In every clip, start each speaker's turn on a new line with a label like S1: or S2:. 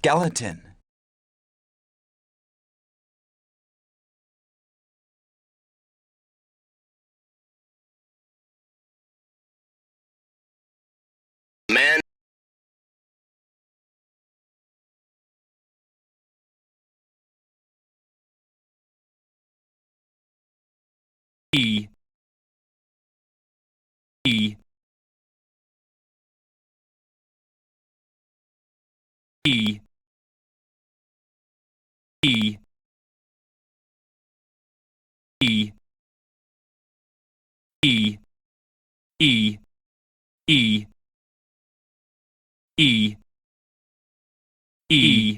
S1: skeleton.
S2: Man. E. E. E. E. E. E. E. E. E. E.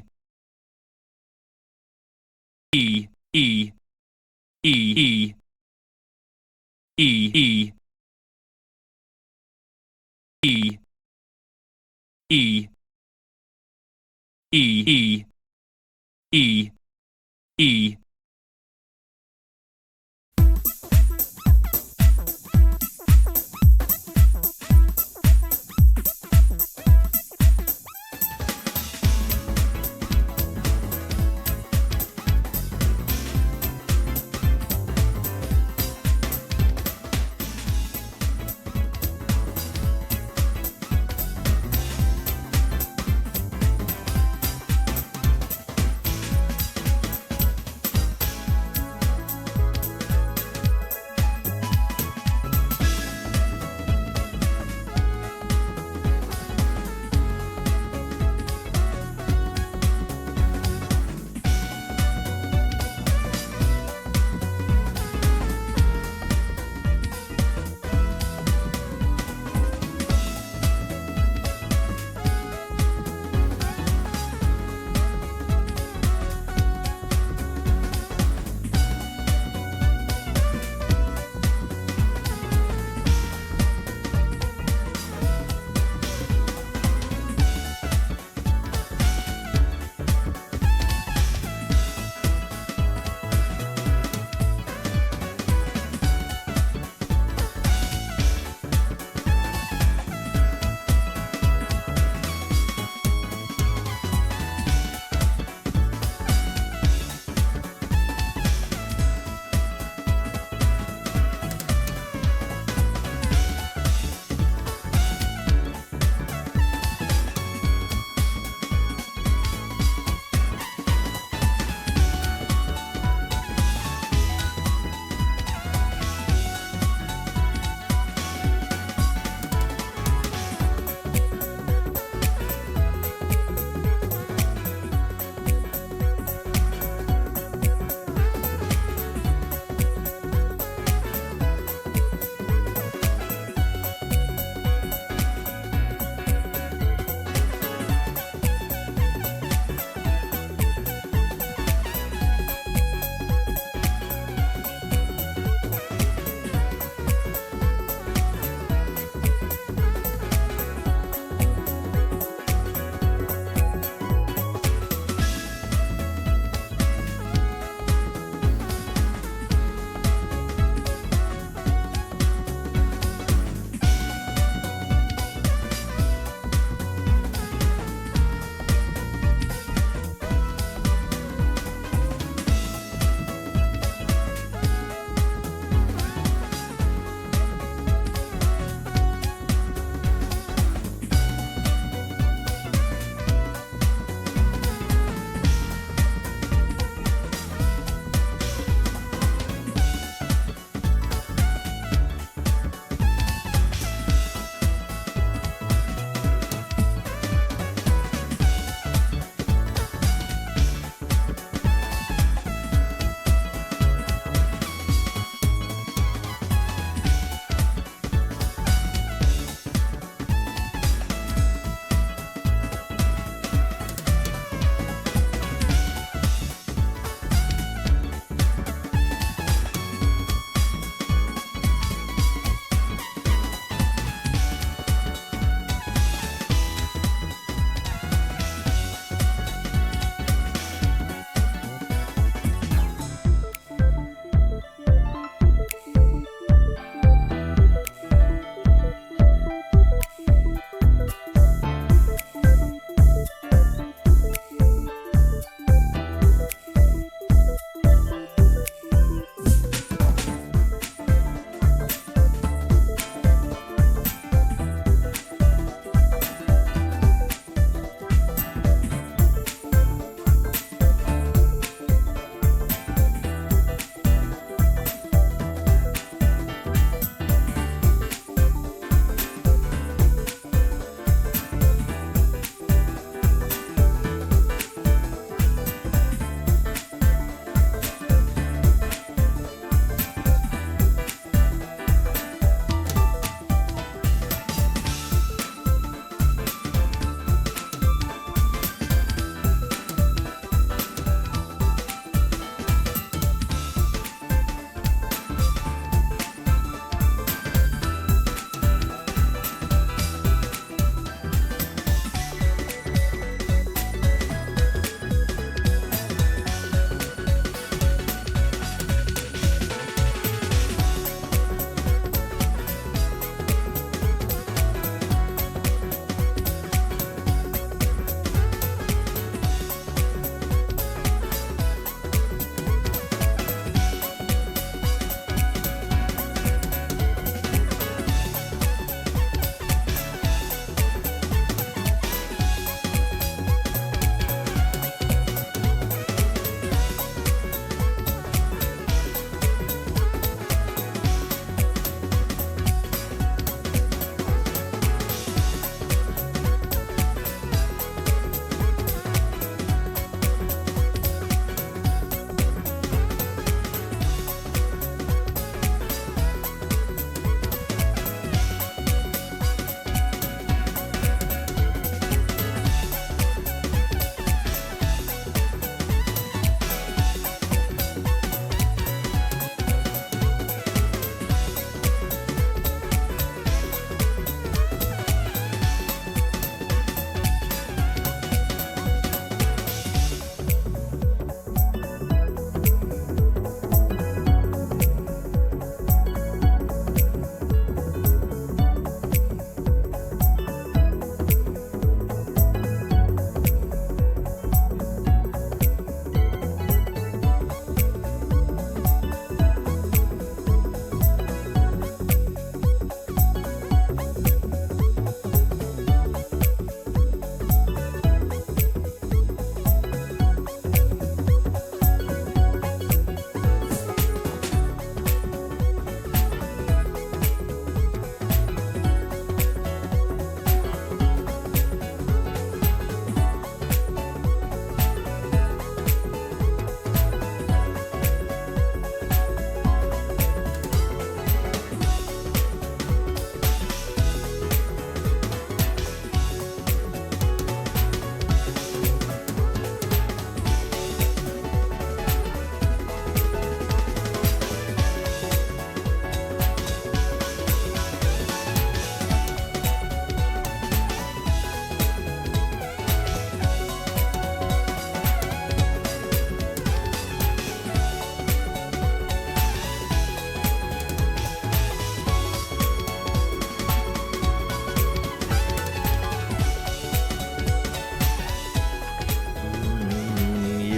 S2: E. E. E. E. E. E. E. E. E.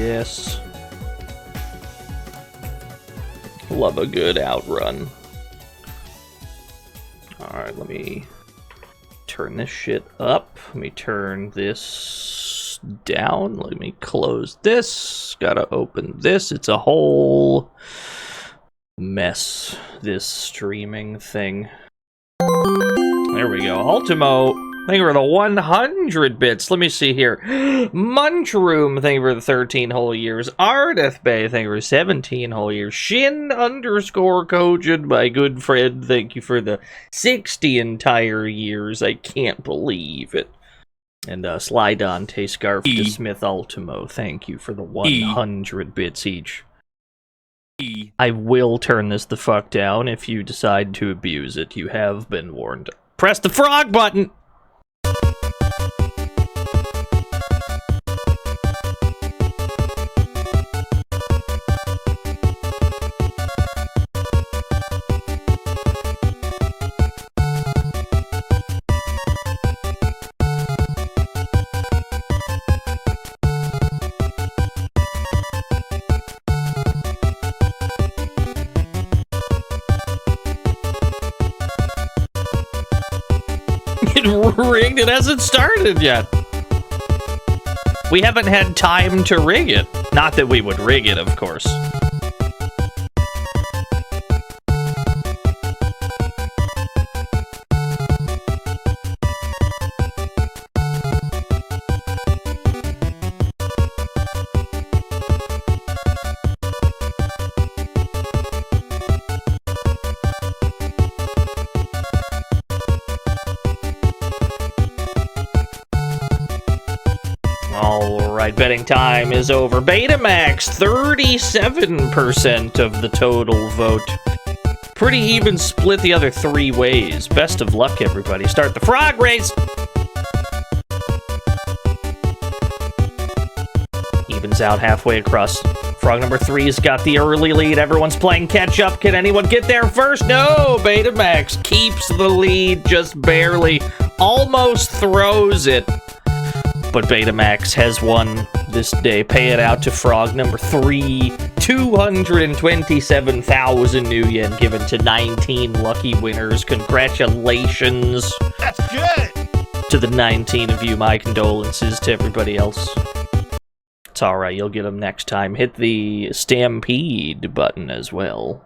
S1: yes. Love a good outrun. Alright, let me turn this shit up. Let me turn this down. Let me close this. Gotta open this. It's a whole mess, this streaming thing. There we go. Ultimo, thank you for the 100 bits. Let me see here. Munchroom, thank you for the 13 whole years. Ardeth Bay, thank you for 17 whole years. Shin_Kojin, my good friend, thank you for the 60 entire years. I can't believe it. And Sly Dante, Scarf to Smith Ultimo, thank you for the 100 bits each. I will turn this the fuck down if you decide to abuse it. You have been warned. Press the frog button! Rigged, it hasn't started yet. We haven't had time to rig it. Not that we would rig it, of course. Alright, betting time is over. Betamax, 37% of the total vote. Pretty even split the other 3 ways. Best of luck, everybody. Start the frog race! Evens out halfway across. Frog number 3's got the early lead. Everyone's playing catch-up. Can anyone get there first? No! Betamax keeps the lead just barely. Almost throws it. But Betamax has won this day. Pay it out to Frog number 3. 227,000 new yen given to 19 lucky winners. Congratulations.
S3: That's good.
S1: To the 19 of you. My condolences to everybody else. It's alright, you'll get them next time. Hit the Stampede button as well.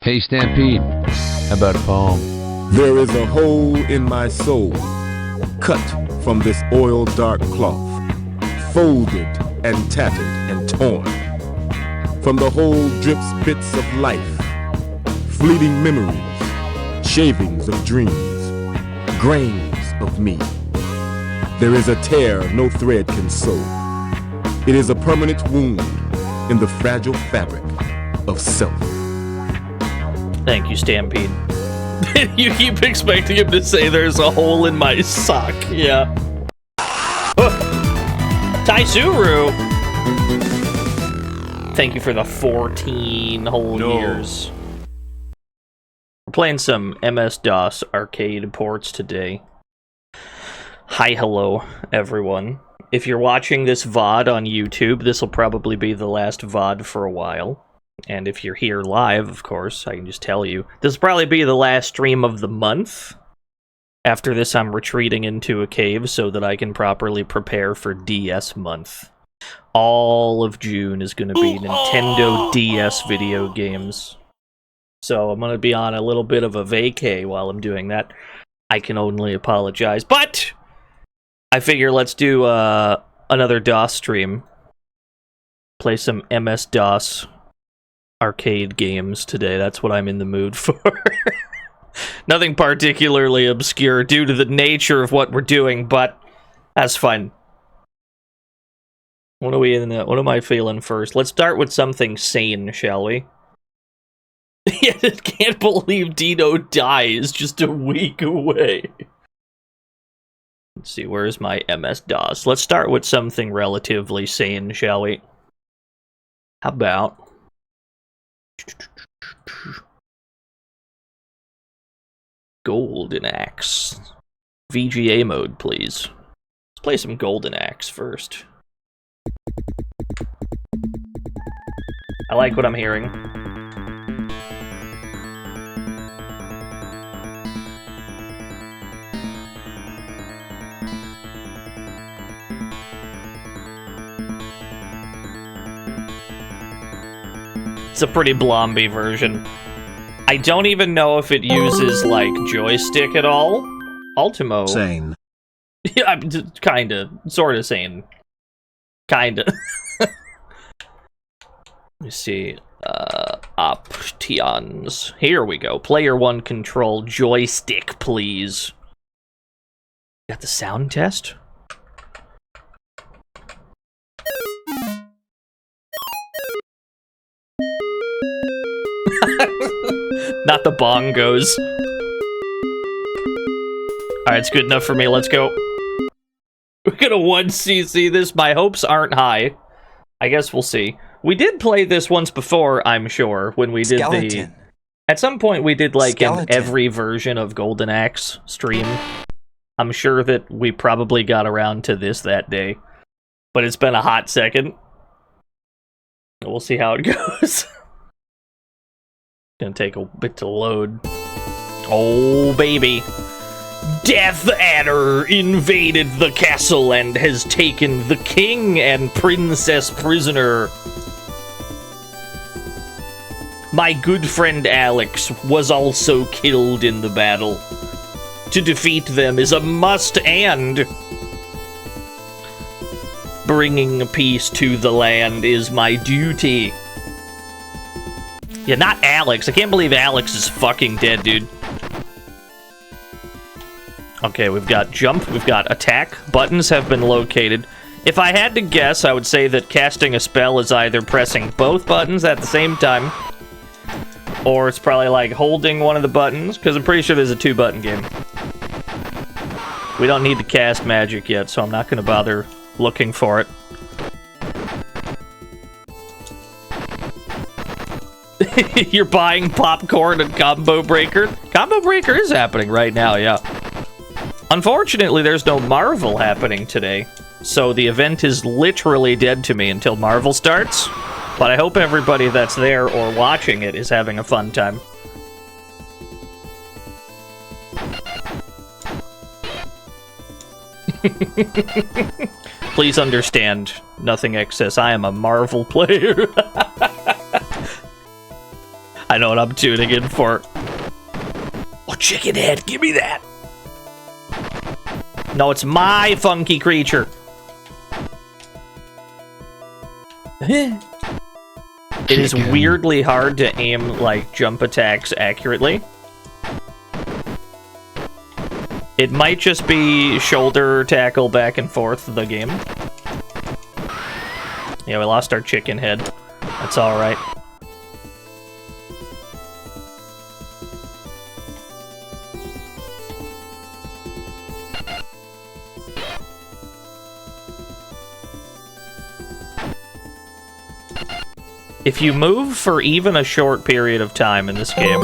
S4: Hey Stampede, how about a poem?
S5: There is a hole in my soul, cut from this oil dark cloth, folded and tattered and torn. From the hole drips bits of life, fleeting memories, shavings of dreams, grains of me. There is a tear no thread can sew. It is a permanent wound in the fragile fabric of self.
S1: Thank you, Stampede. You keep expecting him to say there's a hole in my sock. Yeah. Taisuru! Thank you for the 14 whole years. We're playing some MS-DOS arcade ports today. Hi, hello, everyone. If you're watching this VOD on YouTube, this will probably be the last VOD for a while. And if you're here live, of course, I can just tell you, this will probably be the last stream of the month. After this, I'm retreating into a cave so that I can properly prepare for DS month. All of June is going to be Nintendo DS video games. So I'm going to be on a little bit of a vacay while I'm doing that. I can only apologize. But I figure let's do another DOS stream. Play some MS-DOS arcade games today. That's what I'm in the mood for. Nothing particularly obscure due to the nature of what we're doing, but that's fun. What am I feeling first? Let's start with something sane, shall we? Yeah, I can't believe Dino dies just a week away. Let's see, where's my MS-DOS? Let's start with something relatively sane, shall we? How about Golden Axe. VGA mode, please. Let's play some Golden Axe first. I like what I'm hearing. It's a pretty blomby version. I don't even know if it uses, like, joystick at all. Ultimo.
S3: Sane.
S1: Yeah, I'm kinda. Sorta sane. Kinda. Let me see. Options. Here we go. Player 1 control joystick, please. Got the sound test? Not the bongos. Alright, it's good enough for me. Let's go. We're gonna 1cc this. My hopes aren't high. I guess we'll see. We did play this once before, I'm sure, when we did the... At some point we did, like, an every version of Golden Axe stream. I'm sure that we probably got around to this that day. But it's been a hot second. We'll see how it goes. Gonna take a bit to load. Oh, baby. Death Adder invaded the castle and has taken the king and princess prisoner. My good friend Alex was also killed in the battle. To defeat them is a must, and bringing peace to the land is my duty. Yeah, not Alex. I can't believe Alex is fucking dead, dude. Okay, we've got jump, we've got attack. Buttons have been located. If I had to guess, I would say that casting a spell is either pressing both buttons at the same time, or it's probably like holding one of the buttons, because I'm pretty sure there's a 2-button game. We don't need to cast magic yet, so I'm not going to bother looking for it. You're buying popcorn and Combo Breaker? Combo Breaker is happening right now, yeah. Unfortunately, there's no Marvel happening today, so the event is literally dead to me until Marvel starts, but I hope everybody that's there or watching it is having a fun time. Please understand, nothing excess. I am a Marvel player. I know what I'm tuning in for. Oh, chicken head, give me that. No, it's my funky creature. It is weirdly hard to aim, like, jump attacks accurately. It might just be shoulder tackle back and forth the game. Yeah, we lost our chicken head. That's alright. If you move for even a short period of time in this game,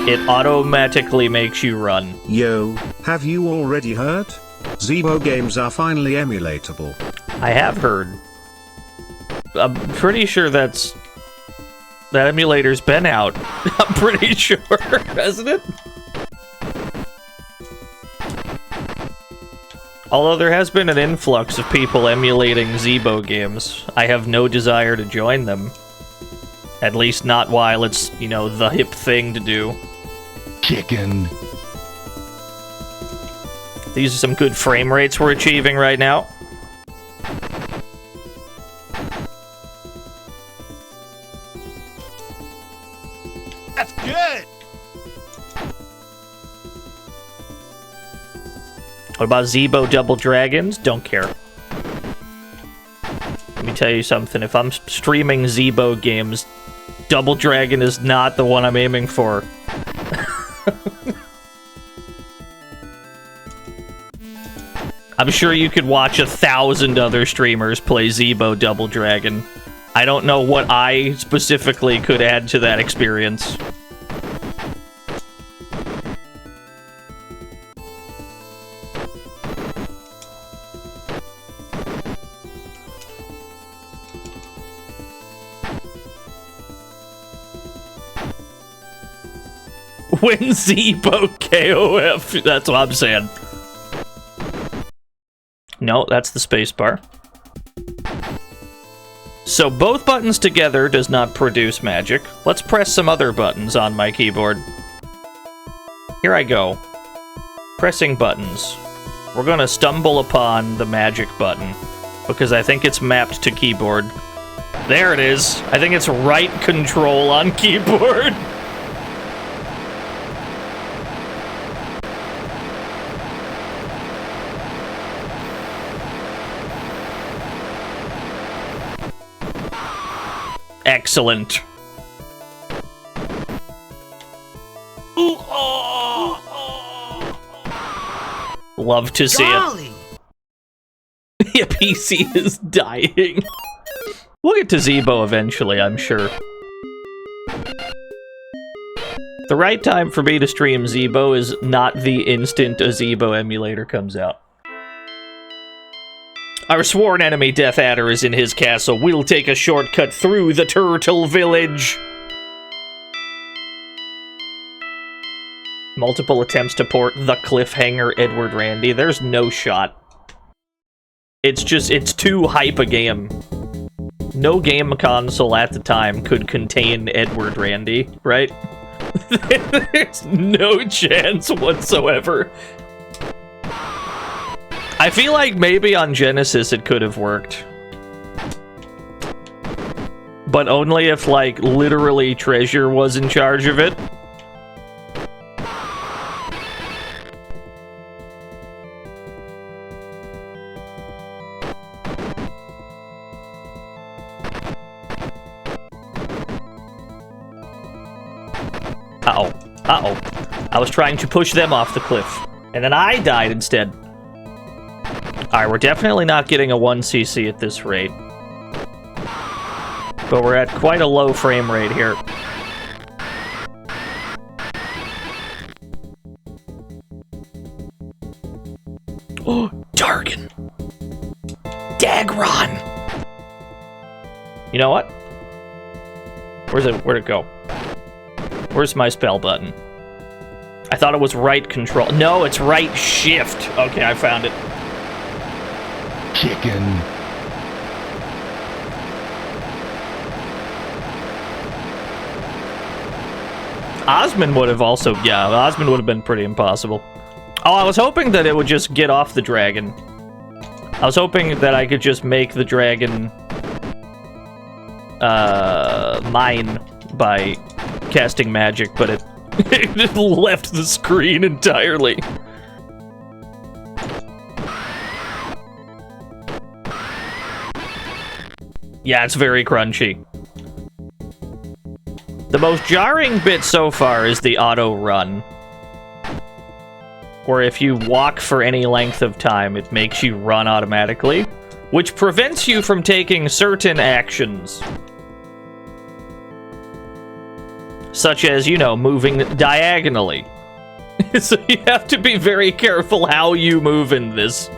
S1: it automatically makes you run.
S3: Yo, have you already heard? Zeebo games are finally emulatable.
S1: I have heard. I'm pretty sure that emulator's been out. I'm pretty sure, hasn't it? Although there has been an influx of people emulating Zeebo games, I have no desire to join them. At least not while it's, you know, the hip thing to do.
S4: Chicken.
S1: These are some good frame rates we're achieving right now.
S2: That's good!
S1: What about Zeebo Double Dragons? Don't care. Let me tell you something. If I'm streaming Zeebo games, Double Dragon is not the one I'm aiming for. I'm sure you could watch 1,000 other streamers play Zeebo Double Dragon. I don't know what I specifically could add to that experience. when Zebo KOF. That's what I'm saying. No, that's the spacebar. So both buttons together does not produce magic. Let's press some other buttons on my keyboard. Here I go. Pressing buttons. We're gonna stumble upon the magic button, because I think it's mapped to keyboard. There it is. I think it's right control on keyboard. Excellent. Ooh, love to see it. Yeah, PC is dying. We'll get to Zebo eventually, I'm sure. The right time for me to stream Zebo is not the instant a Zebo emulator comes out. Our sworn enemy Death Adder is in his castle. We'll take a shortcut through the Turtle Village. Multiple attempts to port the cliffhanger Edward Randy. There's no shot. It's too hype a game. No game console at the time could contain Edward Randy, right? There's no chance whatsoever. I feel like maybe on Genesis it could have worked. But only if, like, literally Treasure was in charge of it. Uh-oh. Uh-oh. I was trying to push them off the cliff. And then I died instead. Alright, we're definitely not getting a 1cc at this rate. But we're at quite a low frame rate here. Oh, Dargan! Dagron! You know what? Where'd it go? Where's my spell button? I thought it was right control. No, it's right shift. Okay, I found it.
S4: Chicken.
S1: Osmond would have also... Yeah, Osmond would have been pretty impossible. Oh, I was hoping that it would just get off the dragon. I was hoping that I could just make the dragon... mine by casting magic, but it, it left the screen entirely. Yeah, it's very crunchy. The most jarring bit so far is the auto run, where if you walk for any length of time, it makes you run automatically, which prevents you from taking certain actions. Such as, you know, moving diagonally. So you have to be very careful how you move in this.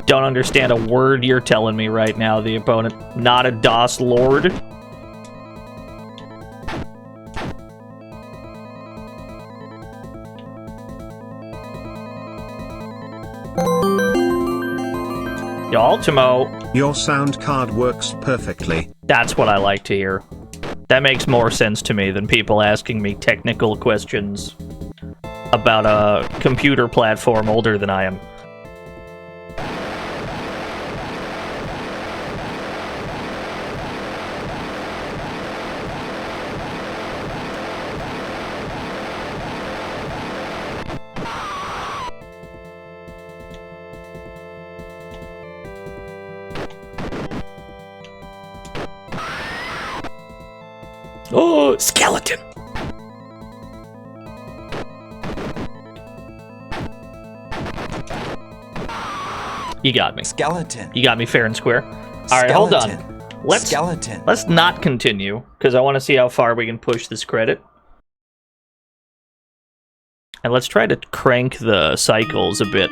S1: Don't understand a word you're telling me right now, the opponent. Not a DOS lord. Ultimo.
S3: Your sound card works perfectly.
S1: That's what I like to hear. That makes more sense to me than people asking me technical questions about a computer platform older than I am. Oh, skeleton! You got me.
S6: Skeleton.
S1: You got me fair and square. Alright, hold on. Let's not continue, because I want to see how far we can push this credit. And let's try to crank the cycles a bit.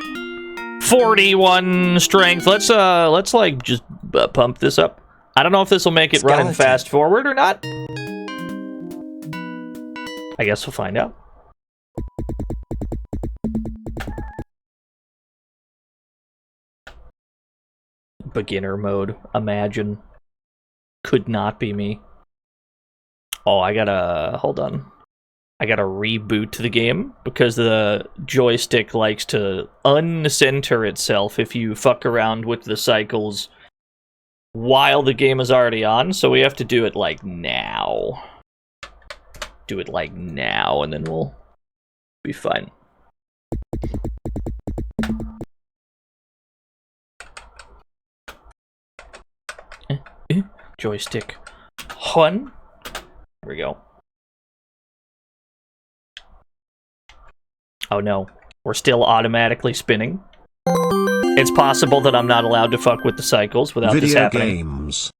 S1: 41 strength. Let's like just pump this up. I don't know if this will make it running fast forward or not. I guess we'll find out. Beginner mode. Imagine. Could not be me. Oh, I gotta... Hold on. I gotta reboot the game because the joystick likes to uncenter itself if you fuck around with the cycles while the game is already on, so we have to do it like now. Do it like now, and then we'll be fine. Joystick. Hun. There we go. Oh no, we're still automatically spinning. It's possible that I'm not allowed to fuck with the cycles without this happening.
S3: Games.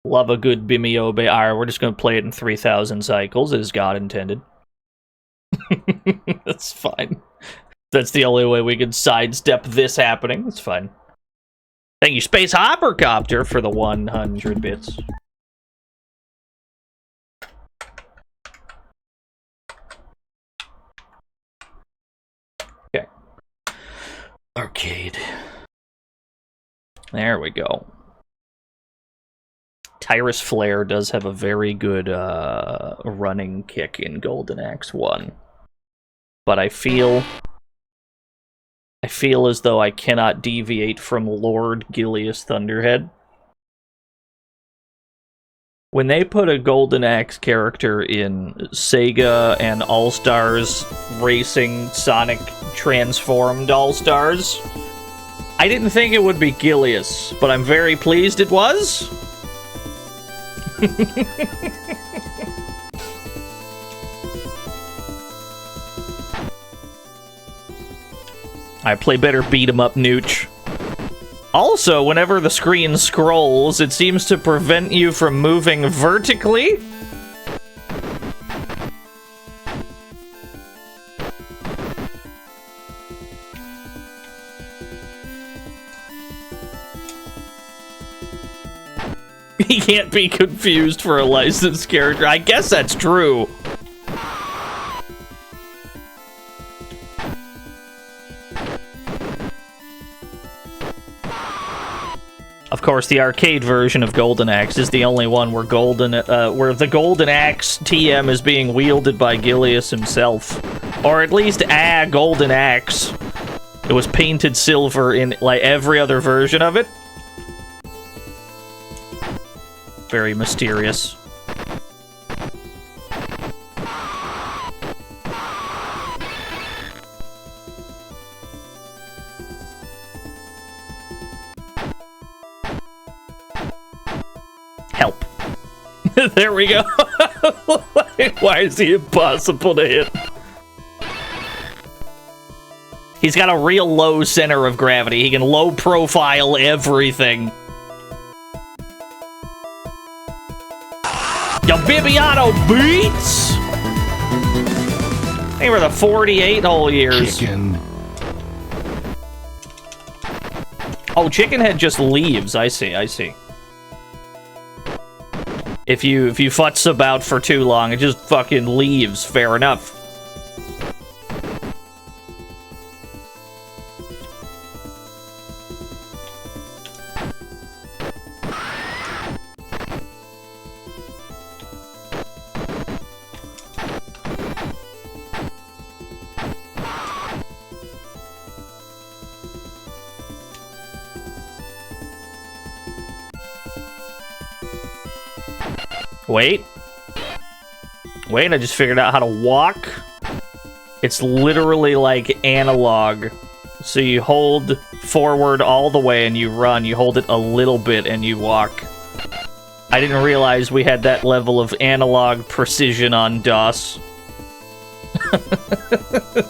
S1: Love a good Bimeo Bay. Alright, we're just gonna play it in 3,000 cycles, as God intended. That's fine. That's the only way we can sidestep this happening. That's fine. Thank you, Space Hoppercopter, for the 100 bits. Okay. Arcade. There we go. Tyrus Flare does have a very good running kick in Golden Axe 1. But I feel as though I cannot deviate from Lord Gilius Thunderhead. When they put a Golden Axe character in Sega and All-Stars Racing Sonic Transformed All-Stars, I didn't think it would be Gilius, but I'm very pleased it was. I play better beat 'em up, Nooch. Also, whenever the screen scrolls, it seems to prevent you from moving vertically. He can't be confused for a licensed character. I guess that's true. Of course, the arcade version of Golden Axe is the only one where where the Golden Axe TM is being wielded by Gilius himself, or at least a Golden Axe. It was painted silver in like every other version of it. Very mysterious. Help. There we go. Why is he impossible to hit? He's got a real low center of gravity. He can low profile everything. Yo, Bibiano beats! They were the 48 whole years.
S4: Chicken.
S1: Oh, Chickenhead just leaves. I see, I see. If you futz about for too long, it just fucking leaves. Fair enough. Wait. Wait, I just figured out how to walk. It's literally like analog. So you hold forward all the way and you run. You hold it a little bit and you walk. I didn't realize we had that level of analog precision on DOS.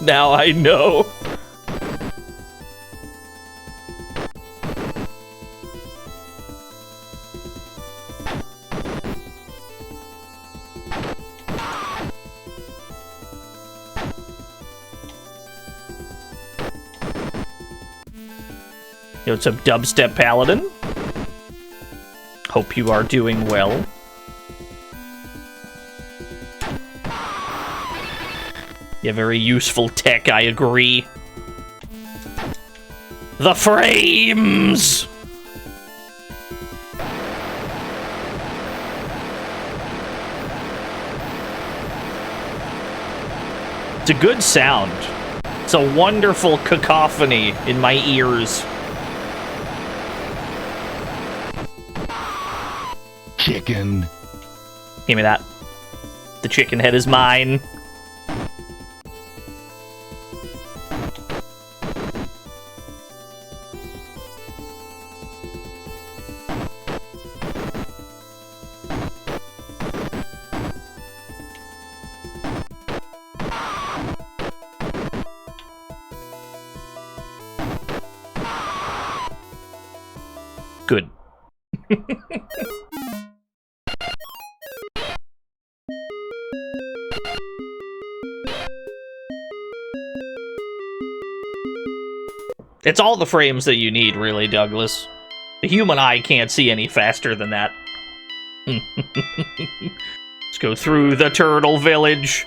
S1: Now I know. Yo, what's up, Dubstep Paladin? Hope you are doing well. Yeah, very useful tech, I agree. The frames! It's a good sound. It's a wonderful cacophony in my ears.
S4: Chicken.
S1: Give me that. The chicken head is mine. Good. It's all the frames that you need, really, Douglas. The human eye can't see any faster than that. Let's go through the turtle village.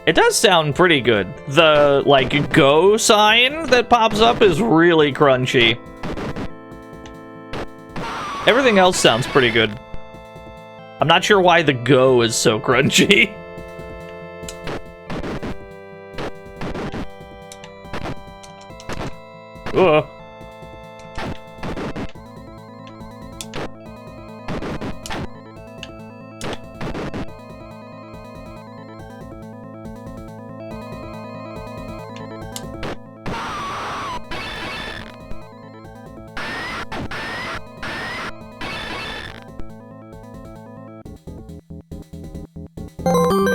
S1: It does sound pretty good. The, like, go sign that pops up is really crunchy. Everything else sounds pretty good. I'm not sure why the go is so crunchy. Ugh.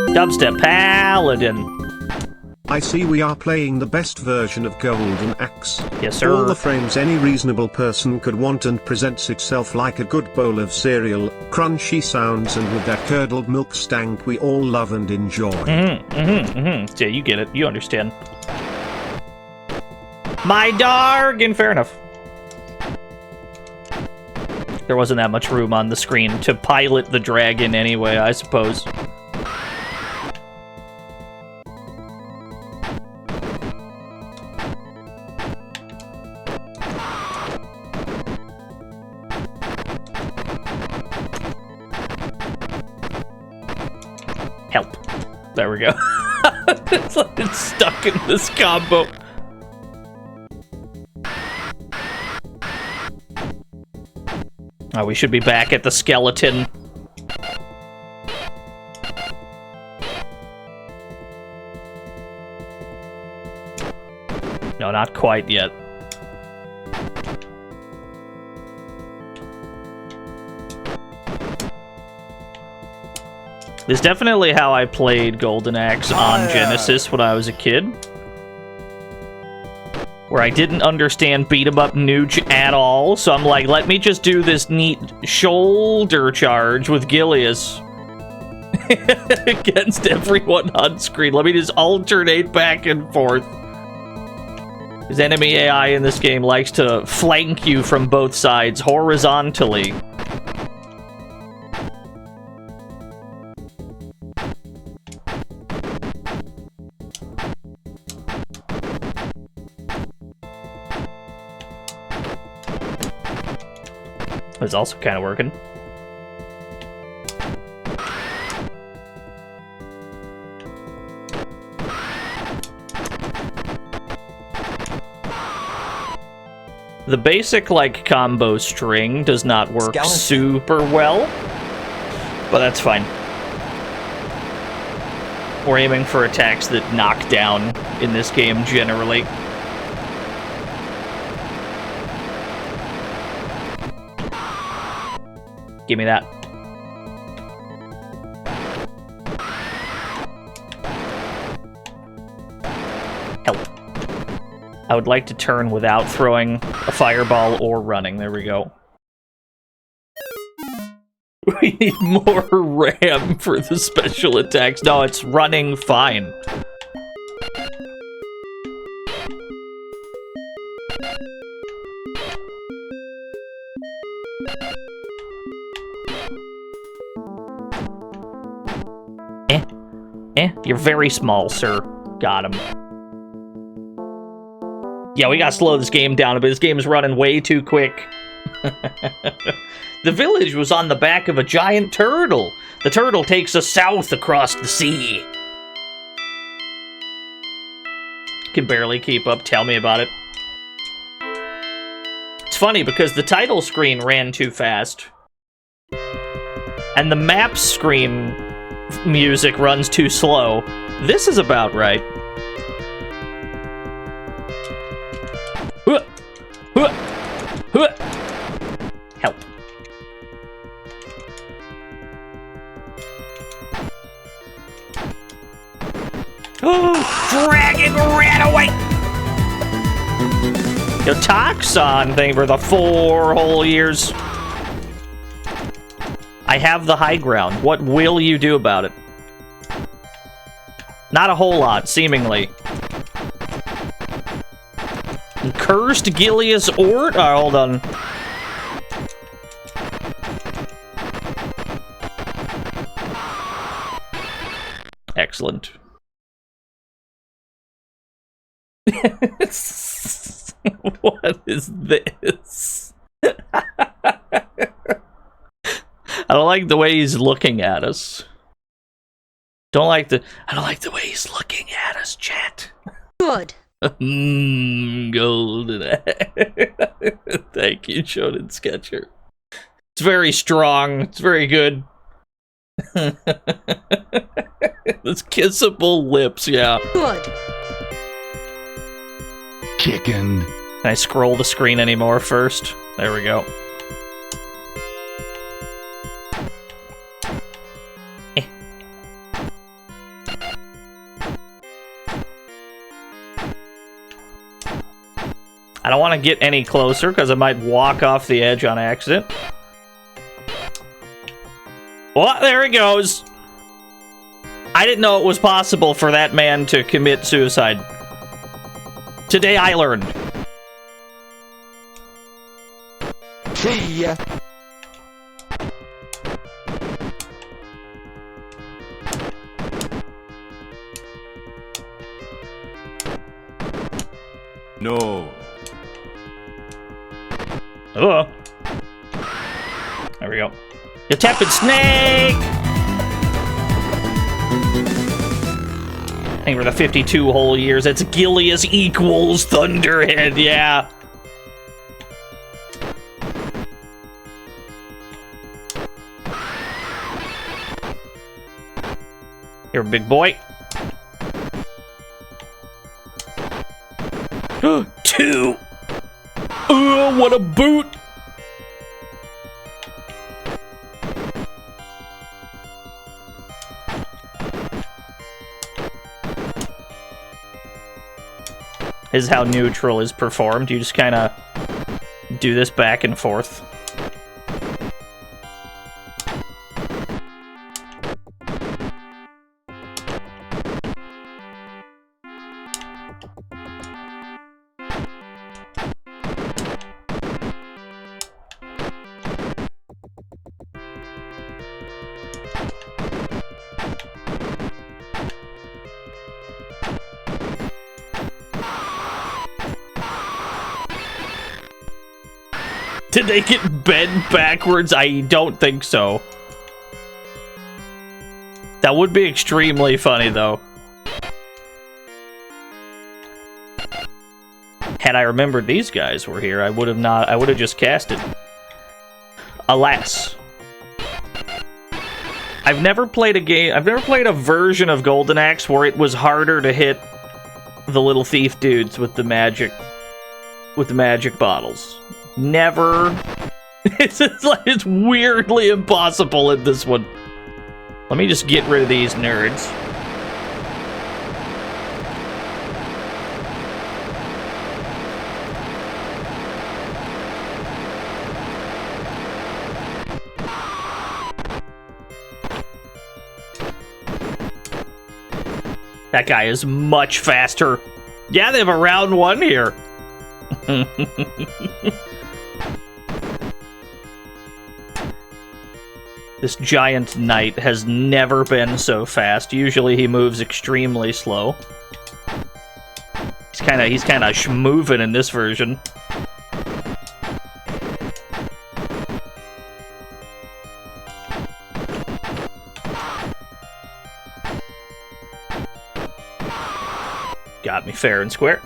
S1: Dubstep Paladin.
S3: I see we are playing the best version of Golden Axe.
S1: Yes, sir.
S3: All the frames any reasonable person could want and presents itself like a good bowl of cereal, crunchy sounds and with that curdled milk stank we all love and enjoy.
S1: Yeah, you get it. You understand. My darg, fair enough. There wasn't that much room on the screen to pilot the dragon anyway, I suppose. Help. There we go. It's like it's stuck in this combo. Oh, we should be back at the skeleton. No, not quite yet. This is definitely how I played Golden Axe on Genesis when I was a kid. Where I didn't understand beat-em-up nooch at all, so I'm like, let me just do this neat shoulder charge with Gilius against everyone on screen. Let me just alternate back and forth. Because enemy AI in this game likes to flank you from both sides horizontally. It's also kind of working. The basic, like, combo string does not work super well, but that's fine. We're aiming for attacks that knock down in this game generally. Give me that. Help. I would like to turn without throwing a fireball or running. There we go. We need more RAM for the special attacks. No, it's running fine. You're very small, sir. Got him. Yeah, we gotta slow this game down a bit. This game is running way too quick. The village was on the back of a giant turtle. The turtle takes us south across the sea. Can barely keep up. Tell me about it. It's funny because the title screen ran too fast. And the map screen music runs too slow. This is about right. Help. Oh, dragon ran away! Yo, Toxon thing for the 4 whole years. I have the high ground. What will you do about it? Not a whole lot, seemingly. Cursed Gilius Ort? Hold on. Excellent. What is this? I don't like the way he's looking at us. I don't like the way he's looking at us, chat.
S6: Good.
S1: Golden. Thank you, Shonen Sketcher. It's very strong. It's very good. Those kissable lips, yeah.
S6: Good.
S4: Chicken.
S1: Can I scroll the screen anymore first? There we go. I don't want to get any closer because I might walk off the edge on accident. Well, there he goes. I didn't know it was possible for that man to commit suicide. Today I learned.
S4: See ya.
S5: No.
S1: Oh. There we go. You tepid snake! I think for the 52 whole years, that's Gilius equals Thunderhead, yeah. Here, big boy. 2! Oh, what a boot! This is how neutral is performed. You just kind of do this back and forth. Did they get bent backwards? I don't think so. That would be extremely funny, though. Had I remembered these guys were here, I would have just cast it. Alas. I've never played a version of Golden Axe where it was harder to hit the little thief dudes with the magic bottles. Never. It's weirdly impossible in this one. Let me just get rid of these nerds. That guy is much faster. Yeah, they have a round one here. This giant knight has never been so fast. Usually he moves extremely slow. He's kind of schmoving in this version. Got me fair and square.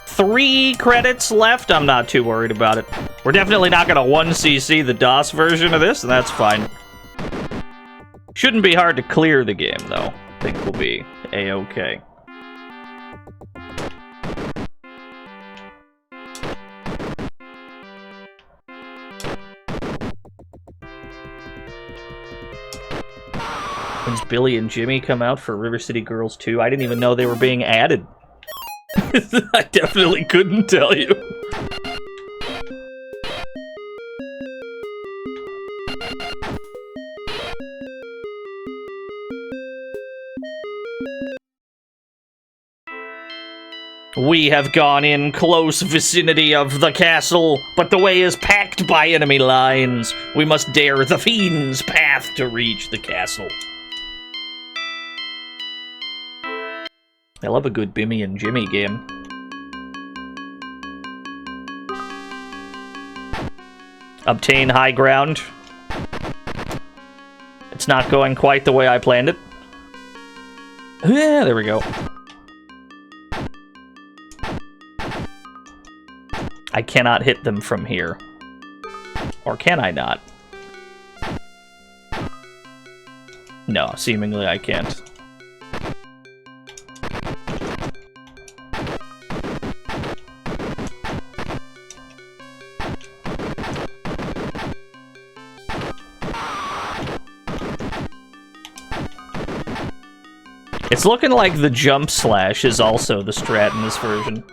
S1: 3 credits left. I'm not too worried about it. We're definitely not going to 1cc the DOS version of this, and that's fine. Shouldn't be hard to clear the game, though. I think we'll be a-okay. When's Billy and Jimmy come out for River City Girls 2? I didn't even know they were being added. I definitely couldn't tell you. We have gone in close vicinity of the castle, but the way is packed by enemy lines. We must dare the fiend's path to reach the castle. I love a good Bimmy and Jimmy game. Obtain high ground. It's not going quite the way I planned it. Yeah, there we go. I cannot hit them from here. Or can I not? No, seemingly I can't. It's looking like the jump slash is also the strat in this version.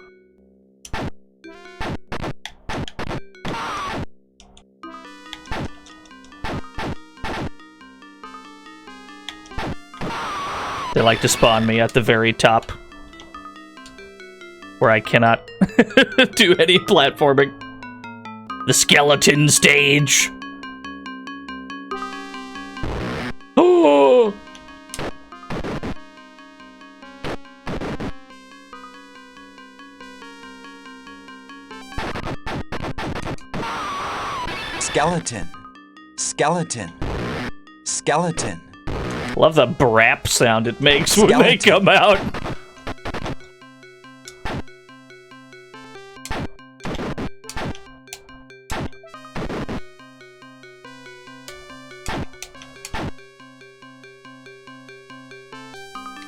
S1: They like to spawn me at the very top, where I cannot do any platforming. The skeleton stage. Oh!
S6: Skeleton. Skeleton. Skeleton.
S1: Love the brap sound it makes when they come out.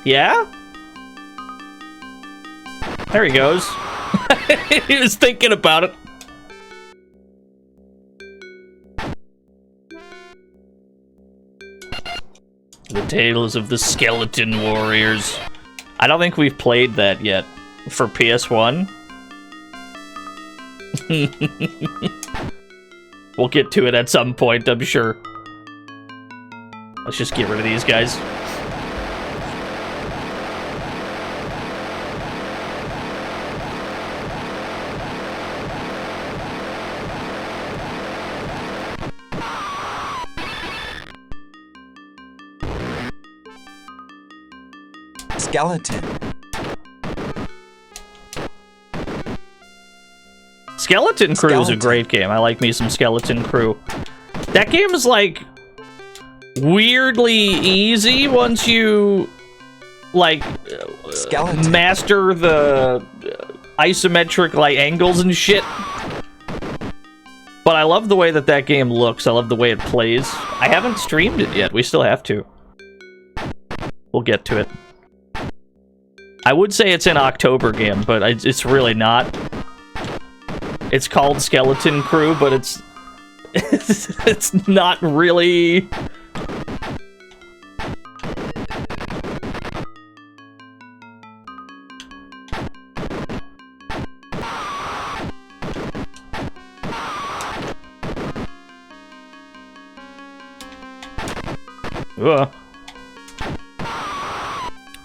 S1: Yeah? There he goes. He was thinking about it. The Tales of the Skeleton Warriors. I don't think we've played that yet for PS1. We'll get to it at some point, I'm sure. Let's just get rid of these guys.
S6: Skeleton.
S1: Skeleton Crew is a great game. I like me some Skeleton Crew. That game is like weirdly easy once you like master the isometric like angles and shit. But I love the way that that game looks. I love the way it plays. I haven't streamed it yet. We still have to. We'll get to it. I would say it's an October game, but it's really not. It's called Skeleton Crew, but it's it's not really. Ugh.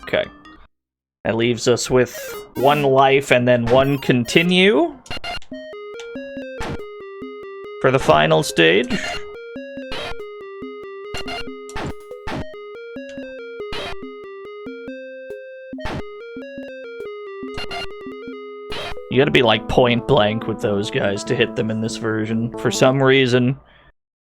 S1: Okay. leaves us with 1 life and then 1 continue for the final stage. You gotta be like point blank with those guys to hit them in this version. For some reason,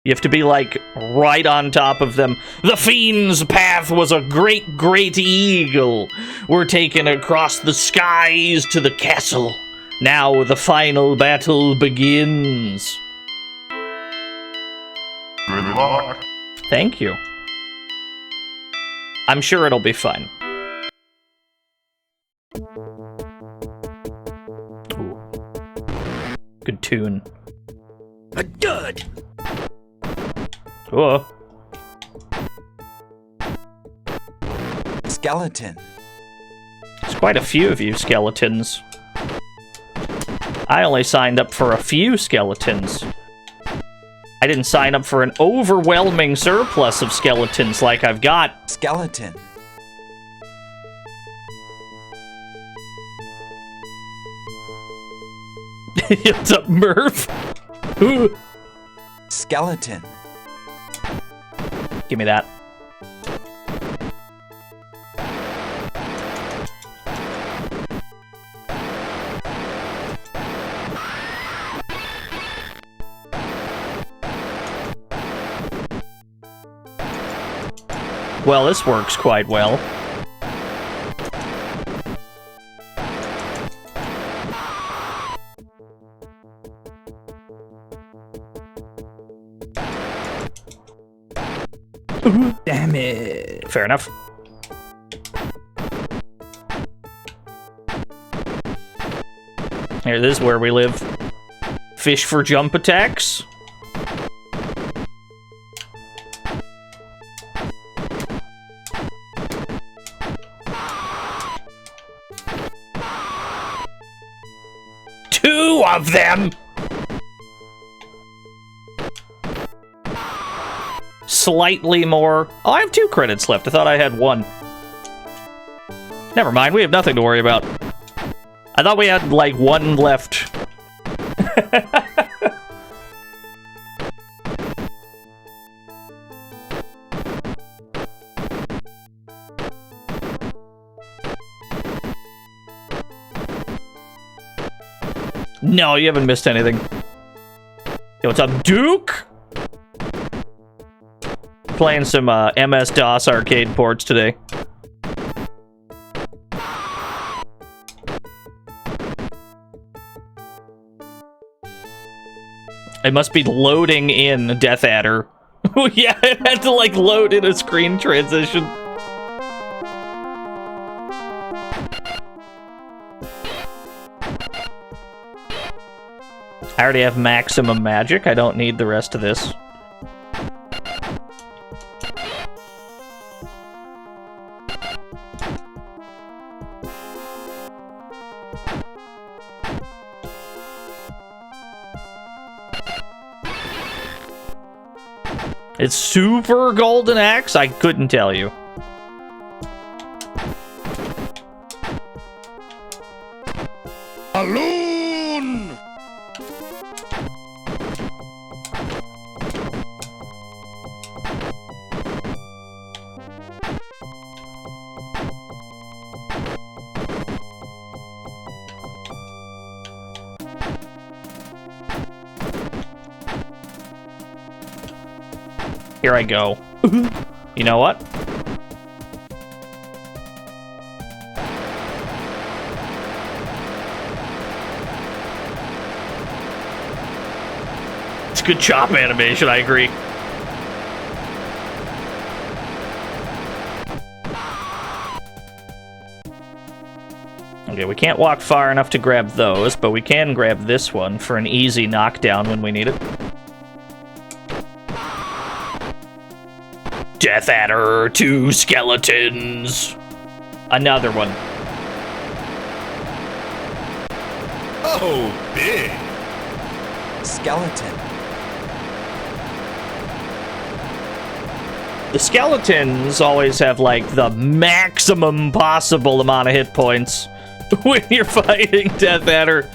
S1: you have to be like right on top of them. The Fiend's path was a great, great eagle. We're taken across the skies to the castle. Now the final battle begins.
S7: Good luck.
S1: Thank you. I'm sure it'll be fun. Ooh. Good tune.
S2: A dud.
S1: Oh.
S6: Skeleton.
S1: There's quite a few of you skeletons. I only signed up for a few skeletons. I didn't sign up for an overwhelming surplus of skeletons like I've got.
S6: Skeleton.
S1: What's up, Murph? Ooh.
S6: Skeleton.
S1: Give me that. Well, this works quite well.
S2: Damn it.
S1: Fair enough. Here, this is where we live. Fish for jump attacks. Two of them! Slightly more. Oh, I have 2 credits left. I thought I had 1. Never mind, we have nothing to worry about. I thought we had, like, 1 left. No, you haven't missed anything. Yo, what's up, Duke? Playing some MS-DOS arcade ports today. It must be loading in Death Adder. Yeah, it had to like load in a screen transition. I already have maximum magic. I don't need the rest of this. It's super golden axe? I couldn't tell you.
S2: Balloon!
S1: Here I go. You know what? It's good chop animation, I agree. Okay, we can't walk far enough to grab those, but we can grab this one for an easy knockdown when we need it. Death Adder, 2 skeletons. Another one.
S2: Oh, big.
S6: Skeleton.
S1: The skeletons always have, like, the maximum possible amount of hit points when you're fighting Death Adder.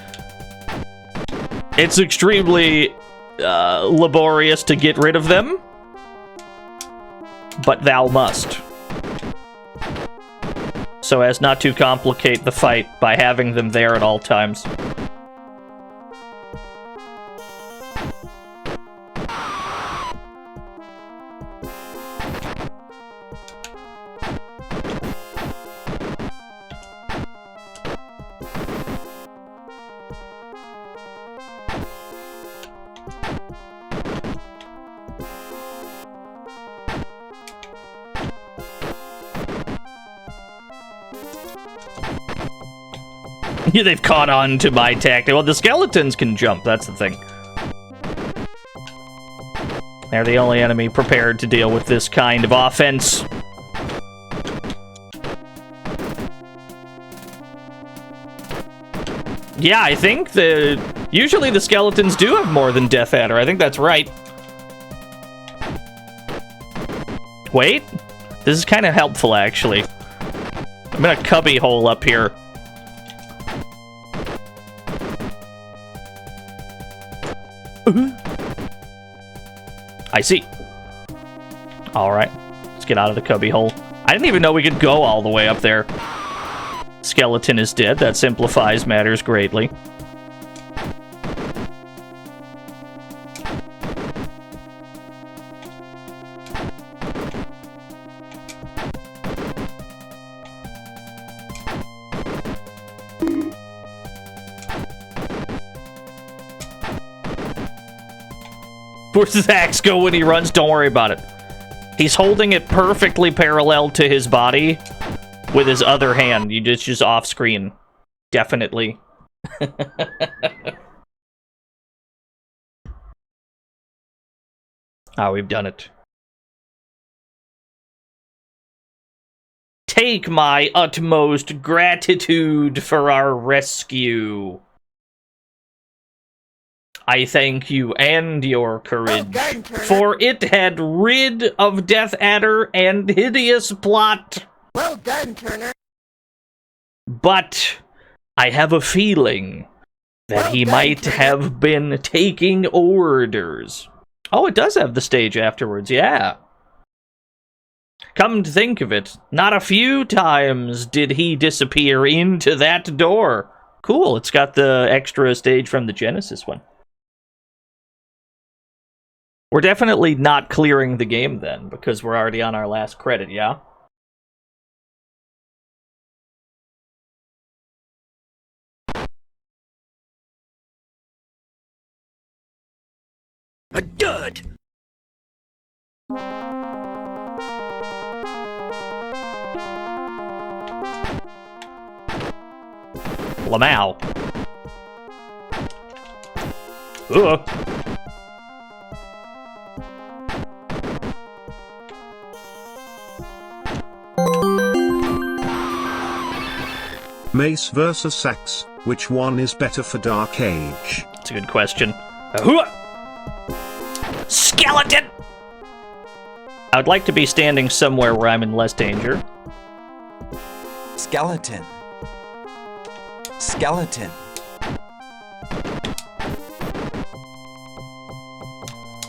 S1: It's extremely laborious to get rid of them, but thou must. So as not to complicate the fight by having them there at all times. Yeah, they've caught on to my tactic. Well, the skeletons can jump, that's the thing. They're the only enemy prepared to deal with this kind of offense. Yeah, I think usually the skeletons do have more than Death Adder. I think that's right. Wait, this is kind of helpful, actually. I'm in a cubby hole up here. I see. Alright. Let's get out of the cubby hole. I didn't even know we could go all the way up there. Skeleton is dead. That simplifies matters greatly. Where's his axe go when he runs? Don't worry about it. He's holding it perfectly parallel to his body with his other hand. It's just off screen. Definitely. Ah, we've done it. Take my utmost gratitude for our rescue. I thank you and your courage, for it had rid of Death Adder and hideous plot.
S7: Well done, Turner.
S1: But I have a feeling that he might have been taking orders. Oh, it does have the stage afterwards, yeah. Come to think of it, not a few times did he disappear into that door. Cool, it's got the extra stage from the Genesis one. We're definitely not clearing the game then, because we're already on our last credit, yeah?
S2: A dud!
S1: Lamau. Ugh.
S3: Mace versus Sax, which one is better for Dark Age?
S1: That's a good question. Skeleton! I would like to be standing somewhere where I'm in less danger.
S6: Skeleton. Skeleton.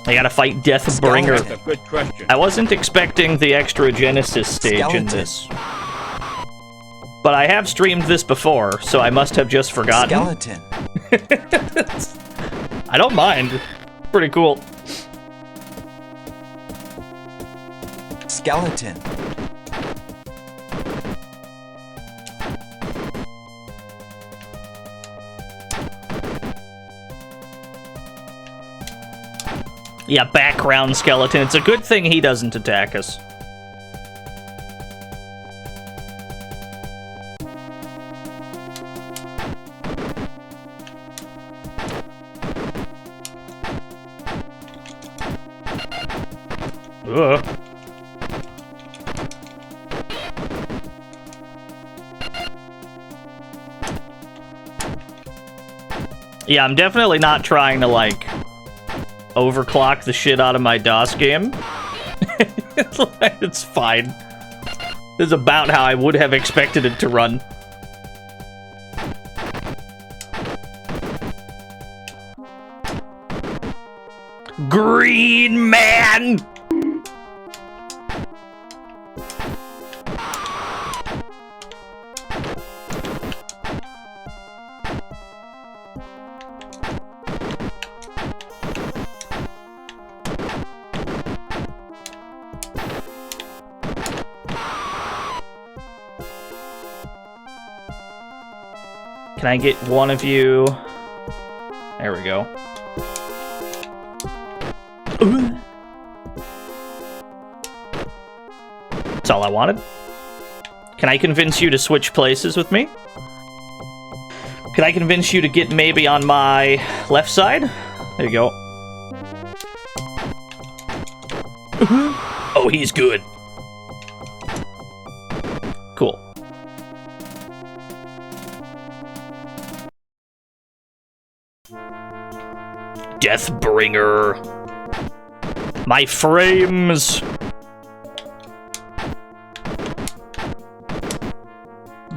S1: I gotta fight Deathbringer.
S2: That's a good question.
S1: I wasn't expecting the extra Genesis stage in this. But I have streamed this before, so I must have just forgotten.
S6: Skeleton.
S1: I don't mind. Pretty cool.
S6: Skeleton.
S1: Yeah, background skeleton. It's a good thing he doesn't attack us. Ugh. Yeah, I'm definitely not trying to, like, overclock the shit out of my DOS game. It's fine. This is about how I would have expected it to run. Green man! Can I get one of you? There we go. That's all I wanted. Can I convince you to switch places with me? Can I convince you to get maybe on my left side? There you go. Oh, he's good. Cool. Deathbringer. My frames.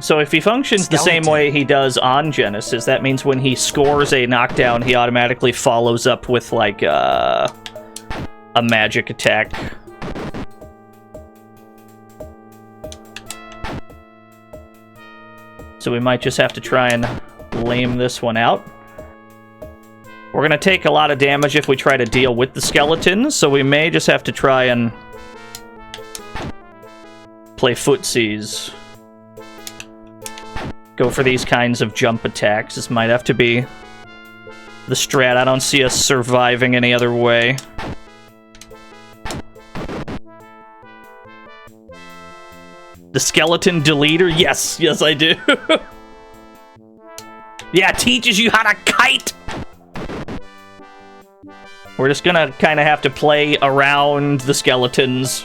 S1: So if he functions the same way he does on Genesis, that means when he scores a knockdown, he automatically follows up with, like, a magic attack. So we might just have to try and lame this one out. We're gonna take a lot of damage if we try to deal with the skeletons, so we may just have to try and play footsies. Go for these kinds of jump attacks. This might have to be the strat. I don't see us surviving any other way. The skeleton deleter? Yes, yes I do. Yeah, teaches you how to kite! We're just gonna kind of have to play around the skeletons.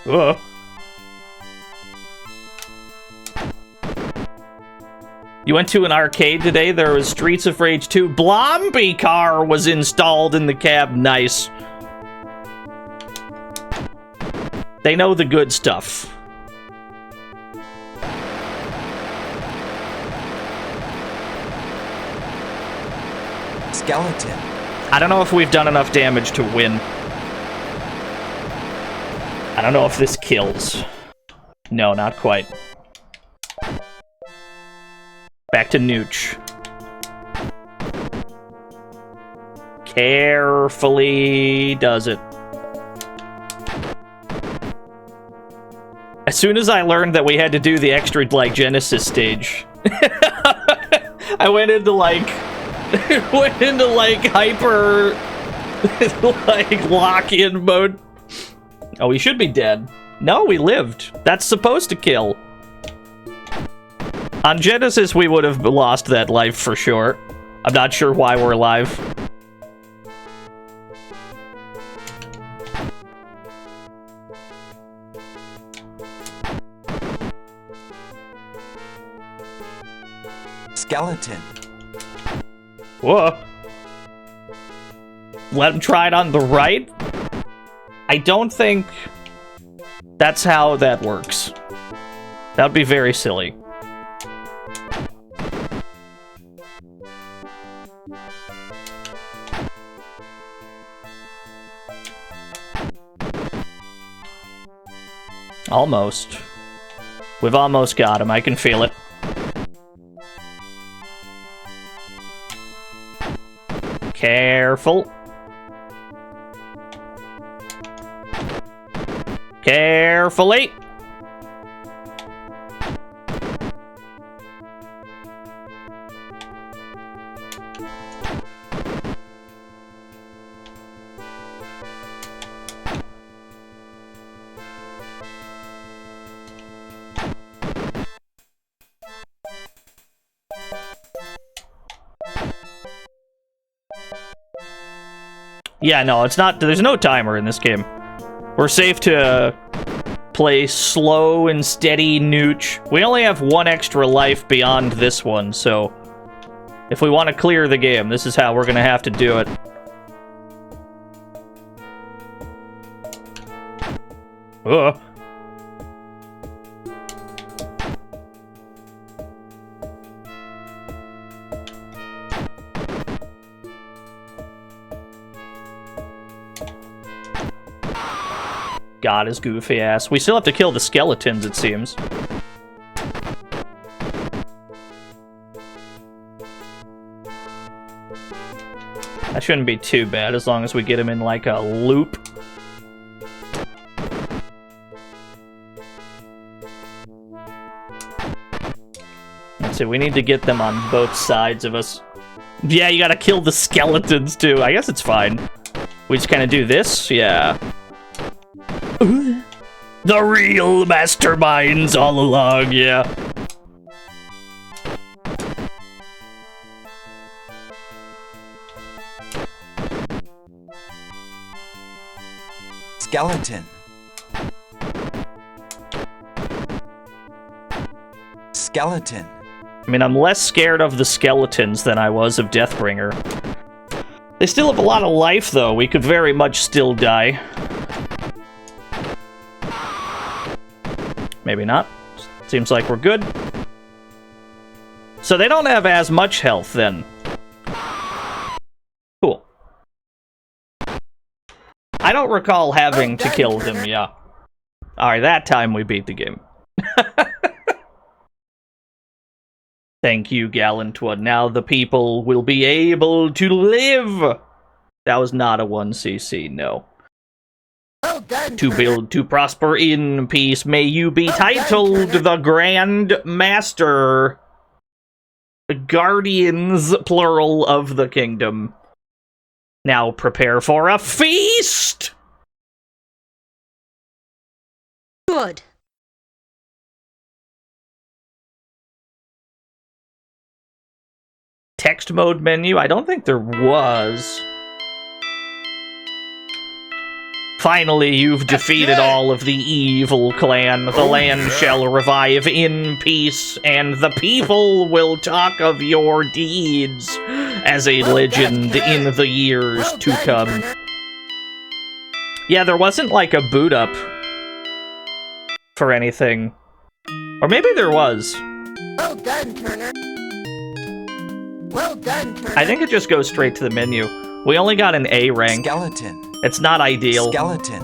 S1: Ugh. You went to an arcade today? There was Streets of Rage 2. Blomby car was installed in the cab. Nice. They know the good stuff.
S6: Skeleton.
S1: I don't know if we've done enough damage to win. I don't know if this kills. No, not quite. Back to Nooch. Carefully does it. As soon as I learned that we had to do the extra, like, Genesis stage, I went into, like, hyper, like, lock-in mode. Oh, we should be dead. No, we lived. That's supposed to kill. On Genesis, we would have lost that life for sure. I'm not sure why we're alive.
S6: Skeleton.
S1: Whoa. Let him try it on the right? I don't think that's how that works. That would be very silly. Almost. We've almost got him. I can feel it. Careful. Carefully. Yeah, no, it's not. There's no timer in this game. We're safe to play slow and steady Nooch. We only have one extra life beyond this one, so If we want to clear the game, this is how we're gonna have to do it. Ugh. God, his goofy ass. We still have to kill the skeletons, it seems. That shouldn't be too bad as long as we get him in like a loop. Let's see, we need to get them on both sides of us. Yeah, you gotta kill the skeletons too. I guess it's fine. We just kind of do this? Yeah. The real masterminds all along, yeah.
S6: Skeleton. Skeleton.
S1: I mean, I'm less scared of the skeletons than I was of Deathbringer. They still have a lot of life, though. We could very much still die. Maybe not. Seems like we're good. So they don't have as much health, then. Cool. I don't recall having to kill them, yeah. Alright, that time we beat the game. Thank you, Gallant One. Now the people will be able to live! That was not a 1cc, no. To build, to prosper in peace, may you be titled the Grand Master. Guardians, plural, of the kingdom. Now prepare for a feast!
S7: Good.
S1: Text mode menu? I don't think there was. Finally, you've defeated all of the evil clan. The land shall revive in peace, and the people will talk of your deeds as a legend in the years to come. Yeah, there wasn't like a boot up for anything. Or maybe there was.
S7: Well done, Turner. Well done, Turner.
S1: I think it just goes straight to the menu. We only got an A rank.
S6: Skeleton.
S1: It's not ideal.
S6: Skeleton.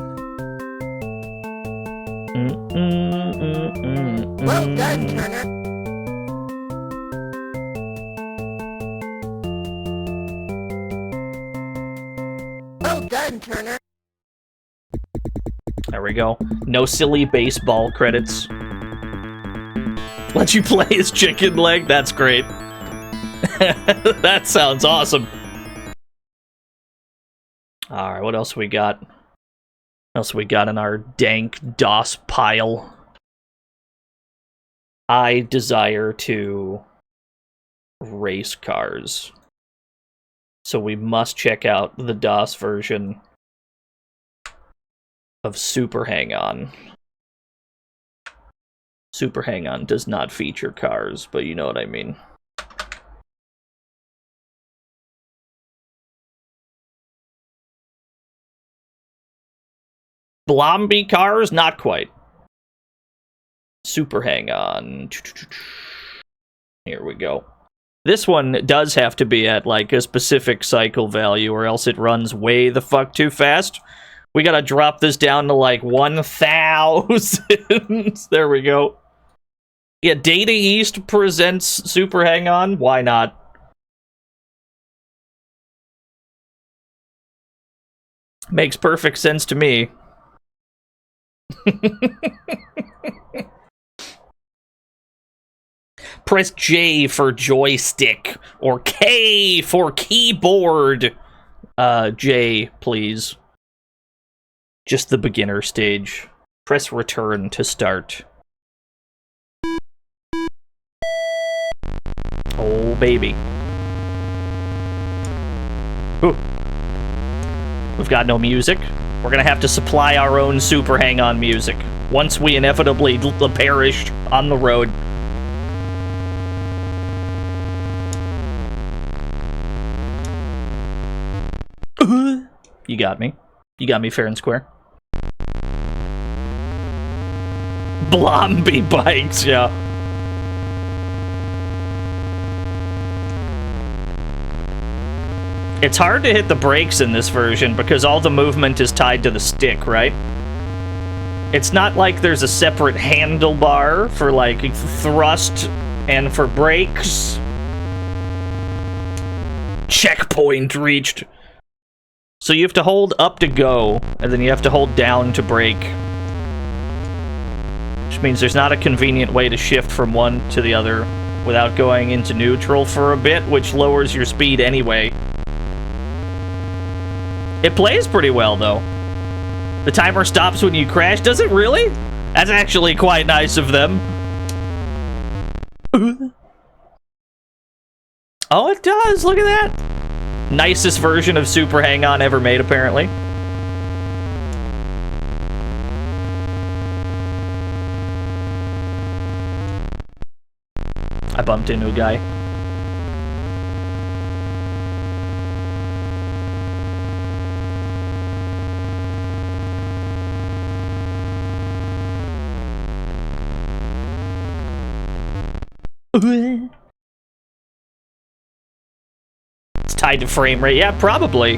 S7: Well done, Turner. Well done, Turner.
S1: There we go. No silly baseball credits. Let you play as chicken leg? That's great. That sounds awesome. Alright, what else we got? What else we got in our dank DOS pile? I desire to race cars. So we must check out the DOS version of Super Hang-On. Super Hang-On does not feature cars, but you know what I mean. Blomby cars? Not quite. Super Hang-On. Here we go. This one does have to be at, like, a specific cycle value, or else it runs way the fuck too fast. We gotta drop this down to, like, 1,000. There we go. Yeah, Data East presents Super Hang-On. Why not? Makes perfect sense to me. Press J for joystick, or K for keyboard. J, please. Just the beginner stage. Press return to start. Oh, baby. Ooh. We've got no music. We're gonna have to supply our own Super Hang-On music once we inevitably perish on the road. You got me. You got me fair and square. Blomby bikes, yeah. It's hard to hit the brakes in this version because all the movement is tied to the stick, right? It's not like there's a separate handlebar for, like, thrust and for brakes. Checkpoint reached. So you have to hold up to go, and then you have to hold down to brake. Which means there's not a convenient way to shift from one to the other without going into neutral for a bit, which lowers your speed anyway. It plays pretty well, though. The timer stops when you crash. Does it really? That's actually quite nice of them. Oh, it does. Look at that. Nicest version of Super Hang-On ever made, apparently. I bumped into a guy. It's tied to frame rate. Yeah, probably.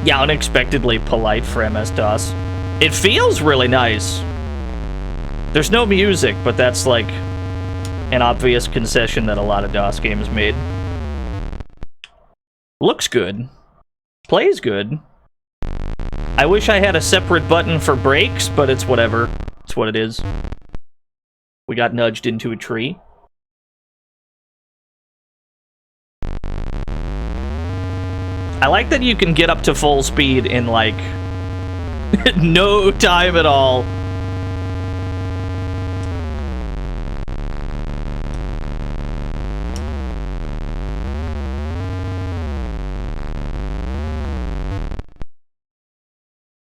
S1: Yeah, unexpectedly polite for MS-DOS. It feels really nice. There's no music, but that's like an obvious concession that a lot of DOS games made. Looks good. Plays good. I wish I had a separate button for brakes, but it's whatever. It's what it is. We got nudged into a tree. I like that you can get up to full speed in, like, no time at all.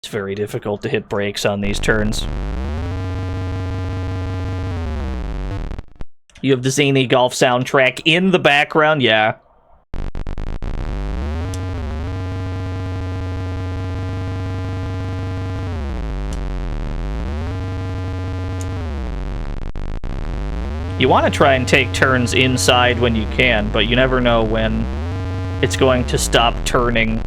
S1: It's very difficult to hit brakes on these turns. You have the Zany Golf soundtrack in the background, yeah. You want to try and take turns inside when you can, but you never know when it's going to stop turning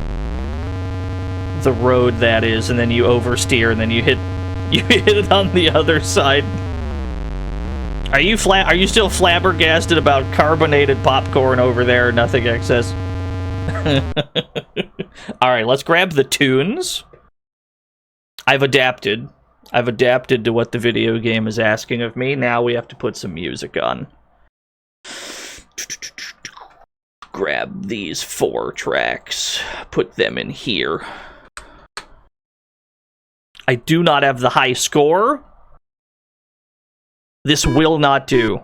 S1: the road, that is, and then you oversteer, and then you hit it on the other side. Are you still flabbergasted about carbonated popcorn over there? Nothing excess. All right, let's grab the tunes. I've adapted to what the video game is asking of me. Now we have to put some music on. Grab these 4 tracks. Put them in here. I do not have the high score. This will not do.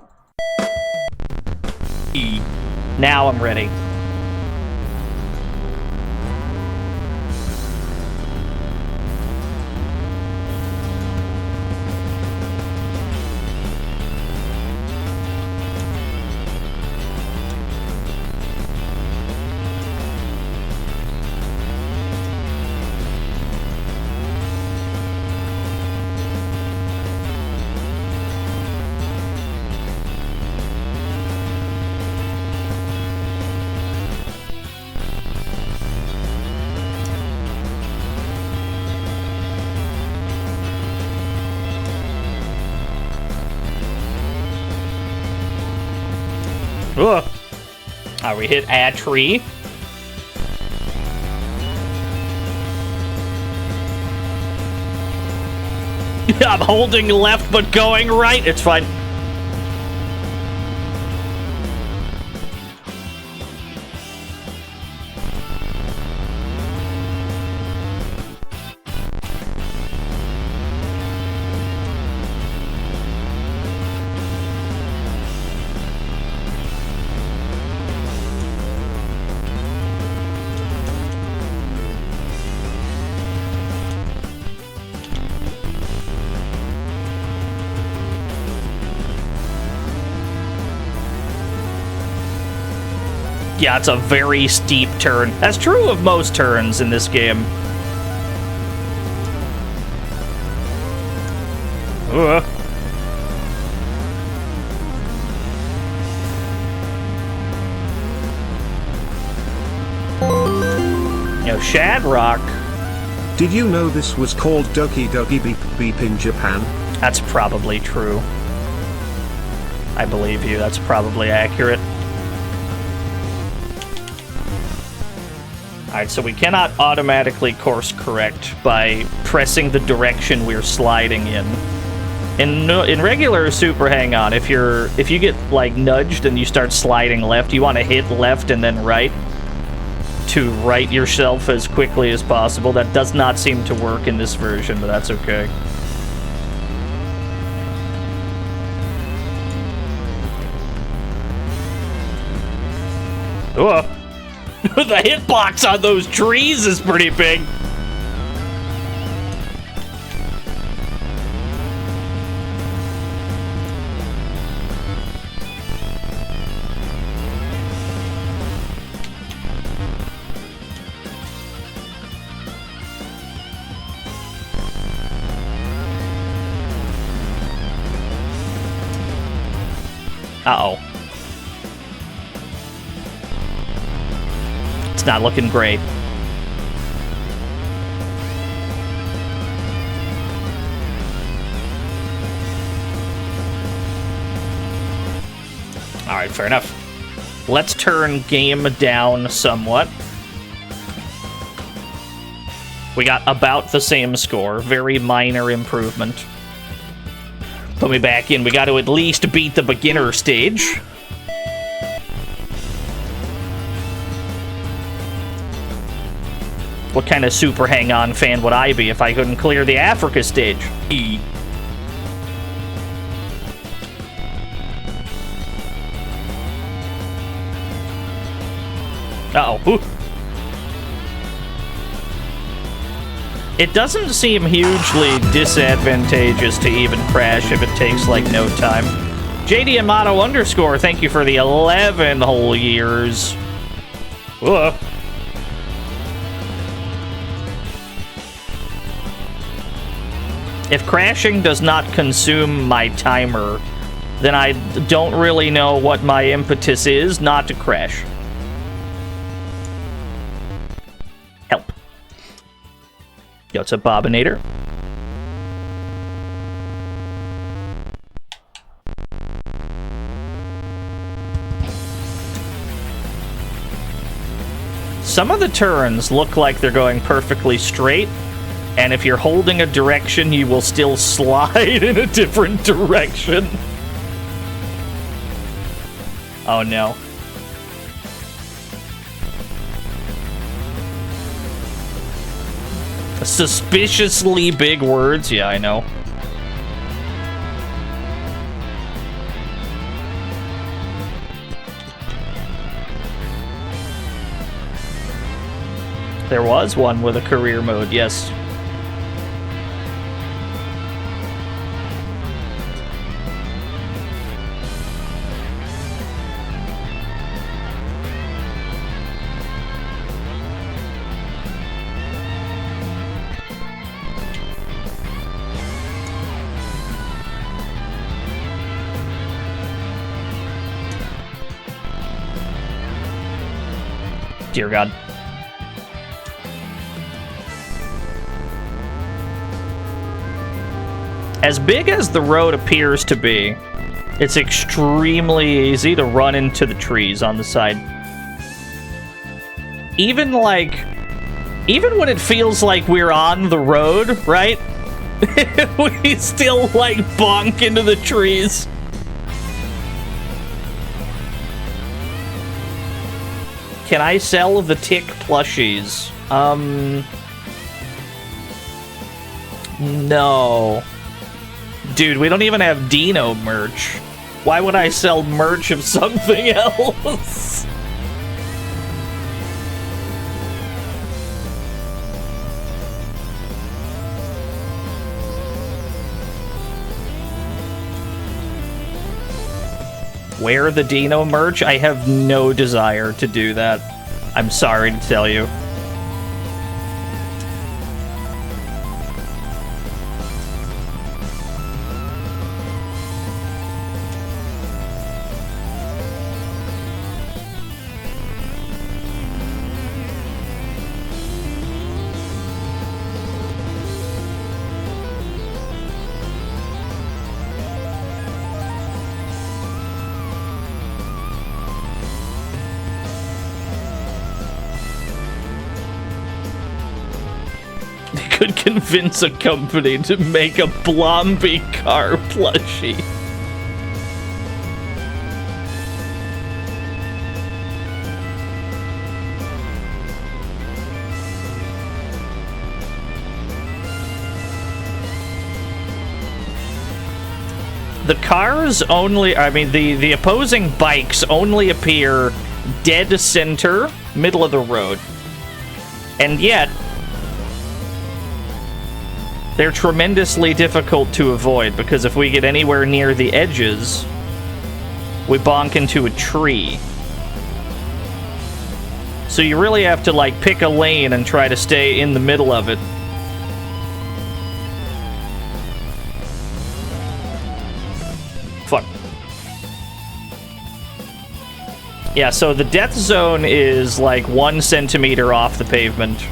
S1: Now I'm ready. Ugh. Alright, we hit a tree. I'm holding left but going right. It's fine. Yeah, it's a very steep turn. That's true of most turns in this game. You know, Shadrock.
S3: Did you know this was called Doki Doki Beep Beep in Japan?
S1: That's probably true. I believe you. That's probably accurate. Alright, so we cannot automatically course correct by pressing the direction we're sliding in. In regular Super Hang-On, if you get like nudged and you start sliding left, you want to hit left and then right to right yourself as quickly as possible. That does not seem to work in this version, but that's okay. Oh, the hitbox on those trees is pretty big. Uh-oh. It's not looking great. Alright, fair enough. Let's turn game down somewhat. We got about the same score. Very minor improvement. Put me back in. We got to at least beat the beginner stage. What kind of Super Hang-On fan would I be if I couldn't clear the Africa stage? Uh-oh. Ooh. It doesn't seem hugely disadvantageous to even crash if it takes, like, no time. JD Amato _, thank you for the 11 whole years. Whoa. If crashing does not consume my timer, then I don't really know what my impetus is not to crash. Help. Yo, it's a Bobinator. Some of the turns look like they're going perfectly straight, and if you're holding a direction, you will still slide in a different direction. Oh no. Suspiciously big words? Yeah, I know. There was one with a career mode, yes. Dear God. As big as the road appears to be, it's extremely easy to run into the trees on the side. Even when it feels like we're on the road, right? We still, like, bonk into the trees. Can I sell the Tick plushies? No. Dude, we don't even have Dino merch. Why would I sell merch of something else? wear the Dino merch. I have no desire to do that. I'm sorry to tell you. Could convince a company to make a Blomby car plushie. The cars only, I mean, the opposing bikes only appear dead center, middle of the road. And yet, they're tremendously difficult to avoid, because if we get anywhere near the edges, we bonk into a tree. So you really have to, like, pick a lane and try to stay in the middle of it. Fuck. Yeah, so the death zone is, like, 1 centimeter off the pavement.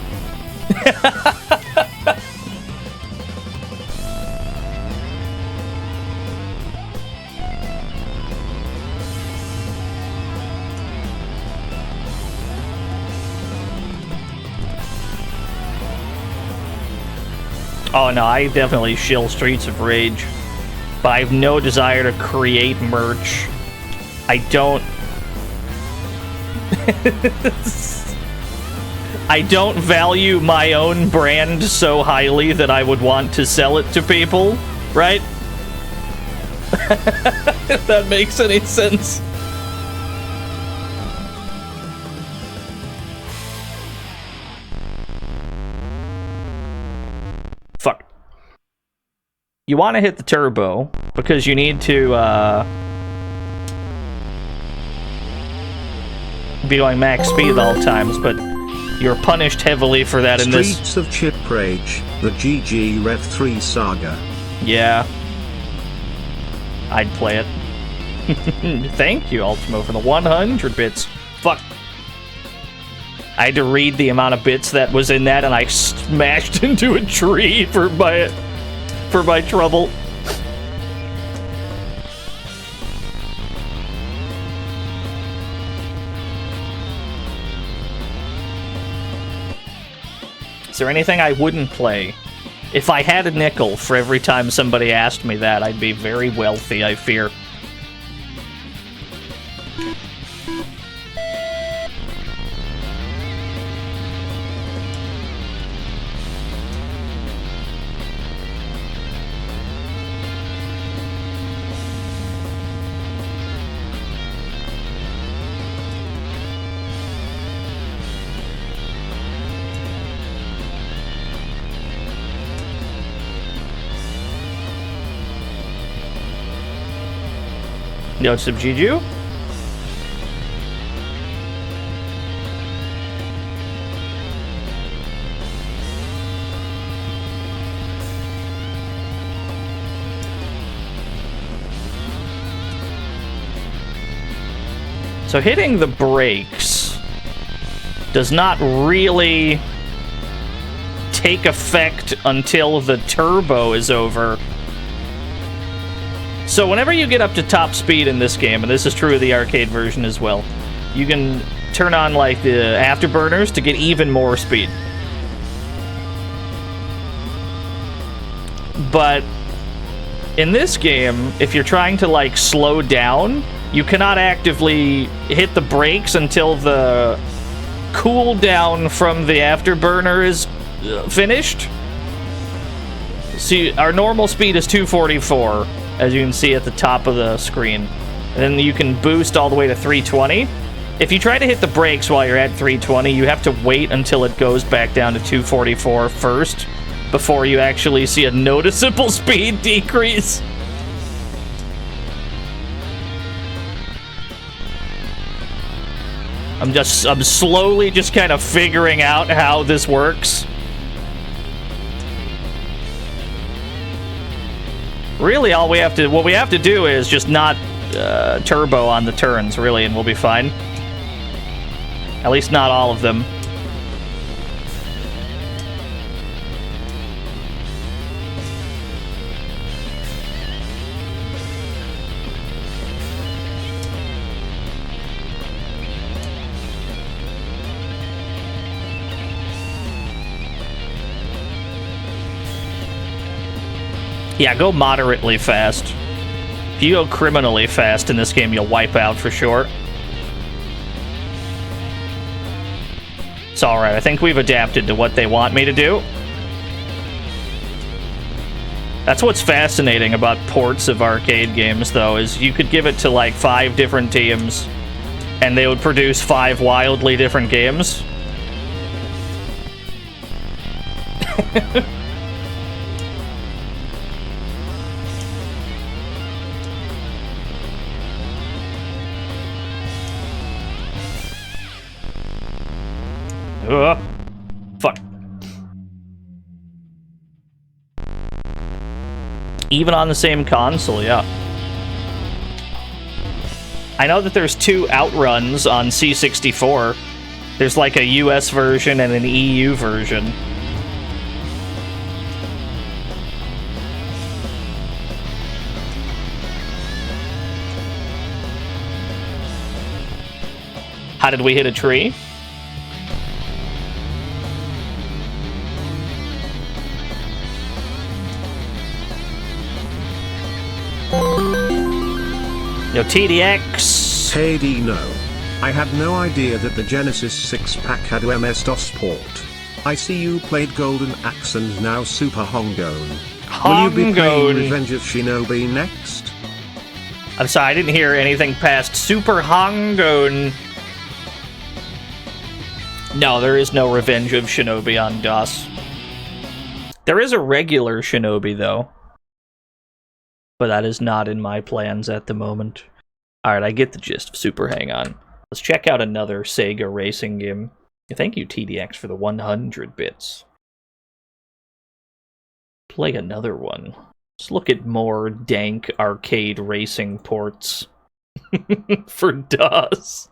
S1: Oh no, I definitely shill Streets of Rage. But I have no desire to create merch. I don't... I don't value my own brand so highly that I would want to sell it to people, right? If that makes any sense. Fuck. You want to hit the turbo because you need to be going max speed at all times, but you're punished heavily for that in this.
S3: Streets of Chip Rage, the GG Rev 3 saga.
S1: Yeah. I'd play it. Thank you, Ultimo, for the 100 bits. Fuck. I had to read the amount of bits that was in that, and I smashed into a tree for my trouble. Is there anything I wouldn't play? If I had a nickel for every time somebody asked me that, I'd be very wealthy, I fear. Yo, Subjiju? So hitting the brakes does not really take effect until the turbo is over. So whenever you get up to top speed in this game, and this is true of the arcade version as well, you can turn on like the afterburners to get even more speed. But in this game, if you're trying to like slow down, you cannot actively hit the brakes until the cooldown from the afterburner is finished. See, our normal speed is 244. As you can see at the top of the screen. And then you can boost all the way to 320. If you try to hit the brakes while you're at 320, you have to wait until it goes back down to 244 first, before you actually see a noticeable speed decrease. I'm slowly just kind of figuring out how this works. Really, what we have to do is just not turbo on the turns, really, and we'll be fine. At least not all of them. Yeah, go moderately fast. If you go criminally fast in this game, you'll wipe out for sure. It's alright, I think we've adapted to what they want me to do. That's what's fascinating about ports of arcade games, though, is you could give it to like 5 different teams, and they would produce 5 wildly different games. Fuck. Even on the same console, yeah. I know that there's 2 outruns on C64. There's like a US version and an EU version. How did we hit a tree? Yo, TDX!
S3: Hey Dino. I had no idea that the Genesis 6-pack had a MS-DOS port. I see you played Golden Axe and now Super Hongoon. Will you be playing Revenge of Shinobi next?
S1: I'm sorry, I didn't hear anything past Super Hongoon. No, there is no Revenge of Shinobi on DOS. There is a regular Shinobi, though. But that is not in my plans at the moment. Alright, I get the gist of Super Hang-On. Let's check out another Sega racing game. Thank you, TDX, for the 100 bits. Play another one. Let's look at more dank arcade racing ports for DOS.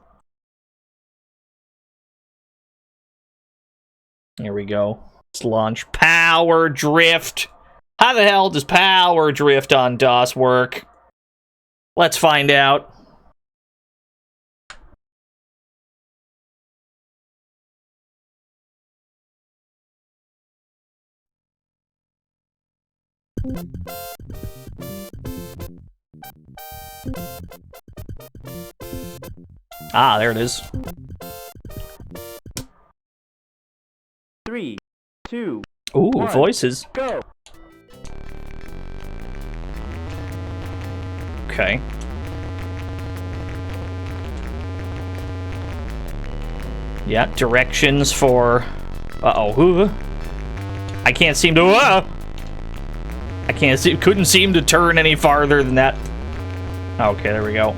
S1: Here we go. Let's launch Power Drift. How the hell does Power Drift on DOS work? Let's find out. Ah, there it is.
S8: 3, 2,
S1: ooh,
S8: 1,
S1: voices.
S8: go.
S1: Okay. Yeah, directions for... Uh-oh. I can't seem to... I can't see... Couldn't seem to turn any farther than that. Okay, there we go.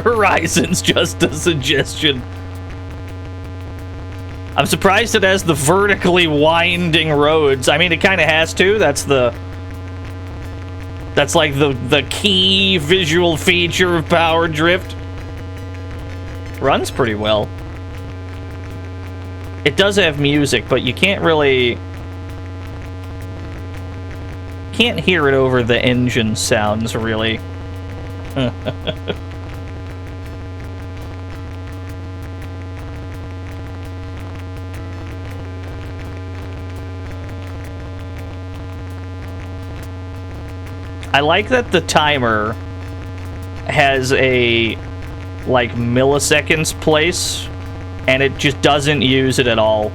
S1: Horizon's just a suggestion. I'm surprised it has the vertically winding roads. I mean, it kind of has to. That's like the key visual feature of Power Drift. Runs pretty well. It does have music, but you can't really... Can't hear it over the engine sounds, really. I like that the timer has a, like, milliseconds place, and it just doesn't use it at all.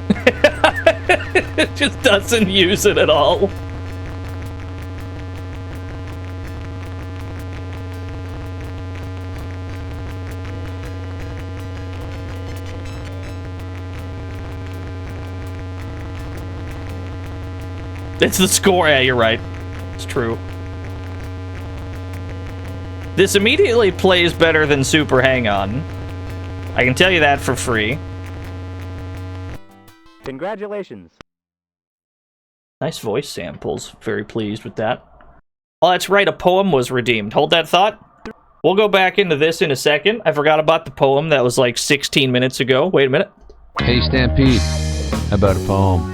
S1: It just doesn't use it at all. It's the score. Yeah, you're right. It's true. This immediately plays better than Super Hang-On. I can tell you that for free.
S8: Congratulations.
S1: Nice voice samples. Very pleased with that. Oh, that's right. A poem was redeemed. Hold that thought. We'll go back into this in a second. I forgot about the poem that was like 16 minutes ago. Wait a minute.
S4: Hey, Stampede. How about a poem?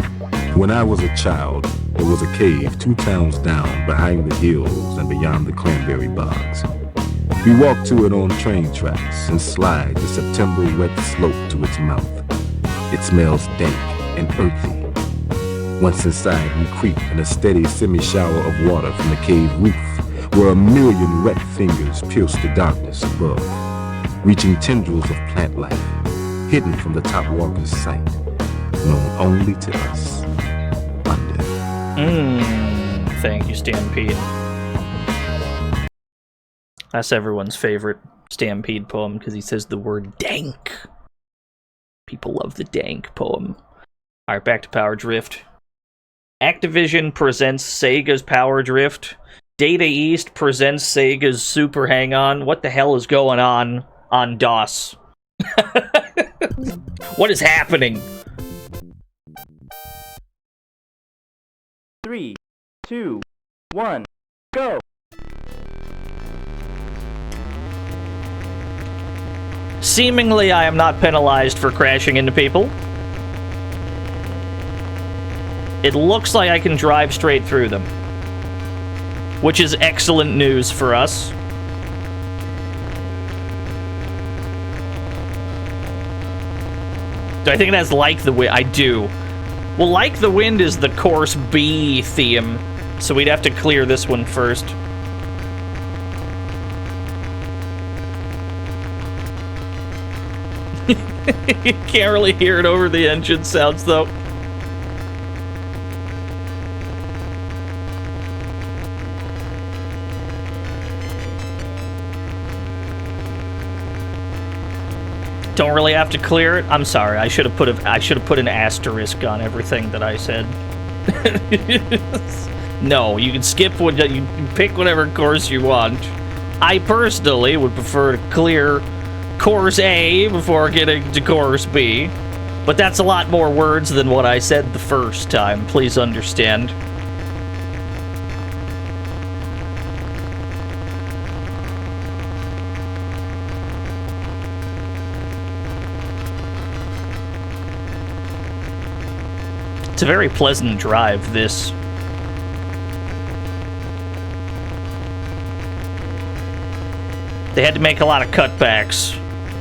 S5: When I was a child, there was a cave 2 towns down behind the hills and beyond the cranberry bogs. We walked to it on train tracks and slide the September wet slope to its mouth. It smells dank and earthy. Once inside, we creep in a steady semi-shower of water from the cave roof, where a million wet fingers pierce the darkness above, reaching tendrils of plant life, hidden from the top walker's sight, known only to us. Under.
S1: Thank you, Stampede. That's everyone's favorite Stampede poem, because he says the word dank. People love the dank poem. Alright, back to Power Drift. Activision presents Sega's Power Drift. Data East presents Sega's Super Hang-On. What the hell is going on DOS? What is happening?
S8: 3, 2, 1, go!
S1: Seemingly, I am not penalized for crashing into people. It looks like I can drive straight through them, which is excellent news for us. Do I think it has Like the Wind? I do. Well, Like the Wind is the Course B theme, so we'd have to clear this one first. You can't really hear it over the engine sounds, though. Don't really have to clear it. I'm sorry. I should have put an asterisk on everything that I said. No, you can skip what you pick whatever course you want. I personally would prefer to clear course A before getting to course B, but that's a lot more words than what I said the first time. Please understand. It's a very pleasant drive, this. They had to make a lot of cutbacks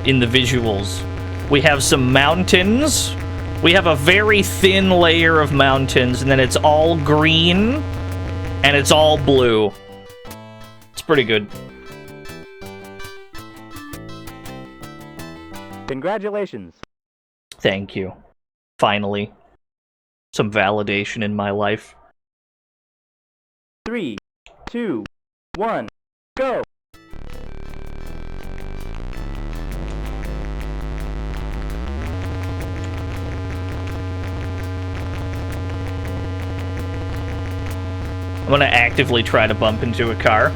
S1: in the visuals. We have some mountains. We have a very thin layer of mountains, and then it's all green, and it's all blue. It's pretty good.
S8: Congratulations.
S1: Thank you. Finally. Some validation in my life.
S8: 3, 2, 1, go!
S1: I'm gonna actively try to bump into a car.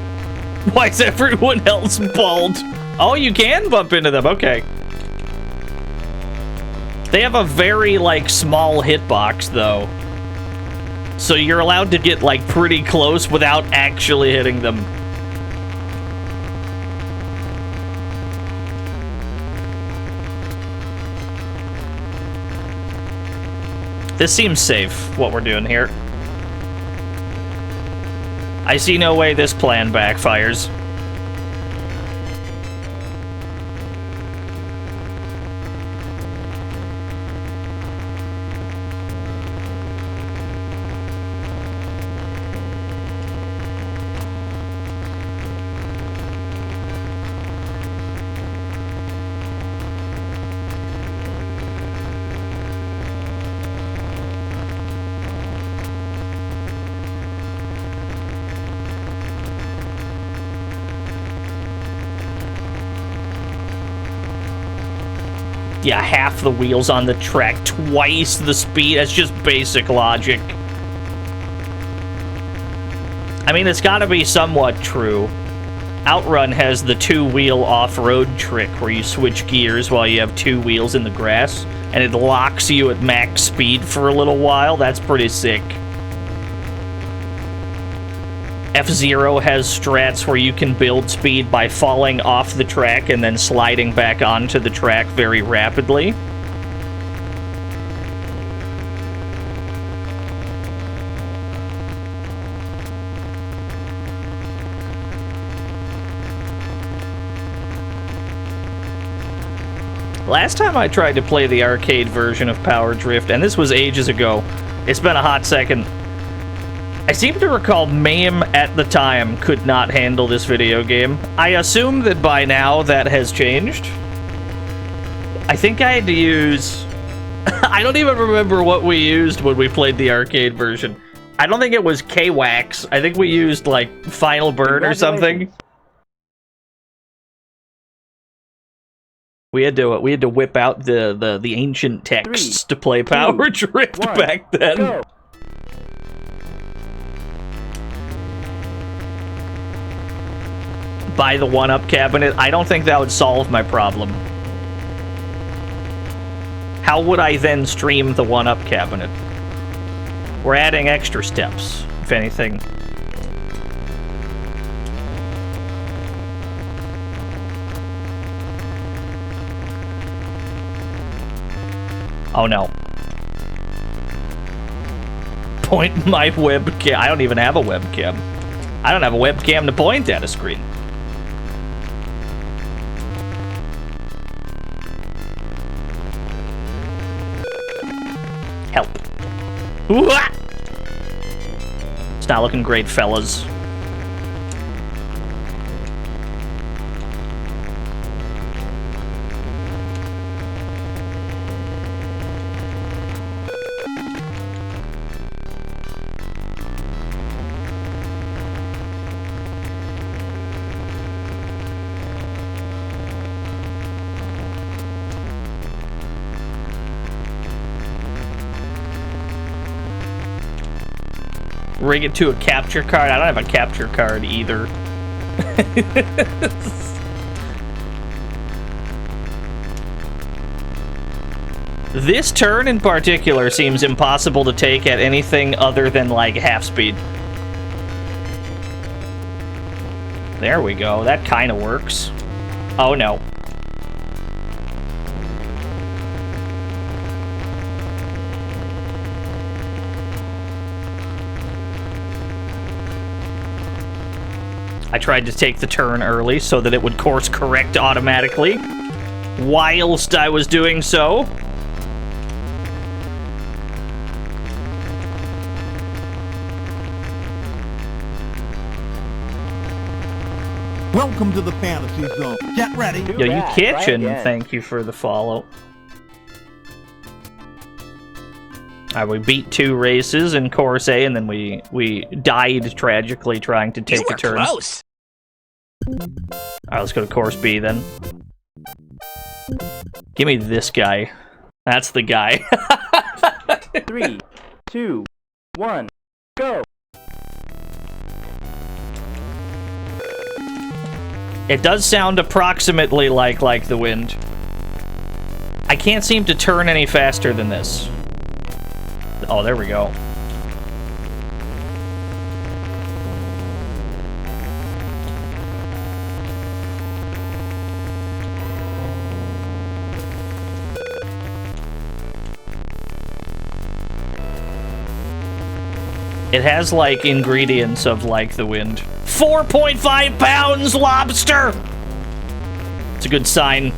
S1: Why is everyone else bald? Oh, you can bump into them, okay. They have a very, like, small hitbox, though. So you're allowed to get, like, pretty close without actually hitting them. This seems safe, what we're doing here. I see no way this plan backfires. Yeah, half the wheels on the track, twice the speed. That's just basic logic. I mean, it's gotta be somewhat true. Outrun has the two-wheel off-road trick where you switch gears while you have two wheels in the grass, and it locks you at max speed for a little while. That's pretty sick. F-Zero has strats where you can build speed by falling off the track and then sliding back onto the track very rapidly. Last time I tried to play the arcade version of Power Drift, and this was ages ago, it's been a hot second, I seem to recall MAME at the time could not handle this video game. I assume that by now that has changed. I think I had to use... I don't even remember what we used when we played the arcade version. I don't think it was K-Wax. I think we used, like, Final Bird or something. We had to whip out the ancient texts to play Power Drift back then.
S8: Go.
S1: Buy the one-up cabinet. I don't think that would solve my problem. How would I then stream the one-up cabinet? We're adding extra steps, if anything. Oh no. Point my webcam. I don't even have a webcam. I don't have a webcam to point at a screen. Help. Ooh-ah! It's not looking great, fellas. Rig it to a capture card. I don't have a capture card either. This turn in particular seems impossible to take at anything other than like half speed. There we go. That kind of works. Oh no. I tried to take the turn early so that it would course correct automatically. Whilst I was doing so,
S9: welcome to the fantasy zone. Get ready.
S1: yo, you kitchen, thank you for the follow. Alright, we beat 2 races in course A, and then we died tragically trying to take a turn.
S2: Close.
S1: Alright, let's go to course B then. Give me this guy. That's the guy.
S8: 3, 2, 1, go.
S1: It does sound approximately like the wind. I can't seem to turn any faster than this. Oh, there we go. It has, like, ingredients of like the wind. 4.5 pounds, lobster! It's a good sign.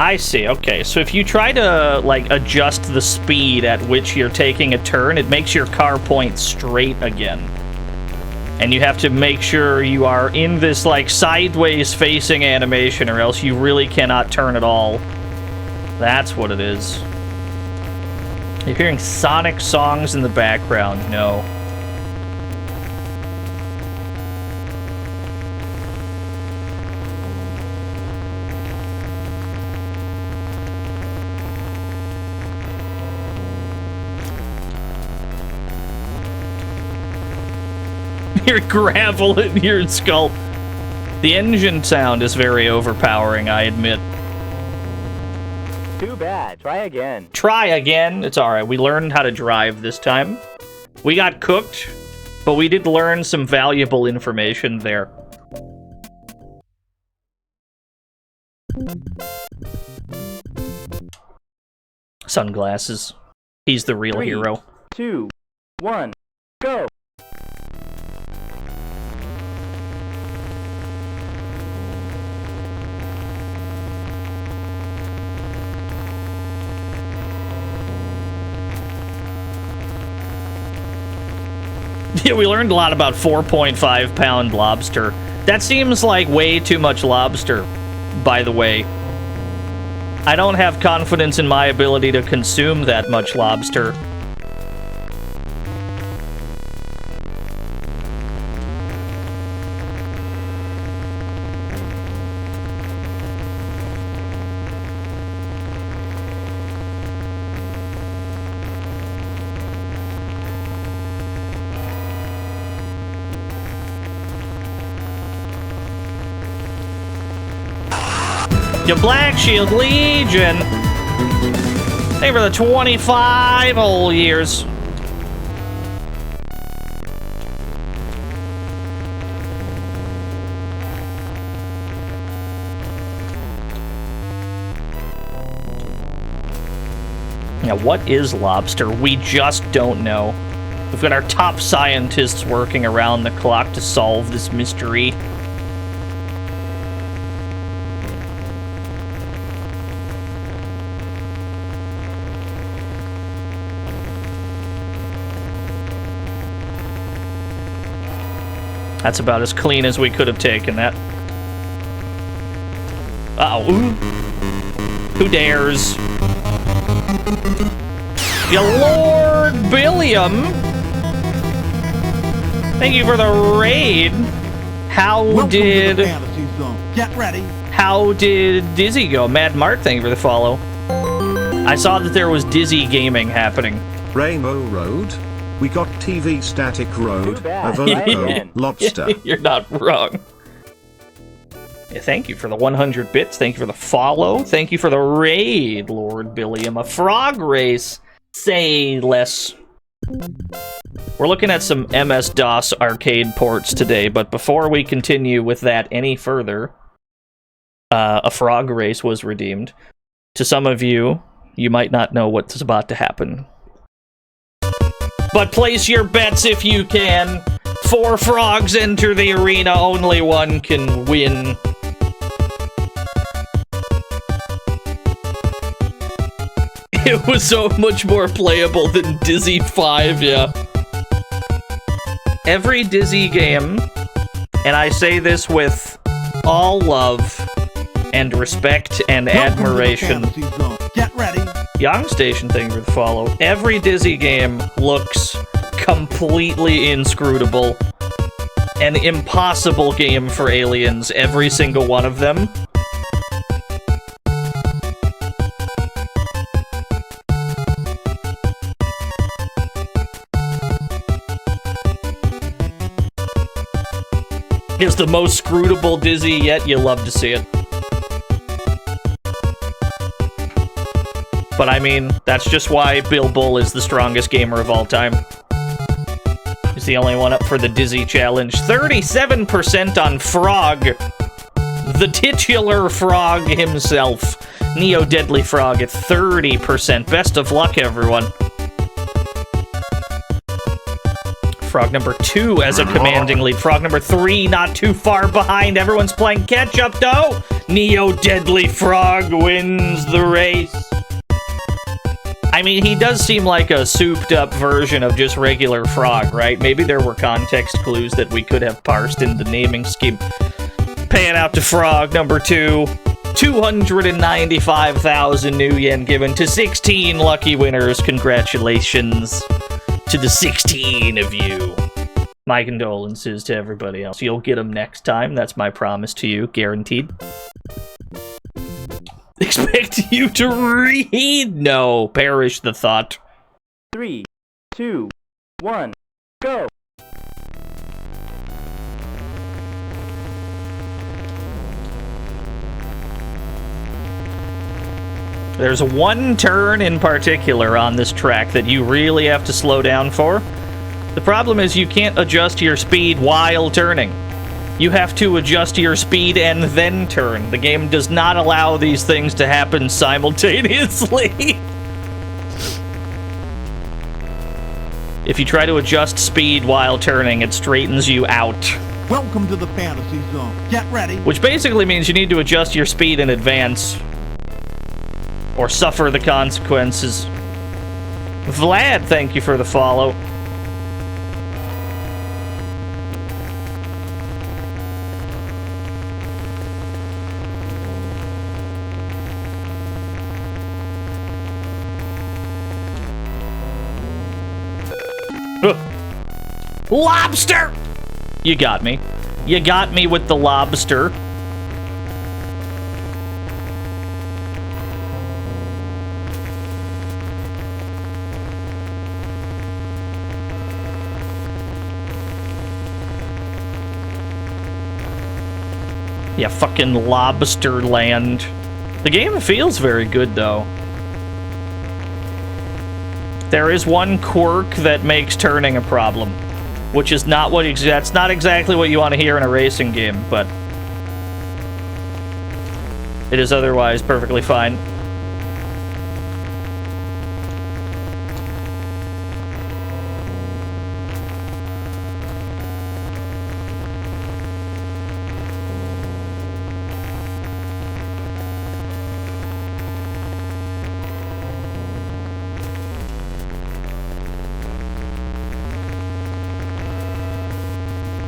S1: I see. Okay, so if you try to, like, adjust the speed at which you're taking a turn, it makes your car point straight again. And you have to make sure you are in this, like, sideways facing animation, or else you really cannot turn at all. That's what it is. You're hearing Sonic songs in the background. No. Your gravel in your skull. The engine sound is very overpowering, I admit.
S8: Too bad. Try again.
S1: Try again. It's alright. We learned how to drive this time. We got cooked, but we did learn some valuable information there. Sunglasses. He's the real
S8: 3,
S1: hero.
S8: 2, 1, go!
S1: Yeah, we learned a lot about 4.5-pound lobster. That seems like way too much lobster, by the way. I don't have confidence in my ability to consume that much lobster. Your Black Shield Legion. Thank you for the 25 whole years. Now, what is lobster? We just don't know. We've got our top scientists working around the clock to solve this mystery. That's about as clean as we could have taken that. Uh-oh. Who dares? Your Lord Billiam! Thank you for the raid. How did Dizzy go? Mad Mark, thank you for the follow. I saw that there was Dizzy gaming happening.
S3: Rainbow Road. We got TV Static Road, Avoco, Lobster.
S1: You're not wrong. Yeah, thank you for the 100 bits. Thank you for the follow. Thank you for the raid, Lord Billiam. A frog race. Say less. We're looking at some MS-DOS arcade ports today, but before we continue with that any further, a frog race was redeemed. To some of you, you might not know what's about to happen. But place your bets if you can. 4 frogs enter the arena, only one can win. It was so much more playable than Dizzy 5, yeah. Every Dizzy game, and I say this with all love and respect and admiration.
S9: Get ready.
S1: Young Station, thank you for the follow. Every Dizzy game looks completely inscrutable. An impossible game for aliens, every single one of them. It's the most scrutable Dizzy yet, you love to see it. But I mean, that's just why Bill Bull is the strongest gamer of all time. He's the only one up for the Dizzy challenge. 37% on Frog. The titular Frog himself. Neo Deadly Frog at 30%. Best of luck, everyone. Frog number 2 as a commanding lead. Frog number 3 not too far behind. Everyone's playing catch-up, though. Neo Deadly Frog wins the race. I mean, he does seem like a souped-up version of just regular Frog, right? Maybe there were context clues that we could have parsed in the naming scheme. Paying out to Frog, number 2. 295,000 new yen given to 16 lucky winners. Congratulations to the 16 of you. My condolences to everybody else. You'll get them next time. That's my promise to you. Guaranteed. Expect you to read? No, perish the thought.
S8: 3, 2, 1, go!
S1: There's one turn in particular on this track that you really have to slow down for. The problem is you can't adjust your speed while turning. You have to adjust your speed and then turn. The game does not allow these things to happen simultaneously. If you try to adjust speed while turning, it straightens you out.
S9: Welcome to the fantasy zone. Get ready.
S1: Which basically means you need to adjust your speed in advance, or suffer the consequences. Vlad, thank you for the follow. Lobster! You got me. You got me with the lobster. Yeah, fucking lobster land. The game feels very good, though. There is one quirk that makes turning a problem, which is not what that's not exactly what you want to hear in a racing game, but it is otherwise perfectly fine.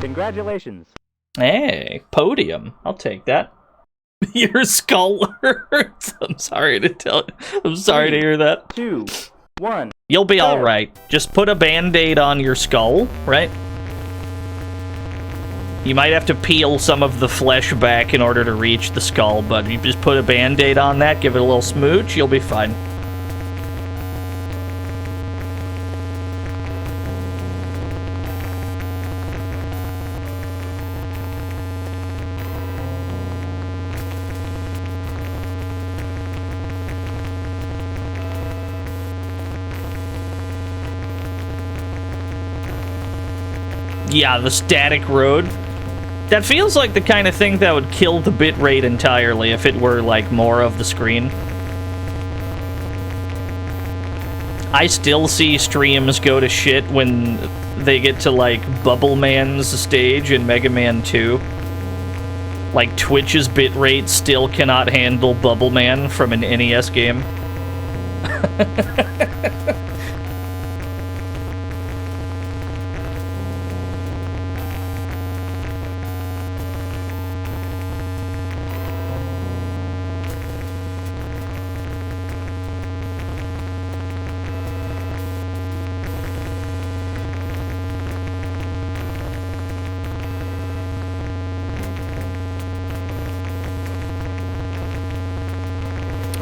S8: Congratulations.
S1: Hey, podium. I'll take that. Your skull hurts. I'm sorry to tell you. I'm sorry to hear that.
S8: 2, 1.
S1: You'll be
S8: go.
S1: all right. Just put a band-aid on your skull, right? You might have to peel some of the flesh back in order to reach the skull, but you just put a band-aid on that, give it a little smooch, you'll be fine. Yeah, the static road. That feels like the kind of thing that would kill the bitrate entirely if it were, like, more of the screen. I still see streams go to shit when they get to, like, Bubble Man's stage in Mega Man 2. Like, Twitch's bitrate still cannot handle Bubble Man from an NES game.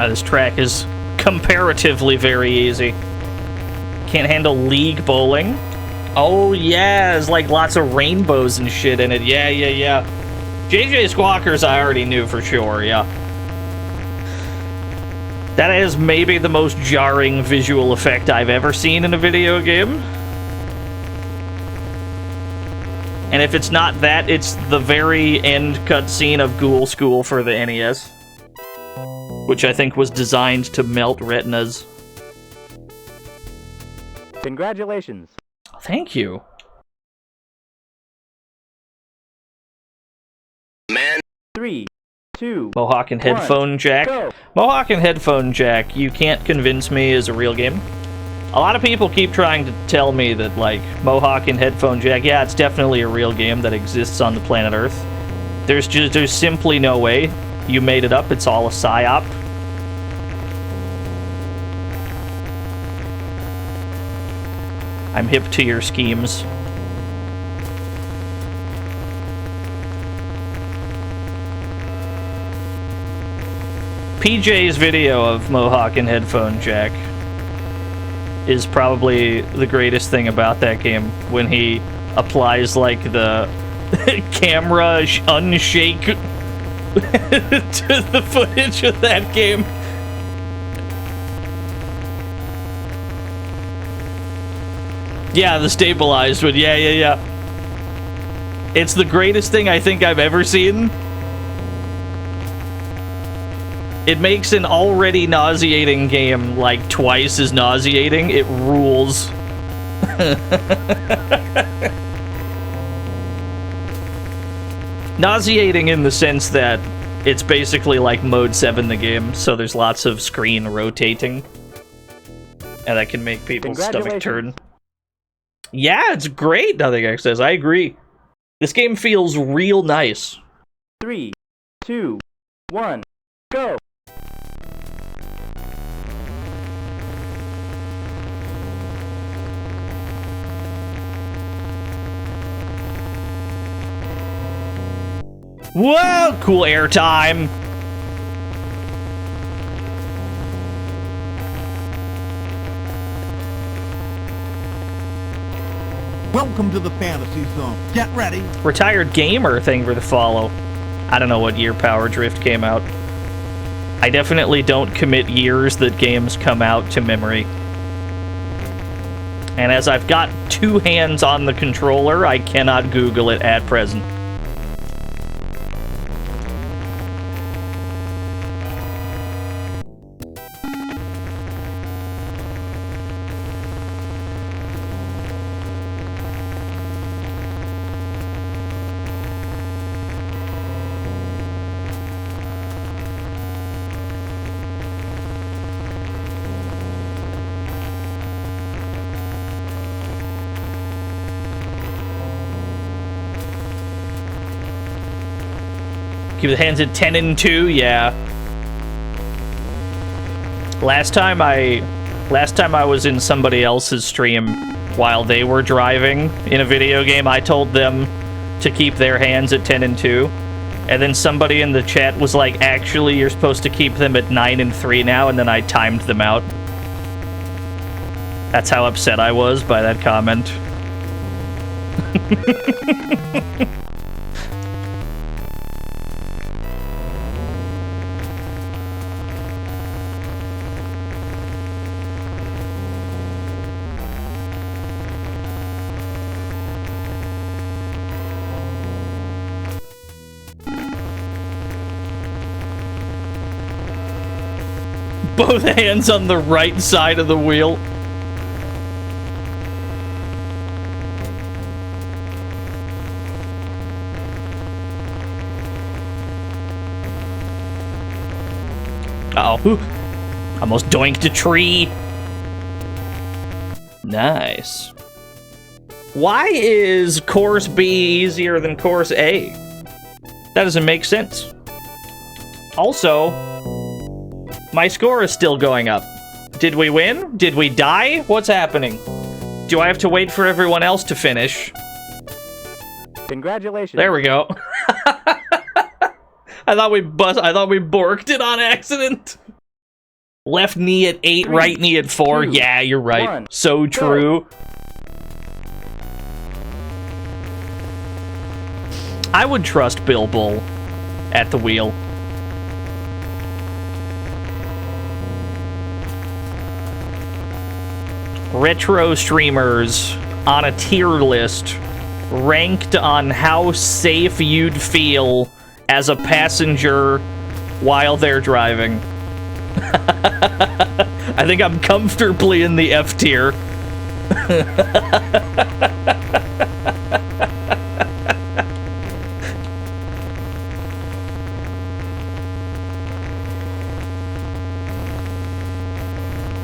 S1: This track is comparatively very easy. Can't handle League Bowling. Oh yeah, there's like lots of rainbows and shit in it. Yeah. JJ Squawkers I already knew for sure, yeah. That is maybe the most jarring visual effect I've ever seen in a video game. And if it's not that, it's the very end cutscene of Ghoul School for the NES. Which I think was designed to melt retinas.
S8: Congratulations.
S1: Thank you.
S8: Man. 3, 2.
S1: Mohawk and headphone jack.
S8: Go.
S1: Mohawk and headphone jack, you can't convince me is a real game. A lot of people keep trying to tell me that, like, Mohawk and headphone jack, yeah, it's definitely a real game that exists on the planet Earth. There's simply no way. You made it up. It's all a psyop. I'm hip to your schemes. PJ's video of Mohawk and headphone jack is probably the greatest thing about that game, when he applies, like, the camera unshake to the footage of that game. Yeah, the stabilized one. Yeah. It's the greatest thing I think I've ever seen. It makes an already nauseating game, like, twice as nauseating. It rules. Nauseating in the sense that it's basically like Mode 7 the game, so there's lots of screen rotating. And that can make people's stomach turn. Yeah, it's great, Nothing X says. I agree. This game feels real nice.
S8: 3, 2, 1, go!
S1: Whoa! Cool airtime!
S9: Welcome to the fantasy zone. Get ready.
S1: Retired gamer thing for the follow. I don't know what year Power Drift came out. I definitely don't commit years that games come out to memory. And as I've got two hands on the controller, I cannot Google it at present. Keep the hands at 10 and 2, yeah. Last time I was in somebody else's stream while they were driving in a video game, I told them to keep their hands at 10 and 2. And then somebody in the chat was like, actually, you're supposed to keep them at 9 and 3 now, and then I timed them out. That's how upset I was by that comment. Both hands on the right side of the wheel. Uh-oh. Almost doinked a tree. Nice. Why is course B easier than course A? That doesn't make sense. Also, my score is still going up. Did we win? Did we die? What's happening? Do I have to wait for everyone else to finish?
S8: Congratulations.
S1: There we go. I thought we borked it on accident. Left knee at 8,
S8: 3,
S1: right knee at 4.
S8: 2,
S1: yeah, you're right.
S8: 1,
S1: so true. I would trust Bill Bull at the wheel. Retro streamers on a tier list ranked on how safe you'd feel as a passenger while they're driving. I think I'm comfortably in the F tier.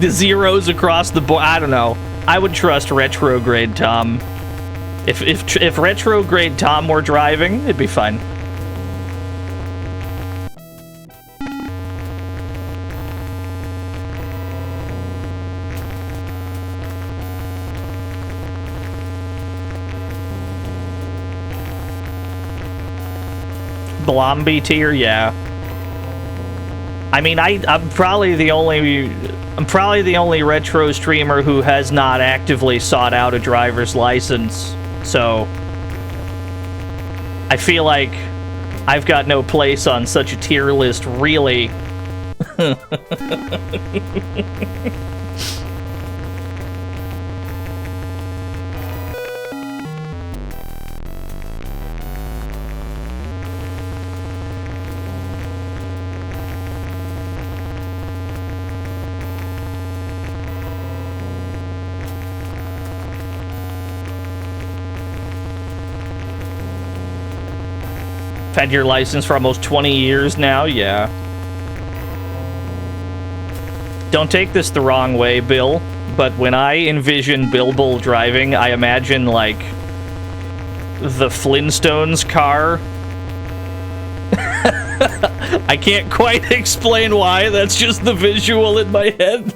S1: The zeros across the board. I don't know. I would trust retrograde Tom. If retrograde Tom were driving, it'd be fine. Blomby tier, yeah. I mean, I'm probably the only retro streamer who has not actively sought out a driver's license, so I feel like I've got no place on such a tier list, really. Had your license for almost 20 years now, yeah. Don't take this the wrong way, Bill, but when I envision Bilbo driving, I imagine, like, the Flintstones car. I can't quite explain why, that's just the visual in my head.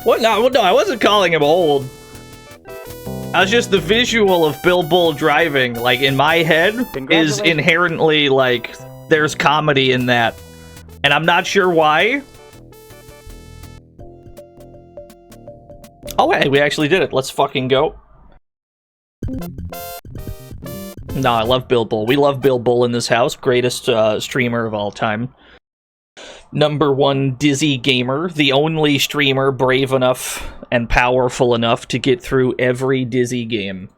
S1: What? No, I wasn't calling him old. I was just the visual of Bill Bull driving, like, in my head, is inherently, like, there's comedy in that. And I'm not sure why. Oh, hey, we actually did it. Let's fucking go. No, I love Bill Bull. We love Bill Bull in this house. Greatest streamer of all time. #1 Dizzy gamer, the only streamer brave enough and powerful enough to get through every Dizzy game.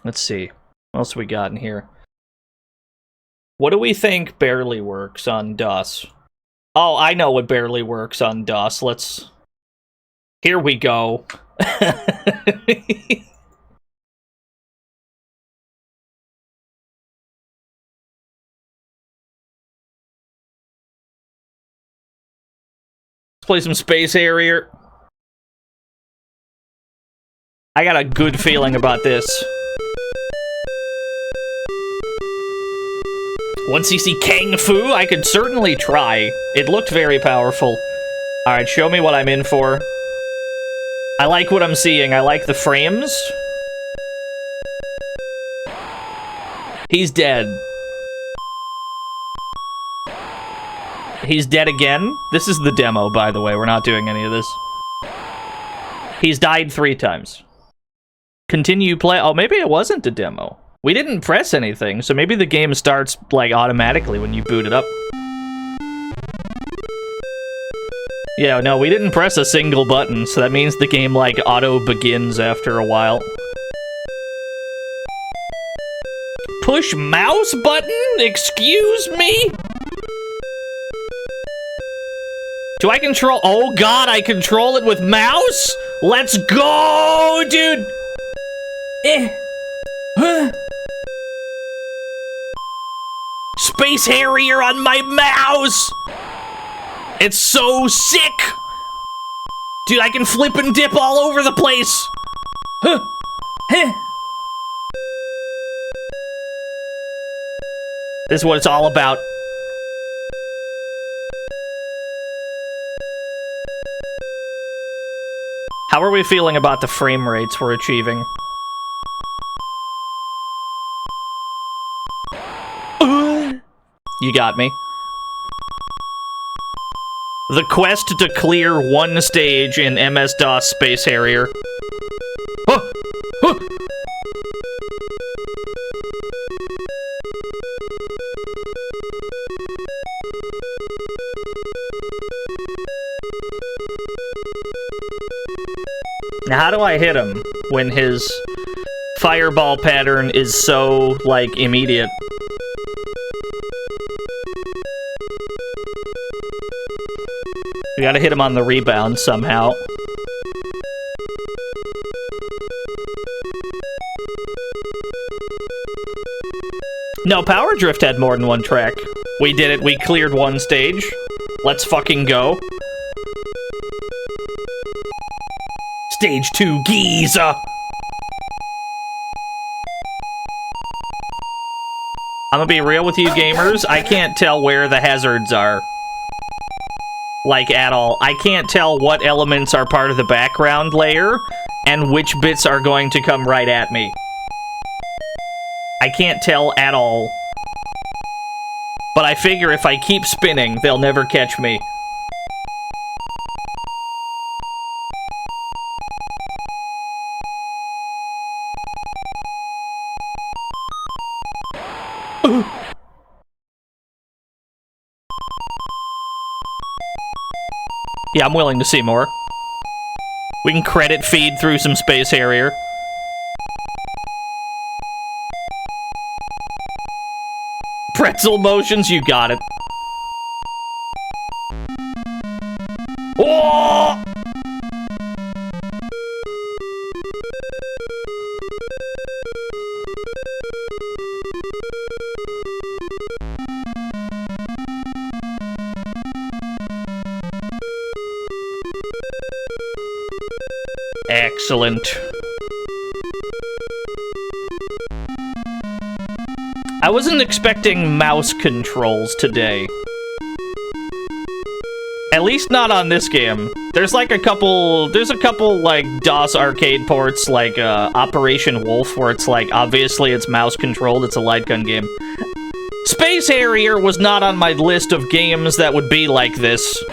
S1: Let's see. What else we got in here? What do we think barely works on DOS? Oh, I know what barely works on DOS. Let's... Here we go. Play some Space Harrier. I got a good feeling about this. 1cc Kung Fu? I could certainly try. It looked very powerful. Alright, show me what I'm in for. I like what I'm seeing. I like the frames. He's dead. He's dead again. This is the demo, by the way. We're not doing any of this. He's died 3 times. Continue play. Oh, maybe it wasn't a demo. We didn't press anything, so maybe the game starts, like, automatically when you boot it up. Yeah, no, we didn't press a single button, so that means the game, like, auto-begins after a while. Push mouse button? Excuse me? Do I control? Oh god, I control it with mouse? Let's go, dude! Space Harrier on my mouse! It's so sick! Dude, I can flip and dip all over the place! This is what it's all about. How are we feeling about the frame rates we're achieving? You got me. The quest to clear 1 stage in MS-DOS Space Harrier. Now, how do I hit him when his fireball pattern is so, like, immediate? We gotta hit him on the rebound somehow. No, Power Drift had more than one track. We did it. We cleared one stage. Let's fucking go. Stage 2, Giza! I'm gonna be real with you gamers, I can't tell where the hazards are. Like, at all. I can't tell what elements are part of the background layer, and which bits are going to come right at me. I can't tell at all. But I figure if I keep spinning, they'll never catch me. Yeah, I'm willing to see more. We can credit feed through some Space Harrier. Pretzel motions, you got it. Oh! Excellent. I wasn't expecting mouse controls today. At least not on this game. There's a couple like DOS arcade ports, like Operation Wolf, where it's like, obviously it's mouse controlled, it's a light gun game. Space Harrier was not on my list of games that would be like this.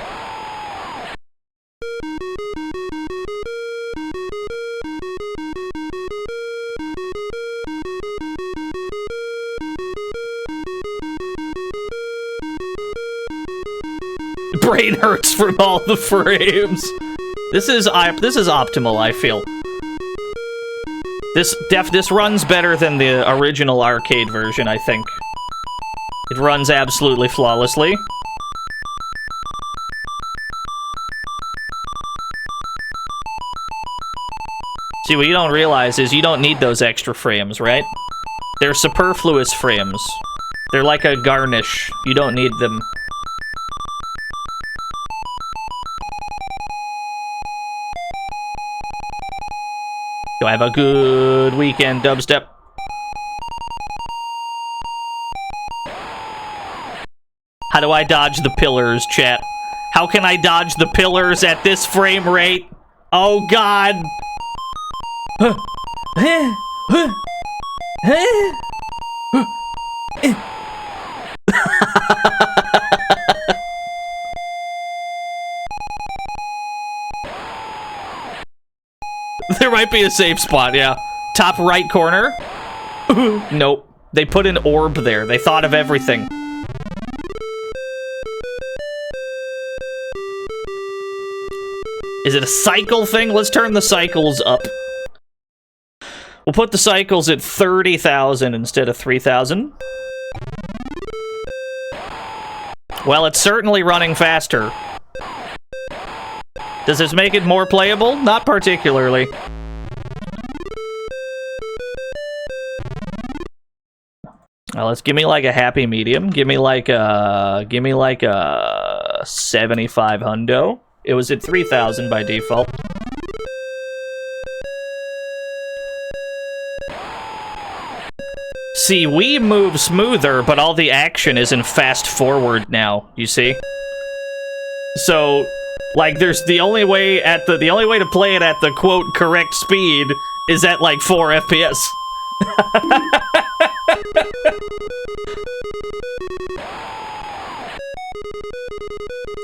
S1: Brain hurts from all the frames. This is optimal, I feel. This runs better than the original arcade version, I think. It runs absolutely flawlessly. See, what you don't realize is you don't need those extra frames, right? They're superfluous frames. They're like a garnish. You don't need them. Go have a good weekend, dubstep. How do I dodge the pillars, chat? How can I dodge the pillars at this frame rate? Oh, God. There might be a safe spot, yeah. Top right corner? Nope. They put an orb there. They thought of everything. Is it a cycle thing? Let's turn the cycles up. We'll put the cycles at 30,000 instead of 3,000. Well, it's certainly running faster. Does this make it more playable? Not particularly. Well, let's give me like a happy medium. Give me like a 75 hundo. It was at 3,000 by default. See, we move smoother, but all the action is in fast forward now, you see? So, like, there's the only way to play it at the quote correct speed is at like 4 FPS.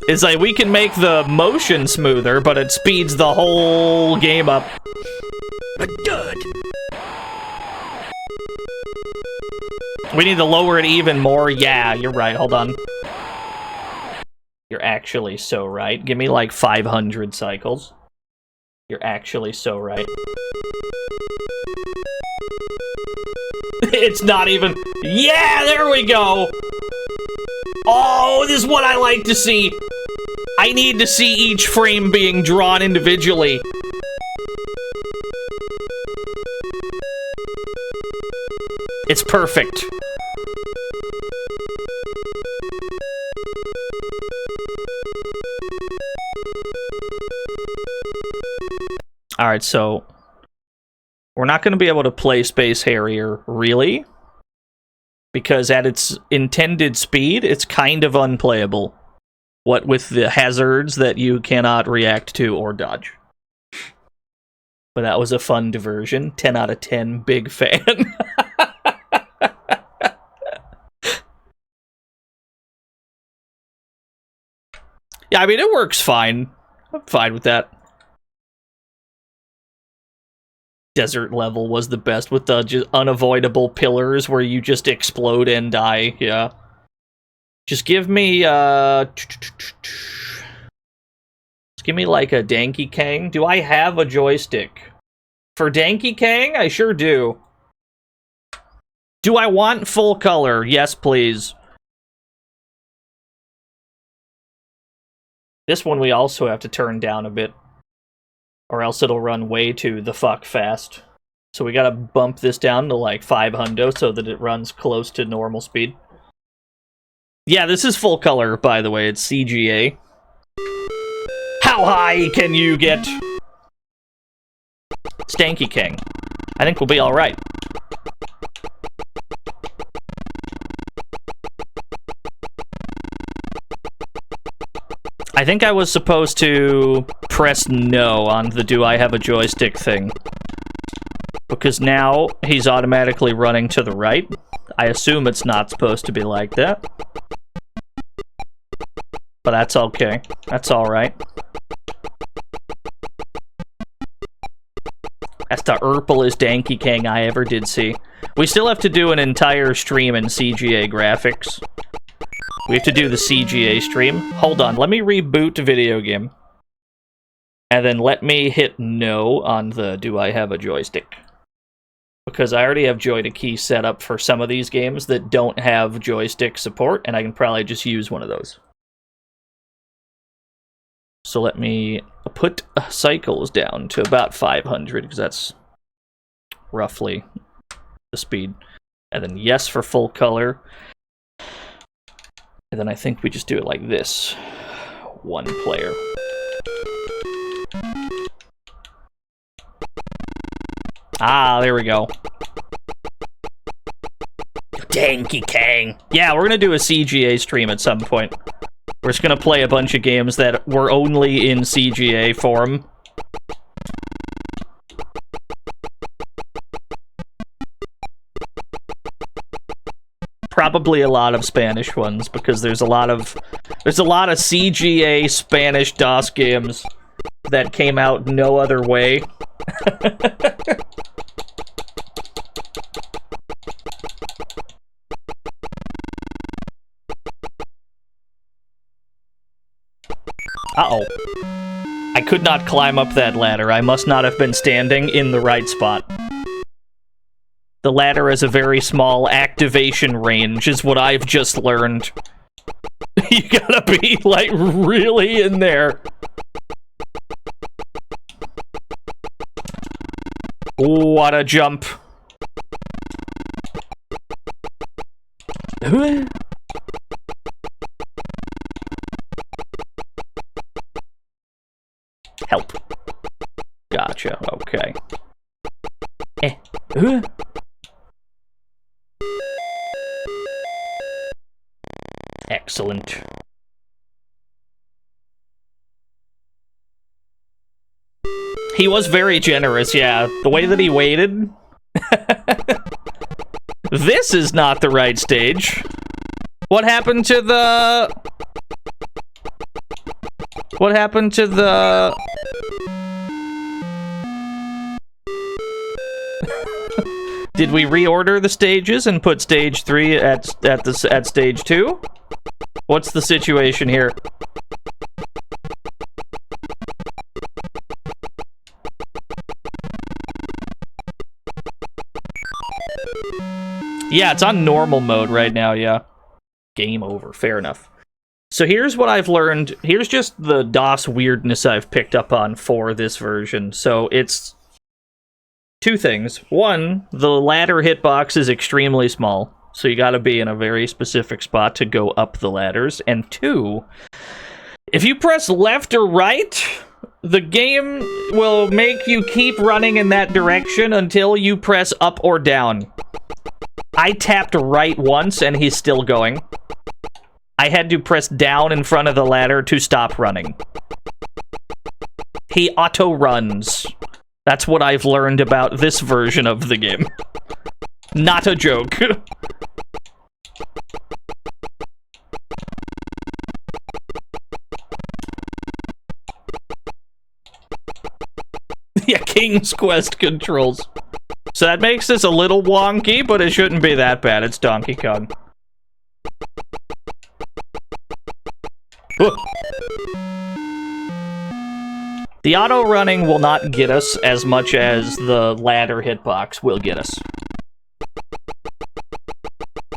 S1: It's like we can make the motion smoother, but it speeds the whole game up. Good. We need to lower it even more. Yeah, you're right. Hold on. You're actually so right. Give me like 500 cycles. You're actually so right. It's not even... Yeah, there we go! Oh, this is what I like to see! I need to see each frame being drawn individually. It's perfect. Alright, so we're not going to be able to play Space Harrier, really, because at its intended speed, it's kind of unplayable. What with the hazards that you cannot react to or dodge. But that was a fun diversion. 10 out of 10, big fan. Yeah, I mean, it works fine. I'm fine with that. Desert level was the best with the just unavoidable pillars where you just explode and die. Yeah. Just give me, just give me like a Danky Kang. Do I have a joystick? For Danky Kang? I sure do. Do I want full color? Yes, please. This one we also have to turn down a bit, or else it'll run way too the fuck fast. So we gotta bump this down to like 500 so that it runs close to normal speed. Yeah, this is full color, by the way. It's CGA. How high can you get? Stanky King. I think we'll be alright. I think I was supposed to press no on the do I have a joystick thing. Because now he's automatically running to the right. I assume it's not supposed to be like that. But that's okay. That's alright. That's the erplest Danky Kang I ever did see. We still have to do an entire stream in CGA graphics. We have to do the CGA stream. Hold on, let me reboot the video game. And then let me hit no on the do I have a joystick. Because I already have Joy-to-Key set up for some of these games that don't have joystick support, and I can probably just use one of those. So let me put cycles down to about 500, because that's roughly the speed. And then yes for full color. And then I think we just do it like this. One player. Ah, there we go. Danky Kang. Yeah, we're gonna do a CGA stream at some point. We're just gonna play a bunch of games that were only in CGA form. Probably a lot of Spanish ones, because there's a lot of CGA Spanish DOS games that came out no other way. Uh-oh. I could not climb up that ladder. I must not have been standing in the right spot. The ladder has a very small activation range, is what I've just learned. You gotta be, like, really in there. What a jump. Help. Gotcha, okay. Excellent. He was very generous, yeah. The way that he waited. This is not the right stage. What happened to the... What happened to the... Did we reorder the stages and put stage 3 at stage 2? What's the situation here? Yeah, it's on normal mode right now, yeah. Game over, fair enough. So here's what I've learned. Here's just the DOS weirdness I've picked up on for this version. So it's two things. One, the ladder hitbox is extremely small, so you gotta be in a very specific spot to go up the ladders. And two, if you press left or right, the game will make you keep running in that direction until you press up or down. I tapped right once and he's still going. I had to press down in front of the ladder to stop running. He auto-runs. That's what I've learned about this version of the game. Not a joke. Yeah, King's Quest controls. So that makes this a little wonky, but it shouldn't be that bad. It's Donkey Kong. The auto-running will not get us as much as the ladder hitbox will get us.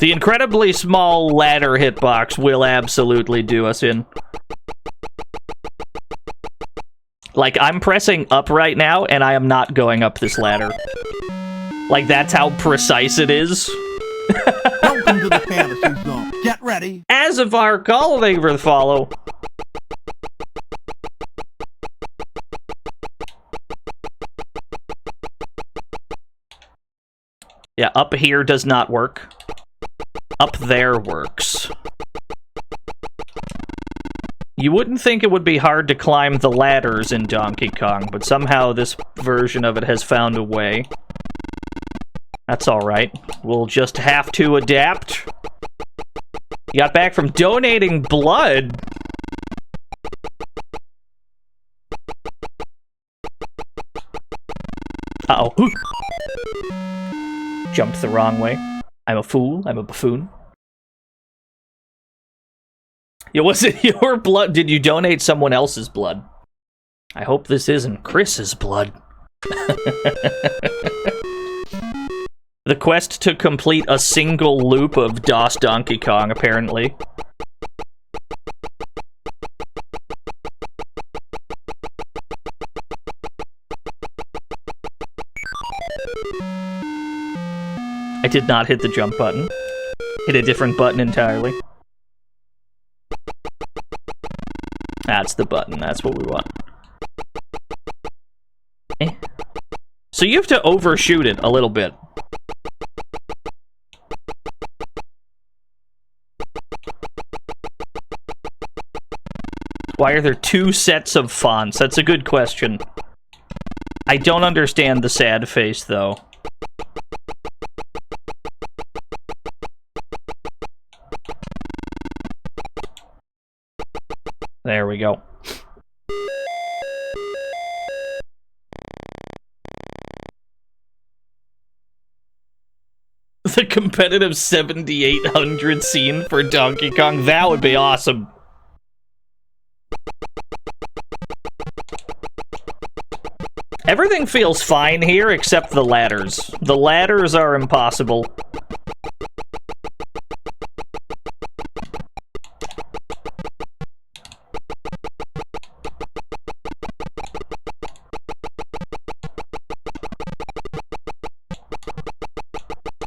S1: The incredibly small ladder hitbox will absolutely do us in. Like, I'm pressing up right now, and I am not going up this ladder. Like, that's how precise it is.
S9: Welcome to the fantasy zone. Get ready.
S1: As of our call, thank you for the follow. Yeah, up here does not work. Up there works. You wouldn't think it would be hard to climb the ladders in Donkey Kong, but somehow this version of it has found a way. That's alright. We'll just have to adapt. You got back from donating blood. Uh-oh. Jumped the wrong way. I'm a fool. I'm a buffoon. Yeah, was it your blood? Did you donate someone else's blood? I hope this isn't Chris's blood. The quest to complete a single loop of DOS Donkey Kong, apparently. I did not hit the jump button. Hit a different button entirely. That's the button. That's what we want. Eh. So you have to overshoot it a little bit. Why are there two sets of fonts? That's a good question. I don't understand the sad face, though. There we go. The competitive 7800 scene for Donkey Kong, that would be awesome. Everything feels fine here except the ladders. The ladders are impossible.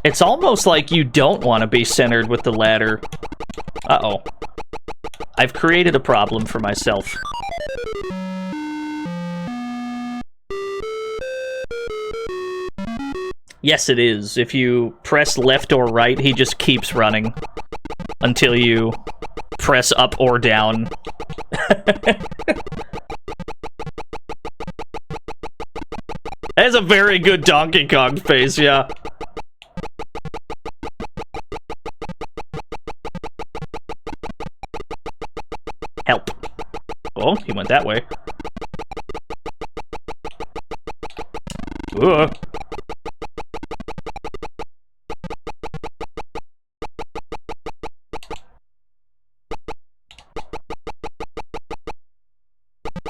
S1: It's almost like you don't want to be centered with the ladder. Uh-oh. I've created a problem for myself. Yes, it is. If you press left or right, he just keeps running until you press up or down. That's a very good Donkey Kong face, yeah. Help. Oh, he went that way. Ugh.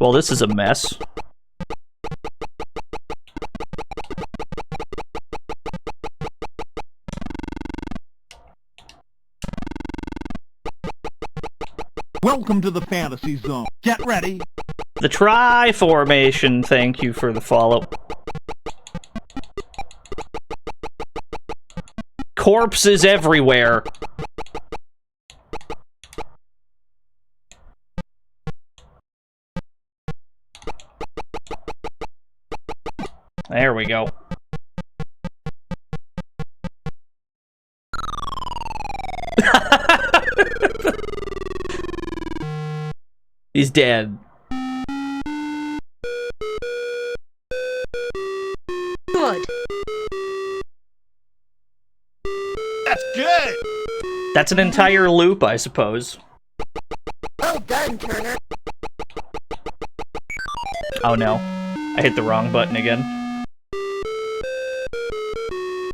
S1: Well, this is a mess.
S9: Welcome to the fantasy zone. Get ready.
S1: The try formation, thank you for the follow. Corpses everywhere. There we go. He's dead.
S7: Good.
S2: That's good.
S1: That's an entire loop, I suppose.
S7: Well done, Turner.
S1: Oh no. I hit the wrong button again.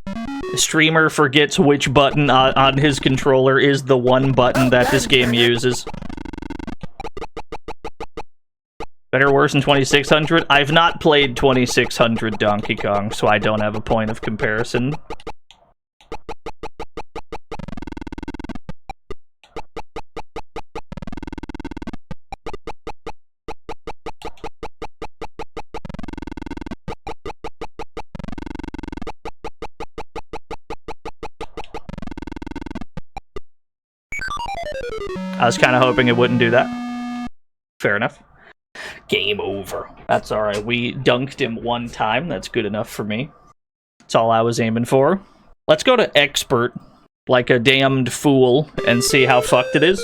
S1: The streamer forgets which button on his controller is the one button that this game uses. Better or worse than 2600? I've not played 2600 Donkey Kong, so I don't have a point of comparison. I was kind of hoping it wouldn't do that. Fair enough. Game over. That's alright. We dunked him one time. That's good enough for me. That's all I was aiming for. Let's go to expert, like a damned fool, and see how fucked it is.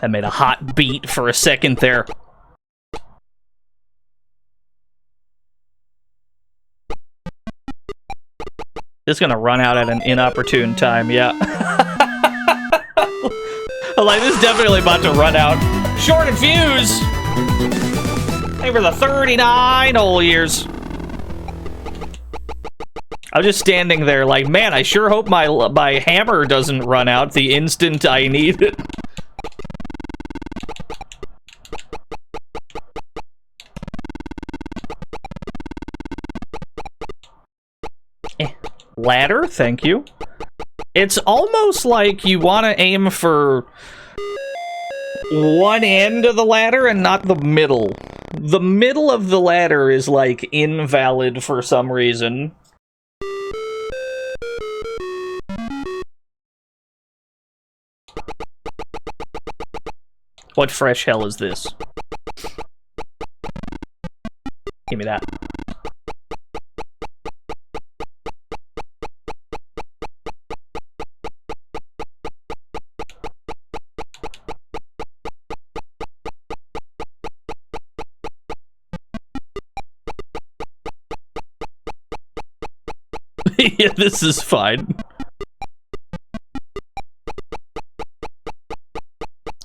S1: I made a hot beat for a second there. This is gonna run out at an inopportune time, yeah. Like, this is definitely about to run out. Short and fuse! Hey, for the 39 whole years. I was just standing there like, man, I sure hope my hammer doesn't run out the instant I need it. Ladder, thank you. It's almost like you want to aim for one end of the ladder and not the middle. The middle of the ladder is, like, invalid for some reason. What fresh hell is this? Give me that. Yeah, this is fine.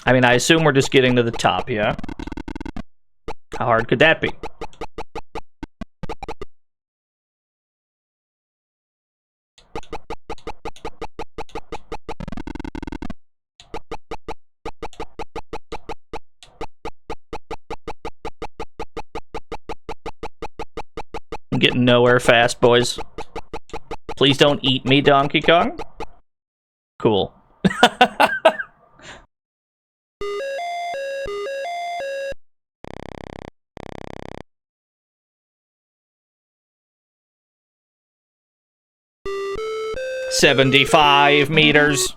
S1: I mean, I assume we're just getting to the top, yeah? How hard could that be? I'm getting nowhere fast, boys. Please don't eat me, Donkey Kong. Cool. $75 meters.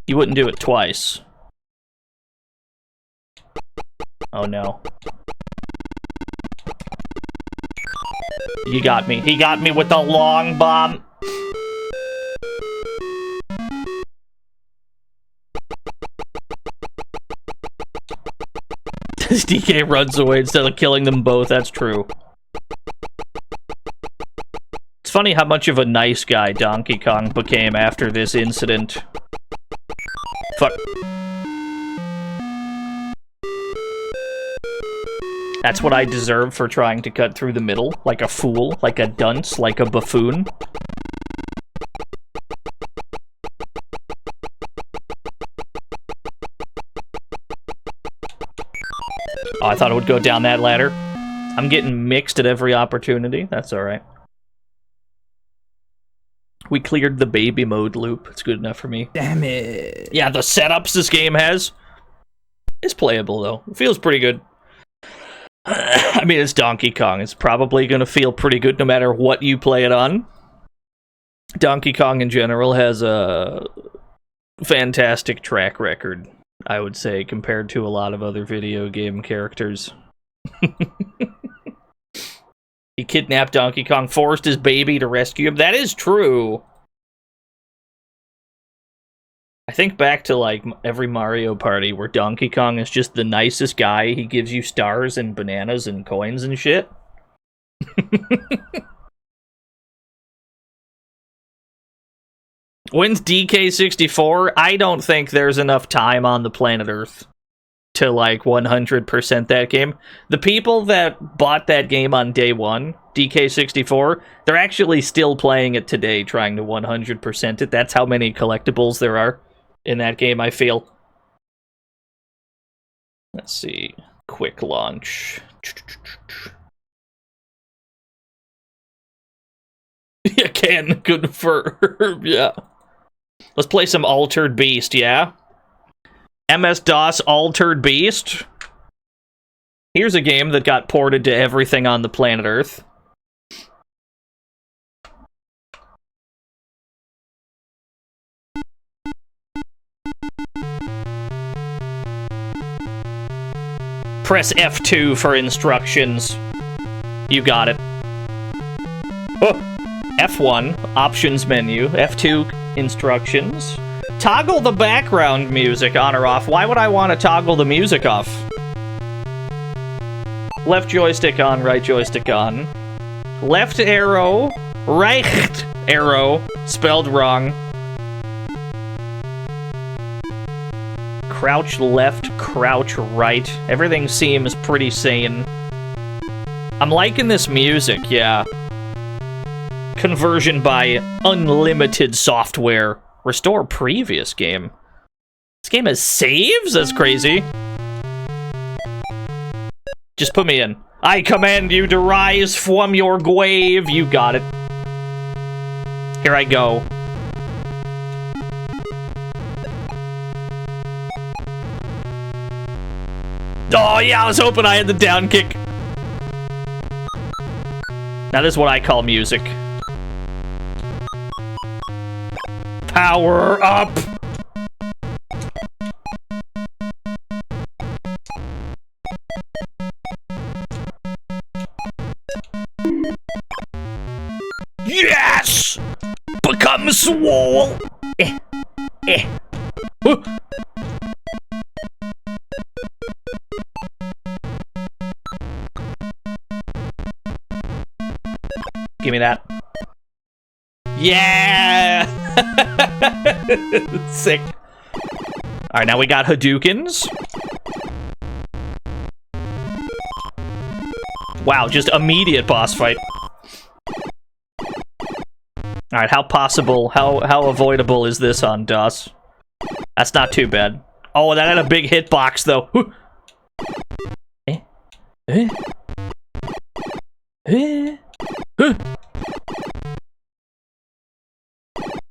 S1: You wouldn't do it twice. Oh no. You got me. He got me with the long bomb. DK runs away instead of killing them both, that's true. It's funny how much of a nice guy Donkey Kong became after this incident. Fuck. That's what I deserve for trying to cut through the middle, like a fool, like a dunce, like a buffoon. Oh, I thought it would go down that ladder. I'm getting mixed at every opportunity. That's alright. We cleared the baby mode loop. It's good enough for me.
S9: Damn it.
S1: Yeah, the setups this game has is playable, though. It feels pretty good. I mean, it's Donkey Kong. It's probably going to feel pretty good no matter what you play it on. Donkey Kong in general has a fantastic track record, I would say, compared to a lot of other video game characters. He kidnapped Donkey Kong, forced his baby to rescue him. That is true. I think back to, like, every Mario Party where Donkey Kong is just the nicest guy. He gives you stars and bananas and coins and shit. When's DK64? I don't think there's enough time on the planet Earth to, like, 100% that game. The people that bought that game on day one, DK64, they're actually still playing it today, trying to 100% it. That's how many collectibles there are in that game, I feel. Let's see. Quick launch. You can confirm, yeah. Let's play some Altered Beast, yeah? MS-DOS Altered Beast. Here's a game that got ported to everything on the planet Earth. Press F2 for instructions. You got it. Oh. F1, options menu. F2, instructions. Toggle the background music on or off. Why would I want to toggle the music off? Left joystick on, right joystick on. Left arrow, right arrow, spelled wrong. Crouch left, crouch right. Everything seems pretty sane. I'm liking this music, yeah. Conversion by unlimited software. Restore previous game. This game has saves? That's crazy. Just put me in. I command you to rise from your grave. You got it. Here I go. Oh yeah, I was hoping I had the down kick. Now this is what I call music. Power up! Yes! Become swole! Give me that. Yeah! Sick. Alright, now we got Hadoukens. Wow, just immediate boss fight. Alright, how avoidable is this on DOS? That's not too bad. Oh, that had a big hitbox, though.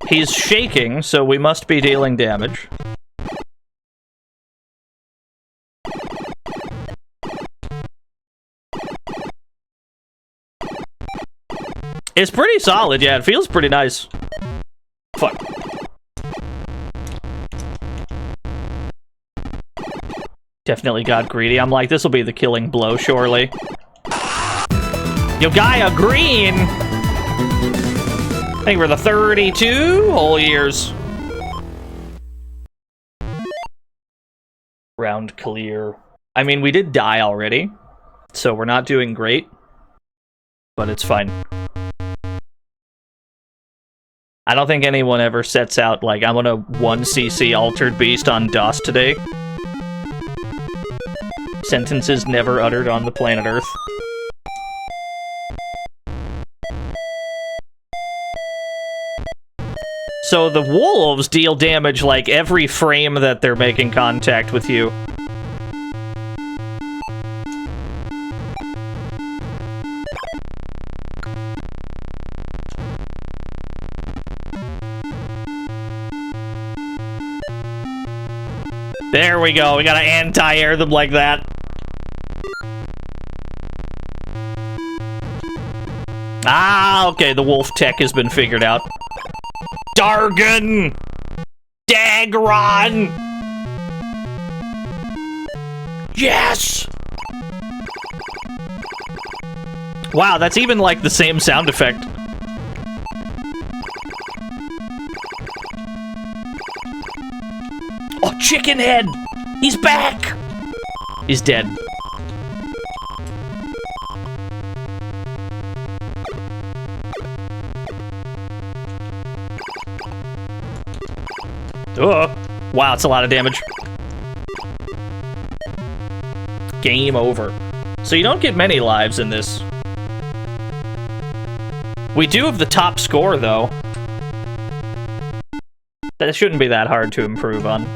S1: He's shaking, so we must be dealing damage. It's pretty solid, yeah, it feels pretty nice. Fuck. Definitely got greedy. I'm like, this will be the killing blow, surely. Yo, Gaia Green! Thank you for the 32 whole years. Round clear. I mean, we did die already, so we're not doing great, but it's fine. I don't think anyone ever sets out, like, I'm gonna 1cc Altered Beast on DOS today. Sentences never uttered on the planet Earth. So the wolves deal damage, like, every frame that they're making contact with you. There we go, we gotta anti-air them like that. Ah, okay, the wolf tech has been figured out. Dargon! Dagron! Yes! Wow, that's even like the same sound effect. Oh, chicken head! He's back! He's dead. Oh, wow, it's a lot of damage. Game over. So you don't get many lives in this. We do have the top score, though. That shouldn't be that hard to improve on.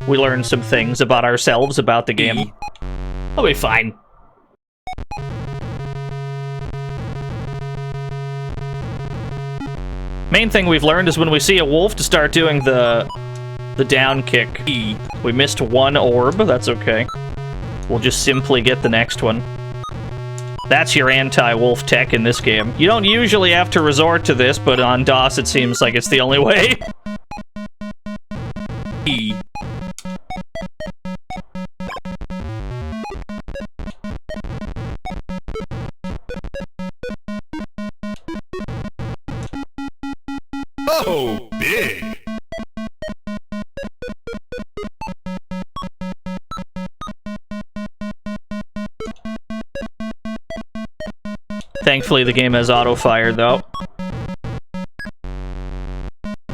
S1: We learned some things about ourselves, about the game. I'll be fine. Main thing we've learned is when we see a wolf to start doing the down kick. We missed one orb, that's okay. We'll just simply get the next one. That's your anti-wolf tech in this game. You don't usually have to resort to this, but on DOS it seems like it's the only way.
S2: Oh, big.
S1: Thankfully, the game has auto-fire, though.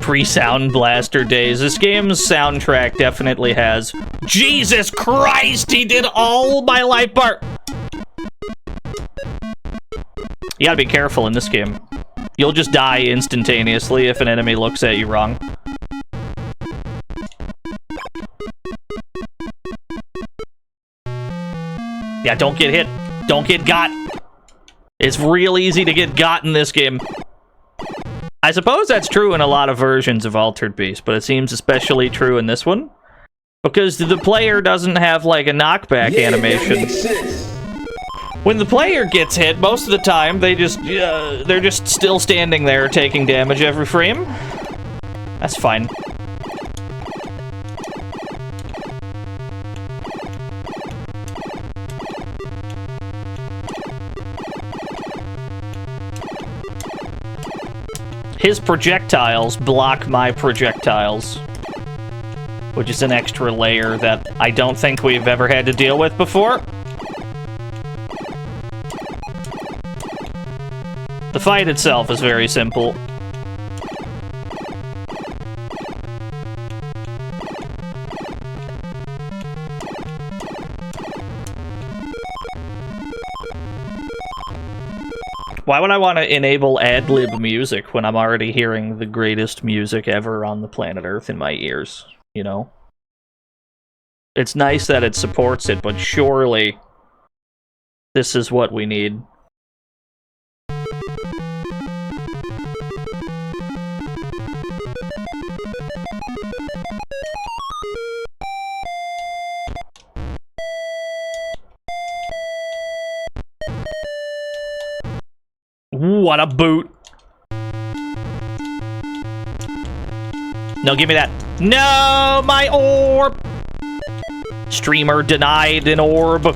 S1: Pre-Sound Blaster days. This game's soundtrack definitely has... Jesus Christ! He did all my life bar... You gotta be careful in this game. You'll just die instantaneously if an enemy looks at you wrong. Yeah, don't get hit. Don't get got. It's real easy to get got in this game. I suppose that's true in a lot of versions of Altered Beast, but it seems especially true in this one. Because the player doesn't have, like, a knockback animation. When the player gets hit, most of the time, they're just still standing there taking damage every frame. That's fine. His projectiles block my projectiles, which is an extra layer that I don't think we've ever had to deal with before. The fight itself is very simple. Why would I want to enable ad-lib music when I'm already hearing the greatest music ever on the planet Earth in my ears, you know? It's nice that it supports it, but surely this is what we need. What a boot. No, give me that. No, my orb. Streamer denied an orb.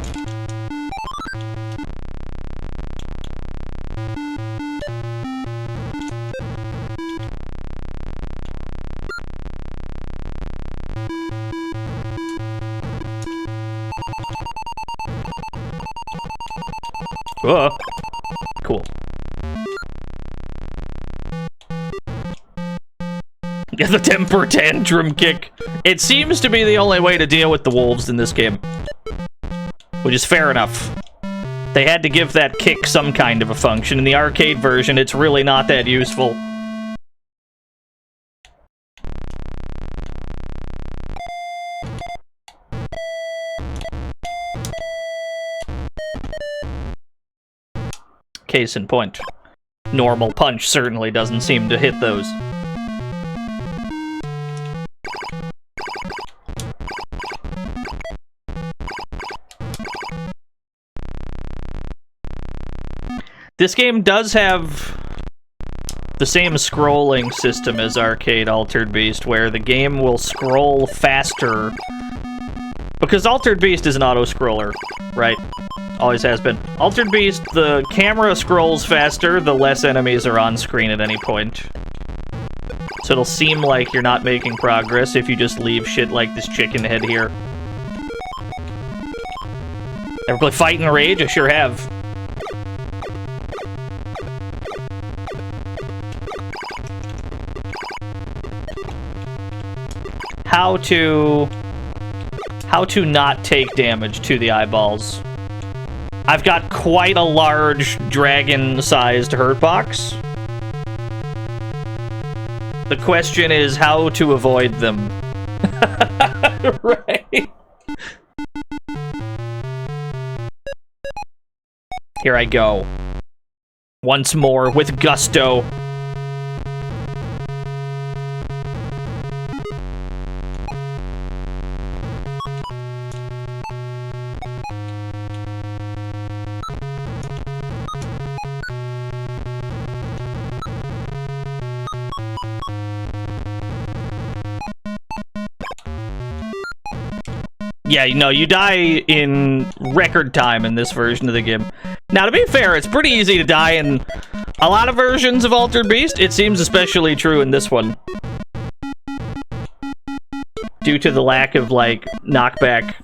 S1: Cool. The temper tantrum kick. It seems to be the only way to deal with the wolves in this game. Which is fair enough. They had to give that kick some kind of a function. In the arcade version, it's really not that useful. Case in point. Normal punch certainly doesn't seem to hit those. This game does have the same scrolling system as Arcade Altered Beast, where the game will scroll faster. Because Altered Beast is an auto-scroller, right? Always has been. Altered Beast, the camera scrolls faster, the less enemies are on screen at any point. So it'll seem like you're not making progress if you just leave shit like this chicken head here. Ever play Fight and Rage? I sure have. How to not take damage to the eyeballs. I've got quite a large dragon-sized hurt box. The question is how to avoid them. Right? Here I go. Once more with gusto. Yeah, you know, you die in record time in this version of the game. Now, to be fair, it's pretty easy to die in a lot of versions of Altered Beast. It seems especially true in this one. Due to the lack of, like, knockback.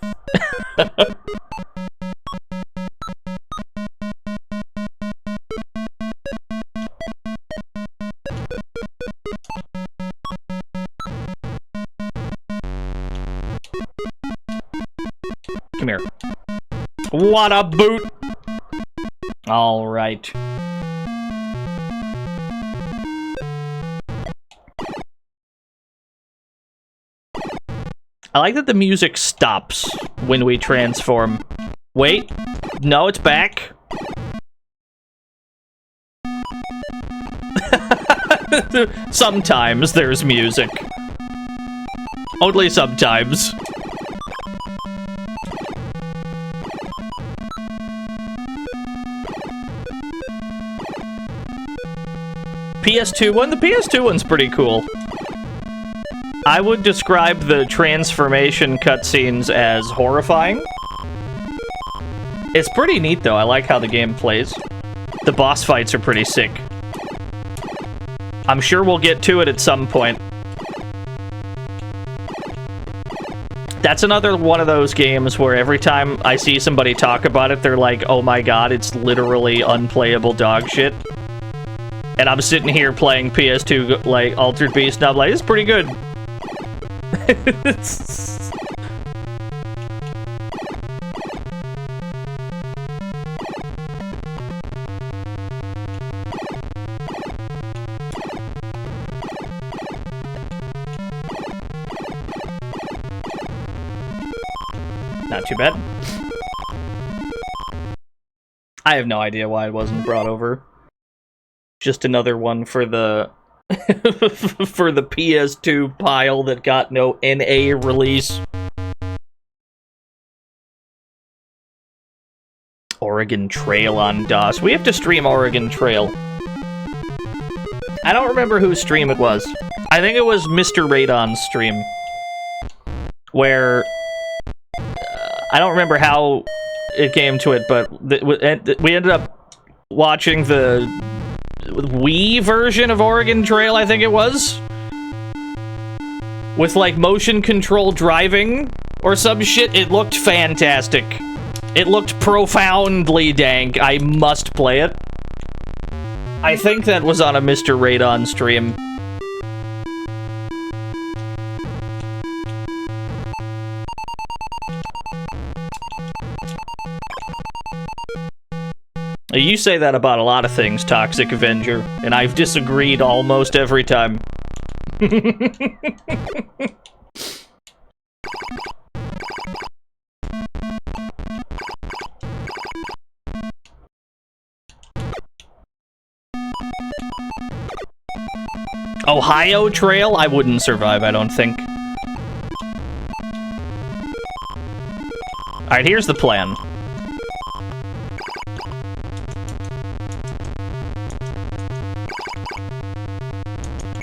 S1: Come here. What a boot! Alright. I like that the music stops when we transform. Wait. No, it's back. Sometimes there's music. Only sometimes. PS2 one? The PS2 one's pretty cool. I would describe the transformation cutscenes as horrifying. It's pretty neat, though. I like how the game plays. The boss fights are pretty sick. I'm sure we'll get to it at some point. That's another one of those games where every time I see somebody talk about it, they're like, oh my god, it's literally unplayable dog shit. And I'm sitting here playing PS2, like, Altered Beast, and I'm like, it's pretty good. Not too bad. I have no idea why it wasn't brought over. Just another one for the for the PS2 pile that got no NA release. Oregon Trail on DOS. We have to stream Oregon Trail. I don't remember whose stream it was. I think it was Mr. Radon's stream. Where I don't remember how it came to it, but we ended up watching the Wii version of Oregon Trail, I think it was. With, like, motion control driving or some shit. It looked fantastic. It looked profoundly dank. I must play it. I think that was on a Mr. Radon stream. you say that about a lot of things, Toxic Avenger, and I've disagreed almost every time. Ohio Trail? I wouldn't survive, I don't think. Alright, here's the plan.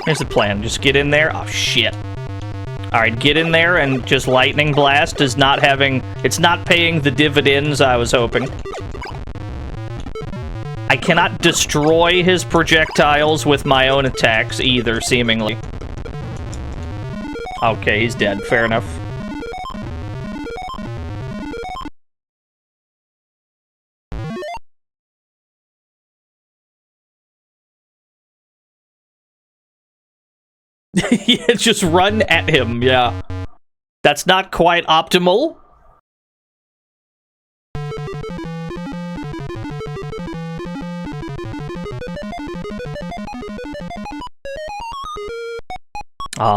S1: Here's the plan. Just get in there. Oh, shit. Alright, get in there and just Lightning Blast is not having... It's not paying the dividends I was hoping. I cannot destroy his projectiles with my own attacks either, seemingly. Okay, he's dead. Fair enough. Yeah, just run at him, yeah. That's not quite optimal.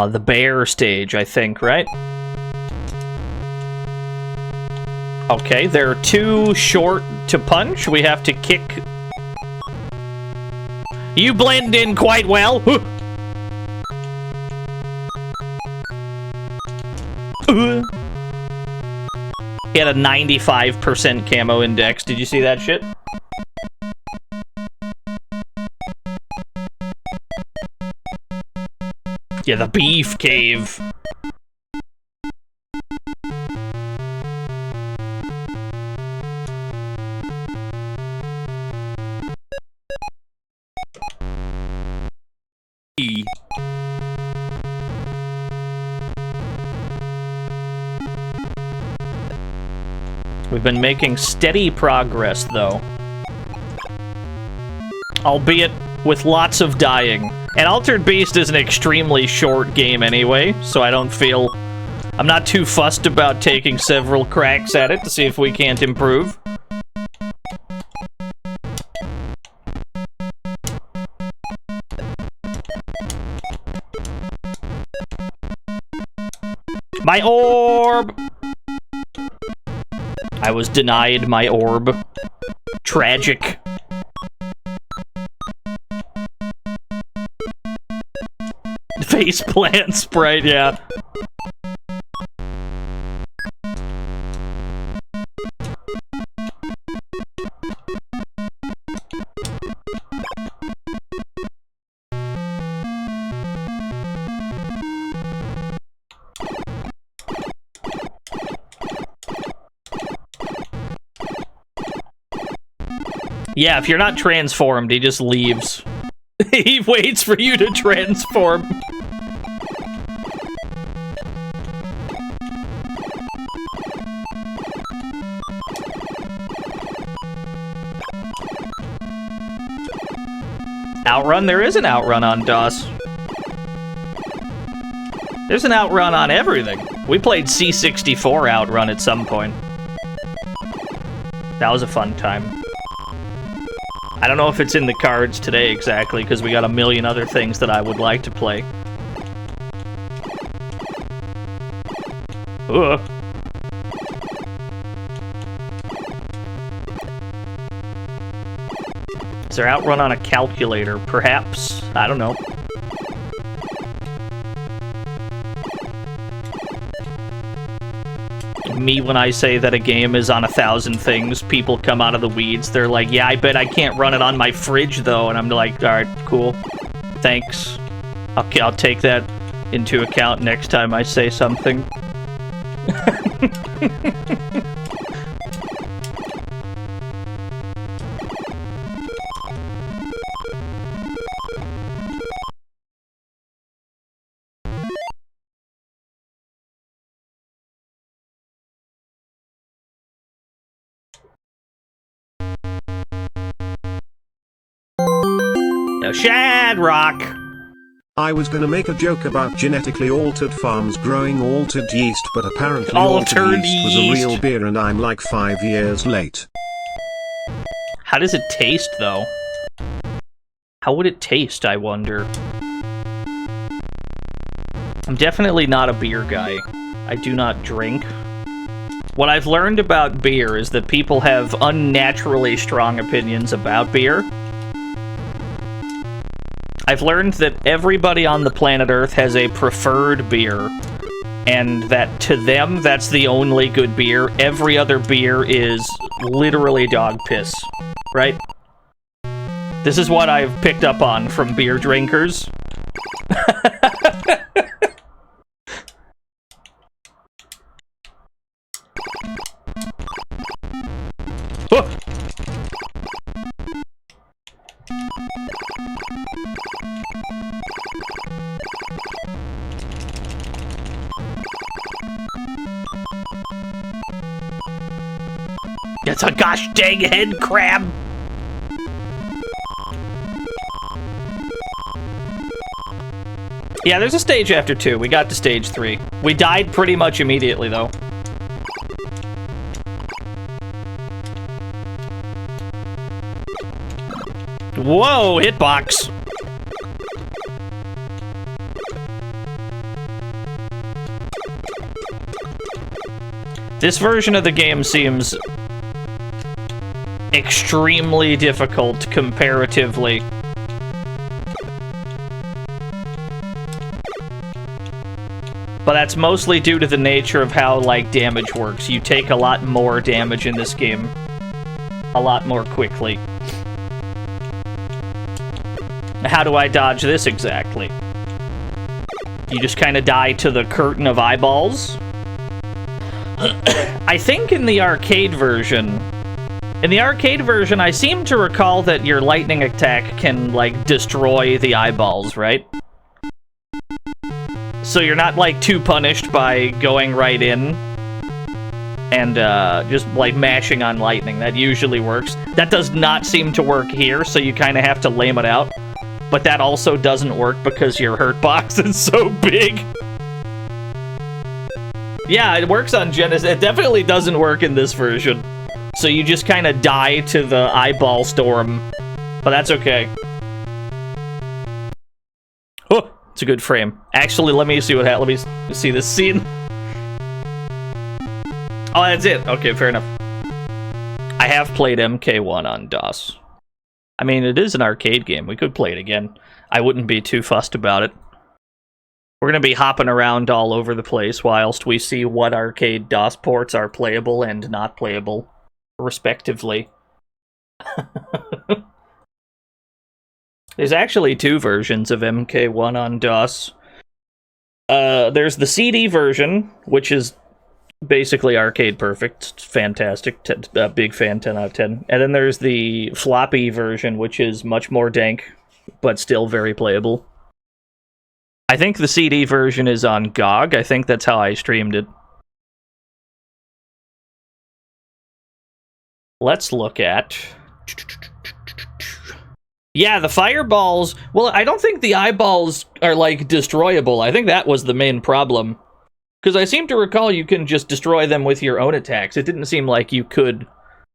S1: The bear stage, I think, right? Okay, they're too short to punch. We have to kick. You blend in quite well. He had a 95% camo index. Did you see that shit? Yeah, the beef cave. We've been making steady progress, though. Albeit with lots of dying. And Altered Beast is an extremely short game anyway, so I don't feel... I'm not too fussed about taking several cracks at it to see if we can't improve. My orb! I was denied my orb. Tragic. Faceplant sprite, yeah. Yeah, if you're not transformed, he just leaves. He waits for you to transform. Outrun? There is an outrun on DOS. There's an outrun on everything. We played C64 outrun at some point. That was a fun time. I don't know if it's in the cards today exactly, because we got a million other things that I would like to play. Ugh. Is there outrun on a calculator? Perhaps? I don't know. Me, when I say that a game is on 1,000 things, people come out of the weeds. They're like, yeah, I bet I can't run it on my fridge, though. And I'm like, alright, cool. Thanks. Okay, I'll take that into account next time I say something. Shadrock!
S3: I was gonna make a joke about genetically altered farms growing altered yeast, but apparently
S1: Altered
S3: yeast was a real beer and I'm like 5 years late.
S1: How does it taste, though? How would it taste, I wonder? I'm definitely not a beer guy. I do not drink. What I've learned about beer is that people have unnaturally strong opinions about beer. I've learned that everybody on the planet Earth has a preferred beer, and that to them, that's the only good beer. Every other beer is literally dog piss, right? This is what I've picked up on from beer drinkers. Oh! It's a gosh dang head crab! Yeah, there's a stage after 2. We got to stage 3. We died pretty much immediately, though. Whoa, hitbox! This version of the game seems extremely difficult comparatively. But that's mostly due to the nature of how, like, damage works. You take a lot more damage in this game. A lot more quickly. How do I dodge this exactly? You just kind of die to the curtain of eyeballs? I think in the arcade version... In the arcade version, I seem to recall that your lightning attack can, like, destroy the eyeballs, right? So you're not, like, too punished by going right in and just, like, mashing on lightning. That usually works. That does not seem to work here, so you kind of have to lame it out. But that also doesn't work because your hurt box is so big. Yeah, it works on Genesis. It definitely doesn't work in this version. So you just kind of die to the eyeball storm. But that's okay. Oh! It's a good frame. Actually, let me see what happens. Let me see this scene. Oh, that's it. Okay, fair enough. I have played MK1 on DOS. I mean, it is an arcade game. We could play it again. I wouldn't be too fussed about it. We're going to be hopping around all over the place whilst we see what arcade DOS ports are playable and not playable, respectively. There's actually 2 versions of MK1 on DOS. There's the CD version, which is basically arcade perfect. It's fantastic. Big fan, 10 out of 10. And then there's the floppy version, which is much more dank, but still very playable. I think the CD version is on GOG. I think that's how I streamed it. Let's look at... Yeah, the fireballs... Well, I don't think the eyeballs are, like, destroyable. I think that was the main problem. Because I seem to recall you can just destroy them with your own attacks. It didn't seem like you could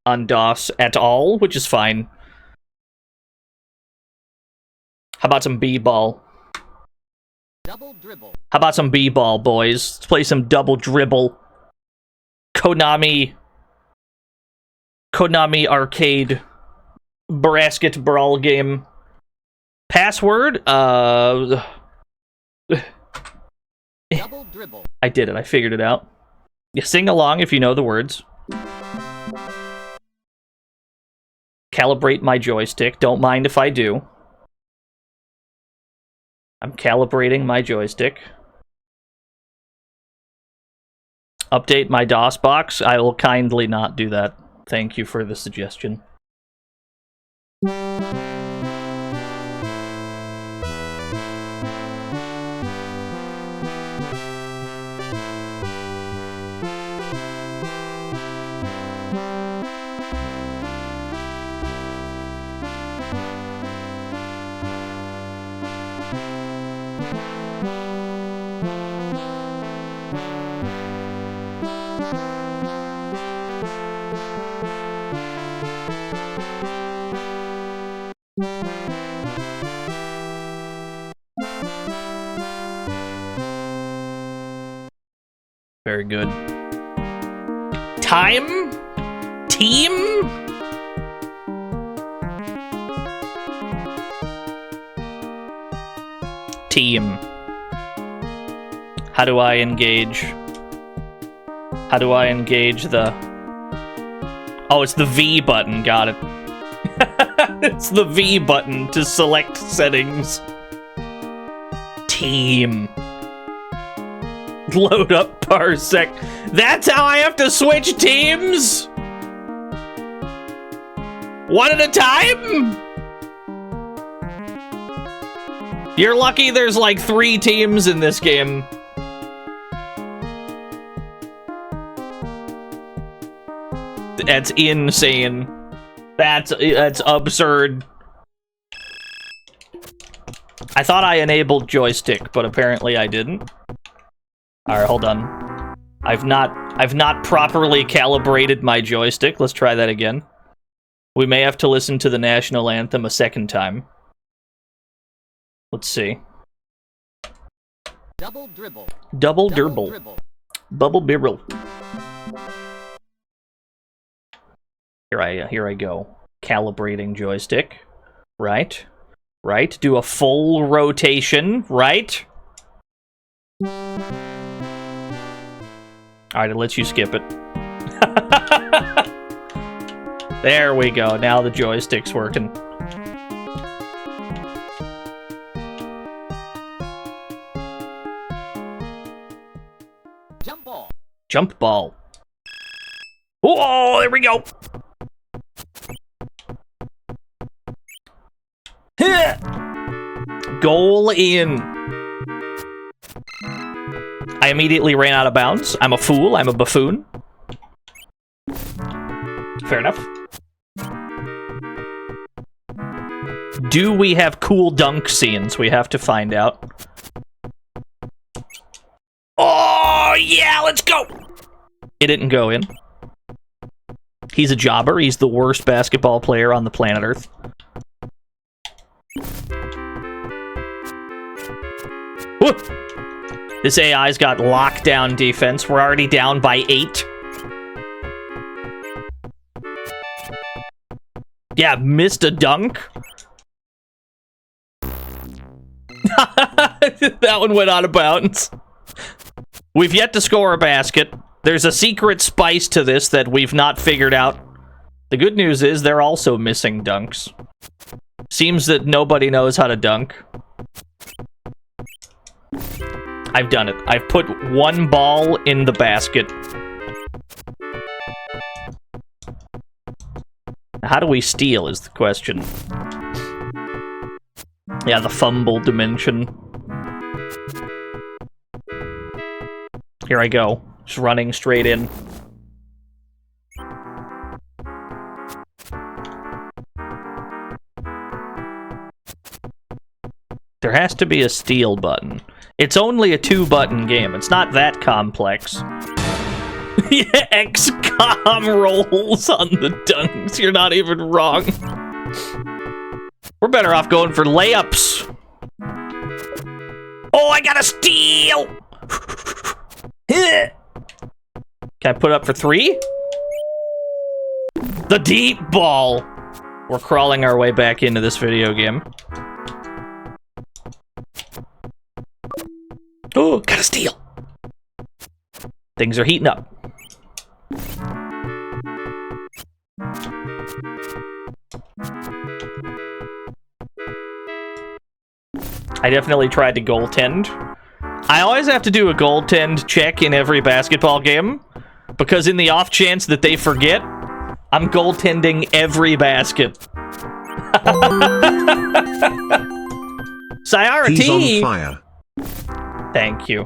S1: on DOS at all, which is fine. How about some B-ball?
S7: Double dribble.
S1: How about some B-ball, boys? Let's play some double dribble. Konami Arcade Brasket Brawl game. Password?
S7: Double dribble.
S1: I did it. I figured it out. You sing along if you know the words. Calibrate my joystick. Don't mind if I do. I'm calibrating my joystick. Update my DOS box. I will kindly not do that. Thank you for the suggestion. Very good. Time? Team? Team. How do I engage? How do I engage the... Oh, it's the V button. Got it. It's the V button to select settings. Team. Load up parsec. That's how I have to switch teams? One at a time? You're lucky there's like 3 teams in this game. That's insane. That's absurd. I thought I enabled joystick, but apparently I didn't. Alright, hold on. I've not properly calibrated my joystick. Let's try that again. We may have to listen to the national anthem a second time. Let's see.
S7: Double dribble.
S1: Double dribble. Bubble birble. Here I go. Calibrating joystick. Right. Right. Do a full rotation. Right. Alright, it lets you skip it. There we go. Now the joystick's working.
S7: Jump ball.
S1: Jump ball. Whoa, there we go. Goal in. I immediately ran out of bounds. I'm a fool. I'm a buffoon. Fair enough. Do we have cool dunk scenes? We have to find out. Oh, yeah, let's go! It didn't go in. He's a jobber. He's the worst basketball player on the planet Earth. Whoop! This AI's got lockdown defense. We're already down by 8. Yeah, missed a dunk. That one went out of bounds. We've yet to score a basket. There's a secret spice to this that we've not figured out. The good news is they're also missing dunks. Seems that nobody knows how to dunk. I've done it. I've put one ball in the basket. How do we steal is the question. Yeah, the fumble dimension. Here I go. Just running straight in. There has to be a steal button. It's only a 2-button game. It's not that complex. Yeah, XCOM rolls on the dunks. You're not even wrong. We're better off going for layups. Oh, I got a steal! Can I put up for 3? The deep ball! We're crawling our way back into this video game. Oh, got a steal! Things are heating up. I definitely tried to goaltend. I always have to do a goaltend check in every basketball game, because in the off chance that they forget, I'm goaltending every basket. Sayara
S3: He's
S1: T.
S3: on fire.
S1: Thank you.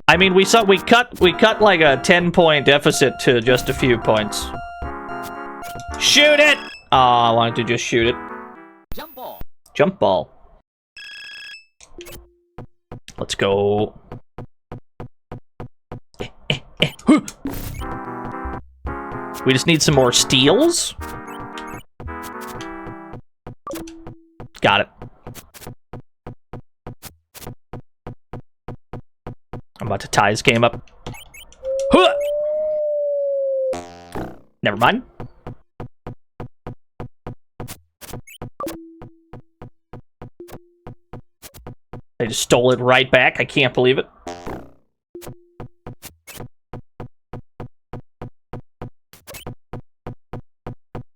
S1: I mean, we cut like a 10-point deficit to just a few points. Shoot it! Oh, I wanted to just shoot it.
S7: Jump ball.
S1: Jump ball. Let's go. We just need some more steals. Got it. I'm about to tie this game up. Huh! Never mind. They just stole it right back. I can't believe it.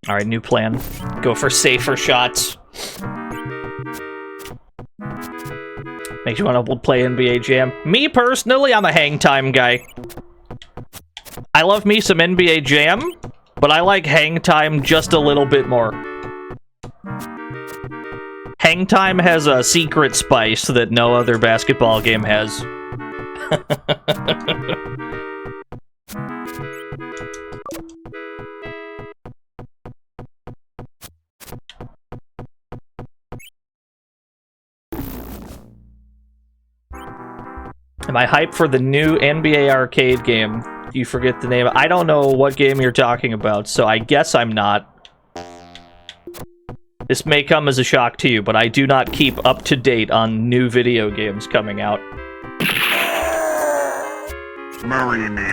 S1: Alright, new plan. Go for safer shots. Makes you want to play NBA Jam. Me, personally, I'm a hang time guy. I love me some NBA Jam, but I like hang time just a little bit more. Hang time has a secret spice that no other basketball game has. Am I hyped for the new NBA Arcade game? You forget the name. I don't know what game you're talking about, so I guess I'm not. This may come as a shock to you, but I do not keep up to date on new video games coming out.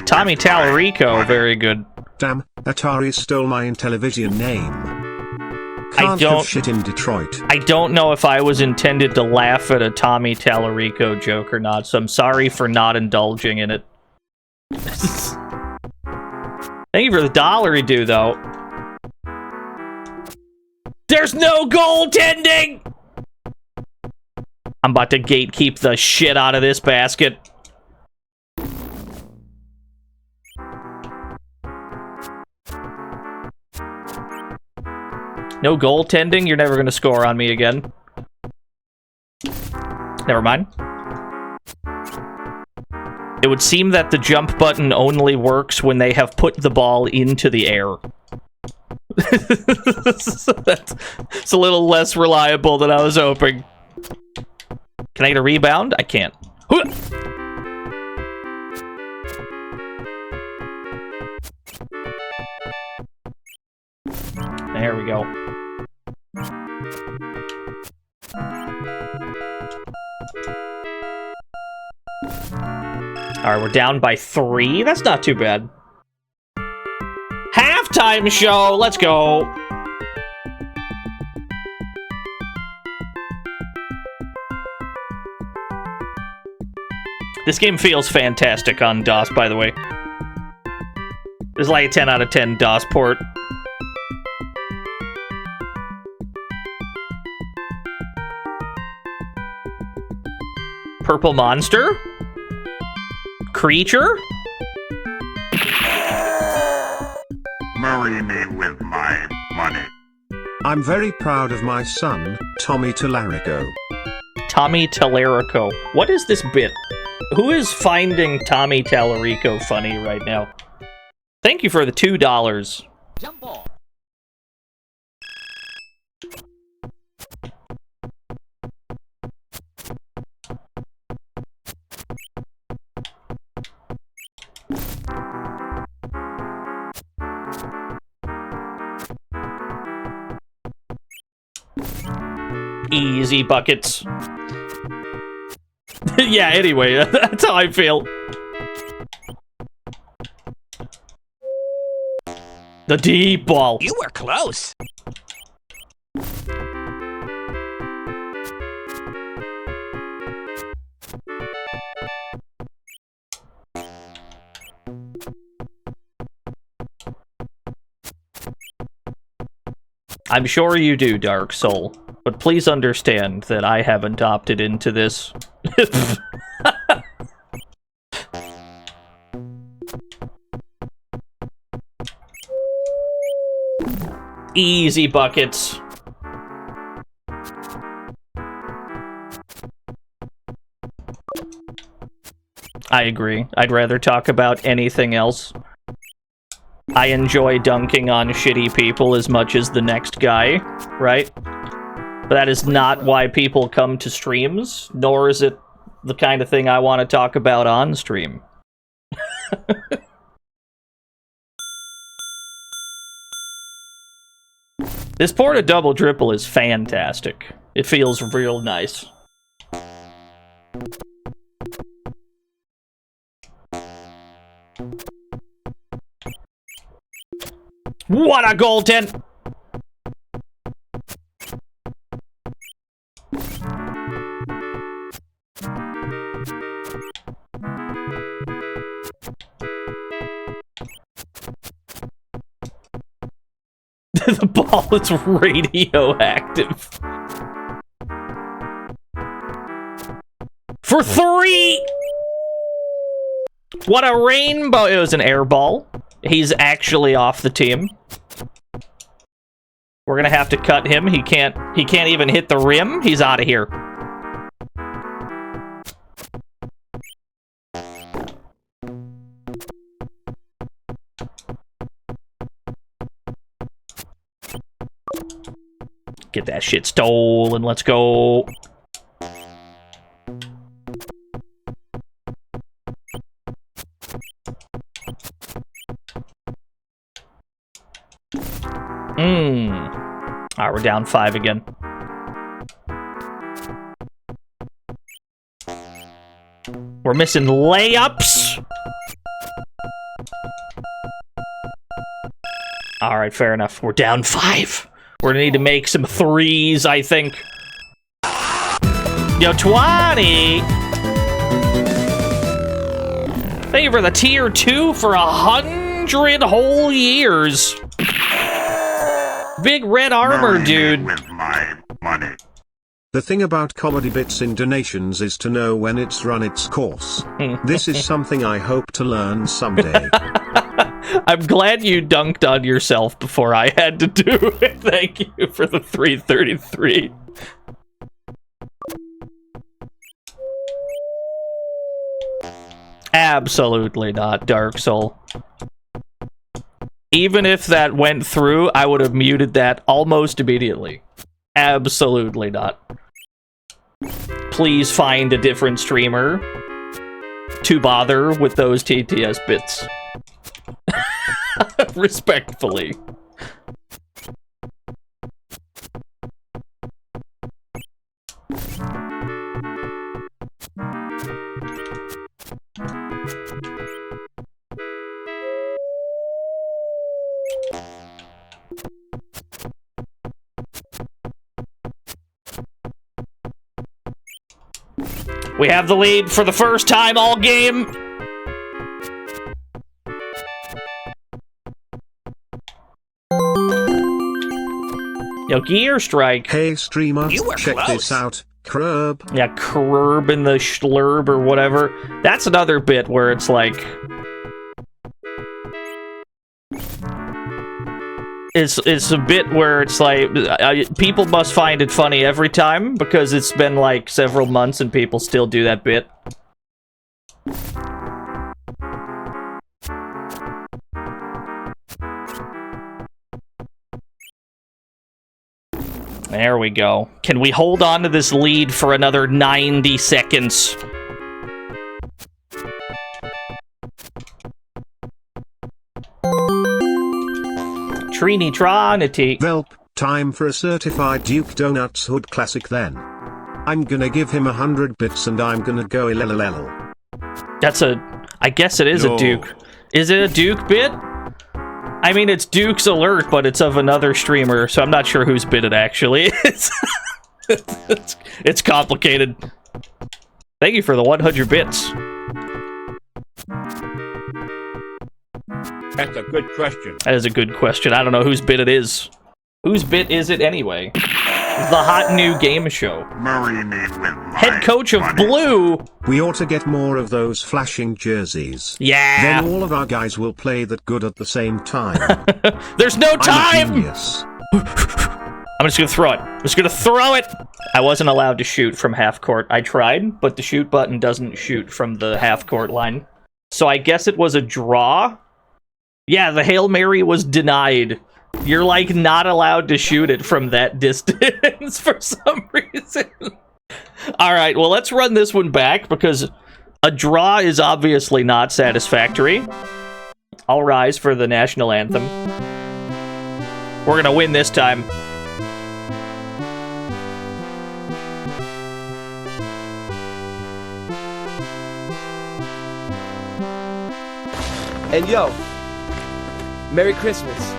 S1: Tommy Tallarico, very good.
S3: Damn, Atari stole my Intellivision name. Can't have shit in Detroit.
S1: I don't know if I was intended to laugh at a Tommy Tallarico joke or not, so I'm sorry for not indulging in it. Thank you for the $1, though. There's no goaltending! I'm about to gatekeep the shit out of this basket. No goaltending? You're never gonna score on me again. Never mind. It would seem that the jump button only works when they have put the ball into the air. It's a little less reliable than I was hoping. Can I get a rebound? I can't. There we go. Alright, we're down by 3. That's not too bad. Halftime show! Let's go! This game feels fantastic on DOS, by the way. There's like a 10 out of 10 DOS port. Purple monster? Creature?
S3: Marry me with my money. I'm very proud of my son, Tommy Tallarico.
S1: Tommy Tallarico. What is this bit? Who is finding Tommy Tallarico funny right now? Thank you for the $2.
S7: Jump ball.
S1: Easy buckets. Yeah, anyway, that's how I feel. The deep ball.
S2: You were close.
S1: I'm sure you do, Dark Soul. But please understand that I haven't opted into this. Easy buckets. I agree. I'd rather talk about anything else. I enjoy dunking on shitty people as much as the next guy, right? But that is not why people come to streams, nor is it the kind of thing I want to talk about on stream. This port of Double Dribble is fantastic. It feels real nice. What a goaltend! The ball is radioactive. For 3! What a rainbow! It was an air ball. He's actually off the team. We're gonna have to cut him. He can't even hit the rim. He's out of here. Get that shit stolen. Let's go. Alright, we're down 5 again. We're missing layups. Alright, fair enough. We're down 5. We're gonna need to make some 3s, I think. Yo, 20! Thank you for the tier 2 for 100 whole years. Big red armor, dude.
S2: With my money.
S3: The thing about comedy bits in donations is to know when it's run its course. This is something I hope to learn someday.
S1: I'm glad you dunked on yourself before I had to do it. Thank you for the 333. Absolutely not, Dark Soul. Even if that went through, I would have muted that almost immediately. Absolutely not. Please find a different streamer to bother with those TTS bits. Respectfully. We have the lead for the first time all game. Yo, Gear Strike.
S3: Hey streamer, check this out. Curb.
S1: Yeah, curb in the schlurb or whatever. That's another bit where it's like... It's a bit where it's like, people must find it funny every time, because it's been like several months and people still do that bit. There we go. Can we hold on to this lead for another 90 seconds? Trinitronity.
S3: Velp, time for a certified Duke Donuts Hood classic then. I'm gonna give him 100 bits and I'm gonna go LLL.
S1: That's a... I guess it is a Duke. Is it a Duke bit? I mean, it's Duke's alert, but it's of another streamer, so I'm not sure whose bit it actually is. It's complicated. Thank you for the 100 bits.
S10: That's a good question.
S1: That is a good question. I don't know whose bit it is. Whose bit is it anyway? The hot new game show. Head coach of Blue.
S3: We ought to get more of those flashing jerseys.
S1: Yeah.
S3: Then all of our guys will play that good at the same time.
S1: There's no time!
S3: I'm a genius.
S1: I'm just gonna throw it. I'm just gonna throw it! I wasn't allowed to shoot from half court. I tried, but the shoot button doesn't shoot from the half court line. So I guess it was a draw? Yeah, the Hail Mary was denied. You're, like, not allowed to shoot it from that distance for some reason. Alright, well, let's run this one back, because a draw is obviously not satisfactory. I'll rise for the national anthem. We're gonna win this time.
S11: And yo, Merry Christmas.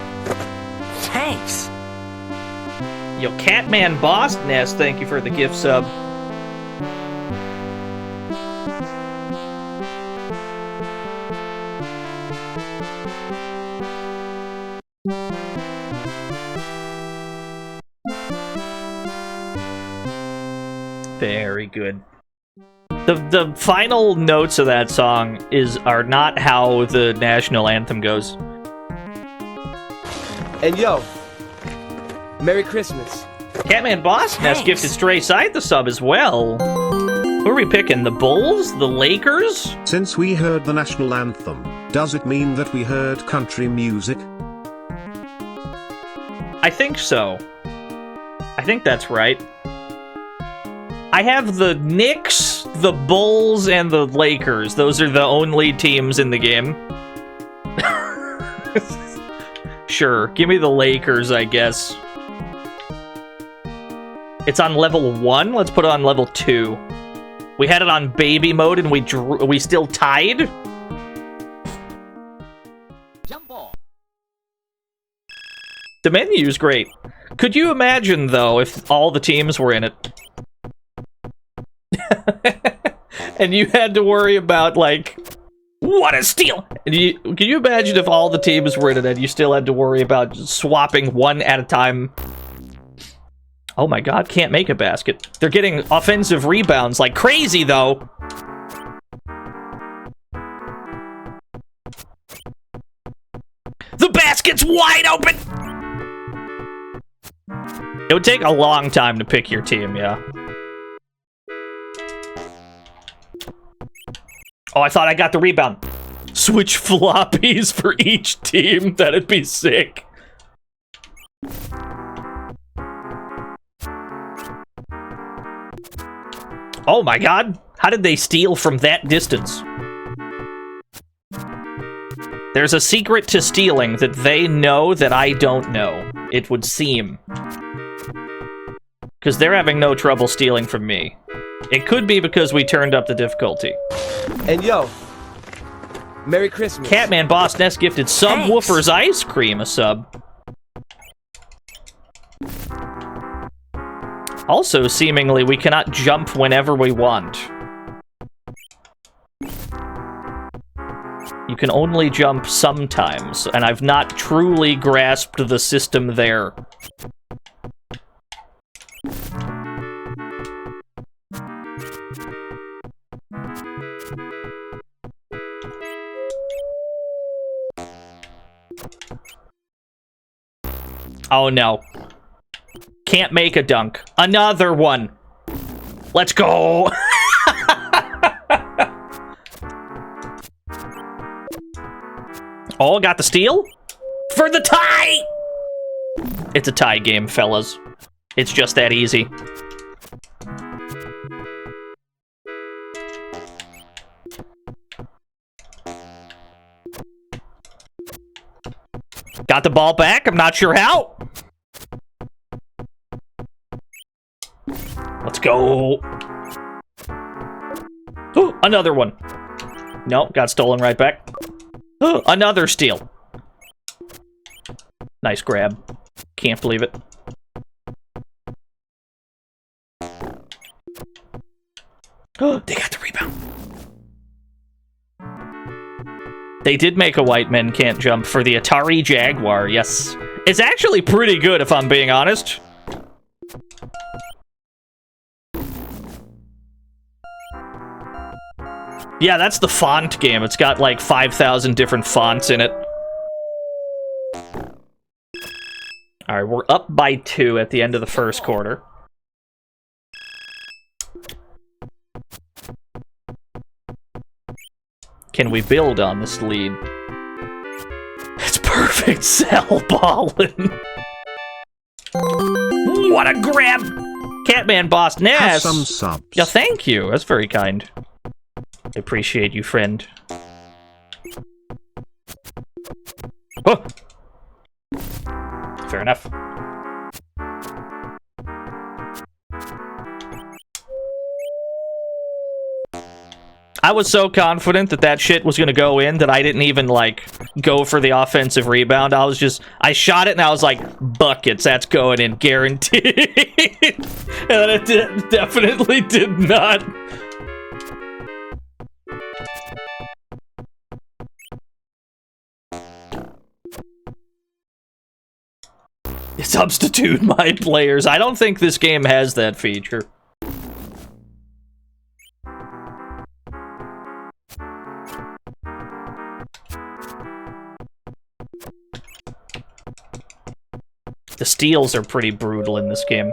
S1: Yo, Catman Boss Nest, thank you for the gift sub. Very good. The final notes of that song are not how the national anthem goes.
S10: And yo, Merry Christmas.
S1: Catman Boss Nest gifted Stray Side the sub as well. Who are we picking? The Bulls? The Lakers?
S3: Since we heard the national anthem, does it mean that we heard country music?
S1: I think so. I think that's right. I have the Knicks, the Bulls, and the Lakers. Those are the only teams in the game. Sure, give me the Lakers, I guess. It's on level 1? Let's put it on level 2. We had it on baby mode and we still tied?
S7: Jump ball.
S1: The menu is great. Could you imagine, though, if all the teams were in it? And you had to worry about, like, what a steal! And can you imagine if all the teams were in it and you still had to worry about swapping one at a time? Oh my god, can't make a basket. They're getting offensive rebounds like crazy, though. The basket's wide open! It would take a long time to pick your team, yeah. Oh, I thought I got the rebound. Switch floppies for each team. That'd be sick. Oh my god. How did they steal from that distance? There's a secret to stealing that they know that I don't know. It would seem. Because they're having no trouble stealing from me. It could be because we turned up the difficulty.
S10: And yo, Merry Christmas.
S1: Catman Boss Nest gifted Subwoofer's Ice Cream a sub. Also, seemingly, we cannot jump whenever we want. You can only jump sometimes, and I've not truly grasped the system there. Oh no. Can't make a dunk. Another one. Let's go. Oh, got the steal? For the tie! It's a tie game, fellas. It's just that easy. Got the ball back. I'm not sure how. Let's go. Ooh, another one. Nope, got stolen right back. Ooh, another steal. Nice grab. Can't believe it. Oh, they got the rebound. They did make a white men can't jump for the Atari Jaguar, yes. It's actually pretty good, if I'm being honest. Yeah, that's the font game. It's got like 5,000 different fonts in it. Alright, we're up by 2 at the end of the first quarter. Can we build on this lead? It's perfect cell ballin'. What a grab! Catman Boss Nest.
S3: Have some subs.
S1: Yeah, thank you. That's very kind. I appreciate you, friend. Oh! Fair enough. I was so confident that that shit was gonna go in that I didn't even, like, go for the offensive rebound. I shot it and I was like, buckets, that's going in, guaranteed. And then it definitely did not. Substitute my players. I don't think this game has that feature. The steals are pretty brutal in this game.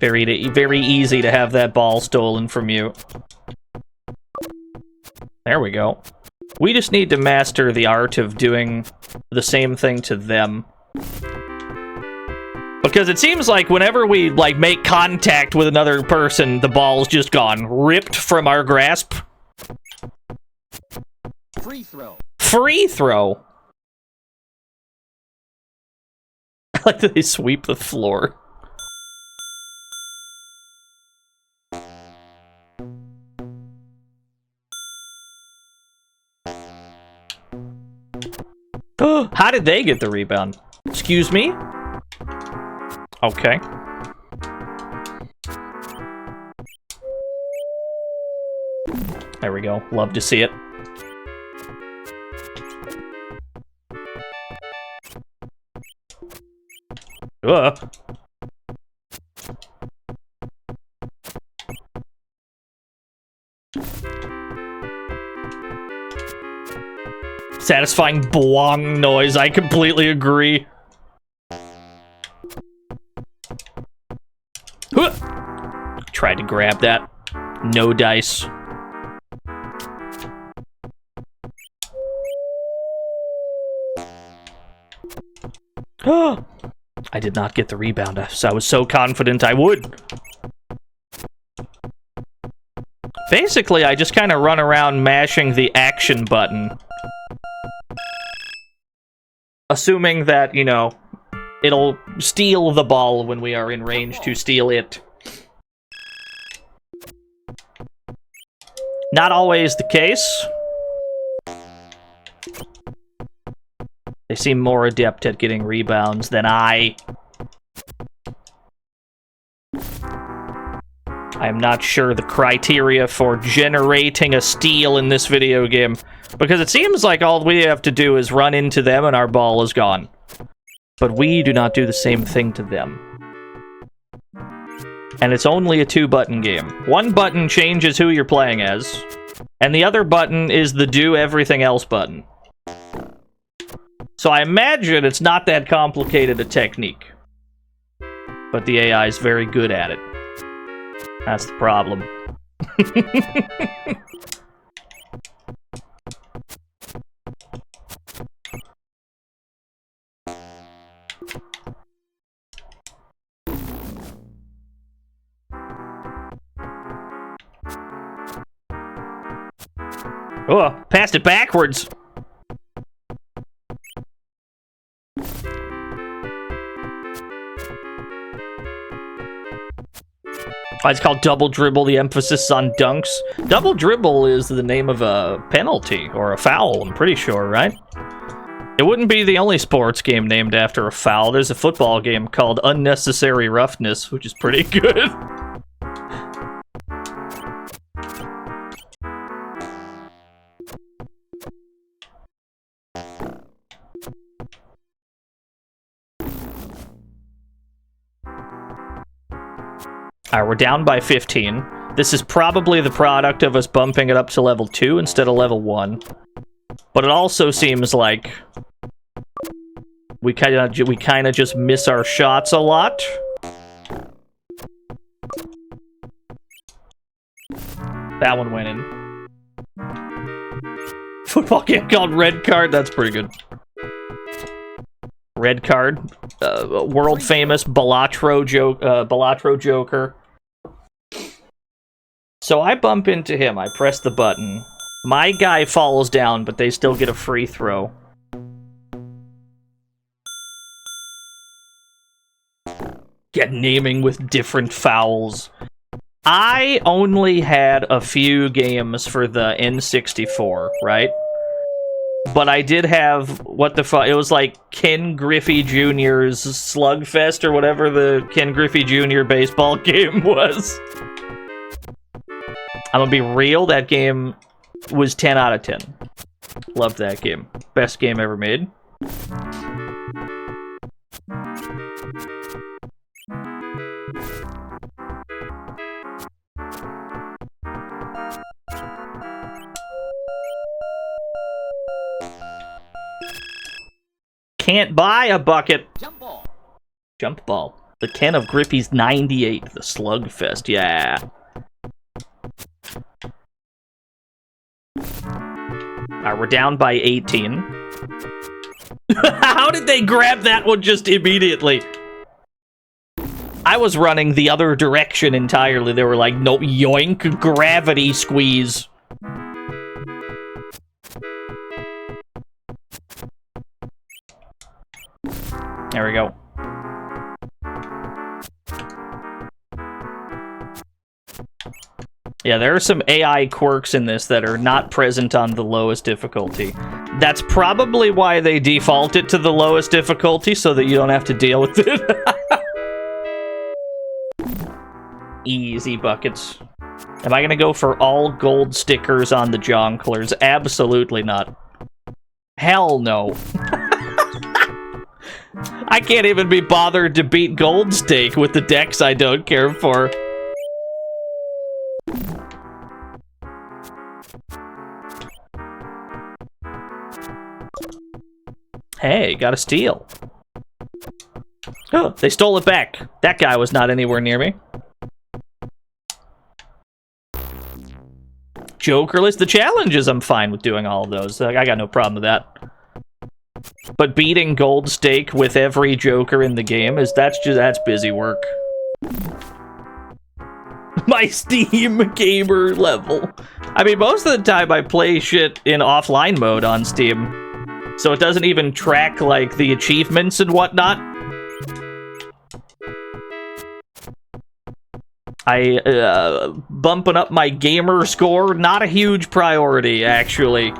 S1: Very easy to have that ball stolen from you. There we go. We just need to master the art of doing the same thing to them. Because it seems like whenever we, like, make contact with another person, the ball's just gone. Ripped from our grasp.
S7: Free throw.
S1: Free throw! I like that they sweep the floor. How did they get the rebound? Excuse me? Okay. There we go. Love to see it. Ugh. Satisfying boing noise, I completely agree. Tried to grab that. No dice. I did not get the rebound, so I was so confident I would. Basically, I just kind of run around mashing the action button. Assuming that, you know, it'll steal the ball when we are in range to steal it. Not always the case. They seem more adept at getting rebounds than I. I am not sure the criteria for generating a steal in this video game, because it seems like all we have to do is run into them and our ball is gone. But we do not do the same thing to them. And it's only a 2-button game. One button changes who you're playing as, and the other button is the do everything else button. So I imagine it's not that complicated a technique. But the AI is very good at it. That's the problem. Oh, passed it backwards. It's called Double Dribble, the emphasis on dunks. Double Dribble is the name of a penalty, or a foul, I'm pretty sure, right? It wouldn't be the only sports game named after a foul. There's a football game called Unnecessary Roughness, which is pretty good. Alright, we're down by 15. This is probably the product of us bumping it up to level 2 instead of level 1. But it also seems like we kind of just miss our shots a lot. That one went in. Football game called Red Card. That's pretty good. Red Card. World famous Balatro Joker. So I bump into him. I press the button. My guy falls down, but they still get a free throw. Yeah, naming with different vowels. I only had a few games for the N64, right? But I did have, what the fuck, it was like Ken Griffey Jr.'s Slugfest or whatever the Ken Griffey Jr. baseball game was. I'm gonna be real, that game was 10 out of 10. Loved that game. Best game ever made. Can't buy a bucket.
S7: Jump ball.
S1: Jump ball. The Ken of Griffey's 98. The Slugfest. Yeah. Alright, we're down by 18. How did they grab that one just immediately? I was running the other direction entirely. They were like, no, yoink, gravity squeeze. There we go. Yeah, there are some AI quirks in this that are not present on the lowest difficulty. That's probably why they default it to the lowest difficulty, so that you don't have to deal with it. Easy buckets. Am I gonna go for all gold stickers on the jonglers? Absolutely not. Hell no. I can't even be bothered to beat Gold Stake with the decks I don't care for. Hey, got a steal. Oh, they stole it back. That guy was not anywhere near me. Jokerless, the challenges, I'm fine with doing all of those. I got no problem with that. But beating Gold Stake with every Joker in the game that's busy work. My Steam gamer level. I mean, most of the time I play shit in offline mode on Steam, so it doesn't even track like the achievements and whatnot. Bumping up my gamer score, not a huge priority, actually.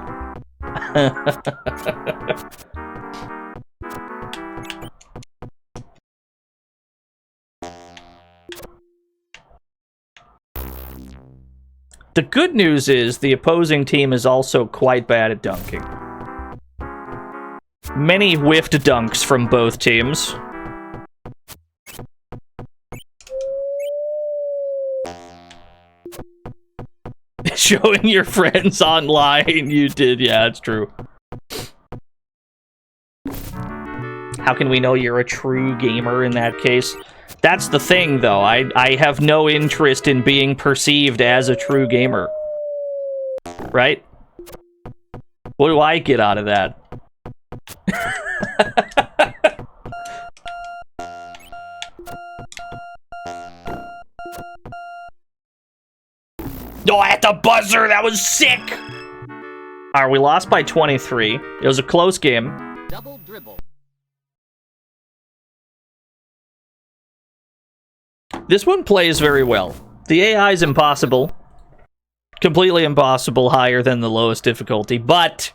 S1: The good news is the opposing team is also quite bad at dunking. Many whiffed dunks from both teams. Showing your friends online, you did, yeah, it's true. How can we know you're a true gamer in that case? That's the thing, though. I have no interest in being perceived as a true gamer. Right? What do I get out of that? Oh, at the buzzer! That was sick! Alright, we lost by 23. It was a close game.
S7: Double dribble.
S1: This one plays very well. The AI is impossible. Completely impossible, higher than the lowest difficulty, but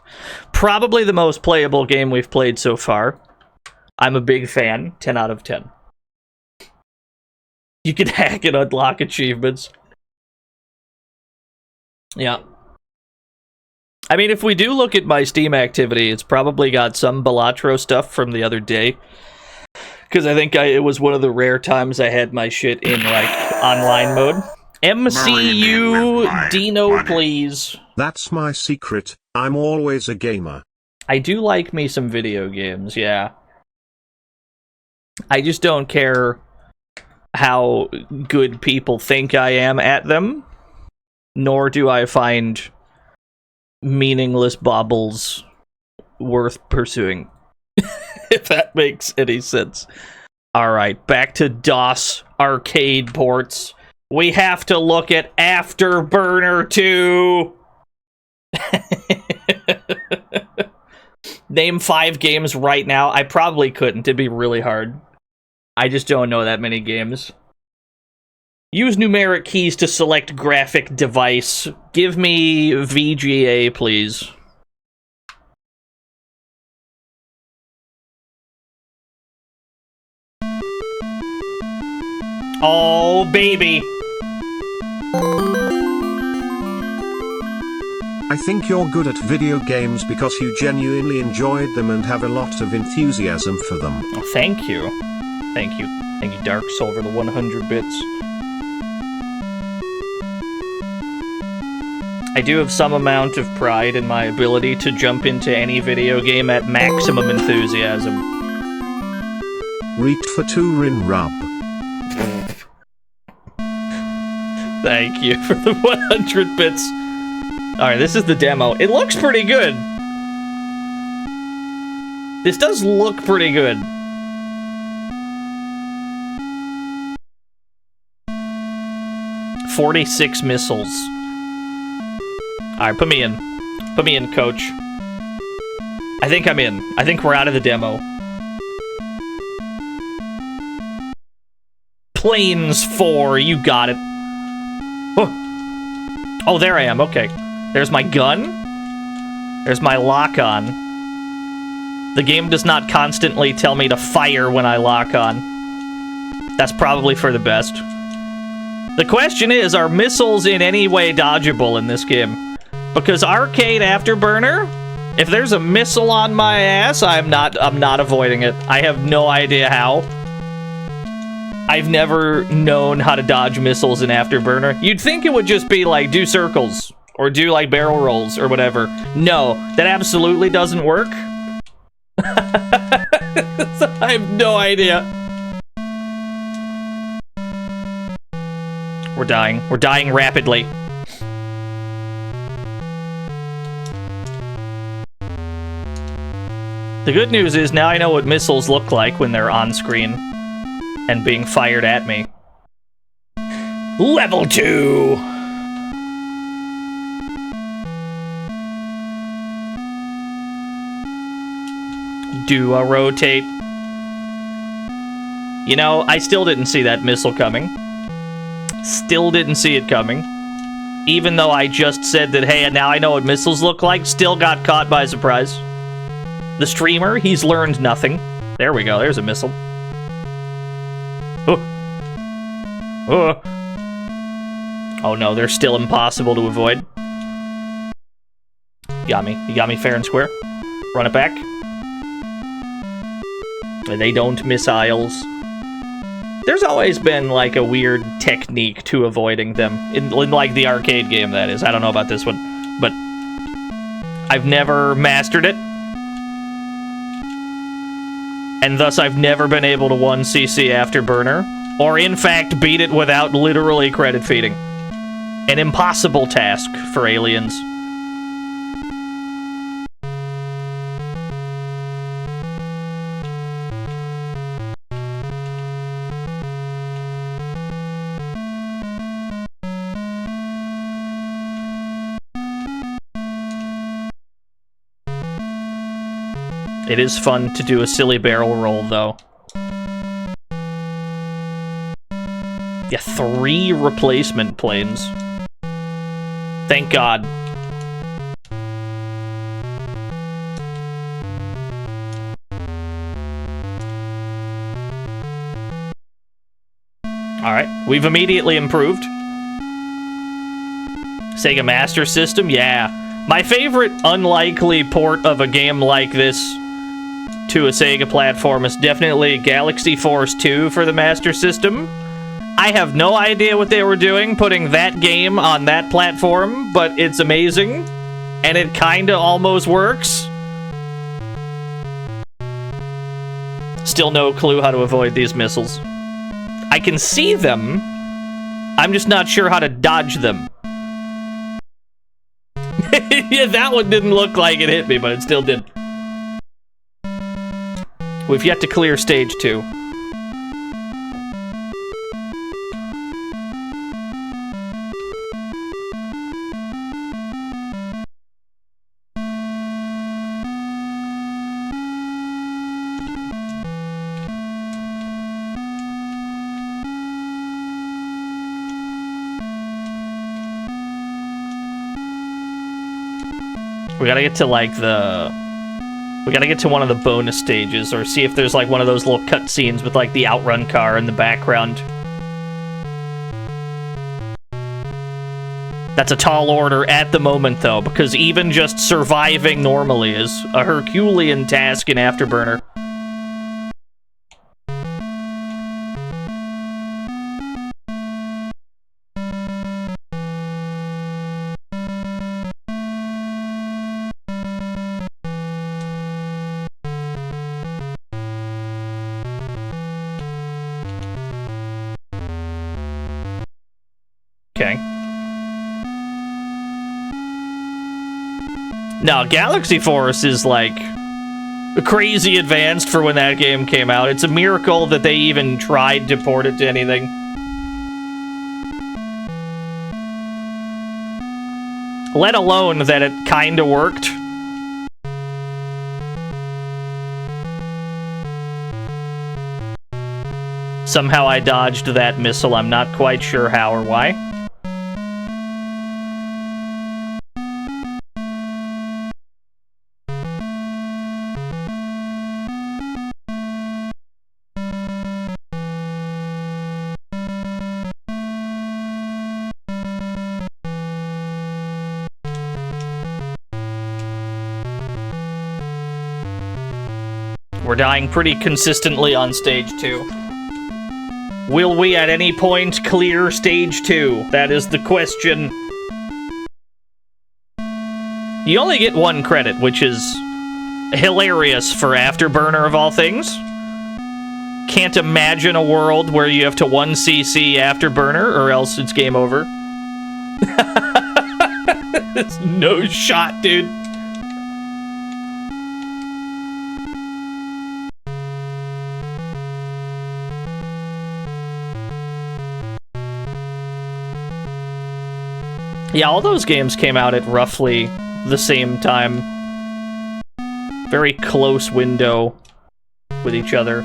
S1: probably the most playable game we've played so far. I'm a big fan. 10 out of 10. You can hack and unlock achievements. Yeah. I mean, if we do look at my Steam activity, it's probably got some Balatro stuff from the other day. Because I think it was one of the rare times I had my shit in, like, online mode. MCU Dino, please.
S3: That's my secret. I'm always a gamer.
S1: I do like me some video games, yeah. I just don't care how good people think I am at them. Nor do I find meaningless baubles worth pursuing. If that makes any sense. Alright, back to DOS arcade ports. We have to look at Afterburner 2! Name 5 games right now. I probably couldn't. It'd be really hard. I just don't know that many games. Use numeric keys to select graphic device. Give me VGA, please. Oh, baby.
S3: I think you're good at video games because you genuinely enjoyed them and have a lot of enthusiasm for them.
S1: Oh, thank you. Thank you. Thank you, Dark Soul, for the 100 bits. I do have some amount of pride in my ability to jump into any video game at maximum enthusiasm.
S3: Reach for Turin Rub.
S1: Thank you for the 100 bits. Alright, this is the demo. It looks pretty good. This does look pretty good. "46 missiles. Alright, put me in. Put me in, coach. I think I'm in. I think we're out of the demo. Planes 4, you got it. Oh, there I am, okay. There's my gun. There's my lock-on. The game does not constantly tell me to fire when I lock on. That's probably for the best. The question is, are missiles in any way dodgeable in this game? Because Arcade Afterburner, if there's a missile on my ass, I'm not avoiding it. I have no idea how. I've never known how to dodge missiles in Afterburner. You'd think it would just be like, do circles, or do like barrel rolls, or whatever. No, that absolutely doesn't work. I have no idea. We're dying. We're dying rapidly. The good news is now I know what missiles look like when they're on screen and being fired at me. Level 2! Do a rotate. You know, I still didn't see that missile coming. Still didn't see it coming. Even though I just said that, hey, now I know what missiles look like, still got caught by surprise. The streamer, he's learned nothing. There we go, there's a missile. Oh no, they're still impossible to avoid. Got me. You got me fair and square. Run it back. And they don't missiles. There's always been like a weird technique to avoiding them. In like the arcade game, that is. I don't know about this one. But I've never mastered it. And thus I've never been able to 1cc Afterburner. Or in fact beat it without literally credit feeding. An impossible task for aliens. It is fun to do a silly barrel roll, though. Yeah, 3 replacement planes. Thank God. Alright, we've immediately improved. Sega Master System, yeah. My favorite unlikely port of a game like this to a Sega platform is definitely Galaxy Force 2 for the Master System. I have no idea what they were doing putting that game on that platform, but it's amazing, and it kinda almost works. Still no clue how to avoid these missiles. I can see them, I'm just not sure how to dodge them. Yeah, that one didn't look like it hit me, but it still did. We've yet to clear stage 2. We gotta get to, like, we gotta get to one of the bonus stages, or see if there's, like, one of those little cutscenes with, like, the outrun car in the background. That's a tall order at the moment, though, because even just surviving normally is a Herculean task in Afterburner. Okay. No, Galaxy Force is, like, crazy advanced for when that game came out. It's a miracle that they even tried to port it to anything. Let alone that it kinda worked. Somehow I dodged that missile. I'm not quite sure how or why. We're dying pretty consistently on stage 2. Will we at any point clear stage 2? That is the question. You only get 1 credit, which is hilarious for Afterburner of all things. Can't imagine a world where you have to 1cc Afterburner or else it's game over. It's no shot, dude. Yeah, all those games came out at roughly the same time. Very close window with each other.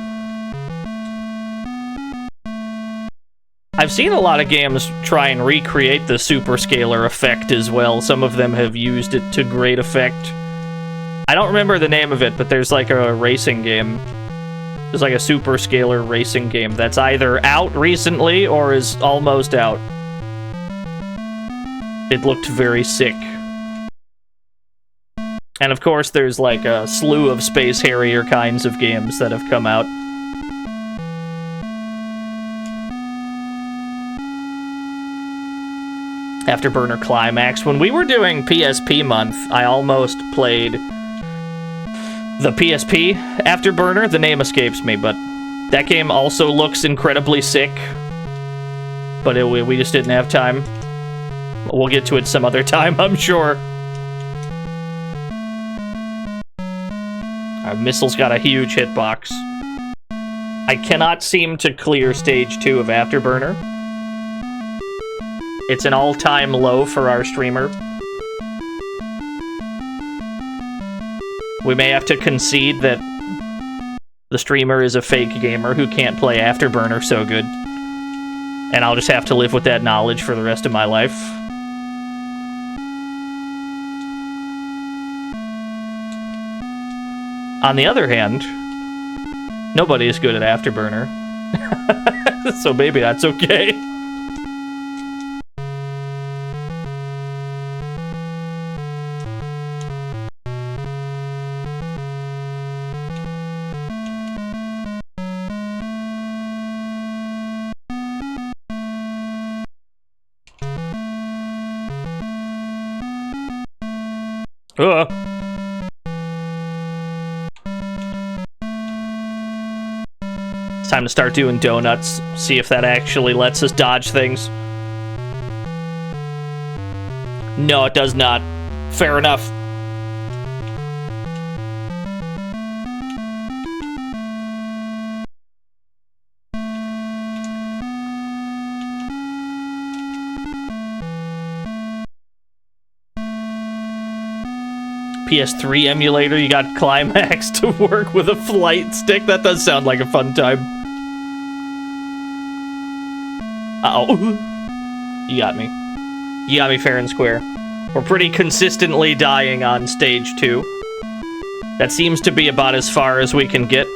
S1: I've seen a lot of games try and recreate the superscaler effect as well. Some of them have used it to great effect. I don't remember the name of it, but there's like a racing game. There's like a superscaler racing game that's either out recently or is almost out. It looked very sick. And of course, there's like a slew of Space Harrier kinds of games that have come out. Afterburner Climax. When we were doing PSP month, I almost played the PSP Afterburner. The name escapes me, but that game also looks incredibly sick. But we just didn't have time. We'll get to it some other time, I'm sure. Our missile's got a huge hitbox. I cannot seem to clear stage 2 of Afterburner. It's an all-time low for our streamer. We may have to concede that the streamer is a fake gamer who can't play Afterburner so good. And I'll just have to live with that knowledge for the rest of my life. On the other hand, nobody is good at Afterburner. So maybe that's okay. It's time to start doing donuts. See if that actually lets us dodge things. No, it does not. Fair enough. PS3 emulator, you got Climax to work with a flight stick. That does sound like a fun time. Uh-oh. You got me. You got me fair and square. We're pretty consistently dying on stage 2. That seems to be about as far as we can get.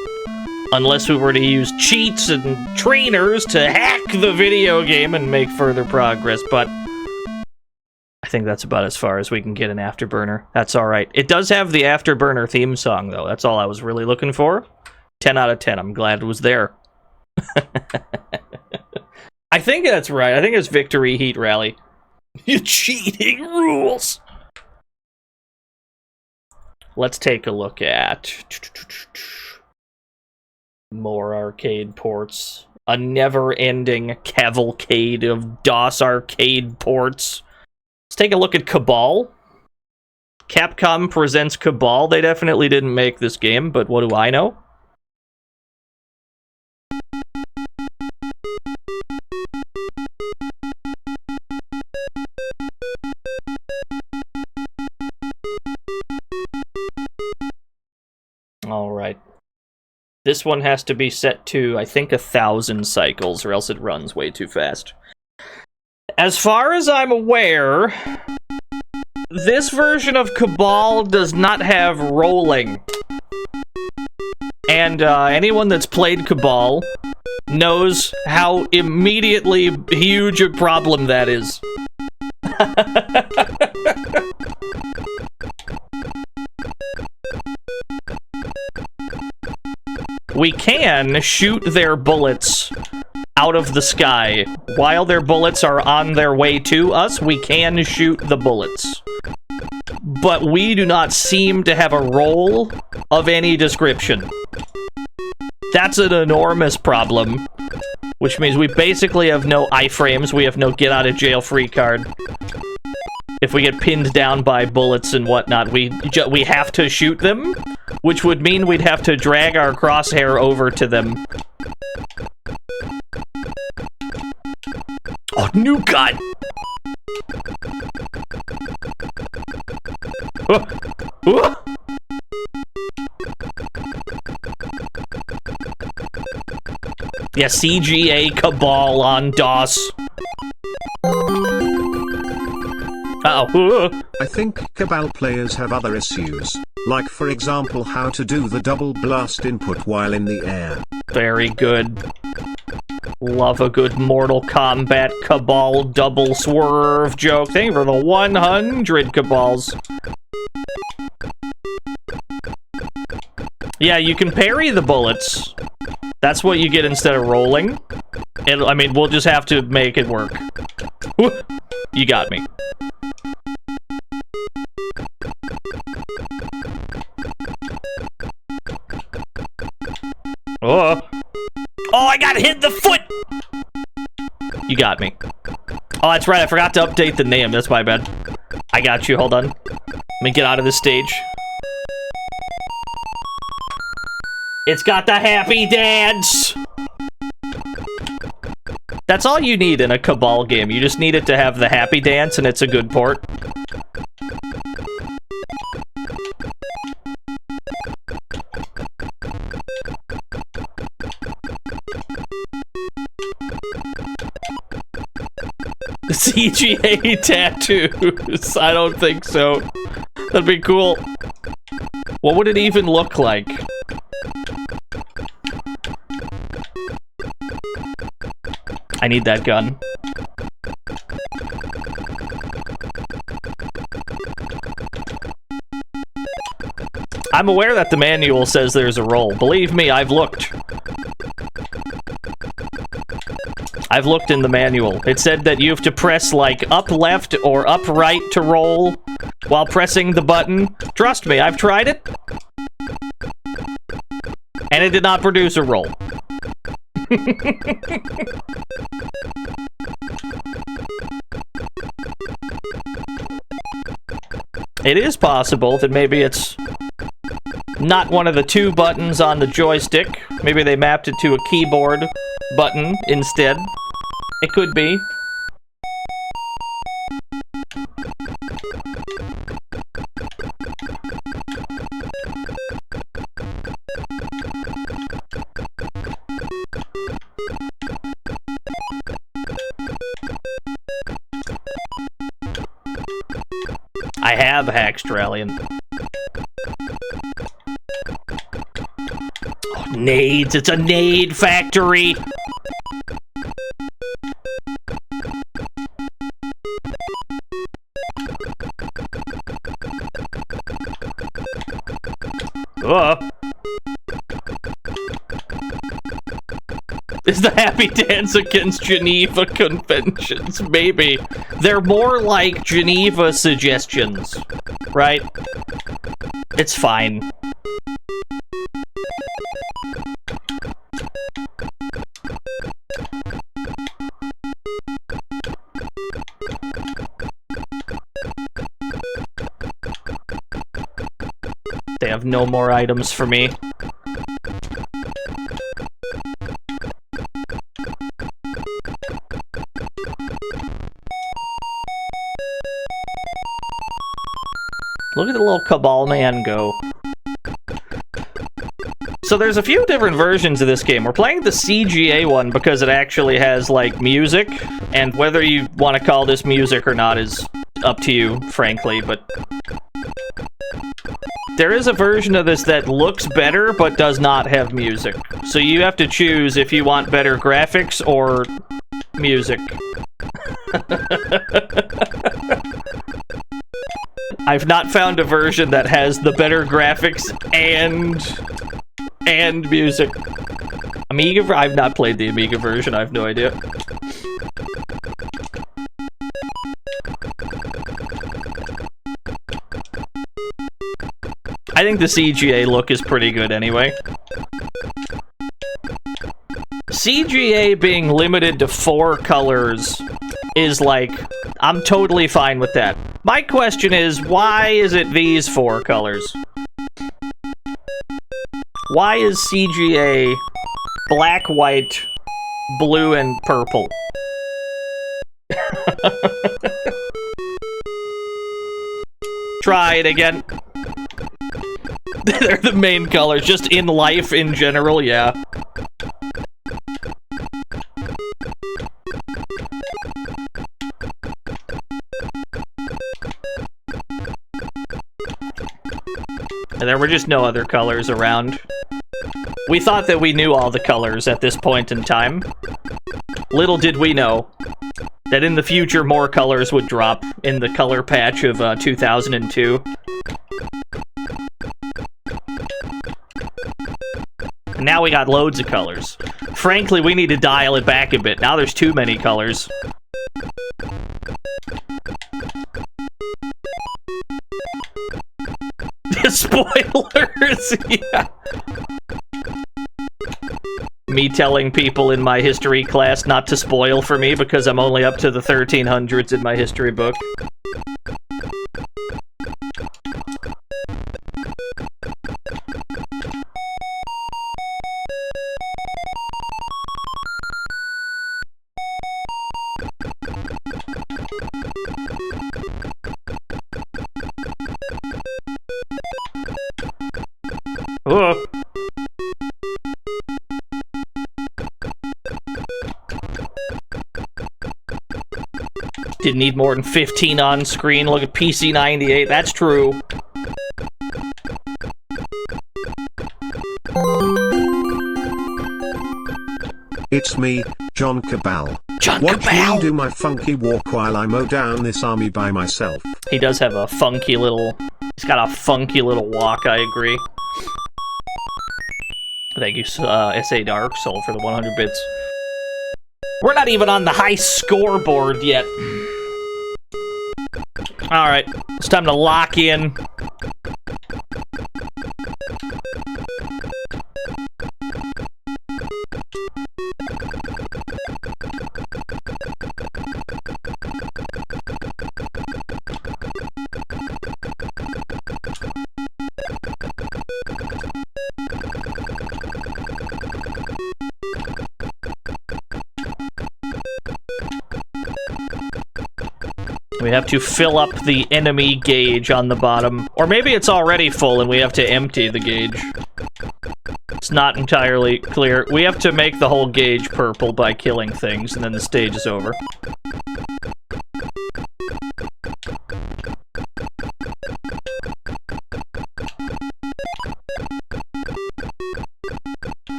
S1: Unless we were to use cheats and trainers to hack the video game and make further progress, but I think that's about as far as we can get in Afterburner. That's alright. It does have the Afterburner theme song, though. That's all I was really looking for. 10 out of 10. I'm glad it was there. I think that's right. I think it's Victory Heat Rally. You cheating rules! Let's take a look at more arcade ports. A never-ending cavalcade of DOS arcade ports. Let's take a look at Cabal. Capcom presents Cabal. They definitely didn't make this game, but what do I know? Alright. This one has to be set to, I think, 1,000 cycles, or else it runs way too fast. As far as I'm aware, this version of Cabal does not have rolling. And anyone that's played Cabal knows how immediately huge a problem that is. We can shoot their bullets out of the sky. While their bullets are on their way to us, we can shoot the bullets. But we do not seem to have a roll of any description. That's an enormous problem. Which means we basically have no iframes, we have no get-out-of-jail-free card. If we get pinned down by bullets and whatnot, we have to shoot them, which would mean we'd have to drag our crosshair over to them. Oh, new gun! Yeah, CGA Cabal on DOS. Uh-oh.
S3: I think Cabal players have other issues, like for example how to do the double blast input while in the air.
S1: Very good. Love a good Mortal Kombat Cabal double swerve joke. Thank you for the 100 Cabals. Yeah, you can parry the bullets. That's what you get instead of rolling. I mean, we'll just have to make it work. You got me. Oh, I got hit in the foot! You got me. Oh, that's right, I forgot to update the name. That's my bad. I got you, hold on. Let me get out of this stage. It's got the happy dance! That's all you need in a Cabal game. You just need it to have the happy dance, and it's a good port. CGA tattoos. I don't think so. That'd be cool. What would it even look like? I need that gun. I'm aware that the manual says there's a roll. Believe me, I've looked. I've looked in the manual. It said that you have to press, like, up left or up right to roll while pressing the button. Trust me, I've tried it. And it did not produce a roll. It is possible that maybe it's not one of the two buttons on the joystick. Maybe they mapped it to a keyboard button instead. It could be. I have Hackstralian. Oh, nades! It's a nade factory! Is the Happy Dance against Geneva conventions? Maybe. They're more like Geneva suggestions, right? It's fine. They have no more items for me. Look at the little Cabal man go. So there's a few different versions of this game. We're playing the CGA one because it actually has, like, music. And whether you want to call this music or not is up to you, frankly, but... There is a version of this that looks better, but does not have music. So you have to choose if you want better graphics or music. I've not found a version that has the better graphics and music. Amiga, I've not played the Amiga version, I have no idea. I think the CGA look is pretty good anyway. CGA being limited to 4 colors is like, I'm totally fine with that. My question is, why is it these 4 colors? Why is CGA black, white, blue, and purple? Try it again. They're the main colors, just in life in general, yeah. And there were just no other colors around. We thought that we knew all the colors at this point in time. Little did we know that in the future more colors would drop in the color patch of 2002. And now we got loads of colors. Frankly, we need to dial it back a bit. Now there's too many colors. Spoilers! Yeah. Me telling people in my history class not to spoil for me because I'm only up to the 1300s in my history book. Oh. Didn't need more than 15 on screen. Look at PC 98. That's true.
S3: It's me, John Cabal.
S1: John
S3: Watch
S1: Cabal!
S3: me do my funky walk while I mow down this army by myself.
S1: He does have a funky little... He's got a funky little walk, I agree. Thank you, SA Dark Soul, for the 100 bits. We're not even on the high scoreboard yet. Alright, it's time to lock in. We have to fill up the enemy gauge on the bottom. Or maybe it's already full and we have to empty the gauge. It's not entirely clear. We have to make the whole gauge purple by killing things, and then the stage is over.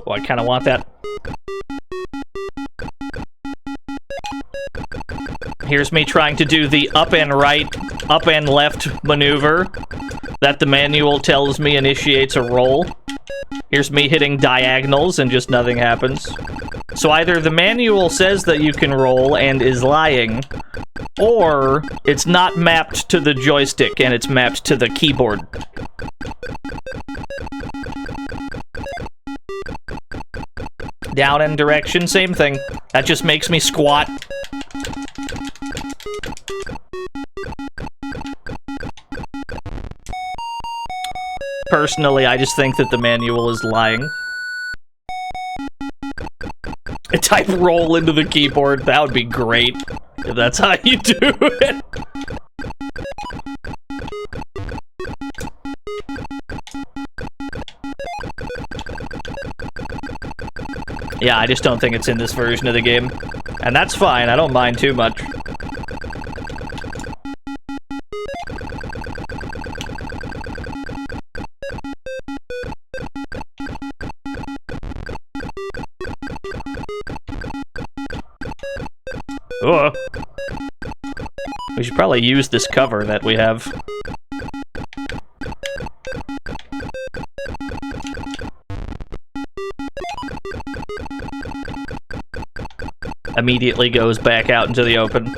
S1: Oh, I kind of want that. Here's me trying to do the up and right, up and left maneuver that the manual tells me initiates a roll. Here's me hitting diagonals and just nothing happens. So either the manual says that you can roll and is lying, or it's not mapped to the joystick and it's mapped to the keyboard. Down and direction, same thing. That just makes me squat. Personally, I just think that the manual is lying. Type roll into the keyboard. That would be great if that's how you do it. Yeah, I just don't think it's in this version of the game. And that's fine, I don't mind too much. Oh. We should probably use this cover that we have. Immediately goes back out into the open.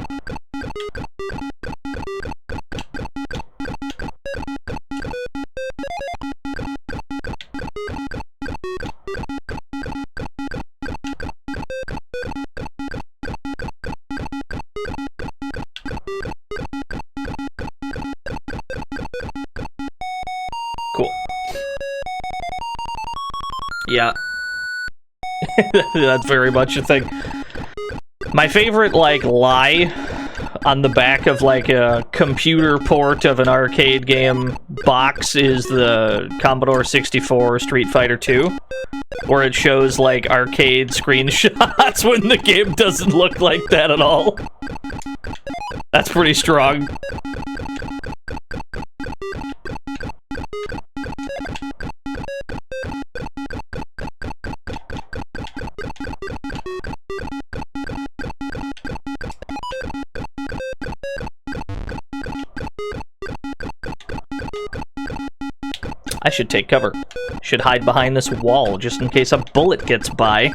S1: Cool. Yeah. That's very much a thing. My favorite, like, lie on the back of, like, a computer port of an arcade game box is the Commodore 64 Street Fighter 2, where it shows, like, arcade screenshots when the game doesn't look like that at all. That's pretty strong. I should take cover. Should hide behind this wall just in case a bullet gets by.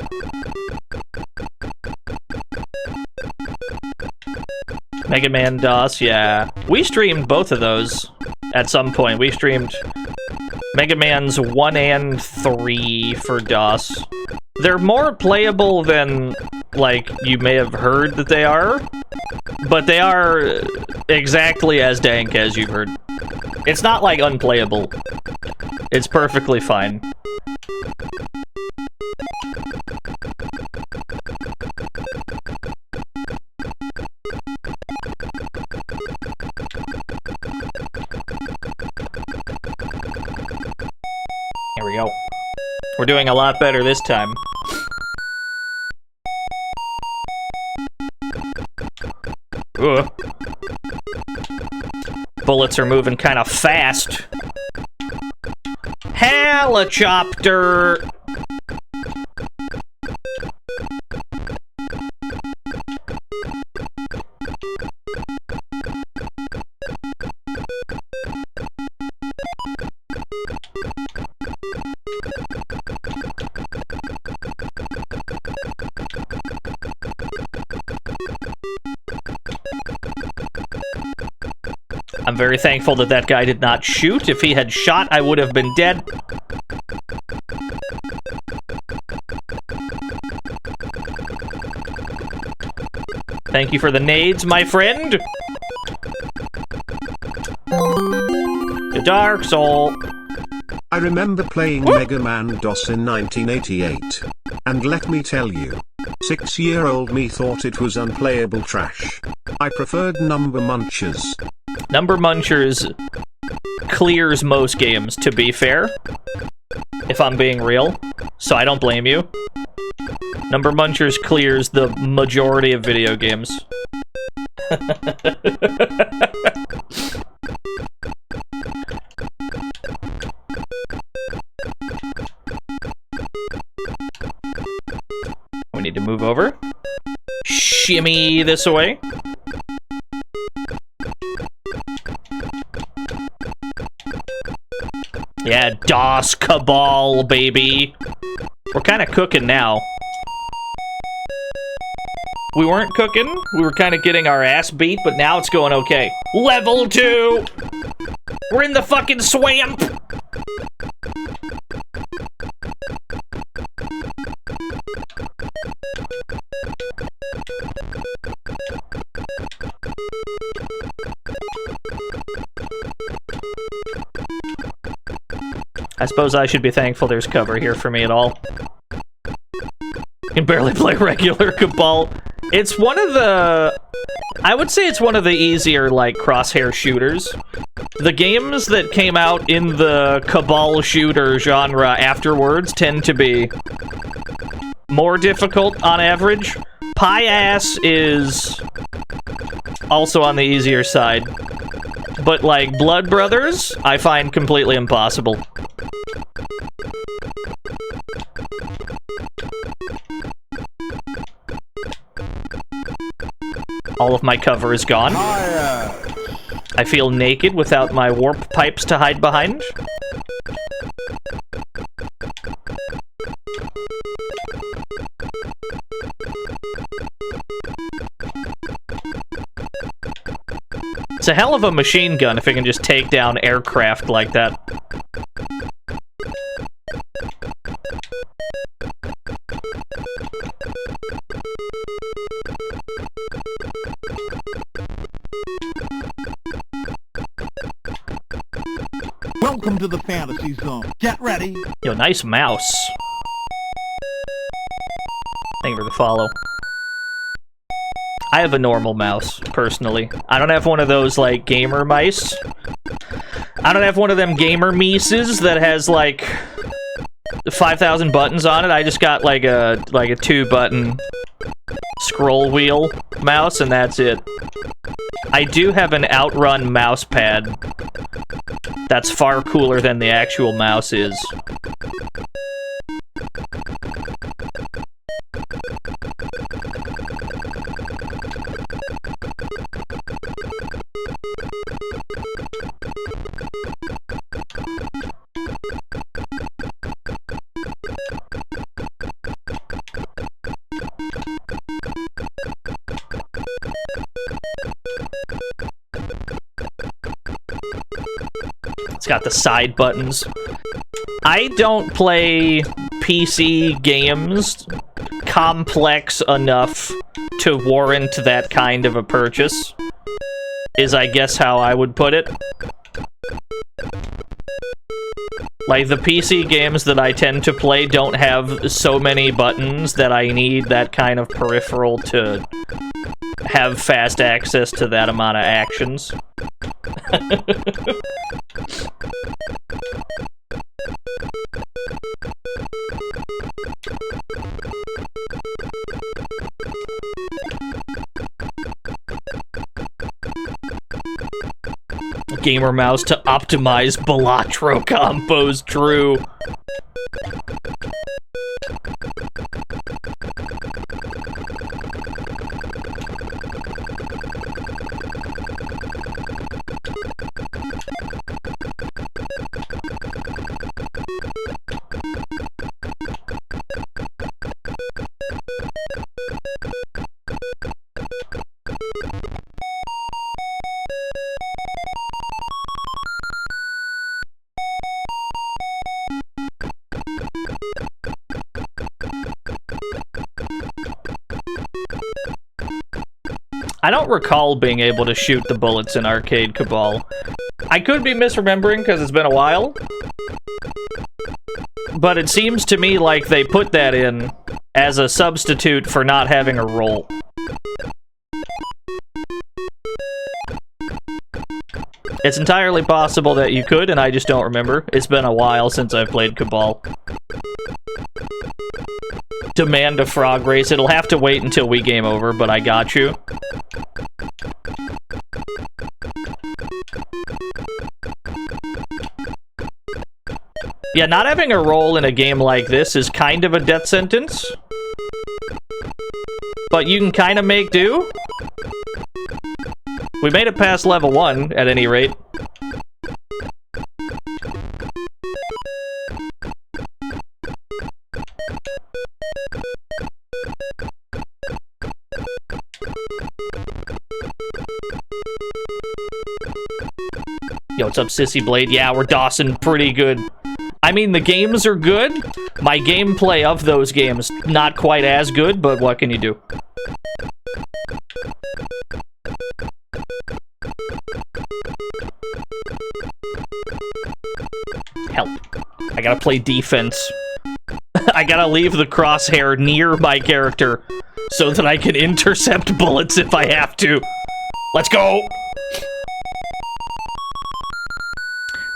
S1: Mega Man DOS, yeah. We streamed both of those at some point. We streamed Mega Man's 1 and 3 for DOS. They're more playable than, like, you may have heard that they are, but they are exactly as dank as you've heard. It's not, like, unplayable. It's perfectly fine. Here we go. We're doing a lot better this time. Ugh. Bullets are moving kind of fast. Helicopter! I'm very thankful that that guy did not shoot. If he had shot, I would have been dead. Thank you for the nades, my friend. The Dark Soul.
S3: I remember playing Mega Man DOS in 1988. And let me tell you, 6-year-old me thought it was unplayable trash. I preferred Number Munchers.
S1: Number Munchers clears most games, to be fair. If I'm being real. So I don't blame you. Number Munchers clears the majority of video games. need to move over. Shimmy this away. Yeah, DOS Cabal, baby. We're kind of cooking now. We weren't cooking. We were kind of getting our ass beat, but now it's going okay. Level 2! We're in the fucking swamp! I suppose I should be thankful there's cover here for me at all. Can barely play regular Cabal. It's one of the... I would say it's one of the easier, like, crosshair shooters. The games that came out in the Cabal shooter genre afterwards tend to be more difficult on average. Pie-Ass is also on the easier side. But, like, Blood Brothers, I find completely impossible. All of my cover is gone. I feel naked without my warp pipes to hide behind. It's a hell of a machine gun if it can just take down aircraft like that.
S9: Welcome to the fantasy zone. Get ready.
S1: Yo, nice mouse. Thank you for the follow. I have a normal mouse, personally. I don't have one of those, like, gamer mice. I don't have one of them gamer mices that has, like, 5,000 buttons on it. I just got, like a 2-button scroll wheel mouse, and that's it. I do have an Outrun mouse pad. That's far cooler than the actual mouse is. It's got the side buttons. I don't play PC games complex enough to warrant that kind of a purchase, is I guess how I would put it. Like, the PC games that I tend to play don't have so many buttons that I need that kind of peripheral to have fast access to that amount of actions. Gamer mouse to optimize Balatro combos, true. I don't recall being able to shoot the bullets in Arcade Cabal. I could be misremembering because it's been a while. But it seems to me like they put that in as a substitute for not having a roll. It's entirely possible that you could, and I just don't remember. It's been a while since I've played Cabal. Demand a frog race. It'll have to wait until we game over, but I got you. Yeah, not having a roll in a game like this is kind of a death sentence. but you can kind of make do. We made it past level 1, at any rate. Yo, what's up, Sissy Blade? Yeah, we're DOSing pretty good. I mean, the games are good. My gameplay of those games, not quite as good, but what can you do? Help. I gotta play defense. I gotta leave the crosshair near my character so that I can intercept bullets if I have to. Let's go!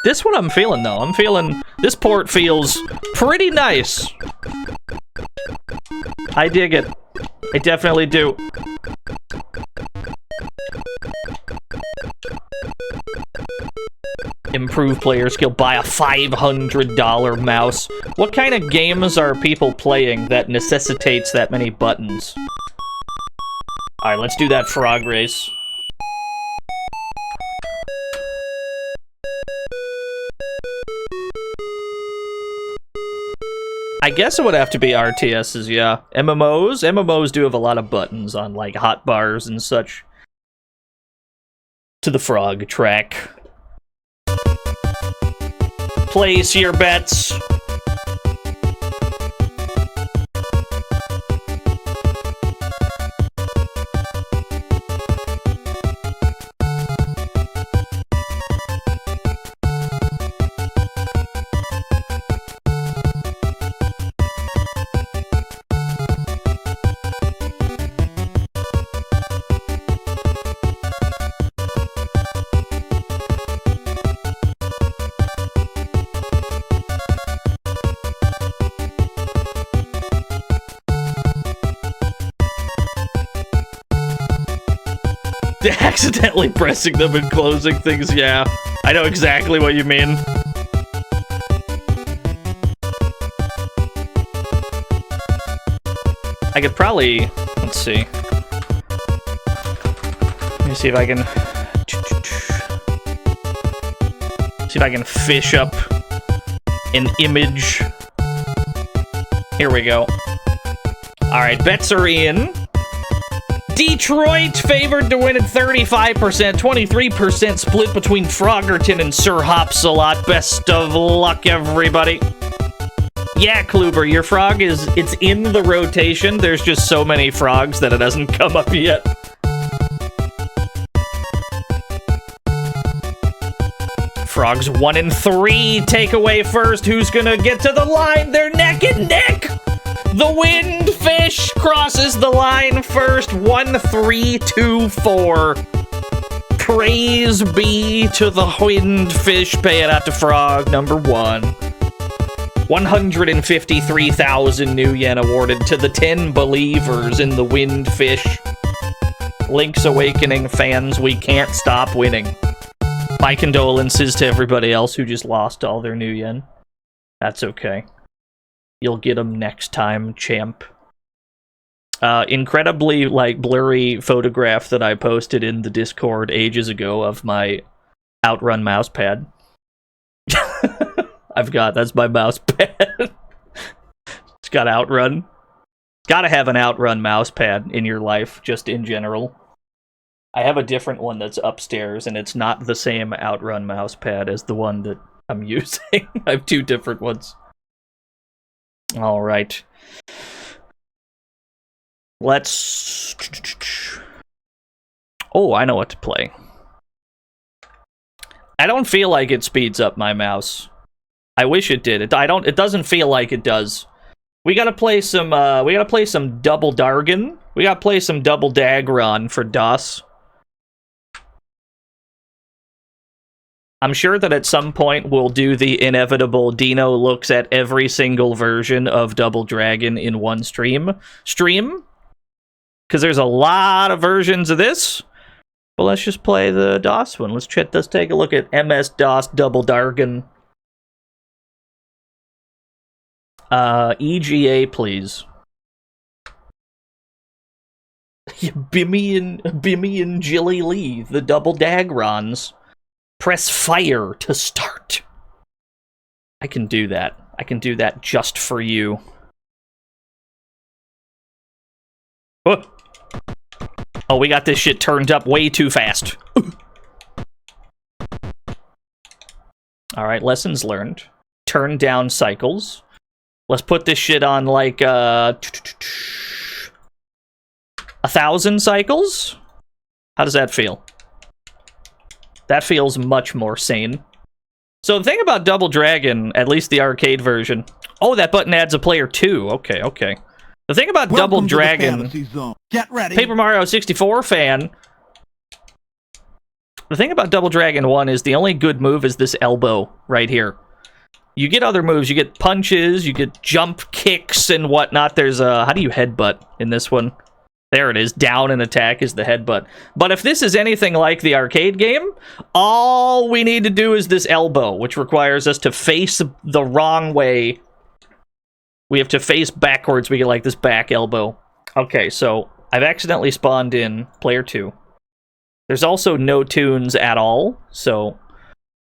S1: This one I'm feeling, though. I'm feeling... This port feels pretty nice. I dig it. I definitely do. Improve player skill. Buy a $500 mouse. What kind of games are people playing that necessitates that many buttons? Alright, let's do that frog race. I guess it would have to be RTSs, yeah. MMOs do have a lot of buttons on, like, hotbars and such. To the frog track. Place your bets. Accidentally pressing them and closing things, yeah. I know exactly what you mean. I could probably... Let's see. Let me see if I can... See if I can fish up an image. Here we go. Alright, bets are in. Detroit favored to win at 35%, 23% split between Froggerton and Sir Hopsalot. Best of luck, everybody. Yeah, Kluber, your frog it's in the rotation. There's just so many frogs that it hasn't come up yet. Frogs 1 and 3 take away first. Who's gonna get to the line? They're neck and neck. The Windfish crosses the line first. 1, 3, 2, 4. Praise be to the Windfish. Pay it out to Frog number 1. 153,000 new yen awarded to the 10 believers in the Windfish. Link's Awakening fans, we can't stop winning. My condolences to everybody else who just lost all their new yen. That's okay. You'll get them next time, champ. Incredibly, like, blurry photograph that I posted in the Discord ages ago of my Outrun mousepad. That's my mousepad. It's got Outrun. Gotta have an Outrun mousepad in your life, just in general. I have a different one that's upstairs, and it's not the same Outrun mousepad as the one that I'm using. I have 2 different ones. All right. Let's... Oh, I know what to play. I don't feel like it speeds up my mouse. I wish it did. It doesn't feel like it does. We gotta play some Double Dargon. We gotta play some Double Dagron for DOS. I'm sure that at some point we'll do the inevitable Dino looks at every single version of Double Dragon in one stream. Because there's a lot of versions of this. But let's just play the DOS one. Let's take a look at MS-DOS Double Dargon. EGA, please. Bimmy and Jilly Lee, the double dagrons. Press fire to start. I can do that. I can do that just for you. Oh, we got this shit turned up way too fast. Alright, lessons learned. Turn down cycles. Let's put this shit on like 1,000 cycles? How does that feel? That feels much more sane. So the thing about Double Dragon, at least the arcade version... Oh, that button adds a player too. Okay, okay. The thing about Double Dragon...
S9: Get ready.
S1: Paper Mario 64 fan... The thing about Double Dragon 1 is the only good move is this elbow right here. You get other moves. You get punches, you get jump kicks and whatnot. There's a... How do you headbutt in this one? There it is. Down and attack is the headbutt. But if this is anything like the arcade game, all we need to do is this elbow, which requires us to face the wrong way. We have to face backwards. We get like this back elbow. Okay, so I've accidentally spawned in player 2. There's also no tunes at all, so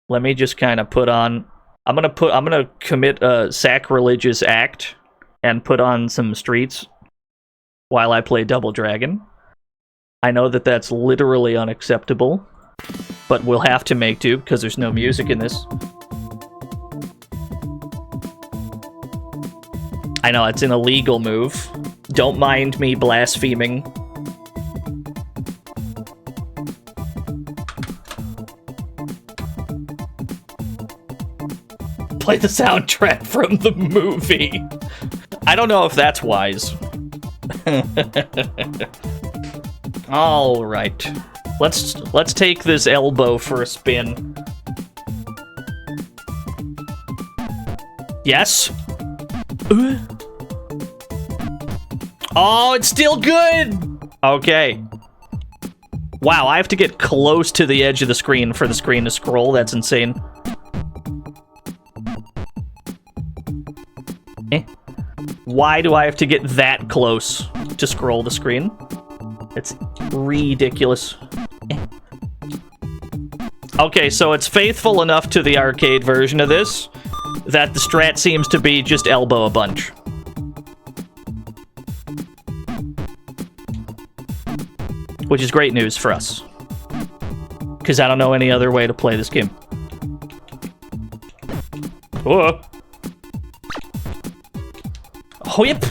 S1: let me just kind of put on... I'm gonna commit a sacrilegious act and put on some streets while I play Double Dragon. I know that that's literally unacceptable, but we'll have to make do because there's no music in this. I know, it's an illegal move. Don't mind me blaspheming. Play the soundtrack from the movie. I don't know if that's wise. All right, let's take this elbow for a spin. Yes. Oh, it's still good. Okay. Wow, I have to get close to the edge of the screen for the screen to scroll. That's insane. Why do I have to get that close to scroll the screen? It's ridiculous. Okay, so it's faithful enough to the arcade version of this that the strat seems to be just elbow a bunch. Which is great news for us. Because I don't know any other way to play this game. Whoa. Whip!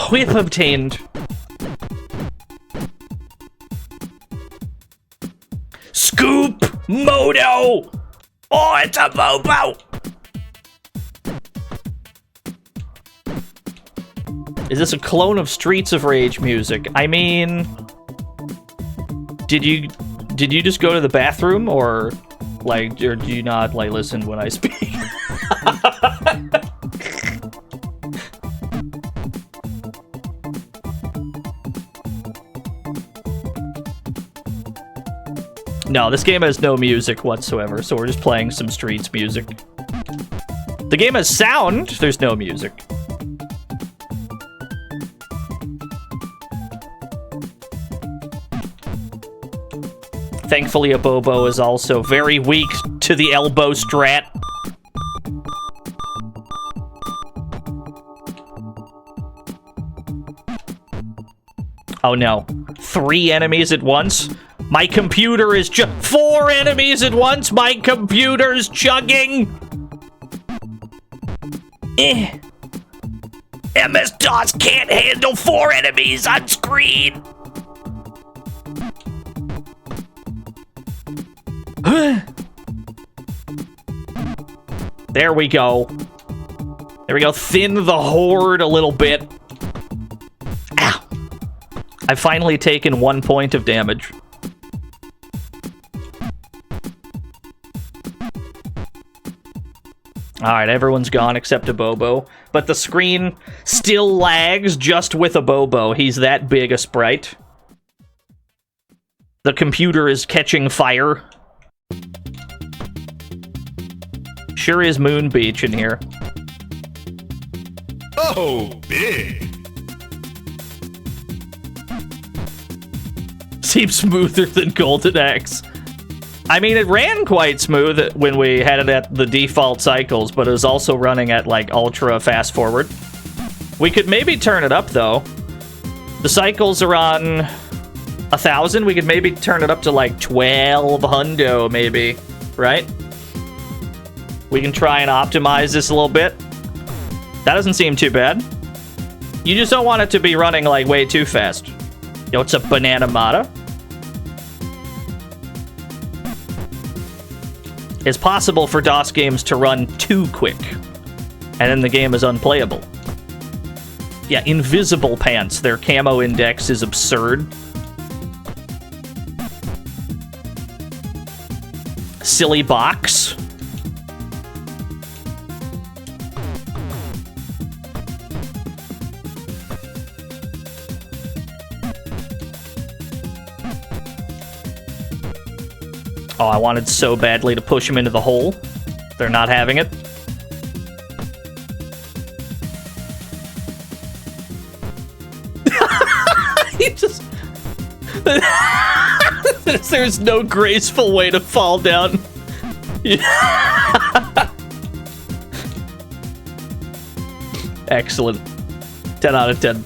S1: Whip obtained. Scoop! Moto! Oh, it's a Bobo! Is this a clone of Streets of Rage music? I mean... Did you just go to the bathroom, or do you not, like, listen when I speak? No, this game has no music whatsoever, so we're just playing some Streets music. The game has sound, there's no music. Thankfully, a Bobo is also very weak to the elbow strat. Oh no. 3 enemies at once? My computer is 4 enemies at once! My computer's chugging! MS-DOS can't handle 4 enemies on screen! There we go. There we go. Thin the horde a little bit. Ow. I've finally taken 1 point of damage. Alright, everyone's gone except a Bobo. But the screen still lags just with a Bobo. He's that big a sprite. The computer is catching fire. Sure is Moon Beach in here.
S2: Oh, big.
S1: seems smoother than Golden Axe. I mean, it ran quite smooth when we had it at the default cycles, but it was also running at, like, ultra fast forward. We could maybe turn it up, though. The cycles are on 1,000. We could maybe turn it up to, like, 1,200, maybe. Right? We can try and optimize this a little bit. That doesn't seem too bad. You just don't want it to be running, like, way too fast. Yo, what's up, Banana Mata? It's possible for DOS games to run too quick, and then the game is unplayable. Yeah, Invisible Pants. Their camo index is absurd. Silly Box. Oh, I wanted so badly to push him into the hole. They're not having it. He just... There's no graceful way to fall down. Excellent. 10 out of 10.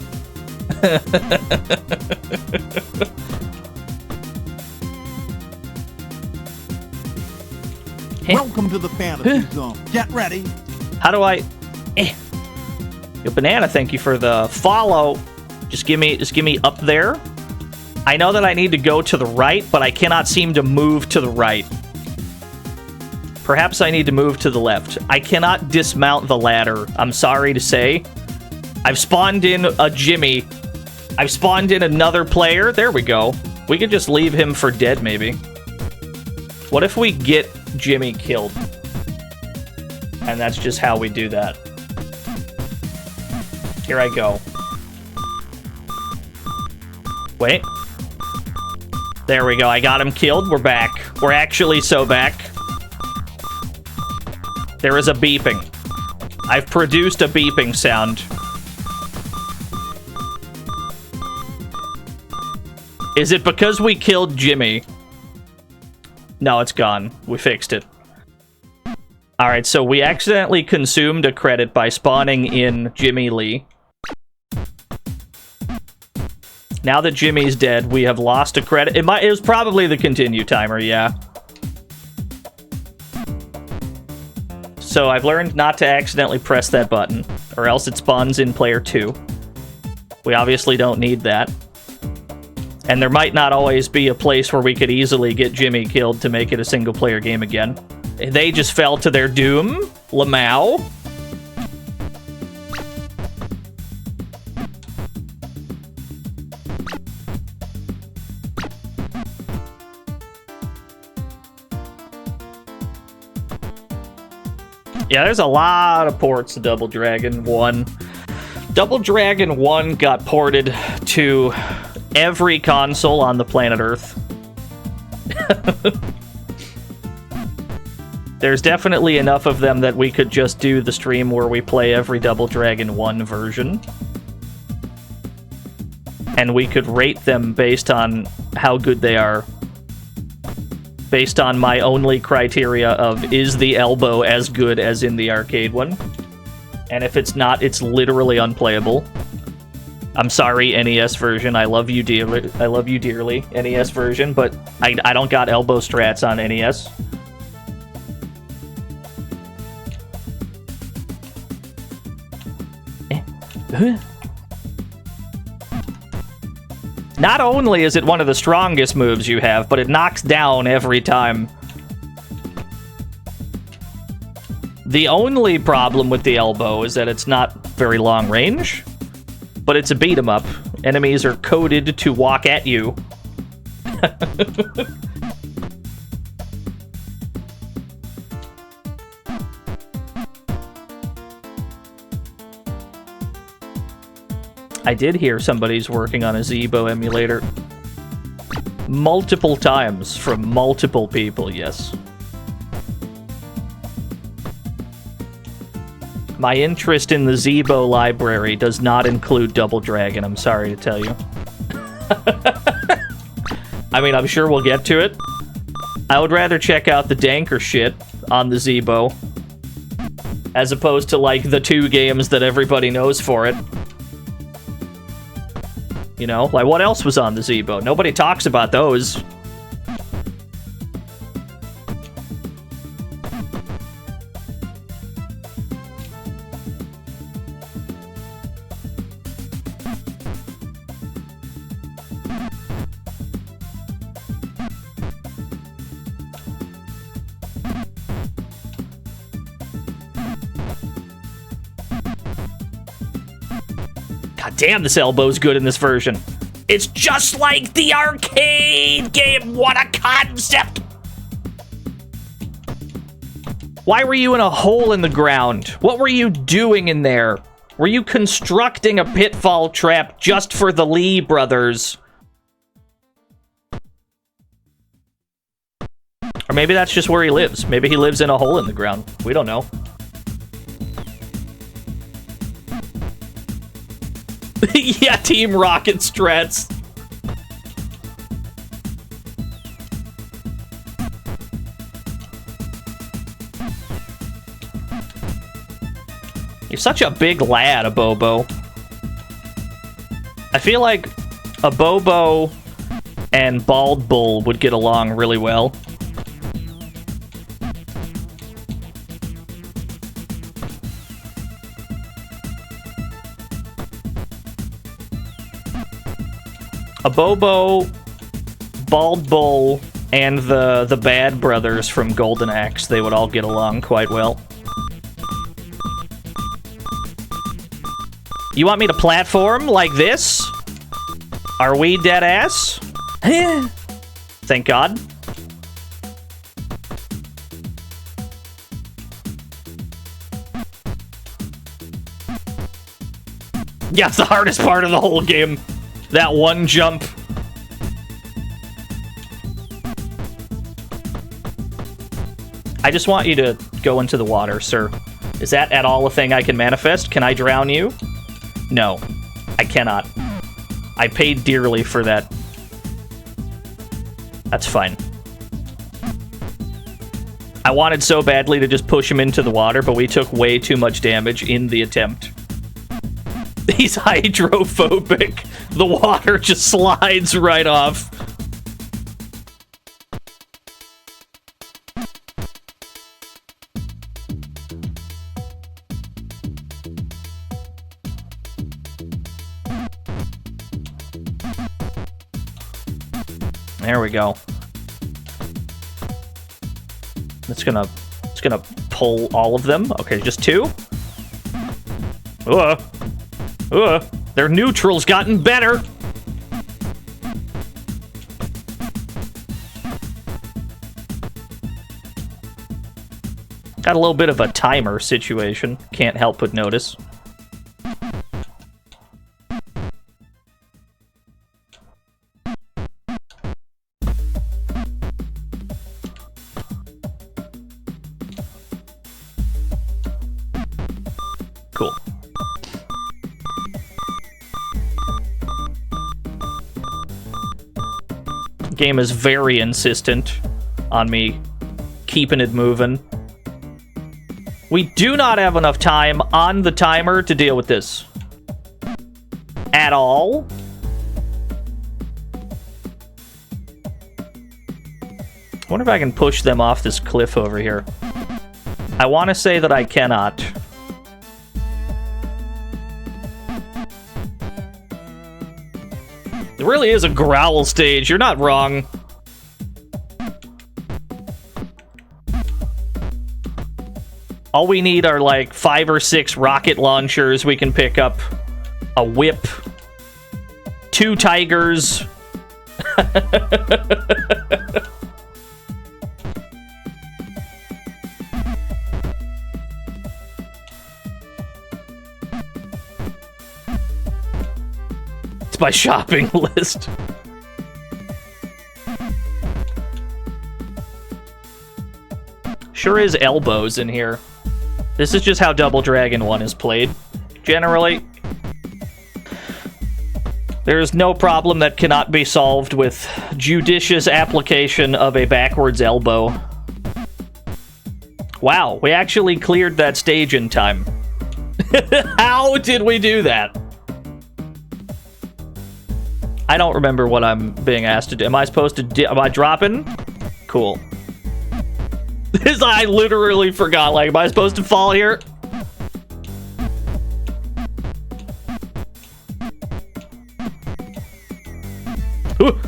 S9: Welcome to the fantasy zone. Get ready.
S1: How do I... Yo, Banana, thank you for the follow. Just give me up there. I know that I need to go to the right, but I cannot seem to move to the right. Perhaps I need to move to the left. I cannot dismount the ladder. I'm sorry to say. I've spawned in a Jimmy. I've spawned in another player. There we go. We could just leave him for dead, maybe. What if we get Jimmy killed? And that's just how we do that. Here I go. Wait. There we go. I got him killed. We're back. We're actually so back. There is a beeping. I've produced a beeping sound. Is it because we killed Jimmy? No, it's gone. We fixed it. Alright, so we accidentally consumed a credit by spawning in Jimmy Lee. Now that Jimmy's dead, we have lost a credit. It was probably the continue timer, yeah. So I've learned not to accidentally press that button, or else it spawns in player 2. We obviously don't need that. And there might not always be a place where we could easily get Jimmy killed to make it a single-player game again. They just fell to their doom. Lamau. Yeah, there's a lot of ports to Double Dragon 1. Double Dragon 1 got ported to every console on the planet Earth. There's definitely enough of them that we could just do the stream where we play every Double Dragon 1 version. And we could rate them based on how good they are. Based on my only criteria of, is the elbow as good as in the arcade one? And if it's not, it's literally unplayable. I'm sorry, NES version. I love you dearly. I love you dearly, NES version, but I don't got elbow strats on NES. Not only is it one of the strongest moves you have, but it knocks down every time. The only problem with the elbow is that it's not very long range, but it's a beat 'em up. Enemies are coded to walk at you. I did hear somebody's working on a Zeebo emulator. Multiple times from multiple people, yes. My interest in the Zeebo library does not include Double Dragon, I'm sorry to tell you. I mean, I'm sure we'll get to it. I would rather check out the danker shit on the Zeebo, as opposed to, like, the 2 games that everybody knows for it. You know? Like, what else was on the Zeebo? Nobody talks about those. God damn, this elbow's good in this version. It's just like the arcade game. What a concept! Why were you in a hole in the ground? What were you doing in there? Were you constructing a pitfall trap just for the Lee brothers? Or maybe that's just where he lives. Maybe he lives in a hole in the ground. We don't know. Yeah, Team Rocket strats. You're such a big lad, Abobo. I feel like Abobo and Bald Bull would get along really well. Abobo, Bald Bull, and the Bad Brothers from Golden Axe, they would all get along quite well. You want me to platform like this? Are we dead ass? Thank God. Yeah, it's the hardest part of the whole game. That one jump. I just want you to go into the water, sir. Is that at all a thing I can manifest? Can I drown you? No, I cannot. I paid dearly for that. That's fine. I wanted so badly to just push him into the water, but we took way too much damage in the attempt. He's hydrophobic. The water just slides right off. There we go. It's gonna pull all of them. Okay, just 2. Their neutral's gotten better. Got a little bit of a timer situation. Can't help but notice. Cool. Game is very insistent on me keeping it moving. We do not have enough time on the timer to deal with this. At all. I wonder if I can push them off this cliff over here. I want to say that I cannot. It really is a growl stage. You're not wrong. All we need are like 5 or 6 rocket launchers. We can pick up a whip, 2 tigers. It's my shopping list. Sure is elbows in here. This is just how Double Dragon 1 is played, generally. There is no problem that cannot be solved with judicious application of a backwards elbow. Wow, we actually cleared that stage in time. How did we do that? I don't remember what I'm being asked to do. Am I supposed to am I dropping? Cool. I literally forgot. Like, am I supposed to fall here? Ooh.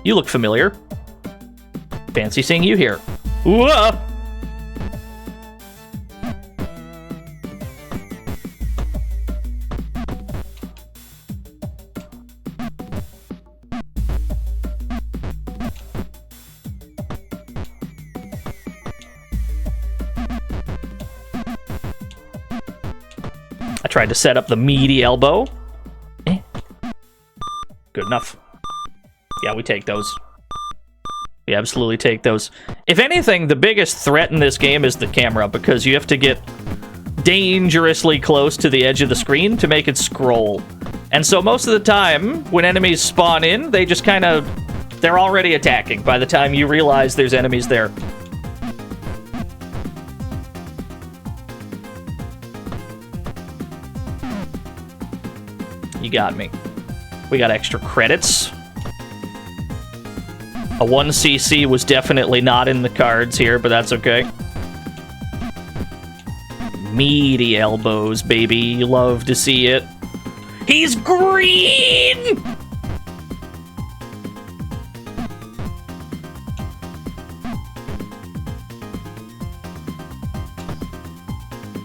S1: You look familiar. Fancy seeing you here. Whoa! I tried to set up the meaty elbow. Good enough. Yeah, we take those. We absolutely take those. If anything, the biggest threat in this game is the camera, because you have to get dangerously close to the edge of the screen to make it scroll. And so most of the time, when enemies spawn in, they just kind of... they're already attacking by the time you realize there's enemies there. You got me. We got extra credits. A 1cc was definitely not in the cards here, but that's okay. Meaty elbows, baby. You love to see it. He's green!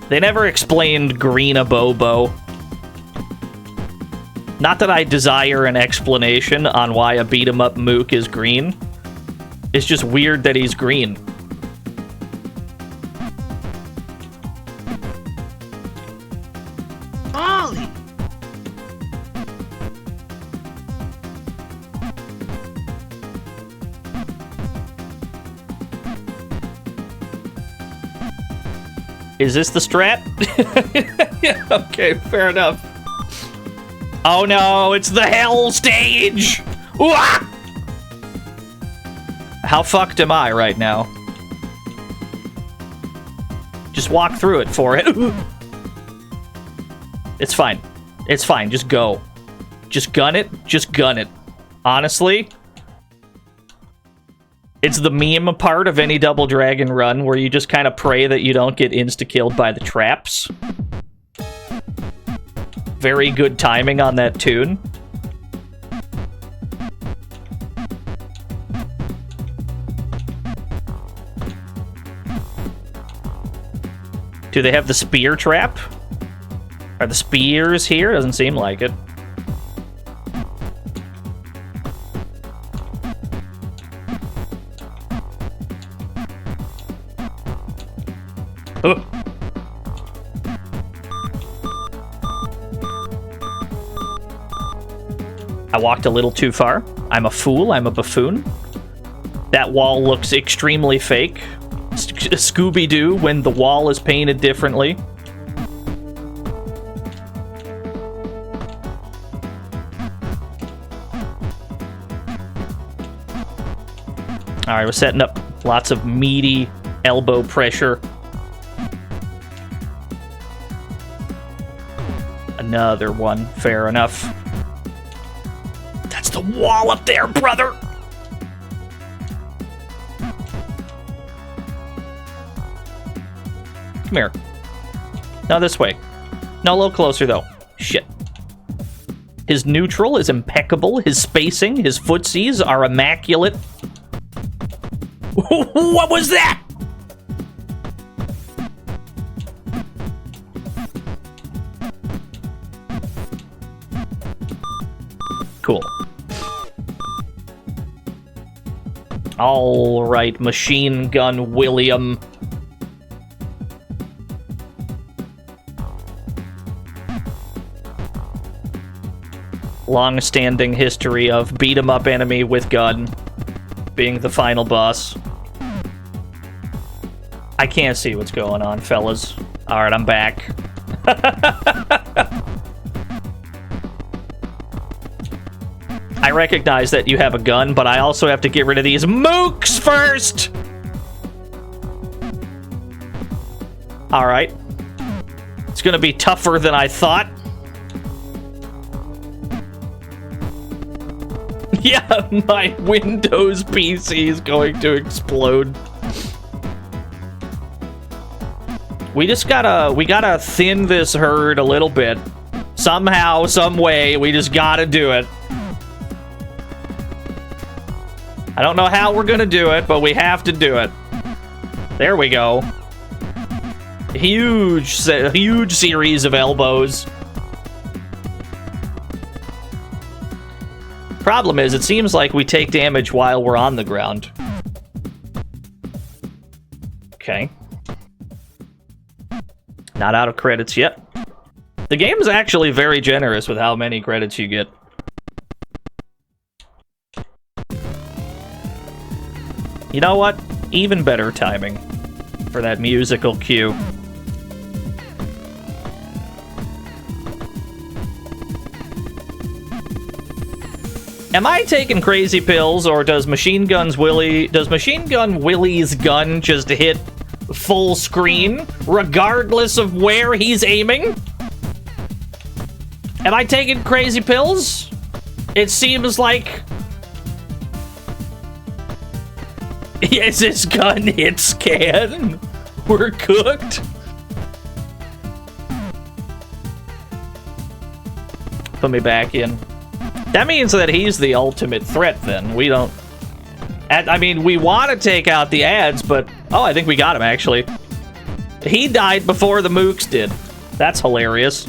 S1: They never explained green a bobo. Not that I desire an explanation on why a beat-em-up mook is green. It's just weird that he's green.
S2: Ollie!
S1: Is this the strat? Yeah, okay, fair enough. Oh no, it's the hell stage! Ooh-ah! How fucked am I right now? Just walk through it for it. It's fine. It's fine, just go. Just gun it, just gun it. Honestly, it's the meme part of any Double Dragon run where you just kind of pray that you don't get insta-killed by the traps. Very good timing on that tune. Do they have the spear trap? Are the spears here? Doesn't seem like it. Oh. I walked a little too far. I'm a fool. I'm a buffoon. That wall looks extremely fake. Scooby-Doo when the wall is painted differently. Alright, we're setting up lots of meaty elbow pressure. Another one. Fair enough. That's the wall up there, brother! Come here. No, this way. No, a little closer, though. Shit. His neutral is impeccable. His spacing, his footsies are immaculate. What was that? Cool. All right, Machine Gun William. Long-standing history of beat-em-up enemy with gun being the final boss. I can't see what's going on, fellas. Alright, I'm back. I recognize that you have a gun, but I also have to get rid of these mooks first! Alright. It's gonna be tougher than I thought. Yeah, my Windows PC is going to explode. We gotta thin this herd a little bit. Somehow, some way, we just gotta do it. I don't know how we're gonna do it, but we have to do it. There we go. Huge series of elbows. Problem is, it seems like we take damage while we're on the ground. Okay. Not out of credits yet. The game is actually very generous with how many credits you get. You know what? Even better timing for that musical cue. Am I taking crazy pills, or does Machine Gun Willie's gun just hit full screen, regardless of where he's aiming? Am I taking crazy pills? It seems like... Yes, his gun hits scan. We're cooked. Put me back in. That means that he's the ultimate threat, then. We don't... I mean, we want to take out the ads, but... Oh, I think we got him, actually. He died before the mooks did. That's hilarious.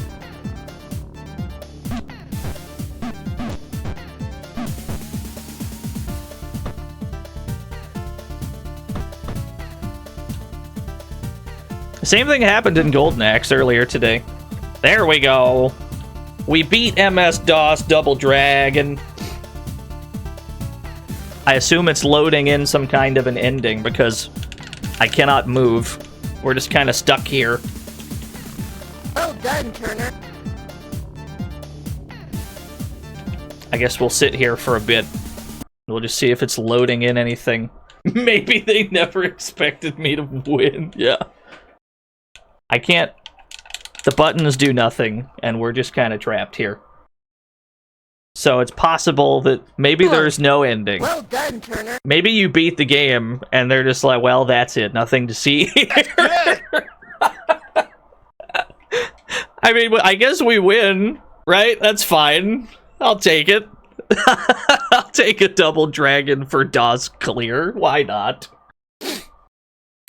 S1: Same thing happened in Golden Axe earlier today. There we go. We beat MS-DOS Double Dragon. I assume it's loading in some kind of an ending because I cannot move. We're just kind of stuck here.
S7: Well done, Turner.
S1: I guess we'll sit here for a bit. We'll just see if it's loading in anything. Maybe they never expected me to win. Yeah. I can't... The buttons do nothing, and we're just kind of trapped here. So it's possible that maybe there's no ending.
S7: Well done, Turner.
S1: Maybe you beat the game, and they're just like, well, that's it. Nothing to see here. I mean, I guess we win, right? That's fine. I'll take it. I'll take a Double Dragon for DOS clear. Why not?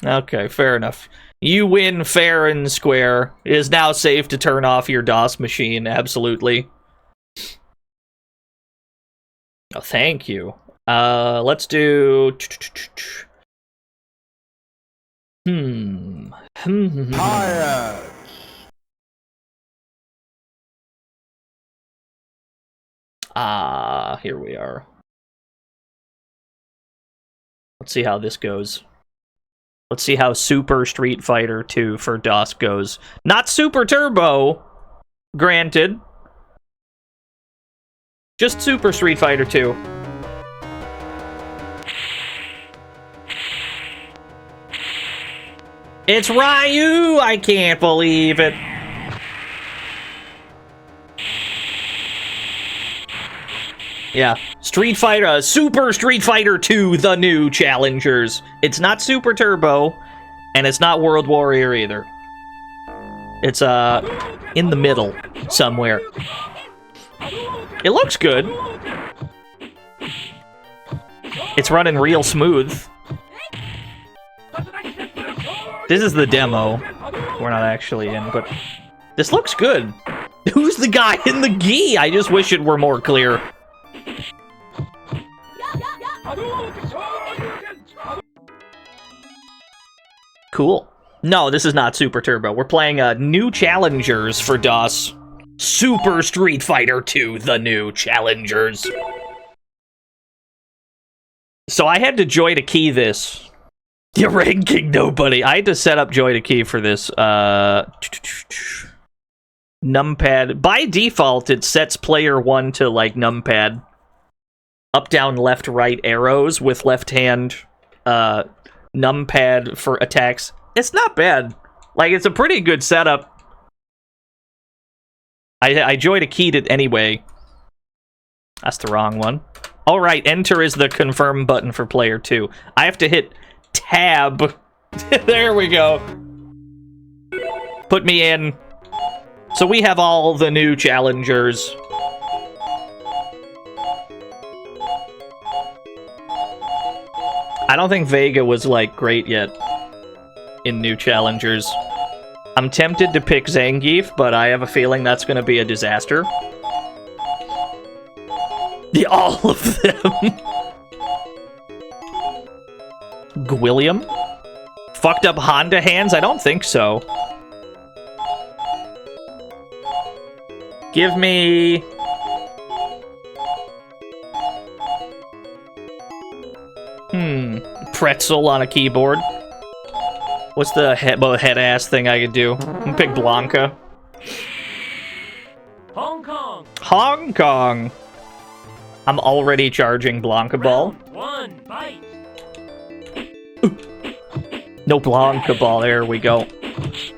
S1: Okay, fair enough. You win fair and square. It is now safe to turn off your DOS machine, absolutely. Oh, thank you. Let's do...
S2: Harrier.
S1: Here we are. Let's see how this goes. Let's see how Super Street Fighter 2 for DOS goes. Not Super Turbo, granted. Just Super Street Fighter 2. It's Ryu! I can't believe it. Yeah, Street Fighter, Super Street Fighter 2, the new challengers. It's not Super Turbo, and it's not World Warrior either. It's, in the middle, somewhere. It looks good. It's running real smooth. This is the demo. We're not actually in, but this looks good. Who's the guy in the gi? I just wish it were more clear. Cool. No, this is not Super Turbo. We're playing new challengers for DOS. Super Street Fighter 2, the new challengers. So I had to joy to key this. You're ranking nobody. I had to set up joy to key for this. Numpad. By default, it sets player 1 to, like, numpad. up, down, left, right arrows with left hand numpad for attacks. It's not bad. Like, it's a pretty good setup. I joy to keyed it anyway. That's the wrong one. All right, enter is the confirm button for player 2. I have to hit tab. There we go. Put me in. So we have all the new challengers. I don't think Vega was, like, great yet in new challengers. I'm tempted to pick Zangief, but I have a feeling that's going to be a disaster. All of them. Gwilliam? Fucked up Honda hands? I don't think so. Give me... Pretzel on a keyboard. What's the head-ass thing I could do? I'm gonna pick Blanca.
S8: Hong Kong.
S1: Hong Kong! I'm already charging Blanca Ball.
S8: One, fight.
S1: No Blanca Ball, there we go.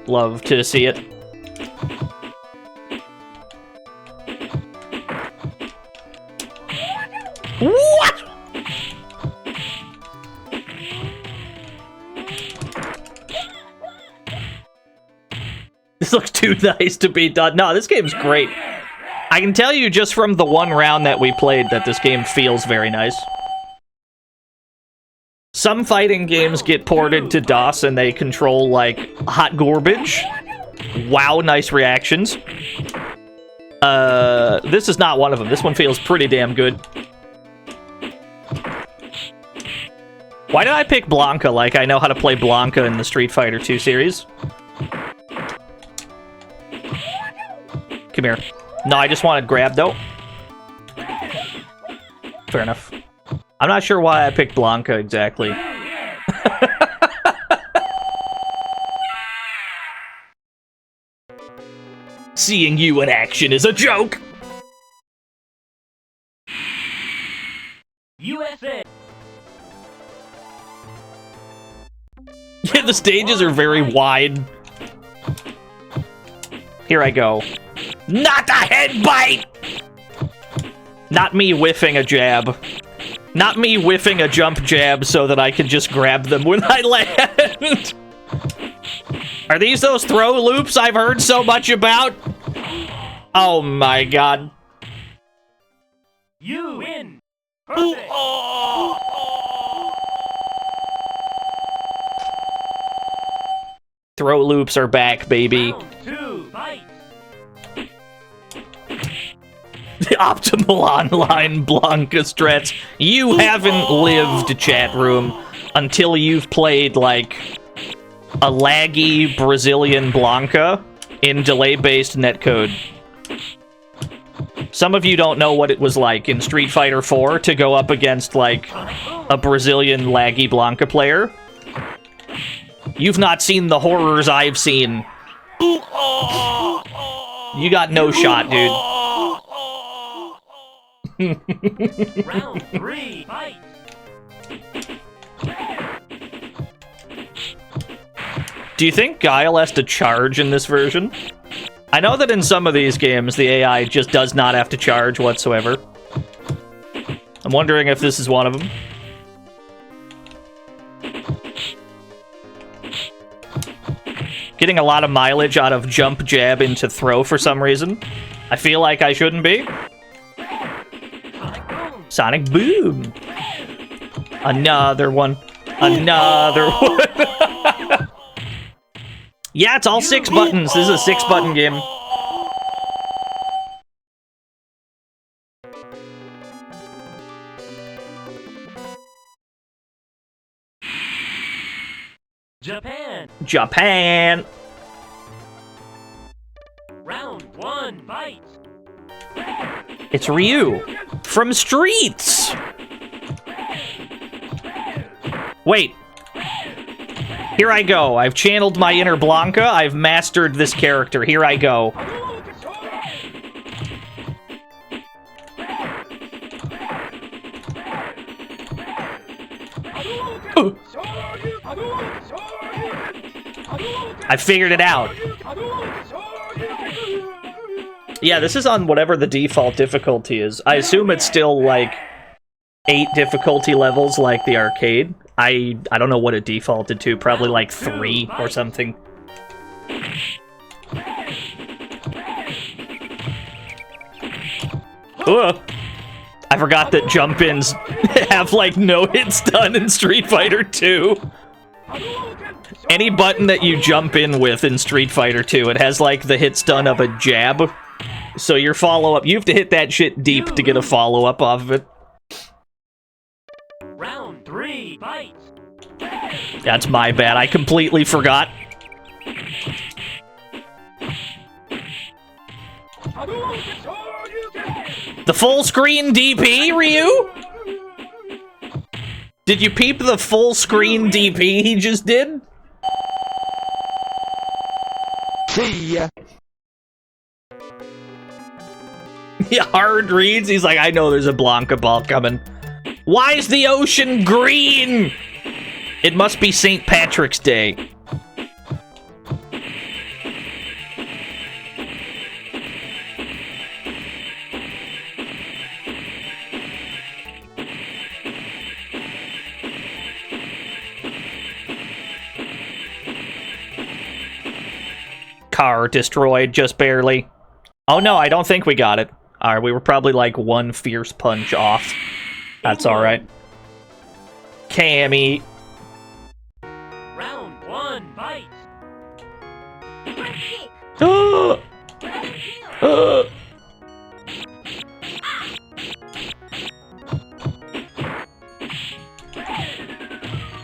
S1: Love to see it. What? This looks too nice to be done. No, this game's great. I can tell you just from the one round that we played that this game feels very nice. Some fighting games get ported to DOS and they control, like, hot garbage. Wow, nice reactions. This is not one of them. This one feels pretty damn good. Why did I pick Blanca? Like, I know how to play Blanca in the Street Fighter 2 series. Come here. No, I just wanted grab, though. Fair enough. I'm not sure why I picked Blanca exactly. Seeing you in action is a joke!
S8: USA.
S1: Yeah, the stages are very wide. Here I go. Not a headbite! Not me whiffing a jab. Not me whiffing a jump jab so that I can just grab them when I land. Are these those throw loops I've heard so much about? Oh my god.
S8: You win. Perfect.
S1: Throw loops are back, baby.
S8: Round two, fight.
S1: The optimal online Blanca strats. You haven't lived, chat room, until you've played, like, a laggy Brazilian Blanca in delay-based netcode. Some of you don't know what it was like in Street Fighter 4 to go up against, like, a Brazilian laggy Blanca player. You've not seen the horrors I've seen. You got no shot, dude.
S8: Round three, fight.
S1: Do you think Guile has to charge in this version? I know that in some of these games, the AI just does not have to charge whatsoever. I'm wondering if this is one of them. Getting a lot of mileage out of jump jab into throw for some reason. I feel like I shouldn't be. Sonic Boom. Another one. Another one. Yeah, it's all 6 buttons. This is a 6-button game.
S8: Japan.
S1: Japan.
S8: Round one, fight.
S1: It's Ryu from Streets. Wait. Here I go. I've channeled my inner Blanca. I've mastered this character. Here I go. I figured it out. Yeah, this is on whatever the default difficulty is. I assume it's still, like, 8 difficulty levels like the arcade. I don't know what it defaulted to. Probably, like, 3 or something. Ugh. I forgot that jump-ins have, like, no hits done in Street Fighter 2. Any button that you jump in with in Street Fighter 2, it has, like, the hit stun of a jab. So your follow-up, you have to hit that shit deep to get a follow-up off of it.
S8: Round 3, fight!
S1: That's my bad, I completely forgot. The full screen DP, Ryu? Did you peep the full screen DP he just did?
S2: See ya.
S1: Yeah, hard reads. He's like, I know there's a Blanca ball coming. Why is the ocean green? It must be St. Patrick's Day. Car destroyed, just barely. Oh no, I don't think we got it. Alright, we were probably like one fierce punch off. That's alright. Cammy.
S8: Round 1, fight!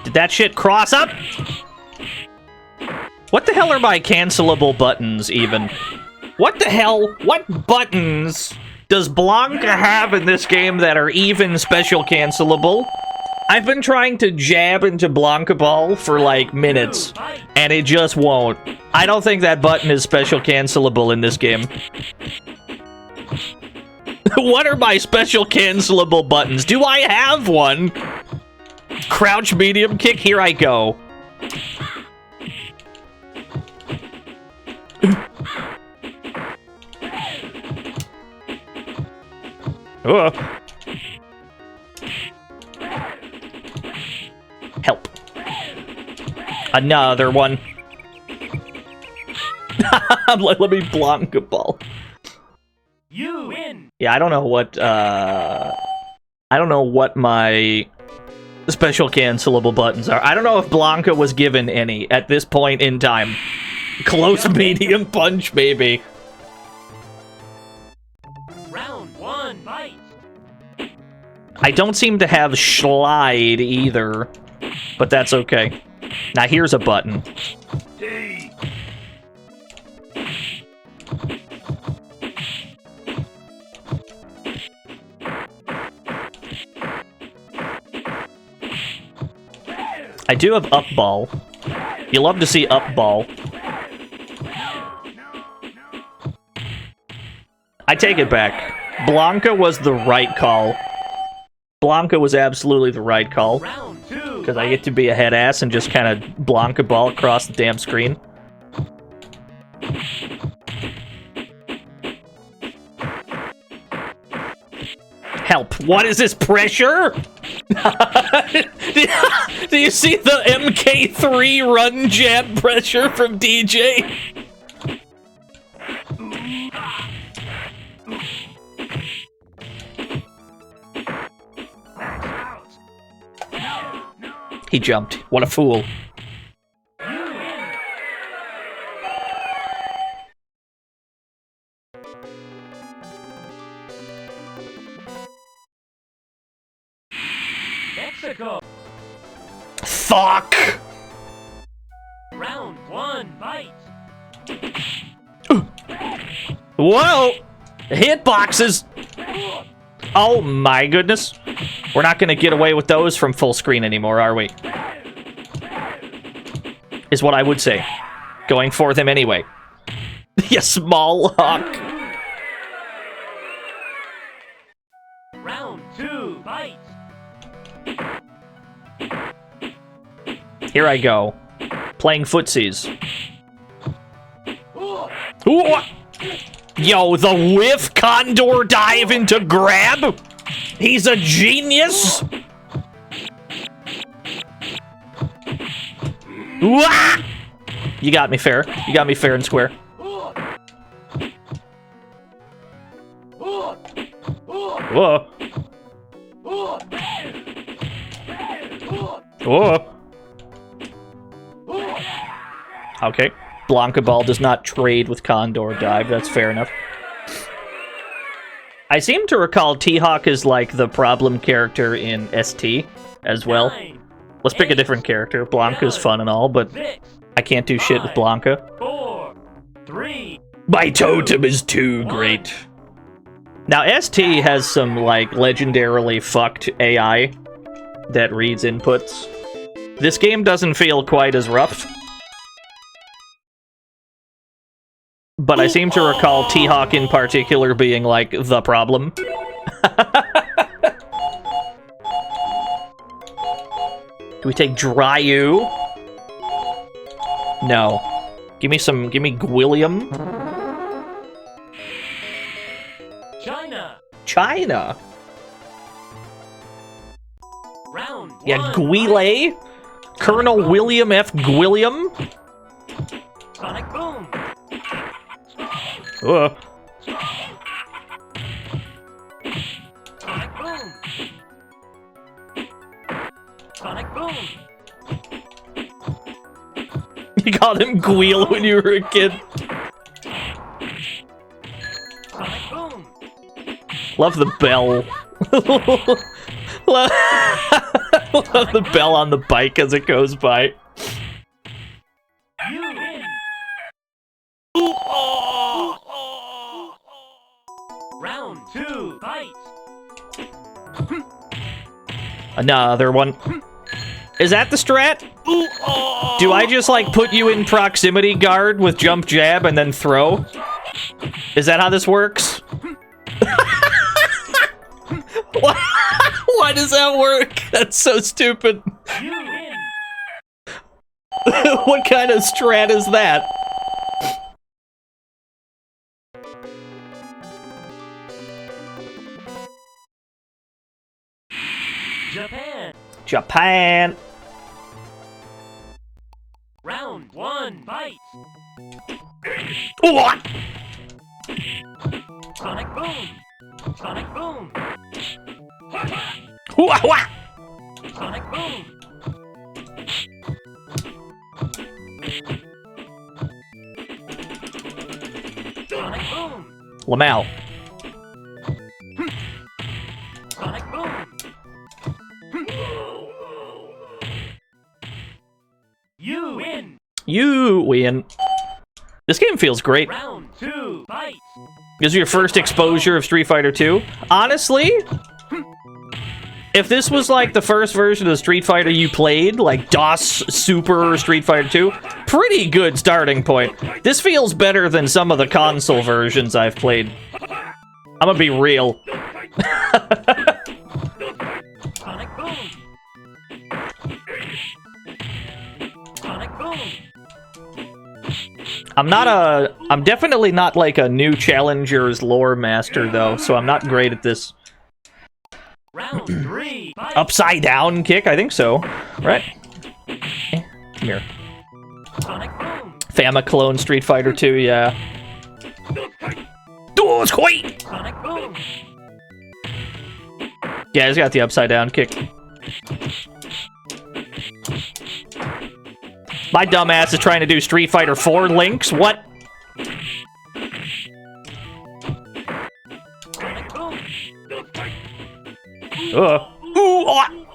S1: Did that shit cross up? What the hell are my cancelable buttons, even? What the hell? What buttons does Blanca have in this game that are even special cancelable? I've been trying to jab into Blanca Ball for, like, minutes, and it just won't. I don't think that button is special cancelable in this game. What are my special cancelable buttons? Do I have one? Crouch, medium, kick, here I go. Help. Another one. Let me Blanca Ball.
S8: You win!
S1: Yeah, I don't know what my special cancelable buttons are. I don't know if Blanca was given any at this point in time. Close, medium, punch, maybe.
S8: Round 1, fight!
S1: I don't seem to have slide either, but that's okay. Now here's a button. I do have up ball. You love to see up ball. I take it back. Blanca was the right call. Blanca was absolutely the right call. Because I get to be a head ass and just kind of Blanca Ball across the damn screen. Help. What is this, pressure? Do you see the MK3 run jab pressure from DJ? He jumped. What a fool.
S8: Mexico!
S1: Fuck!
S8: Round 1, fight!
S1: Whoa! Hitboxes! Oh my goodness. We're not gonna get away with those from full screen anymore, are we? Is what I would say. Going for them anyway. You small hawk.
S8: Round 2, fight!
S1: Here I go. Playing footsies. Ooh. Yo, the whiff condor dive into grab? He's a genius! Wah! You got me fair. You got me fair and square. Whoa. Whoa. Okay. Blanca Ball does not trade with Condor Dive. That's fair enough. I seem to recall T-Hawk is like the problem character in ST as well. Let's pick a different character. Blanca's fun and all, but I can't do shit with Blanca.
S8: 4, 3.
S1: My totem is too great. Now, ST has some, like, legendarily fucked AI that reads inputs. This game doesn't feel quite as rough. But I seem to recall T-Hawk in particular being, like, the problem. Do we take Dryu? No. Give me Gwilliam. China.
S8: Round
S1: Yeah,
S8: one.
S1: Guile. Colonel William F. Gwilliam.
S8: Sonic boom.
S1: Ugh.
S8: Sonic boom. Sonic boom.
S1: You called him Guile when you were a kid.
S8: Sonic boom.
S1: Love the bell. Love the bell on the bike as it goes by.
S8: You win. Round 2. Fight.
S1: Another one. Is that the strat? Do I just, like, put you in proximity guard with jump jab and then throw? Is that how this works? Why does that work? That's so stupid.
S8: You win.
S1: What kind of strat is that?
S8: Japan.
S1: Japan.
S8: Round 1. Fight.
S1: Ooh.
S8: Sonic boom. Sonic boom.
S1: Ooh, ah, wah.
S8: Sonic boom. Sonic boom.
S1: Lamau.
S8: Sonic boom. You win.
S1: You win. This game feels great.
S8: Round 2. Fight.
S1: This is your first exposure of Street Fighter 2. Honestly, if this was like the first version of Street Fighter you played, like DOS Super Street Fighter 2, pretty good starting point. This feels better than some of the console versions I've played. I'm gonna be real.
S8: Sonic boom. Sonic boom.
S1: I'm definitely not like a new Challenger's lore master though, so I'm not great at this.
S8: Round 3. Fight.
S1: Upside down kick? I think so. Right? Come here.
S8: Sonic boom.
S1: Famiclone Street Fighter 2, yeah. Oh, it's quite!
S8: Sonic boom.
S1: Yeah, he's got the upside down kick. My dumbass is trying to do Street Fighter 4 links. What?
S8: Sonic boom.
S1: Ooh, oh.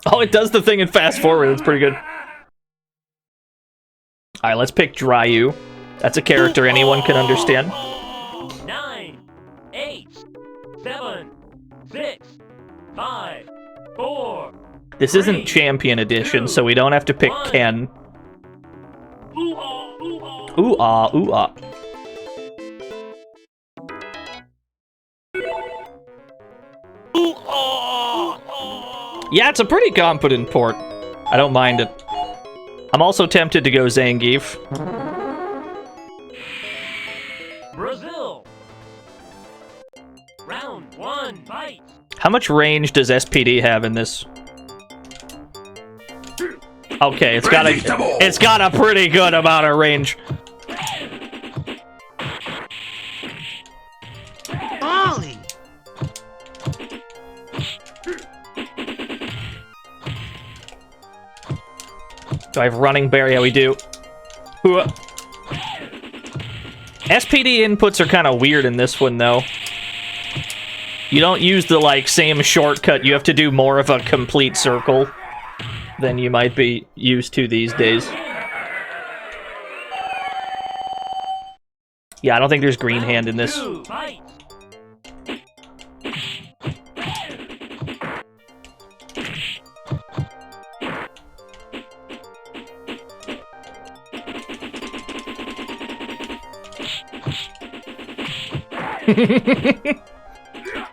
S1: Oh, it does the thing in fast forward. It's pretty good. Alright, let's pick Dryu. That's a character anyone can understand.
S8: 9, 8, 7, 6, 5, 4.
S1: This isn't Champion Edition, so we don't have to pick Ken. Ooh ah, ooh ah. Yeah, it's a pretty competent port. I don't mind it. I'm also tempted to go Zangief.
S8: Brazil. Round 1, fight.
S1: How much range does SPD have in this? Okay, it's got a pretty good amount of range.
S2: Ollie!
S1: Do I have running bear? Yeah, we do. Ooh. SPD inputs are kind of weird in this one, though. You don't use the, like, same shortcut. You have to do more of a complete circle than you might be used to these days. Yeah, I don't think there's green hand in this.
S8: Fight.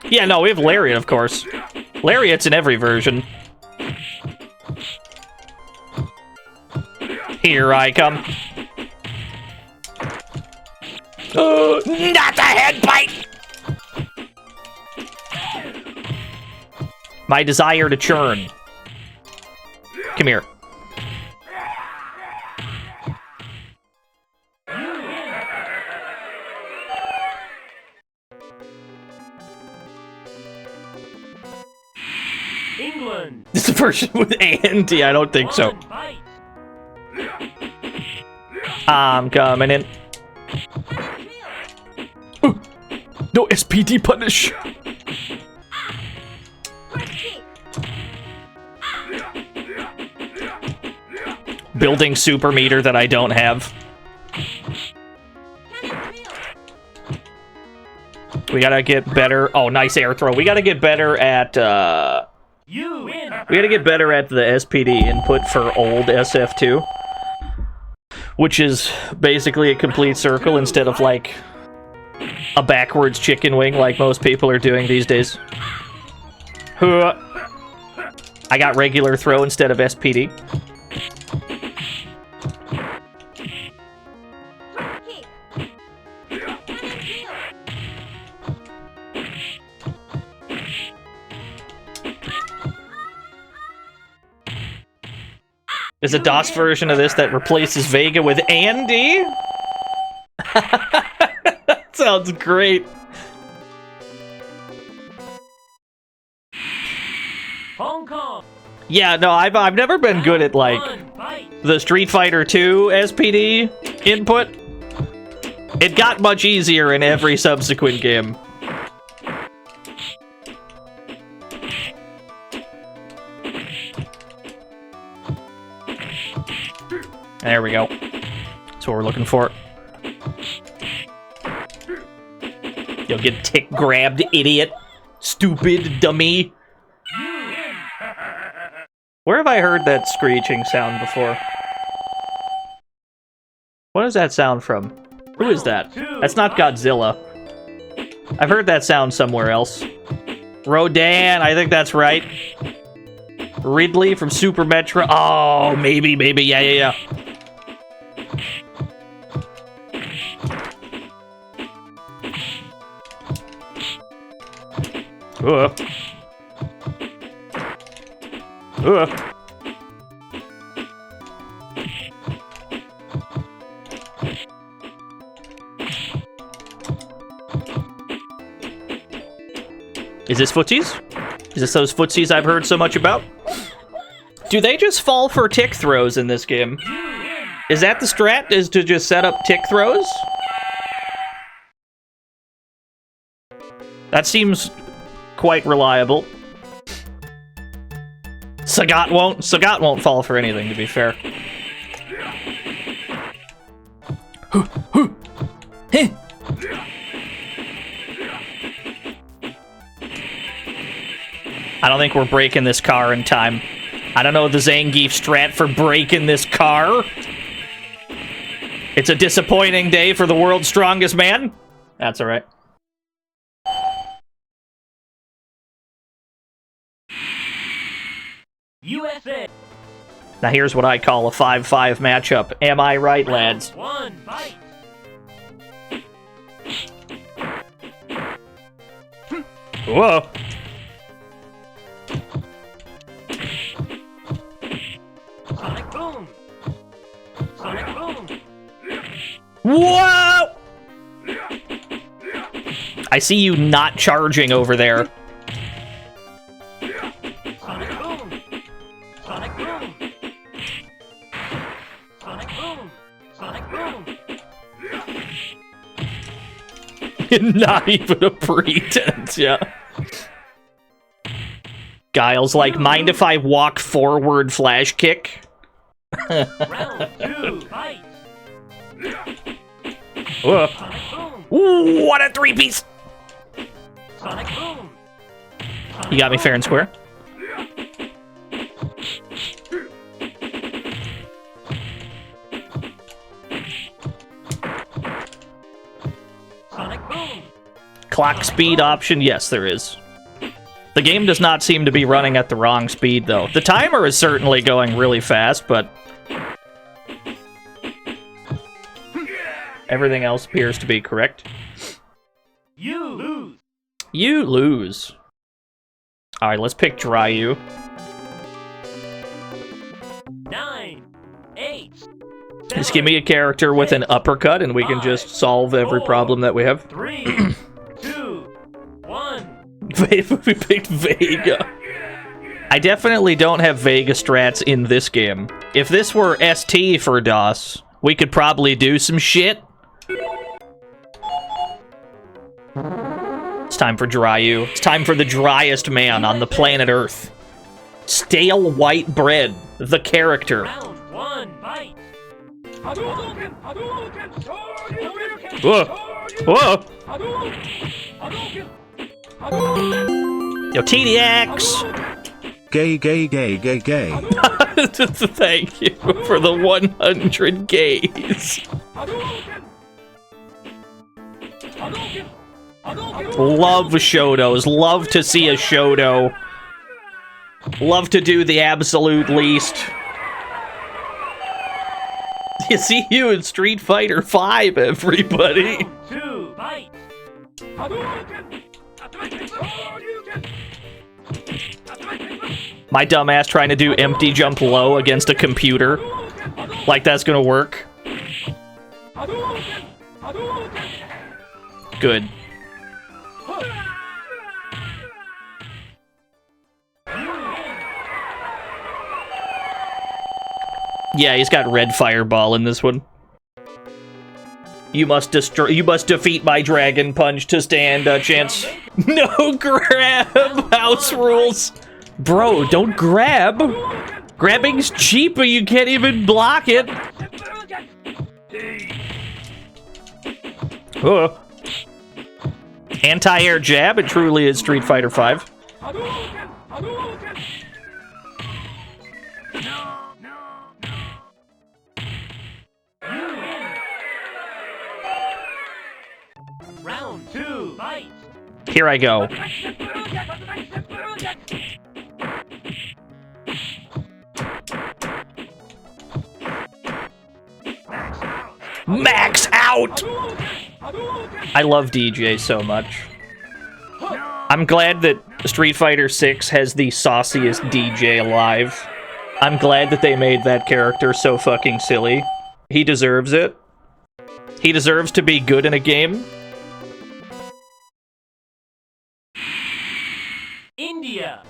S1: Yeah, no, we have Lariat, of course. Lariat's in every version. Here I come. Not the head bite! My desire to churn. Come here.
S8: England.
S1: This is a version with Andy? I don't think so.
S8: Fight.
S1: I'm coming in. No SPD punish. Building super meter that I don't have. We gotta get better. Oh, nice air throw. We gotta get better at,
S8: You win.
S1: we gotta get better at the SPD input for old SF2. Which is basically a complete circle instead of, like, a backwards chicken wing like most people are doing these days. I got regular throw instead of SPD. There's a DOS version of this that replaces Vega with Andy? That sounds great.
S8: Hong Kong.
S1: Yeah, no, I've never been good at, like, the Street Fighter 2 SPD input. It got much easier in every subsequent game. There we go. That's what we're looking for. You'll get tick grabbed, idiot. Stupid dummy. Where have I heard that screeching sound before? What is that sound from? Who is that? That's not Godzilla. I've heard that sound somewhere else. Rodan, I think that's right. Ridley from Super Metro. Oh, maybe, yeah. Is this footsies? Is this those footsies I've heard so much about? Do they just fall for tick throws in this game? Is that the strat, is to just set up tick throws? That seems quite reliable. Sagat won't fall for anything, to be fair. I don't think we're breaking this car in time. I don't know the Zangief strat for breaking this car. It's a disappointing day for the world's strongest man. That's alright.
S8: USA.
S1: Now here's what I call a 5-5 matchup. Am I right, lads?
S8: One fight.
S1: Whoa.
S8: Sonic boom. Sonic boom.
S1: Whoa! I see you not charging over there.
S8: Sonic boom. Sonic boom. Sonic boom. Sonic boom.
S1: Not even a pretense, yeah. Guile's like, mind if I walk forward flash kick?
S8: Round 2 fight.
S1: Whoa.
S8: Sonic boom.
S1: Ooh, what a three-piece!
S8: Sonic boom.
S1: You got me fair and square.
S8: Sonic boom.
S1: Clock speed option, yes, there is. The game does not seem to be running at the wrong speed, though. The timer is certainly going really fast, but everything else appears to be correct.
S8: You lose.
S1: You lose. Alright, let's pick Dryu.
S8: 9, 8.
S1: Just give me a character with an uppercut, and we can just solve every problem that we have.
S8: 3, 2, 1.
S1: We picked Vega. I definitely don't have Vega strats in this game. If this were ST for DOS, we could probably do some shit. It's time for Dryu. It's time for the driest man on the planet Earth. Stale white bread, the character.
S8: Round 1 fight.
S1: Whoa! Whoa! Yo, TDX!
S3: Gay, gay, gay, gay, gay.
S1: Thank you for the 100 gays. Love Shotos. Love to see a Shoto. Love to do the absolute least. You see you in Street Fighter 5, everybody.
S8: Round 2 fight.
S1: My dumbass trying to do empty jump low against a computer. Like that's gonna work. Good. Yeah, he's got red fireball in this one. You must defeat my dragon punch to stand a chance. No grab! House rules! Bro, don't grab! Grabbing's cheap, but you can't even block it! Oh. Anti-air jab, it truly is Street Fighter 5.
S8: Round 2 fight.
S1: Here I go. Max out! I love DJ so much. I'm glad that Street Fighter 6 has the sauciest DJ alive. I'm glad that they made that character so fucking silly. He deserves it. He deserves to be good in a game.
S8: India.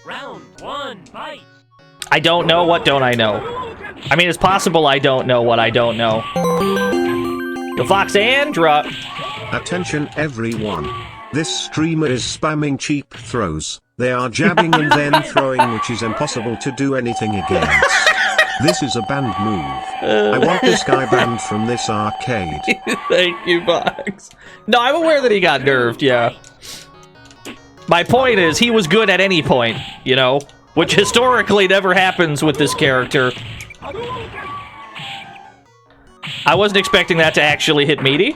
S8: Round 1 fight.
S1: I don't know, what don't I know? I mean, it's possible I don't know what I don't know. The Fox Andra.
S3: Attention everyone. This streamer is spamming cheap throws. They are jabbing and then throwing, which is impossible to do anything against. This is a banned move. I want this guy banned from this arcade.
S1: Thank you, Fox. No, I'm aware that he got nerfed, yeah. My point is, he was good at any point, you know? Which historically never happens with this character. I wasn't expecting that to actually hit meaty.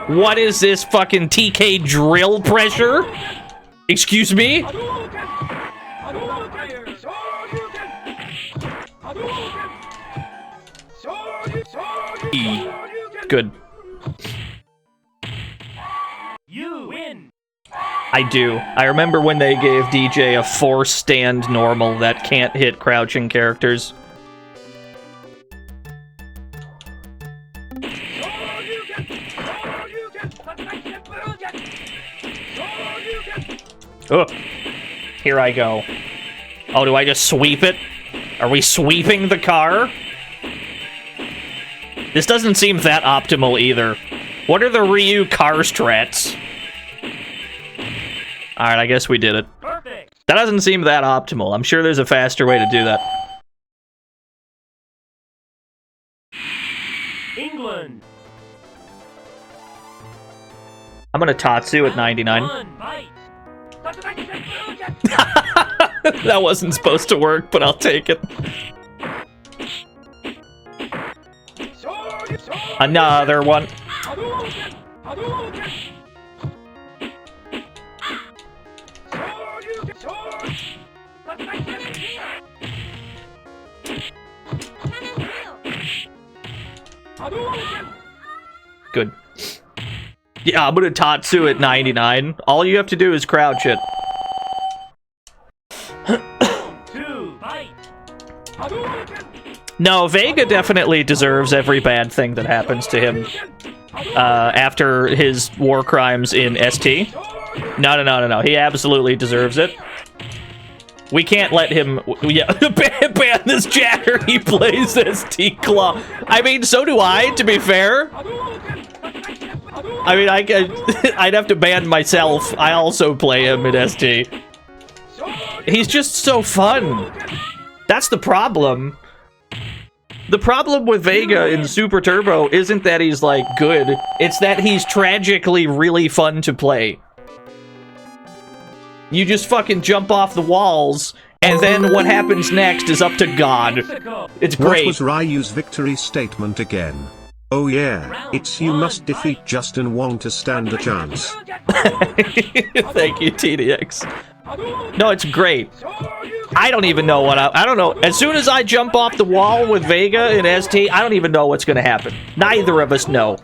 S1: What is this fucking TK drill pressure? Excuse me? Good.
S8: You win.
S1: I do. I remember when they gave DJ a 4-stand normal that can't hit crouching characters. Oh, here I go. Oh, do I just sweep it? Are we sweeping the car? This doesn't seem that optimal either. What are the Ryu car strats? Alright, I guess we did it.
S8: Perfect.
S1: That doesn't seem that optimal. I'm sure there's a faster way to do that.
S8: England.
S1: I'm gonna Tatsu at 99.
S8: One bite.
S1: That wasn't supposed to work, but I'll take it. Another one. Good. Yeah, I'm gonna Tatsu at 99. All you have to do is crouch it.
S8: Two bite.
S1: No, Vega definitely deserves every bad thing that happens to him after his war crimes in ST. No. He absolutely deserves it. We can't let him... Yeah, ban this Jacker. He plays ST Claw. I mean, so do I, to be fair. I mean, I'd have to ban myself. I also play him in ST. He's just so fun. That's the problem. The problem with Vega in Super Turbo isn't that he's, like, good. It's that he's tragically really fun to play. You just fucking jump off the walls, and then what happens next is up to God. It's great.
S3: What was Ryu's victory statement again? Oh yeah, it's you must defeat Justin Wong to stand a chance.
S1: Thank you, TDX. No, it's great. I don't even know what I don't know. As soon as I jump off the wall with Vega in ST, I don't even know what's gonna happen. Neither of us know.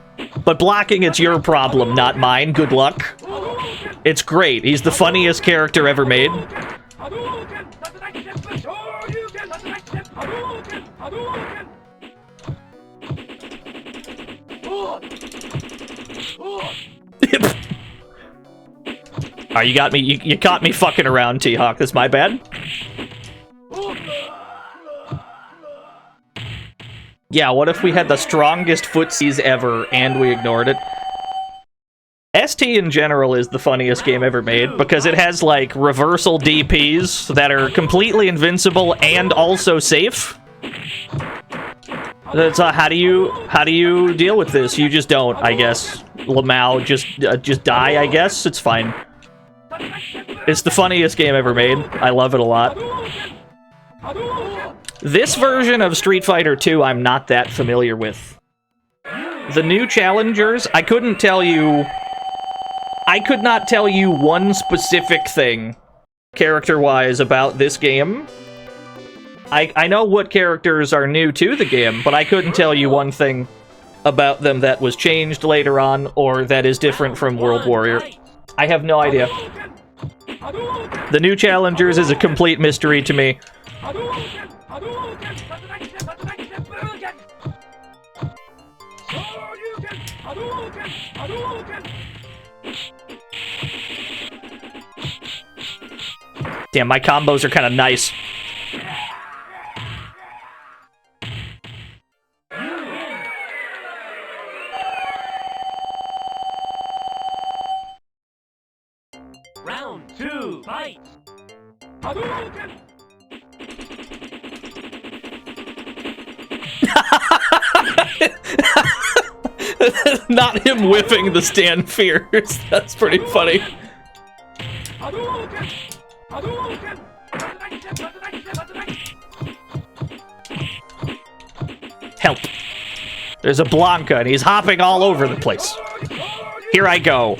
S1: But blocking, it's your problem, not mine. Good luck. It's great. He's the funniest character ever made. Oh, you got me. You caught me fucking around, T-Hawk. That's my bad. Yeah, what if we had the strongest footsies ever and we ignored it? ST in general is the funniest game ever made because it has, like, reversal DPs that are completely invincible and also safe. That's how do you deal with this? You just don't, I guess. Lamau, just die, I guess. It's fine. It's the funniest game ever made. I love it a lot. This version of Street Fighter 2 I'm not that familiar with. The new challengers, I could not tell you one specific thing, character-wise, about this game. I know what characters are new to the game, but I couldn't tell you one thing about them that was changed later on, or that is different from World Warrior. I have no idea. The new challengers is a complete mystery to me. Damn, my combos are kind of nice.
S8: Round 2, fight!
S1: Not him whiffing the stand fears. That's pretty funny. Help. There's a Blanca and he's hopping all over the place. Here I go.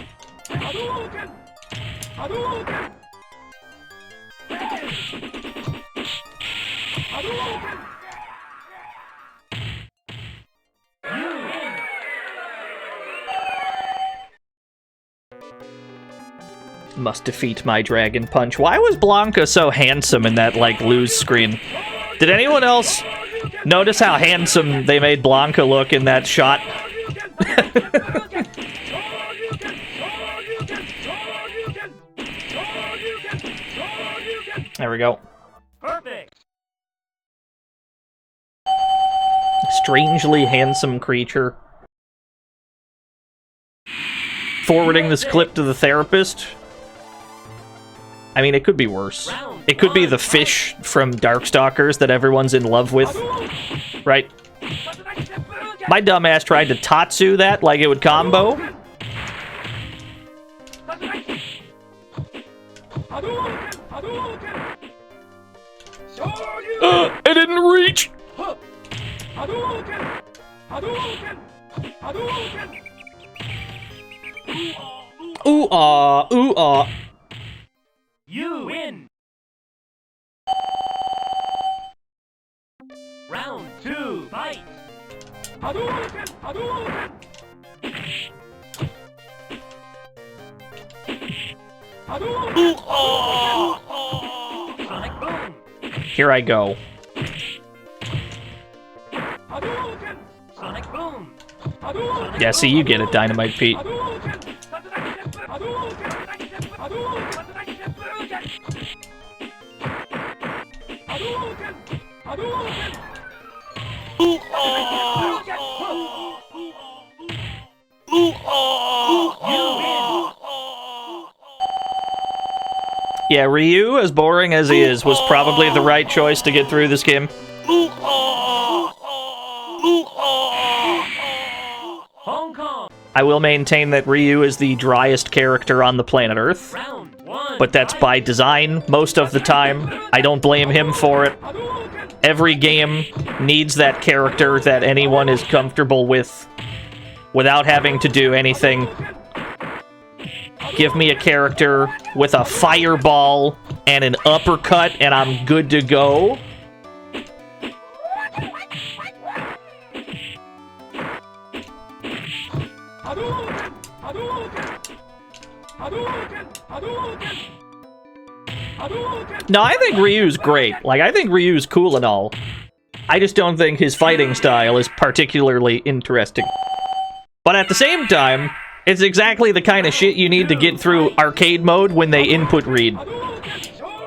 S1: Must defeat my dragon punch. Why was Blanca so handsome in that, like, lose screen? Did anyone else notice how handsome they made Blanca look in that shot? There we go.
S8: Perfect.
S1: Strangely handsome creature. Forwarding this clip to the therapist. I mean, it could be worse. It could be the fish from Darkstalkers that everyone's in love with. Right? My dumbass tried to Tatsu that like it would combo. It didn't reach! Ooh-ah, ooh-ah.
S8: You win. Round 2, fight. Sonic boom.
S1: Here I go.
S8: Sonic boom.
S1: Yeah, see, you get it, Dynamite Pete. Yeah, Ryu, as boring as he is, was probably the right choice to get through this game.
S8: Hong Kong.
S1: I will maintain that Ryu is the driest character on the planet Earth,
S8: Round 1.
S1: but that's by design most of the time. I don't blame him for it. Every game needs that character that anyone is comfortable with without having to do anything. Give me a character with a fireball and an uppercut, and I'm good to go. No, I think Ryu's great. Like, I think Ryu's cool and all. I just don't think his fighting style is particularly interesting. But at the same time, it's exactly the kind of shit you need to get through arcade mode when they input read.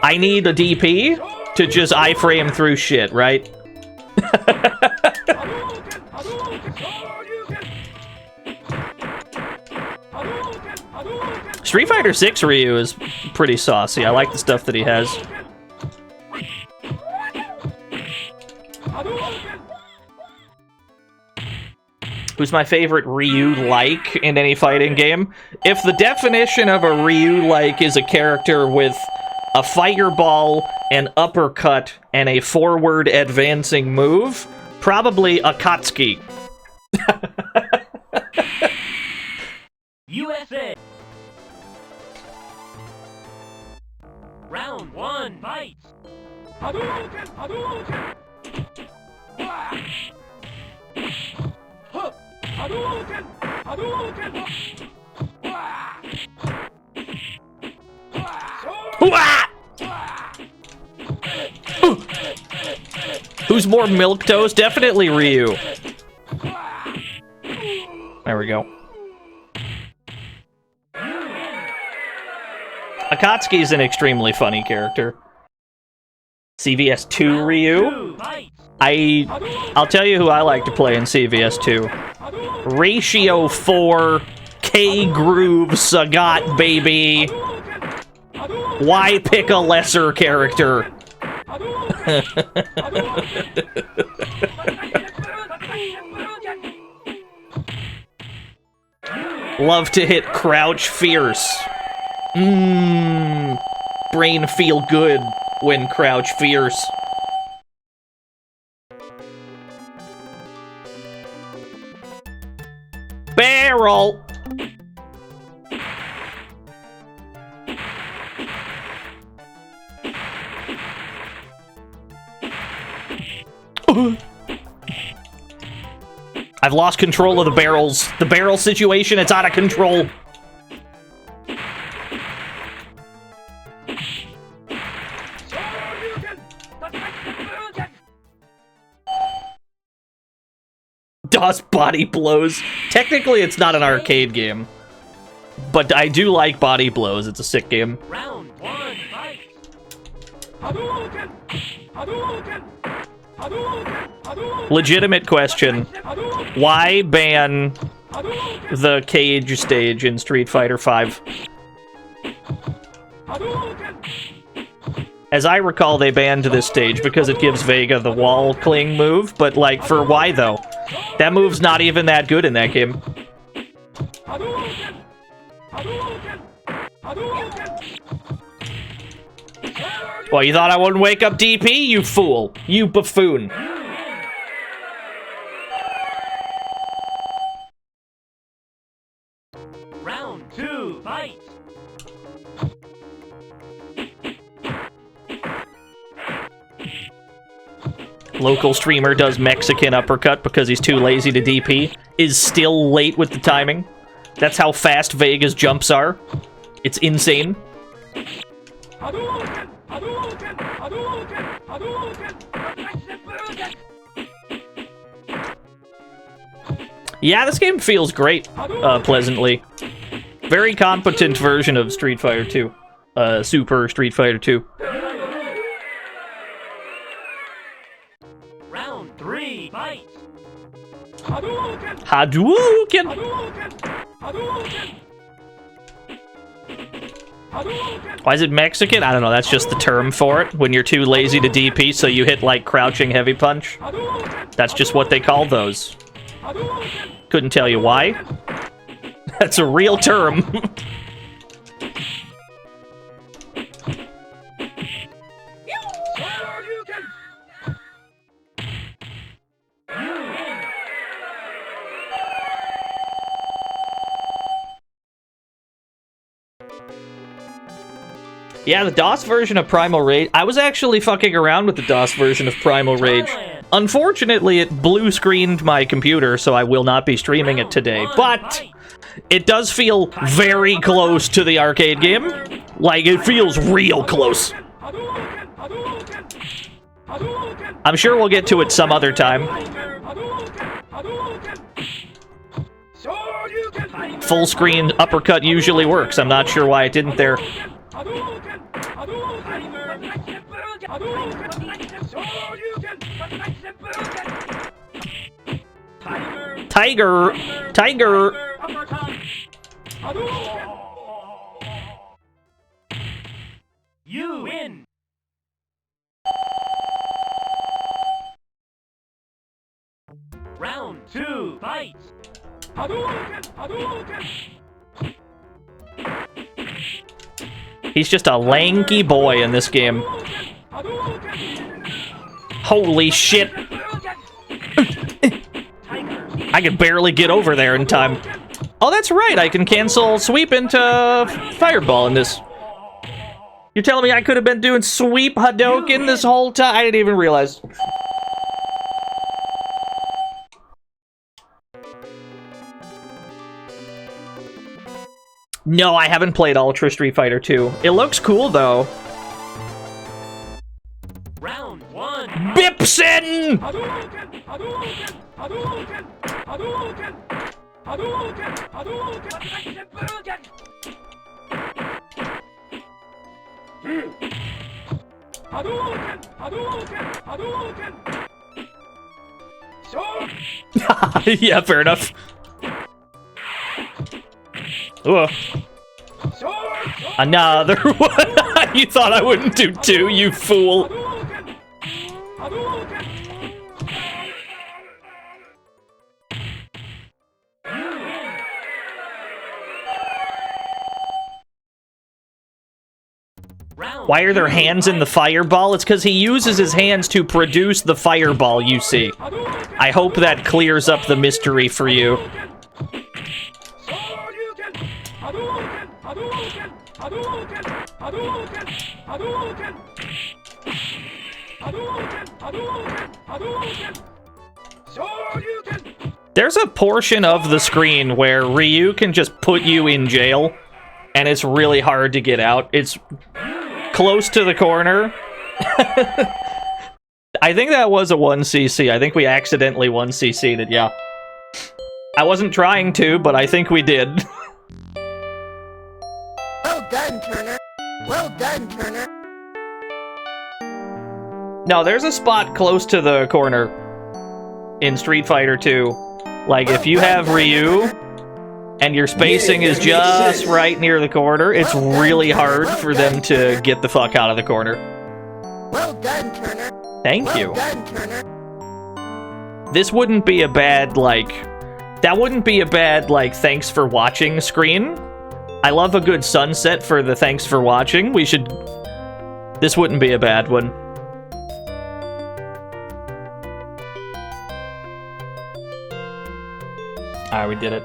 S1: I need a DP to just iframe through shit, right? Street Fighter 6 Ryu is pretty saucy. I like the stuff that he has. Who's my favorite Ryu-like in any fighting game? If the definition of a Ryu-like is a character with a fireball, an uppercut, and a forward advancing move, probably Akatsuki.
S8: USA. Round 1, fight.
S1: Who's more milquetoast? Definitely Ryu. There we go. Akatsuki's an extremely funny character. CVS 2 Ryu? I'll tell you who I like to play in CVS 2. Ratio 4 K-Groove Sagat, baby. Why pick a lesser character? Love to hit crouch fierce. Brain feel good when crouch fierce. Barrel! I've lost control of the barrels. The barrel situation, it's out of control. MS-DOS Body Blows. Technically, it's not an arcade game. But I do like Body Blows. It's a sick game.
S8: Round 1, fight.
S1: Legitimate question. Why ban the cage stage in Street Fighter V? As I recall, they banned this stage because it gives Vega the wall cling move, but, like, for why, though? That move's not even that good in that game. Well, you thought I wouldn't wake up DP, you fool? You buffoon.
S8: Round 2, fight.
S1: Local streamer does Mexican uppercut because he's too lazy to DP. Is still late with the timing. That's how fast Vega's jumps are. It's insane. Yeah, this game feels great, pleasantly. Very competent version of Street Fighter 2. Super Street Fighter 2.
S8: Round 3, fight.
S1: Hadouken! Why is it Mexican? I don't know, that's just the term for it. When you're too lazy to DP, so you hit, like, crouching heavy punch. That's just what they call those. Couldn't tell you why. That's a real term. Yeah, the DOS version of Primal Rage. I was actually fucking around with the DOS version of Primal Rage. Unfortunately, it blue-screened my computer, so I will not be streaming it today. But it does feel very close to the arcade game. Like, it feels real close. I'm sure we'll get to it some other time. Full screen uppercut usually works. I'm not sure why it didn't there. Tiger! Tiger!
S8: You win. Round 2, fight.
S1: He's just a lanky boy in this game. Holy shit. I can barely get over there in time. Oh, that's right. I can cancel sweep into fireball in this. You're telling me I could have been doing sweep Hadouken this whole time? I didn't even realize. No, I haven't played Ultra Street Fighter 2. It looks cool, though.
S8: Round 1.
S1: Bipson! Yeah, fair enough. Ugh. Another one. You thought I wouldn't do two, you fool. Why are their hands in the fireball? It's because he uses his hands to produce the fireball, you see. I hope that clears up the mystery for you. There's a portion of the screen where Ryu can just put you in jail, and it's really hard to get out. It's close to the corner. I think that was a 1cc. I think we accidentally 1cc'd it, yeah. I wasn't trying to, but I think we did.
S7: Well done, Turner. Well done, Turner.
S1: No, there's a spot close to the corner in Street Fighter 2. Like, if you have Ryu and your spacing is just right near the corner, it's really hard for them to get the fuck out of the corner.
S7: Well done, Turner.
S1: Thank you.
S7: Well done, Turner.
S1: This wouldn't be a bad, like... That wouldn't be a bad, like, thanks for watching screen. I love a good sunset for the thanks for watching. We should... This wouldn't be a bad one. Alright, we did it.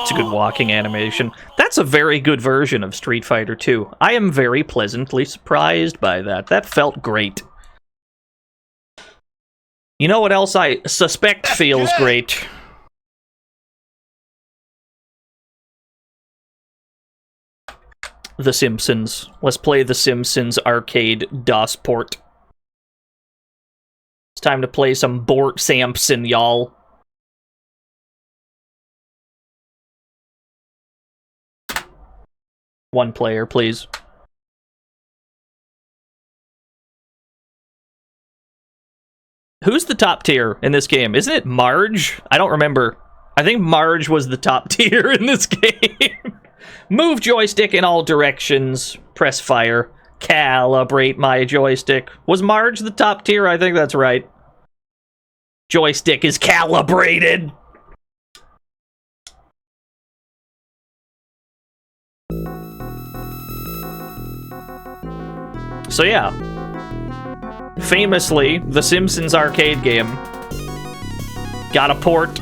S1: It's a good walking animation. That's a very good version of Street Fighter 2. I am very pleasantly surprised by that. That felt great. You know what else I suspect feels great? The Simpsons. Let's play the Simpsons Arcade DOS port. It's time to play some Bort Sampson, y'all. One player, please. Who's the top tier in this game? Isn't it Marge? I don't remember. I think Marge was the top tier in this game. Move joystick in all directions. Press fire. Calibrate my joystick. Was Marge the top tier? I think that's right. Joystick is calibrated. So yeah, famously, the Simpsons Arcade game got a port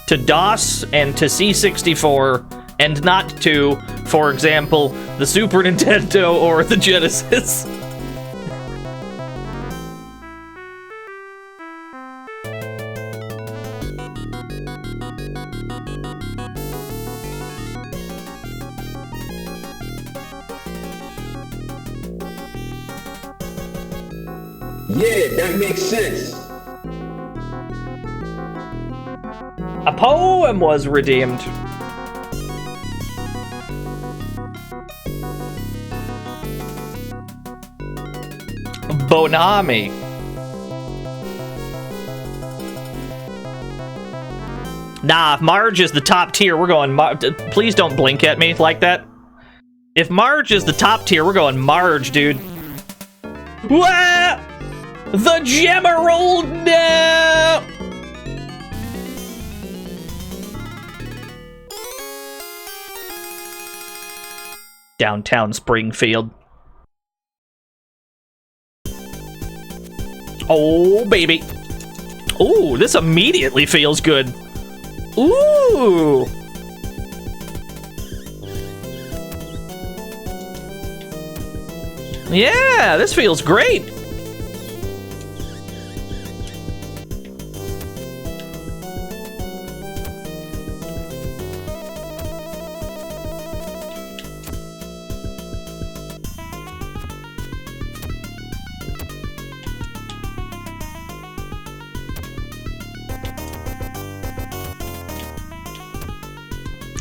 S1: to DOS and to C64, and not to, for example, the Super Nintendo or the Genesis.
S2: Yeah, that makes sense.
S1: A poem was redeemed. Bonami. Nah, if Marge is the top tier, we're going... Please don't blink at me like that. If Marge is the top tier, we're going Marge, dude. Wah! The Gemerald! No! Downtown Springfield. Oh, baby. Ooh, this immediately feels good. Ooh. Yeah, this feels great.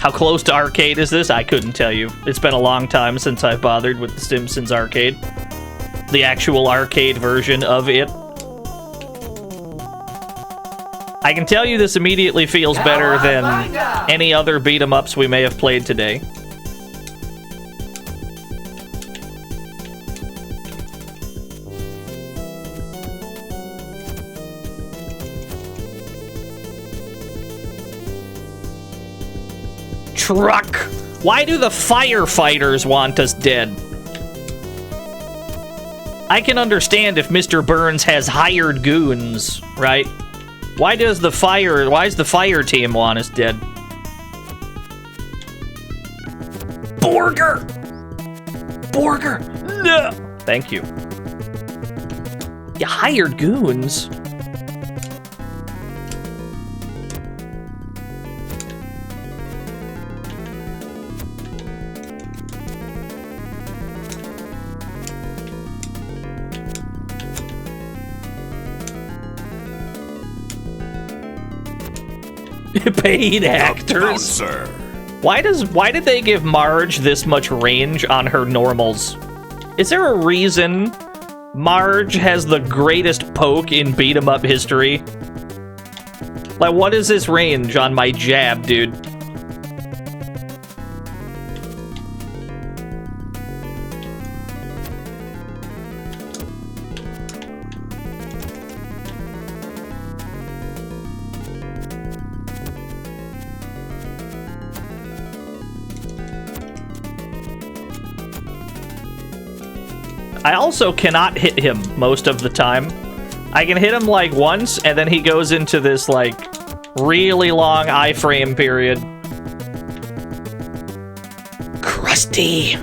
S1: How close to arcade is this? I couldn't tell you. It's been a long time since I've bothered with the Simpsons Arcade. The actual arcade version of it. I can tell you this immediately feels better than any other beat-em-ups we may have played today. Truck! Why do the firefighters want us dead? I can understand if Mr. Burns has hired goons, right? Why is the fire team want us dead? Borger! Borger! No! Thank you. You hired goons? Paid actors. Why did they give Marge this much range on her normals? Is there a reason Marge has the greatest poke in beat 'em up history? Like, what is this range on my jab, dude? I also cannot hit him most of the time. I can hit him like once, and then he goes into this like really long iframe period. Krusty.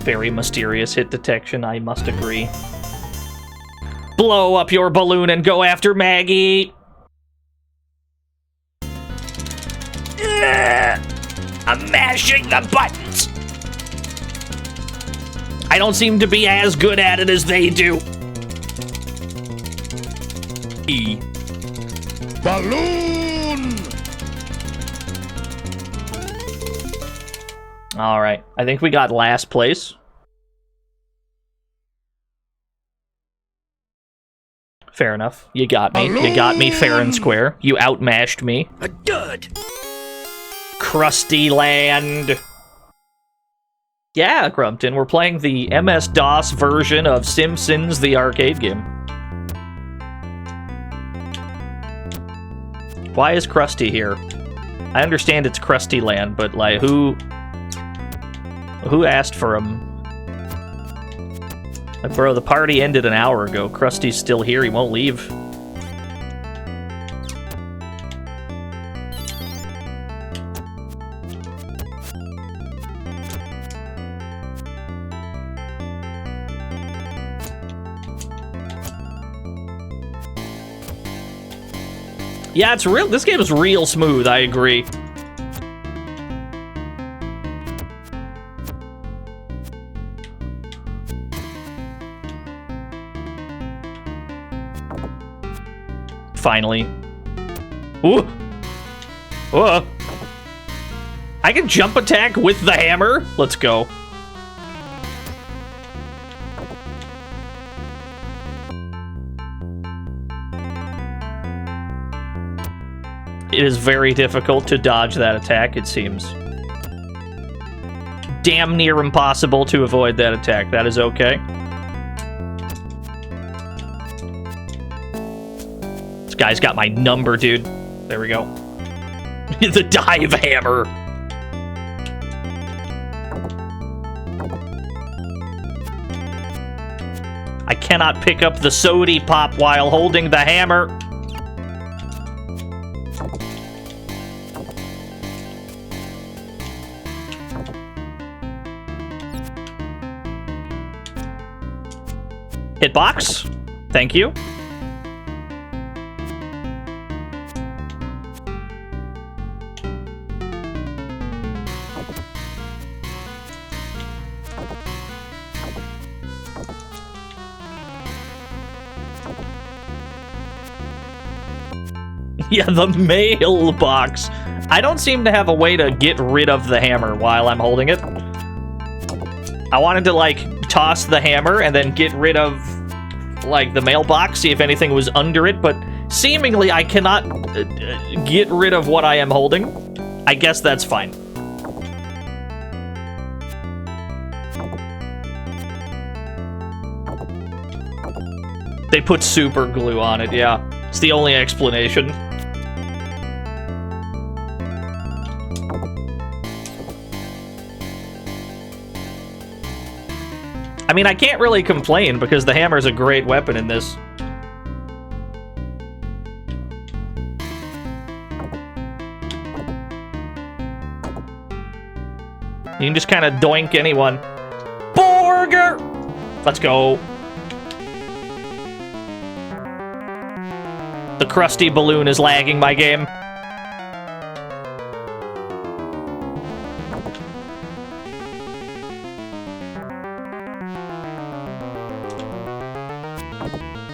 S1: Very mysterious hit detection, I must agree. Blow up your balloon and go after Maggie. I'm mashing the buttons. I don't seem to be as good at it as they do. E.
S5: Balloon!
S1: All right, I think we got last place. Fair enough. You got me. You got me fair and square. You outmashed me.
S8: A dud.
S1: Krusty Land. Yeah, Grumpton, we're playing the MS-DOS version of Simpsons, the arcade game. Why is Krusty here? I understand it's Krusty Land, but like, who asked for him? Like, bro, the party ended an hour ago. Krusty's still here. He won't leave. Yeah, it's real. This game is real smooth. I agree. Finally. Ooh. Ooh. I can jump attack with the hammer. Let's go. It is very difficult to dodge that attack, it seems. Damn near impossible to avoid that attack. That is okay. This guy's got my number, dude. There we go. The dive hammer. I cannot pick up the sody pop while holding the hammer. Hitbox. Thank you. Yeah, the mailbox. I don't seem to have a way to get rid of the hammer while I'm holding it. I wanted to, like, toss the hammer and then get rid of, like, the mailbox, see if anything was under it, but seemingly I cannot get rid of what I am holding. I guess that's fine. They put super glue on it, yeah. It's the only explanation. I mean, I can't really complain because the hammer's a great weapon in this. You can just kind of doink anyone. Burger! Let's go. The Krusty balloon is lagging my game.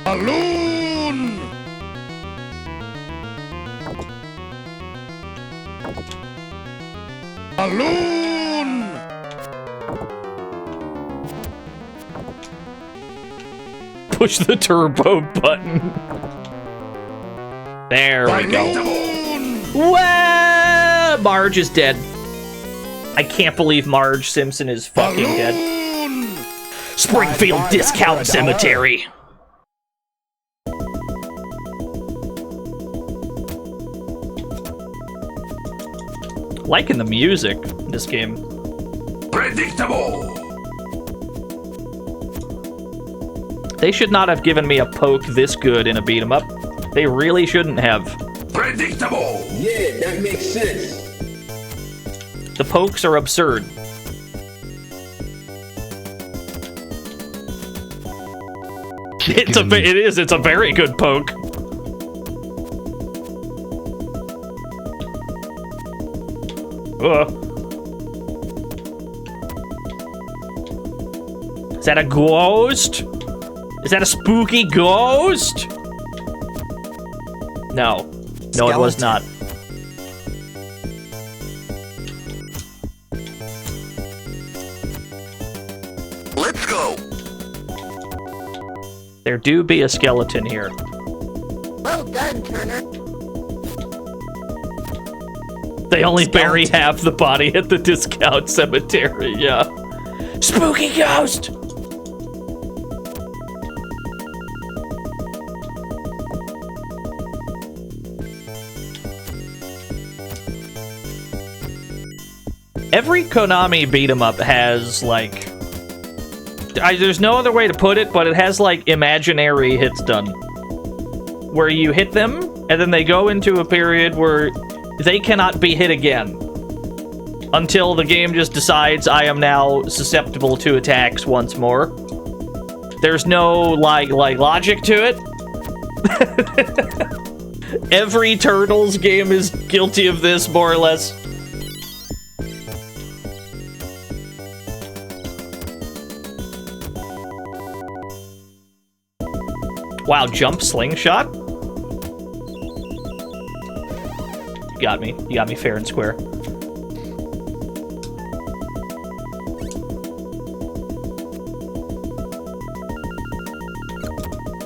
S5: Balloon! Balloon!
S1: Push the turbo button. There we go. Well, Marge is dead. I can't believe Marge Simpson is fucking dead. Springfield Discount Cemetery. Liking the music in this game.
S2: Predictable.
S1: They should not have given me a poke this good in a beat 'em up. They really shouldn't have.
S2: Predictable. Yeah, that makes sense.
S1: The pokes are absurd. It's a very good poke. Is that a ghost? Is that a spooky ghost? No. No, it was not.
S2: Let's go.
S1: There do be a skeleton here.
S7: Well done, Turner.
S1: They only bury half the body at the discount cemetery, yeah. Spooky ghost! Every Konami beat 'em up has, like... there's no other way to put it, but it has, like, imaginary hits done. Where you hit them, and then they go into a period where they cannot be hit again. Until the game just decides I am now susceptible to attacks once more. There's no, like logic to it. Every Turtles game is guilty of this, more or less. Wow, jump slingshot? You got me. You got me fair and square.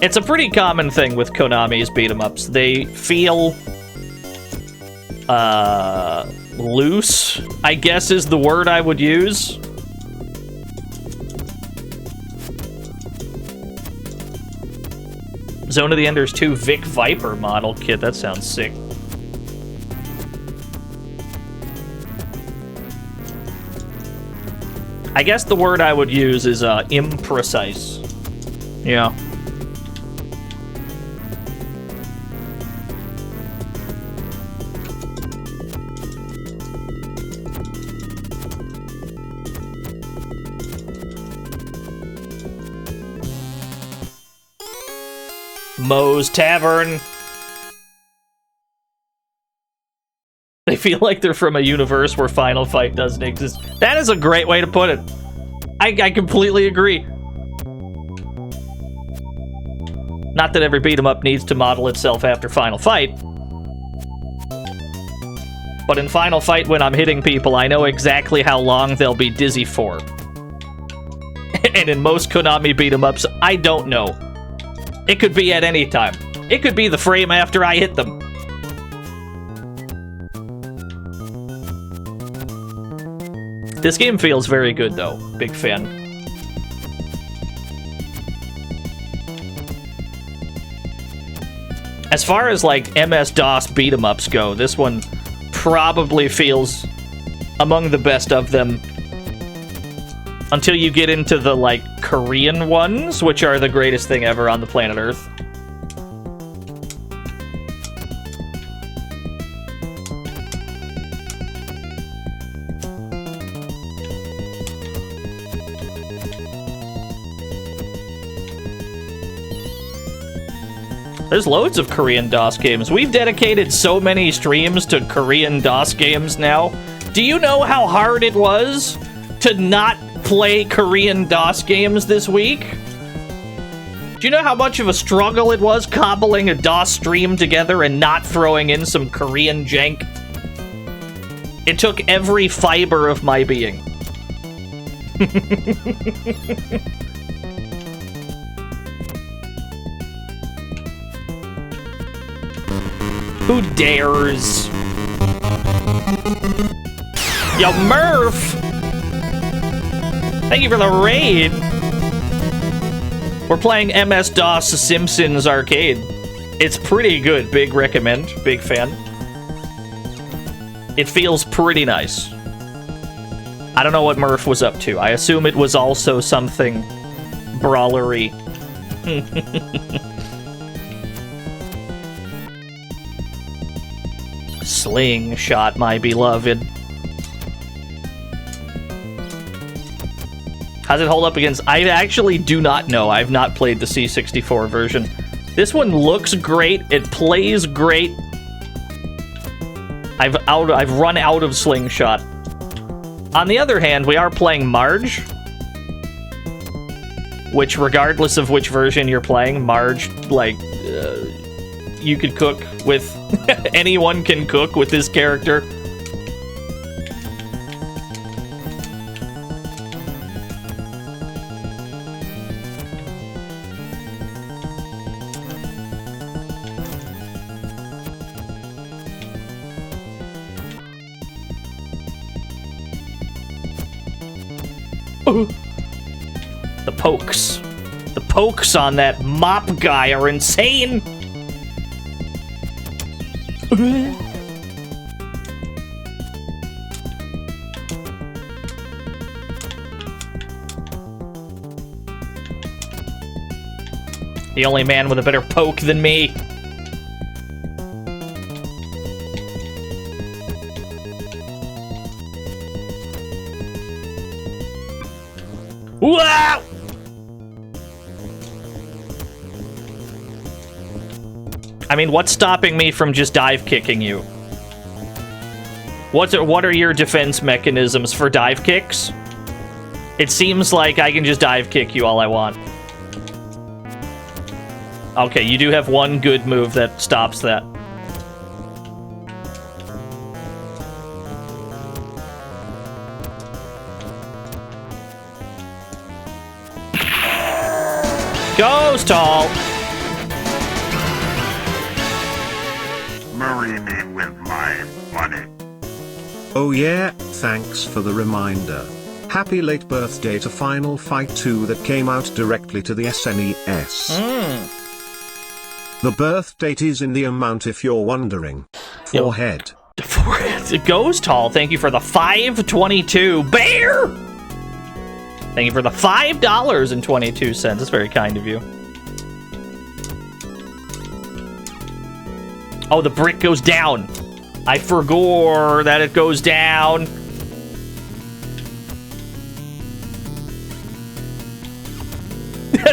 S1: It's a pretty common thing with Konami's beat-em-ups. They feel... loose, I guess is the word I would use. Zone of the Enders 2 Vic Viper model kit. That sounds sick. I guess the word I would use is imprecise. Yeah. Moe's Tavern. They feel like they're from a universe where Final Fight doesn't exist. That is a great way to put it. I completely agree. Not that every beat-em-up needs to model itself after Final Fight. But in Final Fight, when I'm hitting people, I know exactly how long they'll be dizzy for. And in most Konami beat-em-ups, I don't know. It could be at any time. It could be the frame after I hit them. This game feels very good, though. Big fan. As far as, like, MS-DOS beat-em-ups go, this one probably feels among the best of them. Until you get into the, like, Korean ones, which are the greatest thing ever on the planet Earth. There's loads of Korean DOS games. We've dedicated so many streams to Korean DOS games now. Do you know how hard it was to not play Korean DOS games this week? Do you know how much of a struggle it was cobbling a DOS stream together and not throwing in some Korean jank? It took every fiber of my being. Who dares? Yo, Murph! Thank you for the raid! We're playing MS-DOS Simpsons Arcade. It's pretty good. Big recommend. Big fan. It feels pretty nice. I don't know what Murph was up to. I assume it was also something brawlery. Slingshot, my beloved. How's it hold up against... I actually do not know. I've not played the C64 version. This one looks great. It plays great. I've run out of Slingshot. On the other hand, we are playing Marge, which, regardless of which version you're playing, Marge, like, you could cook with... anyone can cook with this character. The pokes. The pokes on that mop guy are insane! The only man with a better poke than me. Wow! I mean, what's stopping me from just dive kicking you? What are your defense mechanisms for dive kicks? It seems like I can just dive kick you all I want. Okay, you do have one good move that stops that. Goes tall.
S2: Marry me with my money.
S3: Oh yeah, thanks for the reminder. Happy late birthday to Final Fight 2 that came out directly to the SNES. The birth date is in the amount if you're wondering. Forehead.
S1: It goes tall. Thank you for the 522. Bear! Thank you for the $5.22. That's very kind of you. Oh, the brick goes down. I forgot that it goes down.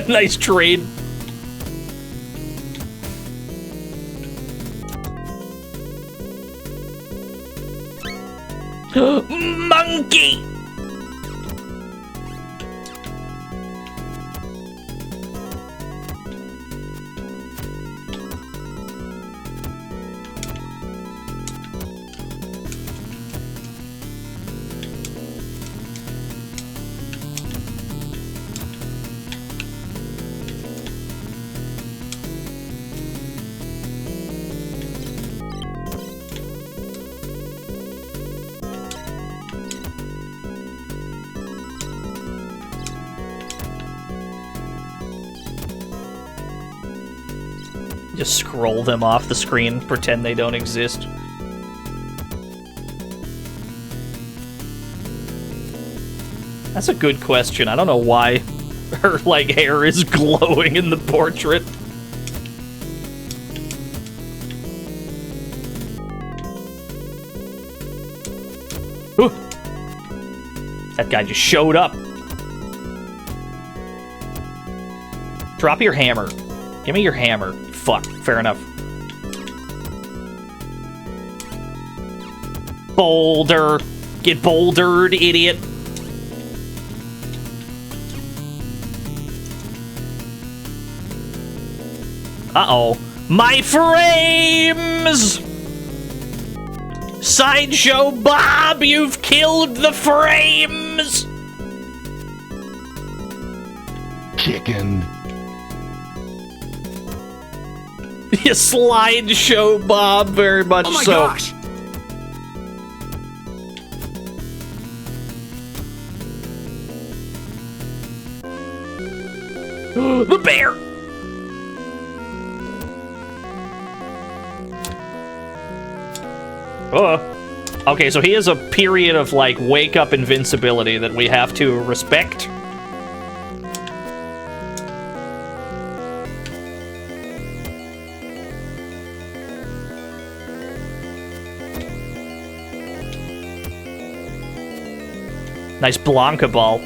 S1: Nice trade. Monkey! Just scroll them off the screen, pretend they don't exist. That's a good question. I don't know why her, like, hair is glowing in the portrait. Ooh. That guy just showed up. Drop your hammer. Give me your hammer. Fuck. Fair enough. Boulder. Get bouldered, idiot. Uh-oh. My frames! Sideshow Bob, you've killed the frames!
S4: Chicken.
S1: You slideshow Bob, very much so.
S9: Oh my gosh!
S1: The bear! Okay, so he has a period of, like, wake-up invincibility that we have to respect. Nice Blanca ball.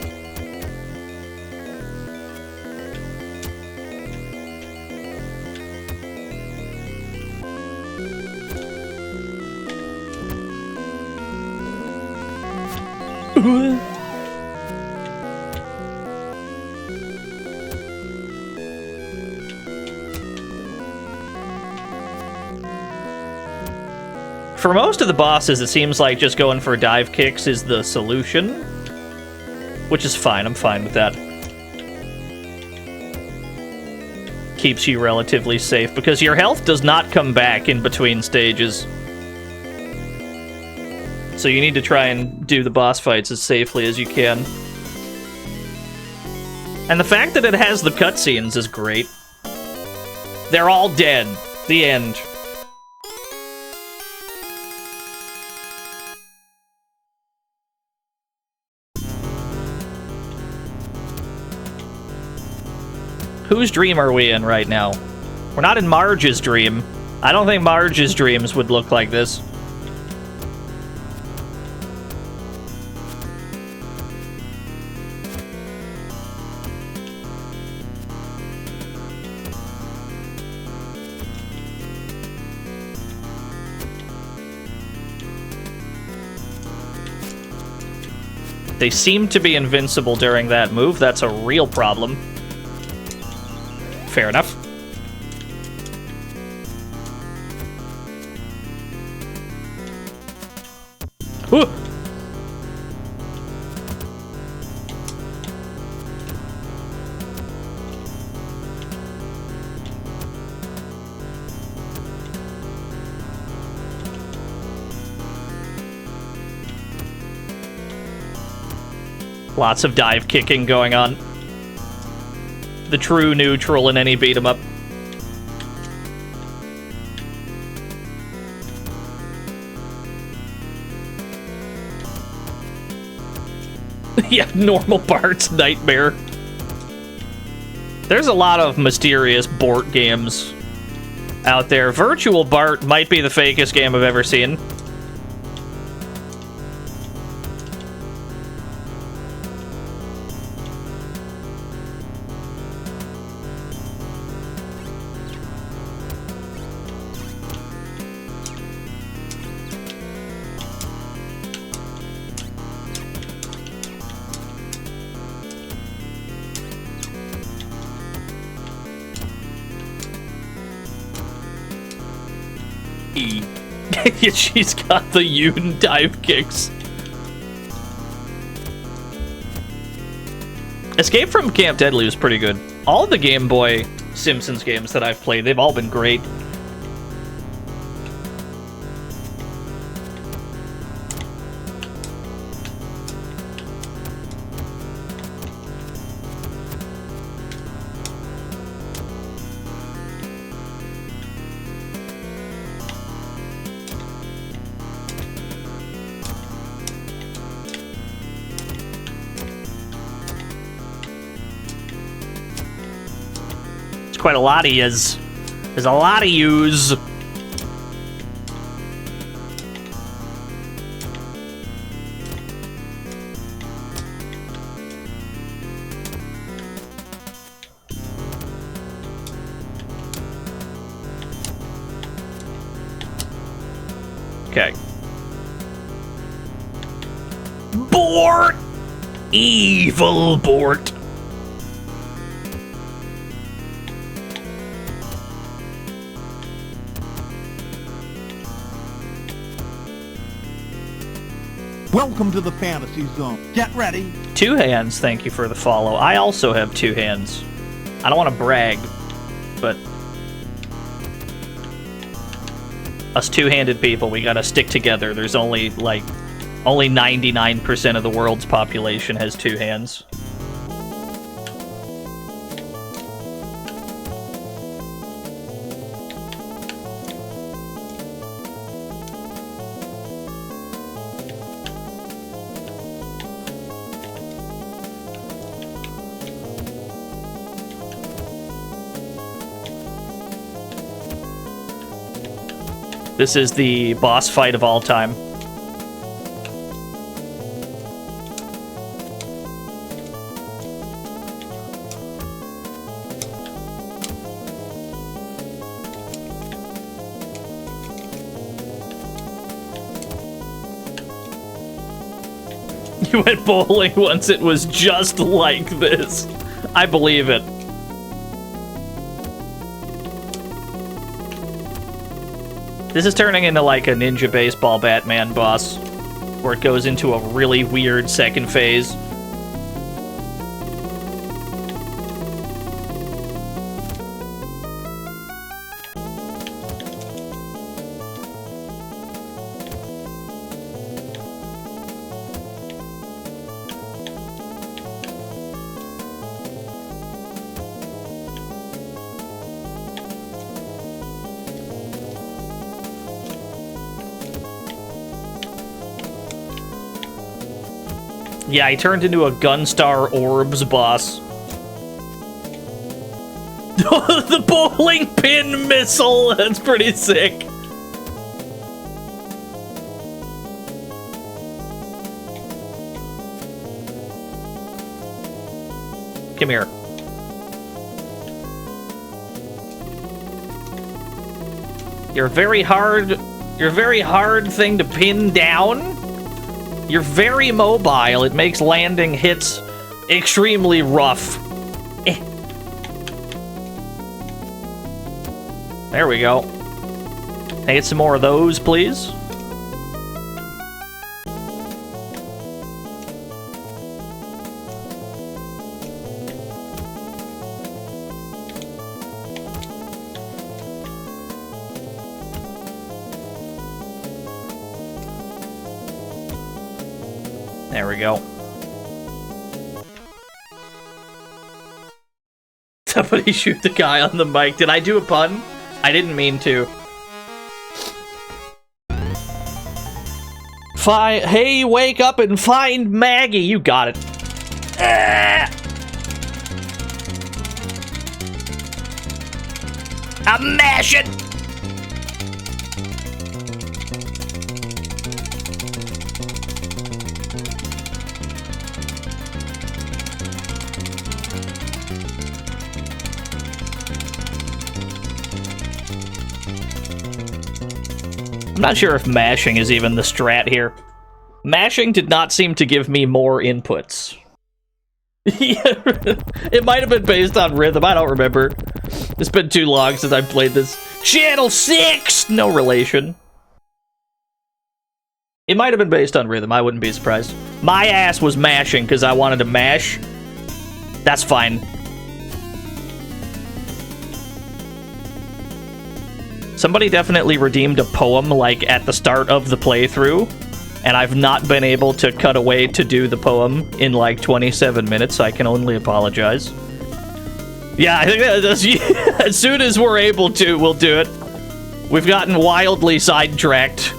S1: For most of the bosses, it seems like just going for dive kicks is the solution. Which is fine, I'm fine with that. Keeps you relatively safe, because your health does not come back in between stages. So you need to try and do the boss fights as safely as you can. And the fact that it has the cutscenes is great. They're all dead. The end. Whose dream are we in right now? We're not in Marge's dream. I don't think Marge's dreams would look like this. They seem to be invincible during that move. That's a real problem. Fair enough. Ooh. Lots of dive kicking going on. The true neutral in any beat 'em up. Yeah, normal Bart's nightmare. There's a lot of mysterious Bort games out there. Virtual Bart might be the fakest game I've ever seen. She's got the Yoon dive kicks. Escape from Camp Deadly was pretty good. All the Game Boy Simpsons games that I've played, they've all been great. Quite a lot of yous. There's a lot of yous. Okay. Bort! Evil Bort.
S9: Welcome to the fantasy zone. Get ready.
S1: 2 hands, thank you for the follow. I also have 2 hands. I don't want to brag, but us 2-handed people, we gotta stick together. There's only 99% of the world's population has 2 hands. This is the boss fight of all time. You went bowling once it was just like this. I believe it. This is turning into like a Ninja Baseball Batman boss, where it goes into a really weird second phase. Yeah, he turned into a Gunstar Orbs boss. The bowling pin missile! That's pretty sick. Come here. You're a very hard thing to pin down. You're very mobile. It makes landing hits extremely rough. There we go. Can I get some more of those, please? There we go. Somebody shoot the guy on the mic. Did I do a pun? I didn't mean to. Hey, wake up and find Maggie. You got it. I'm mashing. I'm not sure if mashing is even the strat here. Mashing did not seem to give me more inputs. It might have been based on rhythm, I don't remember. It's been too long since I've played this. Channel 6! No relation. It might have been based on rhythm, I wouldn't be surprised. My ass was mashing because I wanted to mash. That's fine. Somebody definitely redeemed a poem, like, at the start of the playthrough, and I've not been able to cut away to do the poem in, like, 27 minutes. I can only apologize. Yeah, I think that's, as soon as we're able to, we'll do it. We've gotten wildly sidetracked.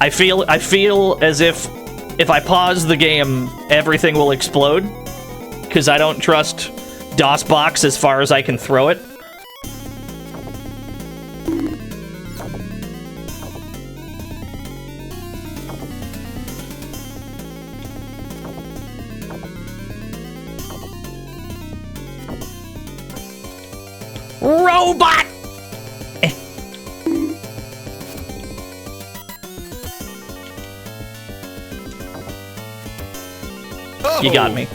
S1: I feel as if I pause the game, everything will explode, because I don't trust DOSBox as far as I can throw it. Robot! You got me.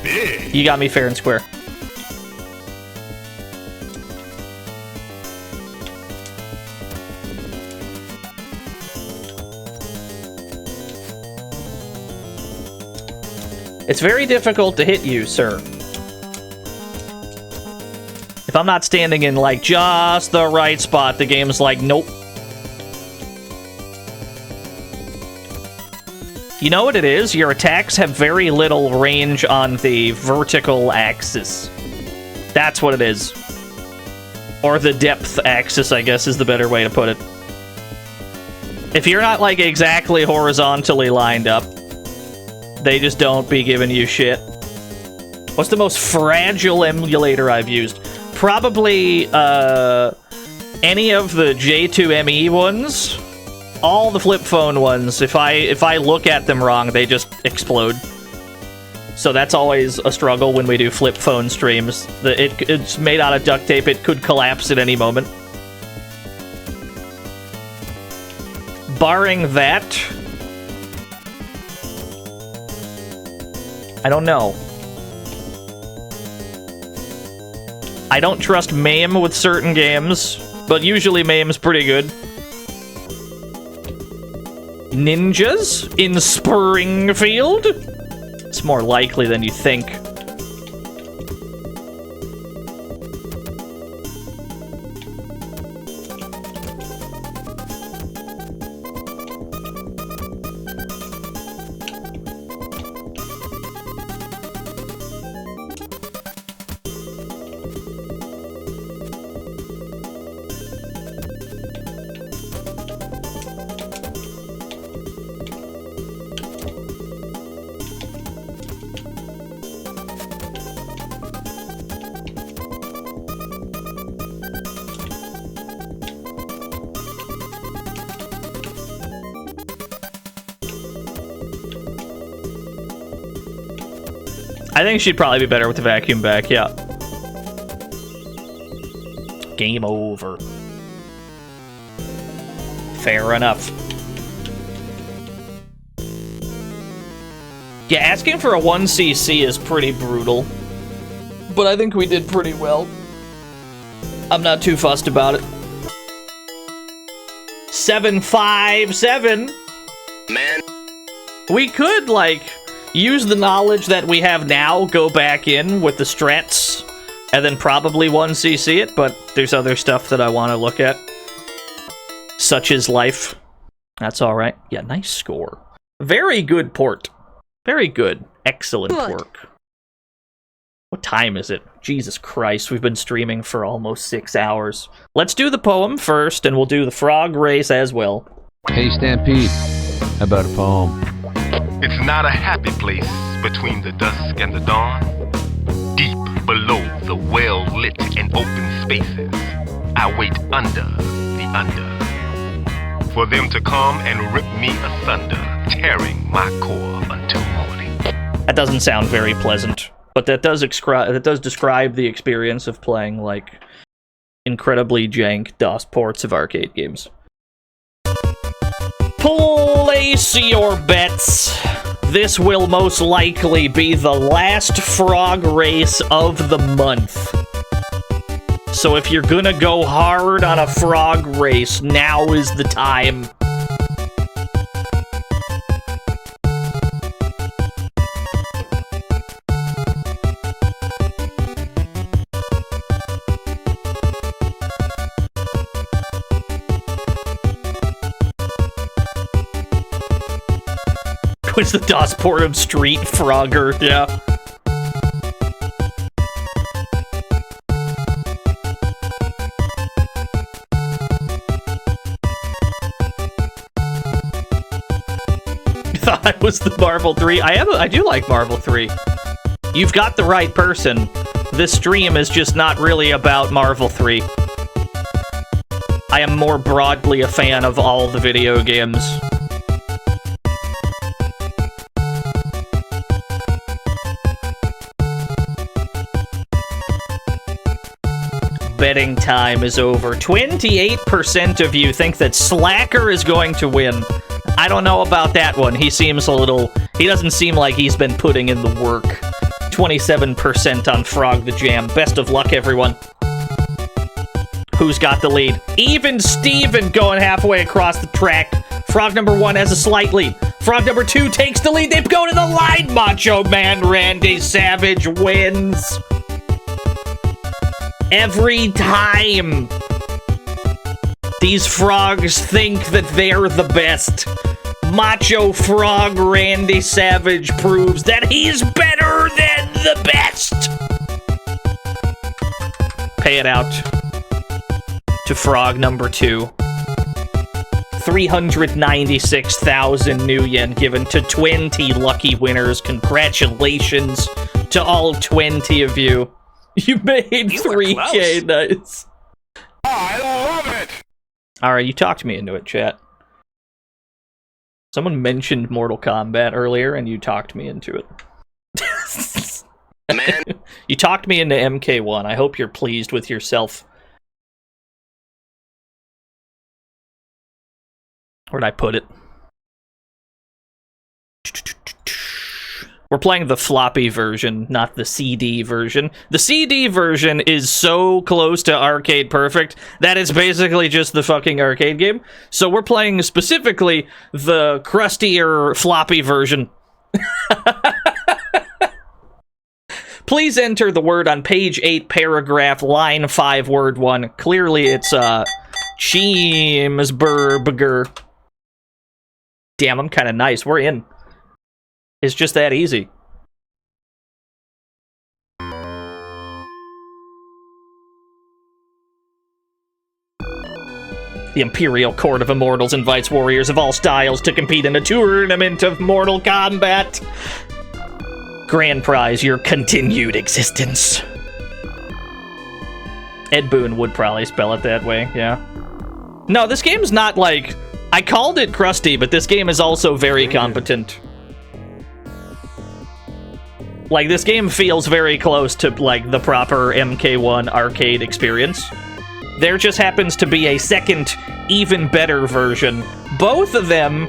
S1: You got me fair and square. It's very difficult to hit you, sir. If I'm not standing in, like, just the right spot, the game's like, nope. You know what it is? Your attacks have very little range on the vertical axis. That's what it is. Or the depth axis, I guess, is the better way to put it. If you're not, like, exactly horizontally lined up, they just don't be giving you shit. What's the most fragile emulator I've used? Probably, any of the J2ME ones. All the flip phone ones, if I look at them wrong, they just explode. So that's always a struggle when we do flip phone streams. It's made out of duct tape, it could collapse at any moment. Barring that, I don't know. I don't trust MAME with certain games, but usually MAME's pretty good. Ninjas in Springfield? It's more likely than you think. I think she'd probably be better with the vacuum back, yeah. Game over. Fair enough. Yeah, asking for a 1cc is pretty brutal. But I think we did pretty well. I'm not too fussed about it. 757! Man. We could, like, use the knowledge that we have now, go back in with the strats, and then probably 1cc it, but there's other stuff that I want to look at. Such is life. That's alright. Yeah, nice score. Very good port. Very good. Excellent work. What time is it? Jesus Christ, we've been streaming for almost 6 hours. Let's do the poem first, and we'll do the frog race as well.
S4: Hey, Stampede. How about a poem?
S2: It's not a happy place between the dusk and the dawn. Deep below the well-lit and open spaces, I wait under the under, for them to come and rip me asunder, tearing my core until morning.
S1: That doesn't sound very pleasant, but that does describe the experience of playing, like, incredibly jank DOS ports of arcade games. Place your bets. This will most likely be the last frog race of the month. So if you're gonna go hard on a frog race, now is the time. Was the DOS port of Street Frogger, yeah. You thought I was the Marvel 3? I do like Marvel 3. You've got the right person. This stream is just not really about Marvel 3. I am more broadly a fan of all the video games. Betting time is over. 28% of you think that Slacker is going to win. I don't know about that one. He doesn't seem like he's been putting in the work. 27% on Frog the Jam. Best of luck, everyone. Who's got the lead? Even Steven going halfway across the track. Frog number 1 has a slight lead. Frog number 2 takes the lead. They go to the line. Macho Man Randy Savage wins. Every time. These frogs think that they're the best. Macho Frog Randy Savage proves that he's better than the best. Pay it out to Frog number 2. 396,000 new yen given to 20 lucky winners. Congratulations to all 20 of you. You made 3K, nice.
S2: I love it!
S1: Alright, you talked me into it, chat. Someone mentioned Mortal Kombat earlier, and you talked me into it.
S2: Man.
S1: You talked me into MK1. I hope you're pleased with yourself. Where'd I put it? We're playing the floppy version, not the CD version. The CD version is so close to Arcade Perfect that it's basically just the fucking arcade game. So we're playing specifically the crustier floppy version. Please enter the word on page 8, paragraph, line 5, word 1. Clearly it's, Cheeseburger. Damn, I'm kind of nice. We're in. It's just that easy. The Imperial Court of Immortals invites warriors of all styles to compete in a tournament of Mortal Kombat. Grand prize, your continued existence. Ed Boon would probably spell it that way, yeah. No, this game's not like... I called it crusty, but this game is also very competent. Like, this game feels very close to, like, the proper MK1 arcade experience. There just happens to be a second, even better version. Both of them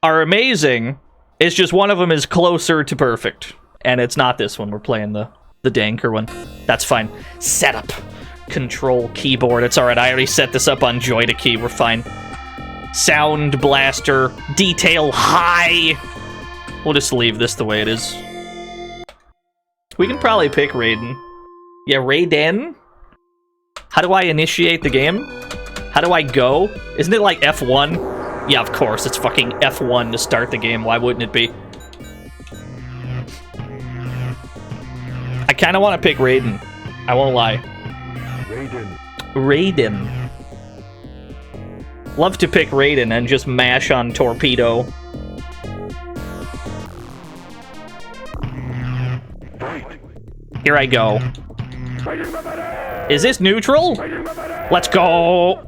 S1: are amazing. It's just one of them is closer to perfect. And it's not this one. We're playing the danker one. That's fine. Setup. Control keyboard. It's alright. I already set this up on Joyta key. We're fine. Sound blaster. Detail high. We'll just leave this the way it is. We can probably pick Raiden. Yeah, Raiden? How do I initiate the game? How do I go? Isn't it like F1? Yeah, of course, it's fucking F1 to start the game. Why wouldn't it be? I kind of want to pick Raiden. I won't lie. Raiden. Love to pick Raiden and just mash on Torpedo. Here I go. Is this neutral? Let's go!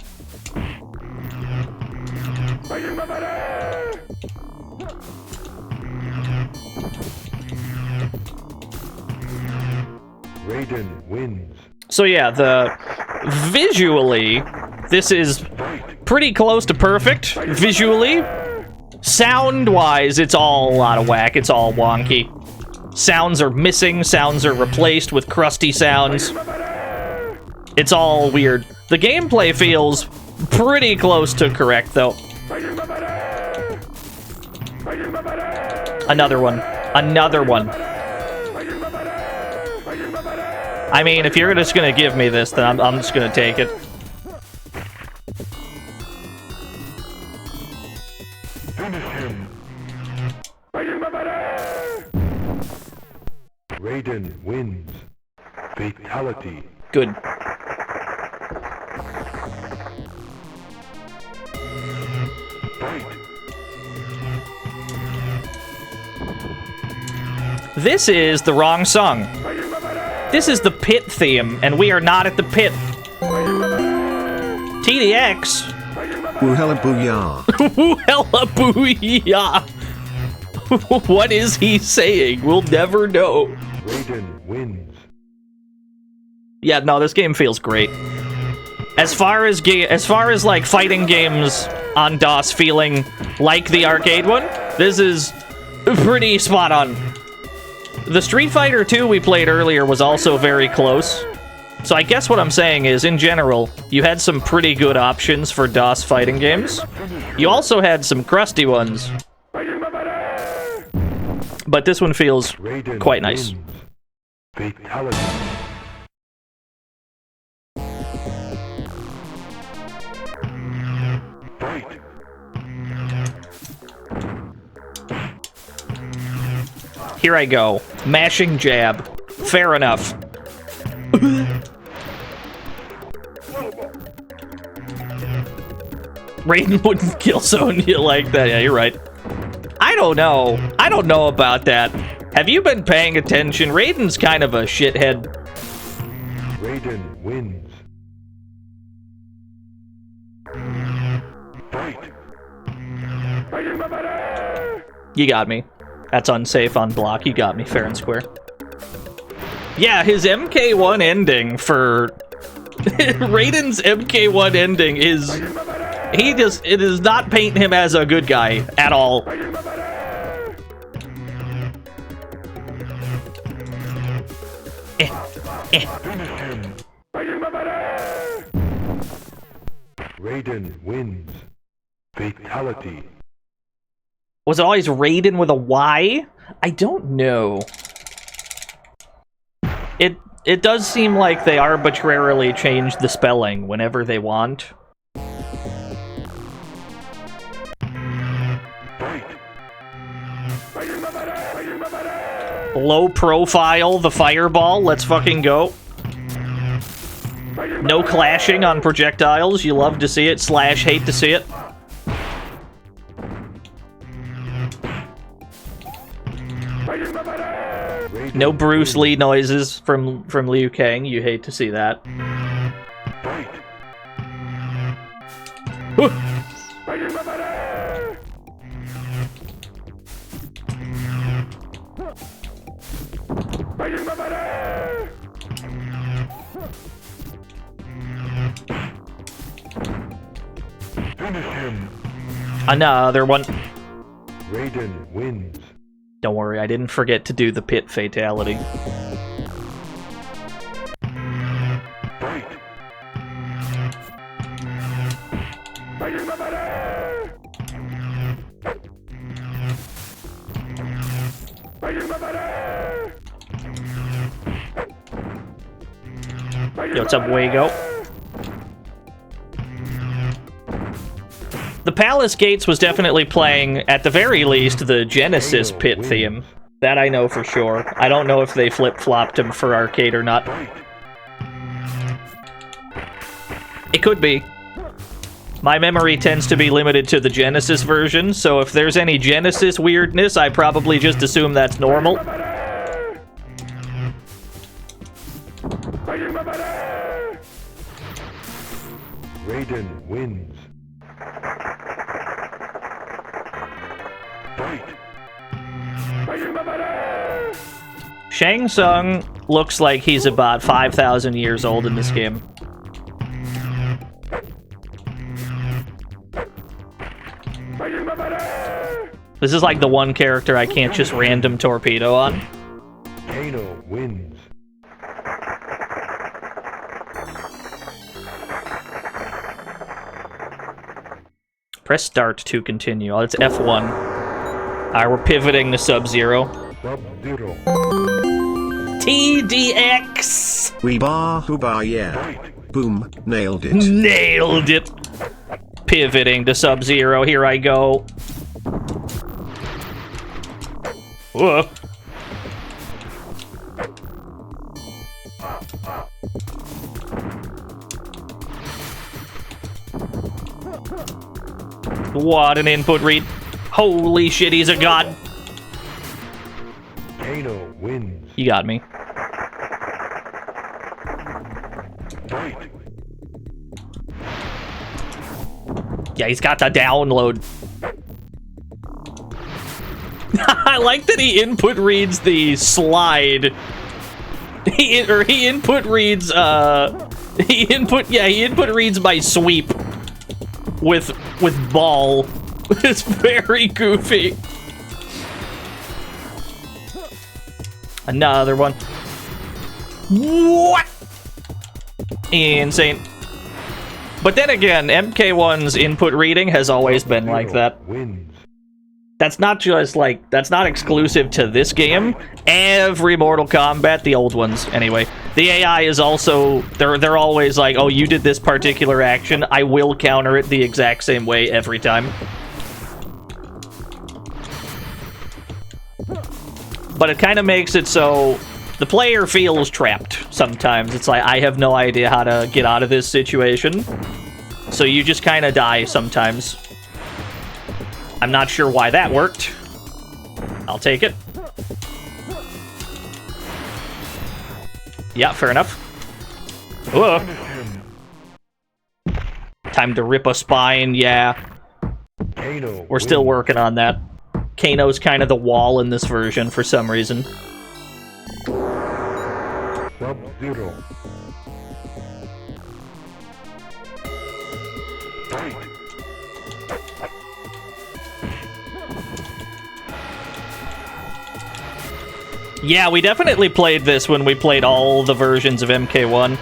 S5: Raiden wins.
S1: So yeah, visually, this is pretty close to perfect. Visually, sound-wise, it's all out of whack. It's all wonky. Sounds are missing, sounds are replaced with crusty sounds. It's all weird. The gameplay feels pretty close to correct, though. Another one. Another one. I mean, if you're just gonna give me this, then I'm just gonna take it.
S5: Raiden wins. Fatality.
S1: Good. This is the wrong song. This is the pit theme, and we are not at the pit. TDX.
S3: Woohella booyah.
S1: Woohella booyah. What is he saying? We'll never know.
S5: Raiden wins.
S1: Yeah, no, this game feels great. As far as like fighting games on DOS feeling like the arcade one, this is pretty spot on. The Street Fighter 2 we played earlier was also very close. So I guess what I'm saying is, in general, you had some pretty good options for DOS fighting games. You also had some crusty ones. but this one feels quite nice.
S5: Fatality. Fight.
S1: Here I go. Mashing jab. Fair enough. Raiden wouldn't kill Sonya like that. Yeah, you're right. I don't know. I don't know about that. Have you been paying attention? Raiden's kind of a shithead.
S5: Raiden wins. Fight.
S1: You got me. That's unsafe on block. You got me fair and square. Yeah, his MK1 ending for... Raiden's MK1 ending is... It does not paint him as a good guy at all.
S5: Raiden wins. Fatality.
S1: Was it always Raiden with a Y? I don't know. It does seem like they arbitrarily change the spelling whenever they want. Low profile, the fireball, let's fucking go. No clashing on projectiles, you love to see it, slash hate to see it. No Bruce Lee noises from Liu Kang, you hate to see that. Another one.
S5: Raiden wins.
S1: Don't worry, I didn't forget to do the pit fatality. Yo, what's up, Wago? The Palace Gates was definitely playing, at the very least, the Genesis pit theme. That I know for sure. I don't know if they flip-flopped him for arcade or not. It could be. My memory tends to be limited to the Genesis version, so if there's any Genesis weirdness, I probably just assume that's normal.
S5: Raiden wins.
S1: Shang Tsung looks like he's about 5,000 years old in this game. This is like the one character I can't just random torpedo on.
S5: Kano wins.
S1: Press start to continue. Oh, it's F1. Alright, we're pivoting to Sub-Zero.
S5: Sub-Zero.
S1: TDX!
S3: Weeba, yeah. Boom, nailed it.
S1: Nailed it! Pivoting to Sub-Zero, here I go. Whoa. What an input read. Holy shit, he's a god.
S5: Kano wins.
S1: You got me.
S5: Fight.
S1: Yeah, he's got the download. I like that he input reads the slide. He input reads my sweep with ball. It's very goofy. Another one. What? Insane. But then again, MK1's input reading has always been like that.
S5: Wins.
S1: That's not just, like, that's not exclusive to this game. Every Mortal Kombat, the old ones, anyway. The AI is also, they're always like, oh, you did this particular action, I will counter it the exact same way every time. But it kind of makes it so the player feels trapped sometimes. It's like, I have no idea how to get out of this situation. So you just kind of die sometimes. I'm not sure why that worked. I'll take it. Yeah, fair enough. Whoa. Time to rip a spine, yeah. We're still working on that. Kano's kind of the wall in this version for some reason.
S5: Sub-Zero.
S1: Yeah, we definitely played this when we played all the versions of MK1.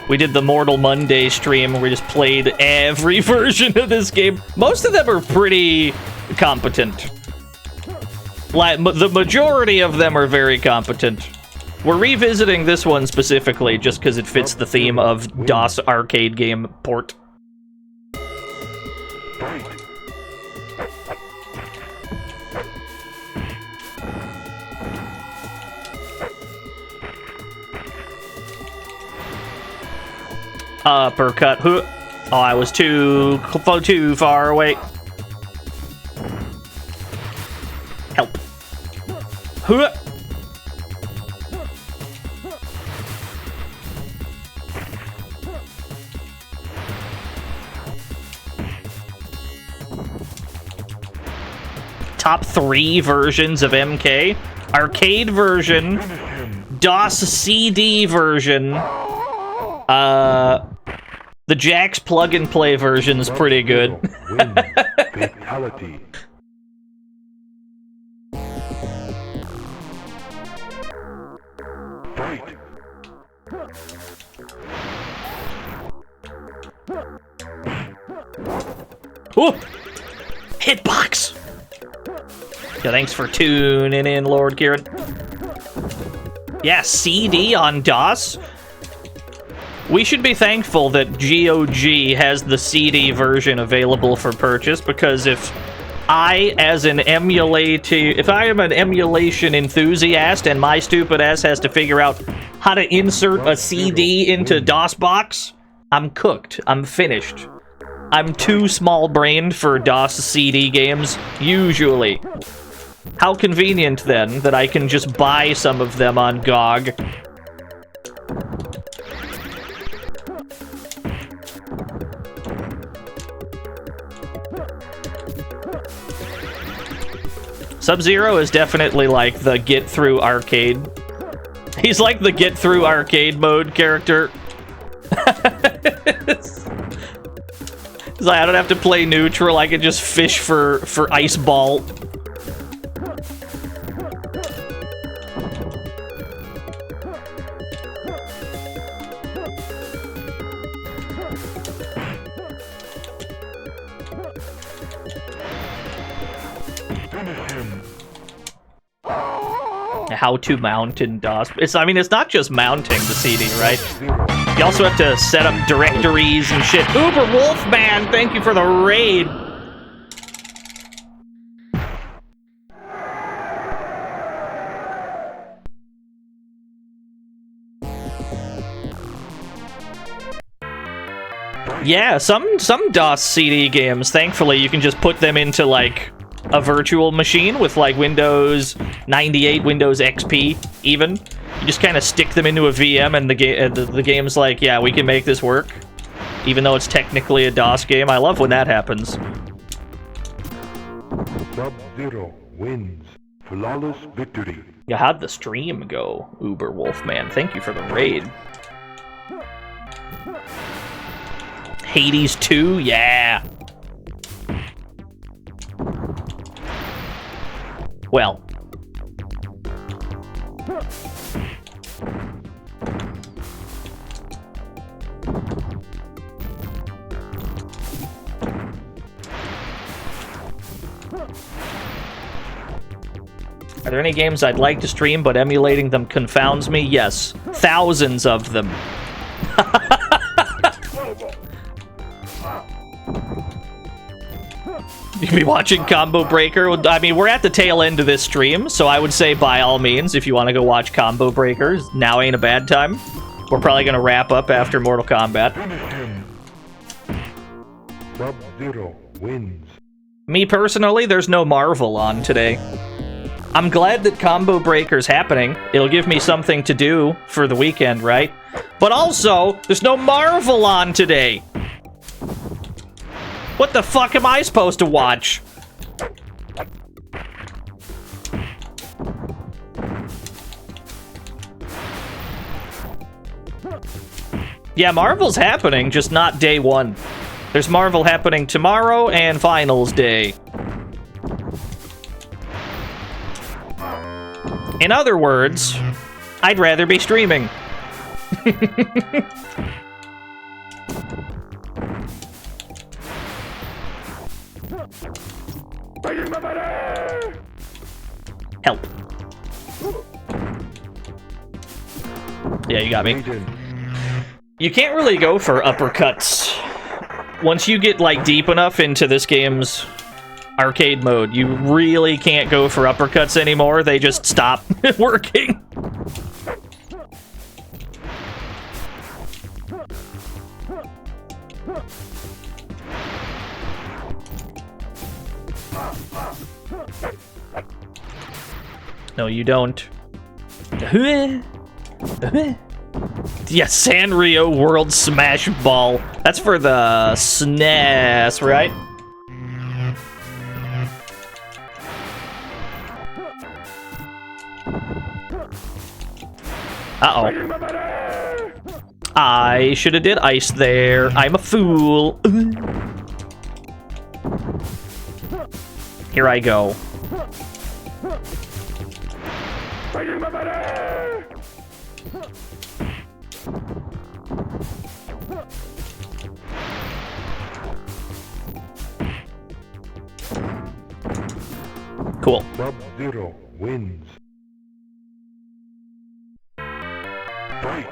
S1: We did the Mortal Monday stream where we just played every version of this game. Most of them are pretty competent. Like, the majority of them are very competent. We're revisiting this one specifically just because it fits the theme of DOS arcade game port. Uppercut. Oh, I was too far away. Help. Top 3 versions of MK. Arcade version. DOS CD version. The Jax plug-and-play version is pretty good.
S5: Fatality. Fight.
S1: Ooh! Hitbox! Yeah, thanks for tuning in, Lord Kieran. Yeah, CD on DOS? We should be thankful that GOG has the CD version available for purchase, because if I, as an if I am an emulation enthusiast and my stupid ass has to figure out how to insert a CD into DOSBox, I'm cooked. I'm finished. I'm too small-brained for DOS CD games, usually. How convenient, then, that I can just buy some of them on GOG. Sub-Zero is definitely like the get-through arcade. He's like the get-through arcade mode character. It's like, I don't have to play neutral, I can just fish for ice ball. How to mount in DOS. I mean, it's not just mounting the CD, right? You also have to set up directories and shit. Uber Wolfman, thank you for the raid. Yeah, some DOS CD games, thankfully, you can just put them into, like, a virtual machine with, like, Windows 98, Windows XP, even. You just kind of stick them into a VM, and the game's like, yeah, we can make this work. Even though it's technically a DOS game. I love when that happens.
S5: Sub-Zero wins. Flawless victory.
S1: Yeah, how'd the stream go, Uber Wolfman? Thank you for the raid. Hades 2? Yeah. Well. Are there any games I'd like to stream, but emulating them confounds me? Yes. Thousands of them. You can be watching Combo Breaker. I mean, we're at the tail end of this stream, so I would say by all means, if you want to go watch Combo Breakers, now ain't a bad time. We're probably going to wrap up after Mortal Kombat.
S5: Sub-Zero wins.
S1: Me personally, there's no Marvel on today. I'm glad that Combo Breaker's happening. It'll give me something to do for the weekend, right? But also, there's no Marvel on today. What the fuck am I supposed to watch? Yeah, Marvel's happening, just not day one. There's Marvel happening tomorrow and Finals Day. In other words, I'd rather be streaming. Help. Yeah, you got me. You can't really go for uppercuts. Once you get, like, deep enough into this game's arcade mode, you really can't go for uppercuts anymore. They just stop working. No, you don't. Yeah, Sanrio World Smash Ball. That's for the SNES, right? Uh-oh. I should have did ice there. I'm a fool. Here I go. Cool.
S5: Sub-Zero wins. Fight.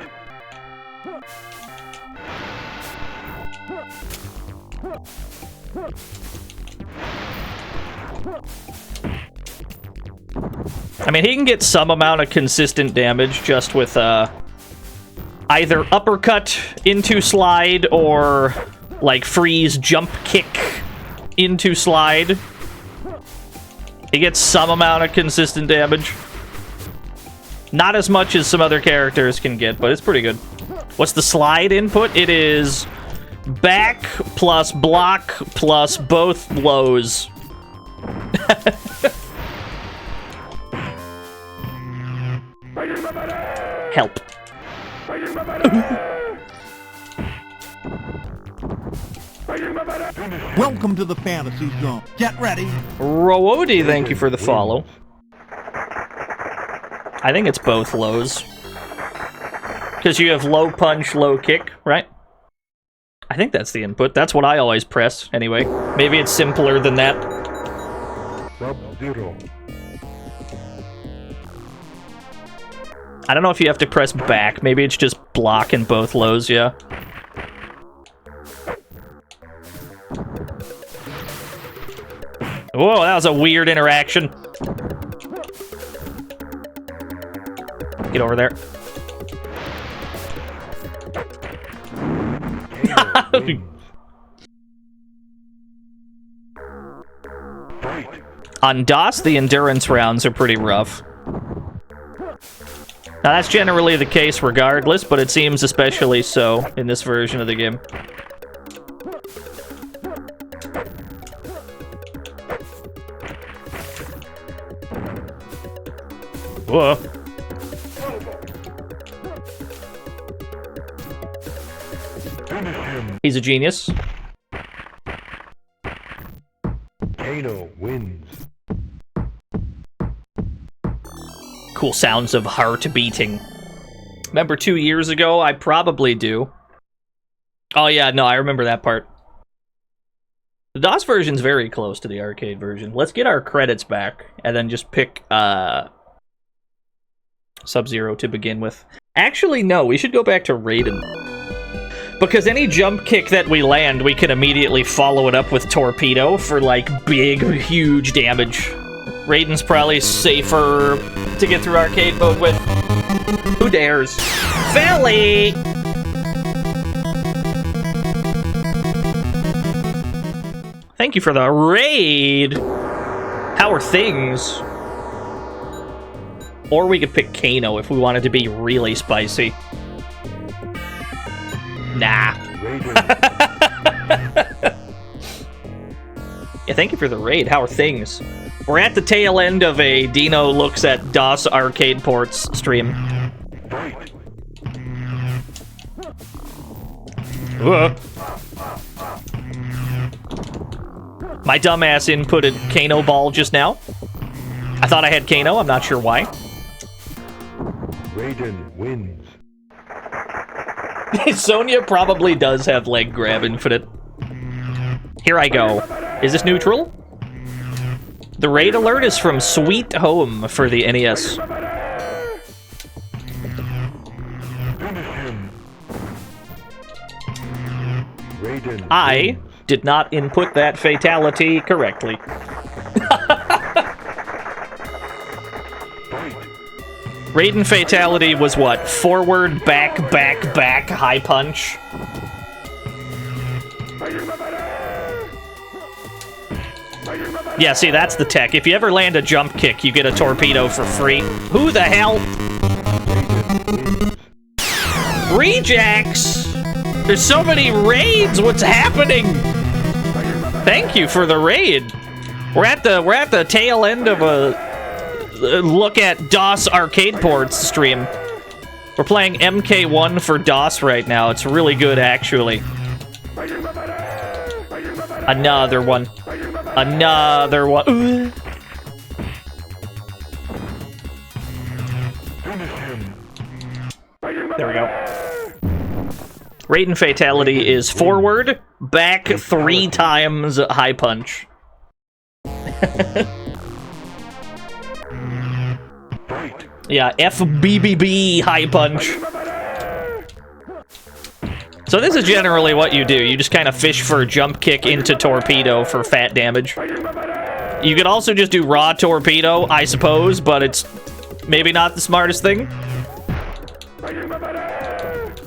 S1: I mean, he can get some amount of consistent damage just with either uppercut into slide or like freeze jump kick into slide. He gets some amount of consistent damage. Not as much as some other characters can get, but it's pretty good. What's the slide input? It is back plus block plus both lows. Help.
S9: Welcome to the fantasy zone. Get ready.
S1: Roodi, thank you for the follow. I think it's both lows. Because you have low punch, low kick, right? I think that's the input. That's what I always press, anyway. Maybe it's simpler than that.
S5: Sub-Zero.
S1: I don't know if you have to press back. Maybe it's just block in both lows, yeah. Whoa, that was a weird interaction. Get over there. On DOS, the endurance rounds are pretty rough. Now, that's generally the case regardless, but it seems especially so in this version of the game. Whoa. He's a genius.
S5: Kano wins.
S1: Cool sounds of heart beating. Remember 2 years ago? I probably do. Oh yeah, no, I remember that part. The DOS version's very close to the arcade version. Let's get our credits back, and then just pick Sub-Zero to begin with. Actually, no, we should go back to Raiden. Because any jump kick that we land, we can immediately follow it up with Torpedo for, like, big, huge damage. Raiden's probably safer to get through arcade mode with. Who dares? Felly! Thank you for the raid! How are things? Or we could pick Kano if we wanted to be really spicy. Nah. Yeah, thank you for the raid. How are things? We're at the tail end of a Dino Looks at DOS Arcade Ports stream. My dumbass inputted Kano Ball just now. I thought I had Kano, I'm not sure why.
S5: Raiden wins.
S1: Sonya probably does have leg grab infinite. Here I go. Is this neutral? The raid alert is from Sweet Home for the NES. I did not input that fatality correctly. Raiden fatality was what? Forward, back, back, back, high punch. Yeah, see, that's the tech. If you ever land a jump kick, you get a torpedo for free. Who the hell? Rejects! There's so many raids, what's happening? Thank you for the raid. We're at the tail end of a look at DOS Arcade Ports stream. We're playing MK1 for DOS right now. It's really good, actually. Another one. Another one. There we go. Raiden fatality is forward, back 3 times high punch. Yeah, FBBB high punch. So this is generally what you do. You just kind of fish for a jump kick into torpedo for fat damage. You could also just do raw torpedo, I suppose, but it's maybe not the smartest thing.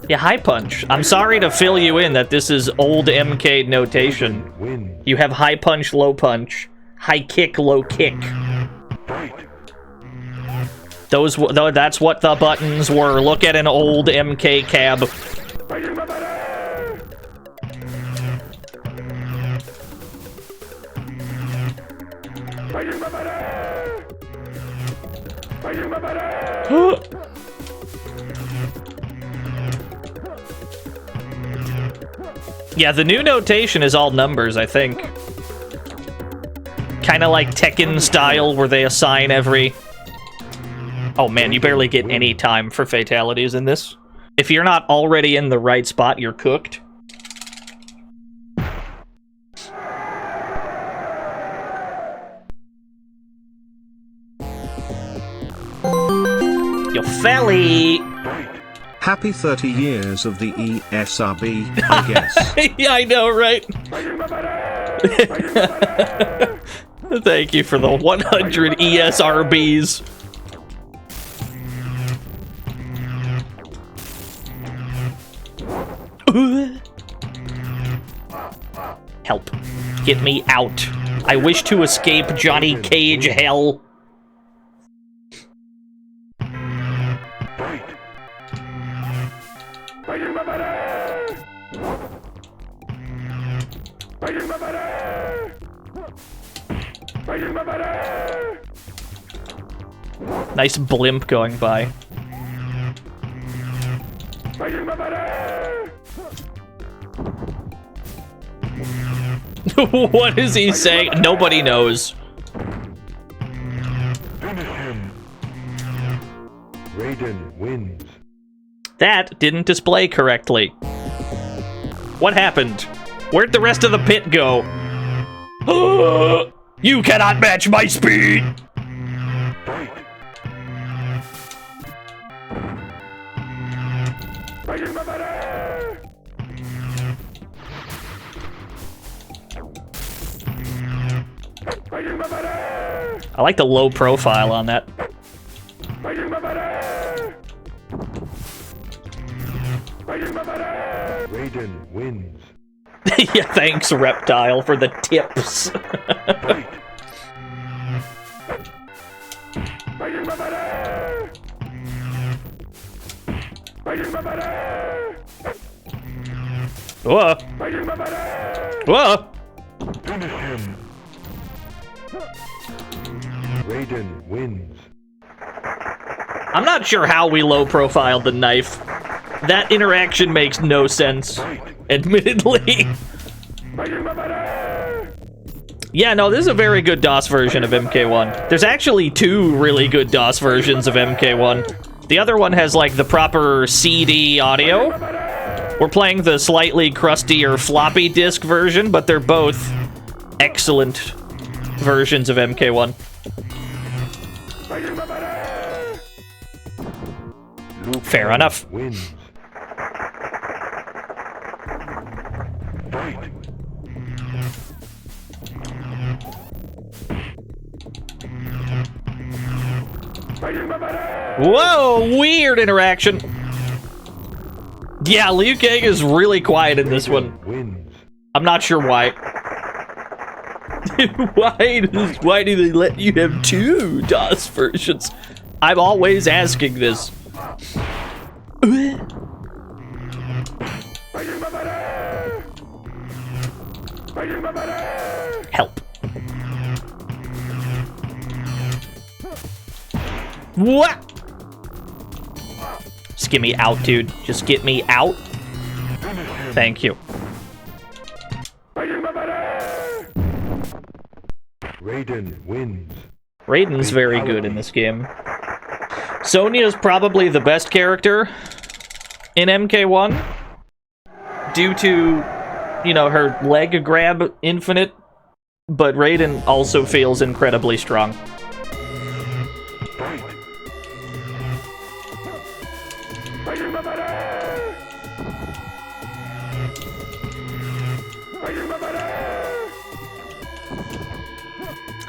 S1: Yeah, high punch. I'm sorry to fill you in that this is old MK notation. You have high punch, low punch, high kick, low kick. That's what the buttons were. Look at an old MK cab. Yeah, the new notation is all numbers, I think. Kind of like Tekken style, where they assign every... Oh man, you barely get any time for fatalities in this. If you're not already in the right spot, you're cooked. Yo, felly!
S3: Happy 30 years of the ESRB, I guess.
S1: Yeah, I know, right? Thank you for the 100 ESRBs. Help. Get me out. I wish to escape Johnny Cage hell. Nice blimp going by. What is he saying? Nobody knows.
S5: Raiden wins.
S1: That didn't display correctly. What happened? Where'd the rest of the pit go? You cannot match my speed! I like the low profile on that.
S5: Raiden wins.
S1: Yeah, thanks, Reptile, for the tips. Whoa. Whoa.
S5: Finish him. Raiden wins.
S1: I'm not sure how we low-profiled the knife. That interaction makes no sense, admittedly. Yeah, no, this is a very good DOS version of MK1. There's actually two really good DOS versions of MK1. The other one has, like, the proper CD audio. We're playing the slightly crustier floppy disk version, but they're both excellent versions of MK1. Fair enough.
S5: Wins. Fight.
S1: Whoa, weird interaction. Yeah, Liu Kang is really quiet in this one.
S5: Wins.
S1: I'm not sure why. Why do they let you have two DOS versions? I'm always asking this. Help. What? Just get me out, dude. Just get me out. Thank you.
S5: Raiden wins.
S1: Raiden's very good in this game. Sonya's probably the best character in MK1 due to, you know, her leg grab infinite, but Raiden also feels incredibly strong.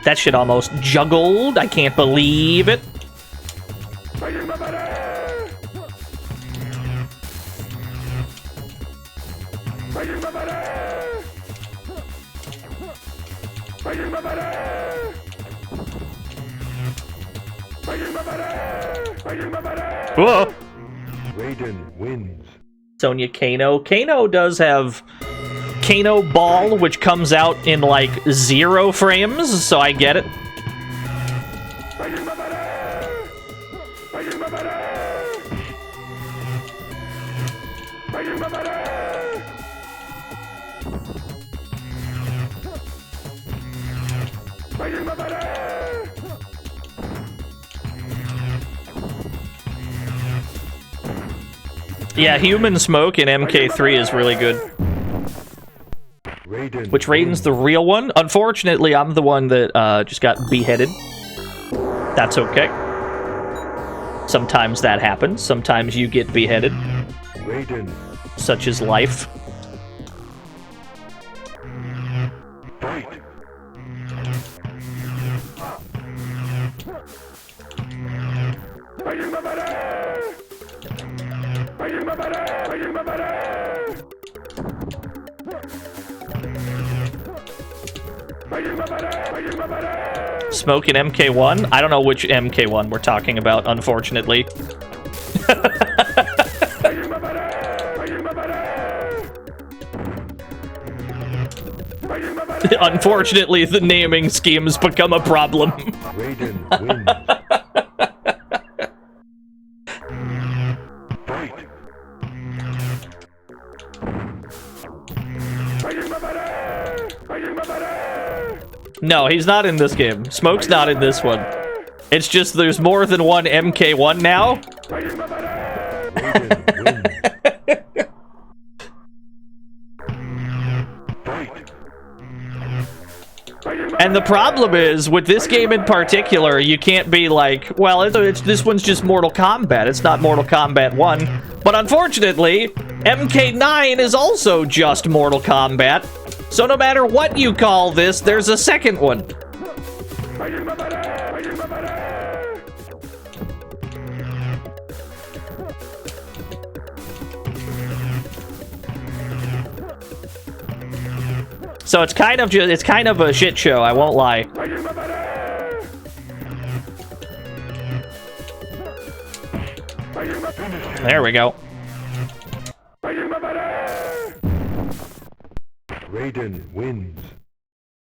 S1: That shit almost juggled. I can't believe it. Whoa.
S5: Raiden wins.
S1: Sonya Kano. Kano does have Kano Ball, which comes out in like 0 frames, so I get it. Yeah, Human Smoke in MK3 is really good. Which Raiden's the real one? Unfortunately, I'm the one that just got beheaded. That's okay. Sometimes that happens. Sometimes you get beheaded.
S5: Raiden.
S1: Such is life.
S5: Fight.
S1: Smoke in MK1? I don't know which MK1 we're talking about, unfortunately. Unfortunately, the naming schemes become a problem.
S5: Raiden wins. Fight.
S1: No, he's not in this game. Smoke's not in this one. It's just there's more than one MK1 now.
S5: Raiden wins. Fight.
S1: And the problem is, with this game in particular, you can't be like, well, this one's just Mortal Kombat. It's not Mortal Kombat 1. But unfortunately, MK9 is also just Mortal Kombat. So no matter what you call this, there's a second one. So it's kind of a shit show, I won't lie. There we go.
S11: Raiden wins.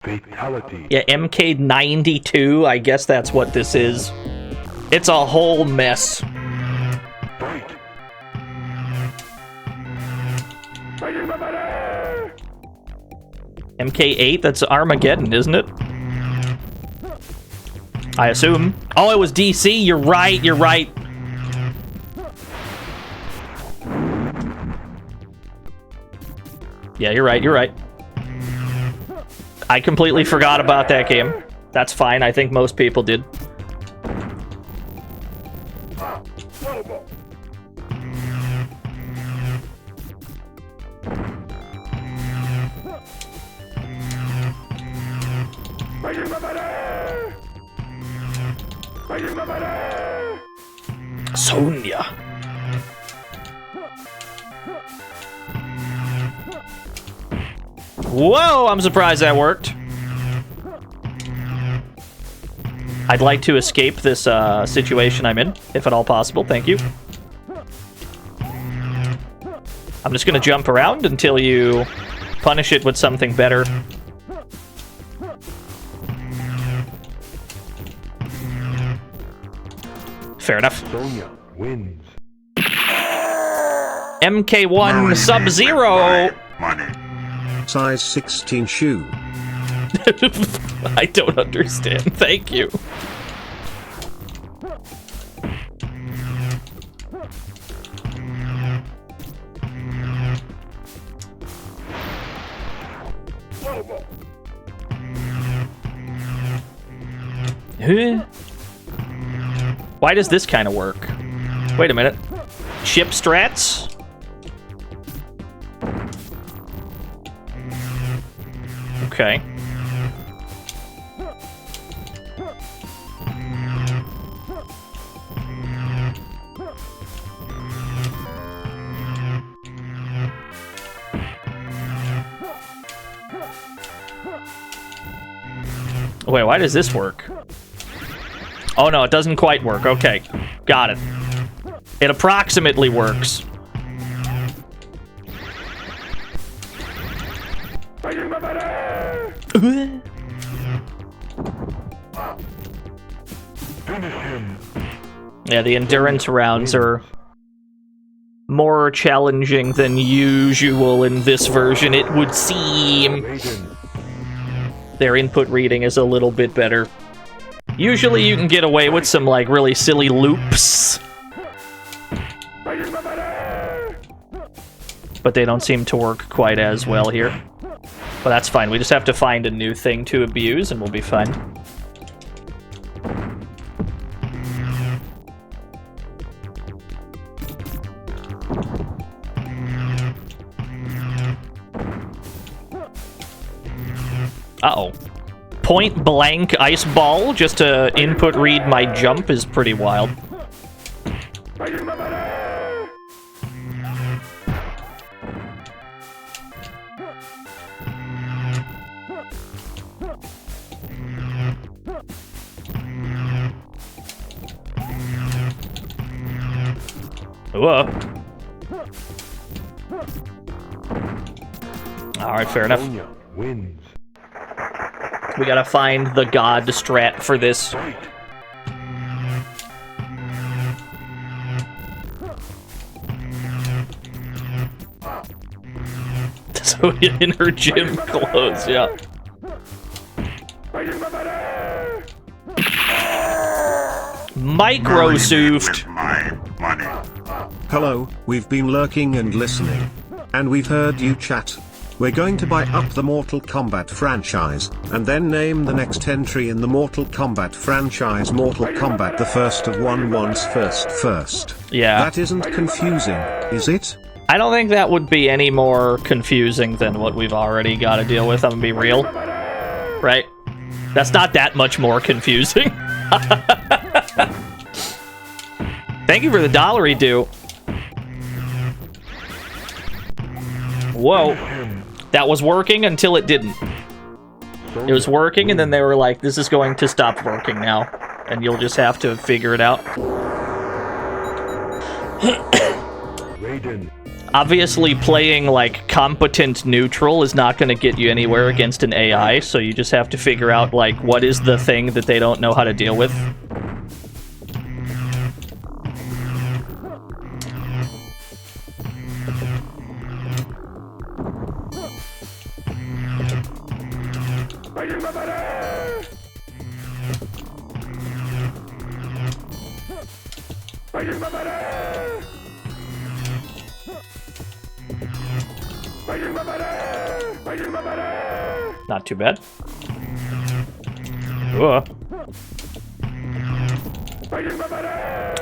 S11: Fatality.
S1: Yeah, MK92, I guess that's what this is. It's a whole mess.
S11: Fight.
S1: MK8, that's Armageddon, isn't it? I assume. Oh, it was DC, you're right, you're right. Yeah, you're right, you're right. I completely forgot about that game. That's fine, I think most people did. Sonya. Whoa, I'm surprised that worked. I'd like to escape this situation I'm in, if at all possible. Thank you. I'm just gonna jump around until you punish it with something better. Fair enough.
S11: Sonya wins.
S1: MK1 Sub-Zero.
S3: Size 16 shoe.
S1: I don't understand. Thank you. Huh? Why does this kind of work? Wait a minute. Chip strats? Okay. Wait, why does this work? Oh no, it doesn't quite work. Okay, got it. It approximately works. Yeah, the endurance rounds are more challenging than usual in this version, it would seem. Their input reading is a little bit better. Usually you can get away with some, like, really silly loops. But they don't seem to work quite as well here. But that's fine, we just have to find a new thing to abuse and we'll be fine. Uh-oh. Point blank ice ball just to input read my jump is pretty wild. Whoa. Alright, fair enough.
S11: Wins.
S1: We gotta find the god strat for this. So in her gym clothes, yeah. Microsoft.
S3: Hello, we've been lurking and listening. And we've heard you chat. We're going to buy up the Mortal Kombat franchise, and then name the next entry in the Mortal Kombat franchise Mortal Kombat the first of one once first.
S1: Yeah.
S3: That isn't confusing, is it?
S1: I don't think that would be any more confusing than what we've already got to deal with, I'm gonna be real. Right? That's not that much more confusing. Thank you for the $1, do. Whoa. That was working until it didn't. It was working, and then they were like, this is going to stop working now. And you'll just have to figure it out. Obviously, playing, like, competent neutral is not going to get you anywhere against an AI, so you just have to figure out, like, what is the thing that they don't know how to deal with. Not too bad. Whoa.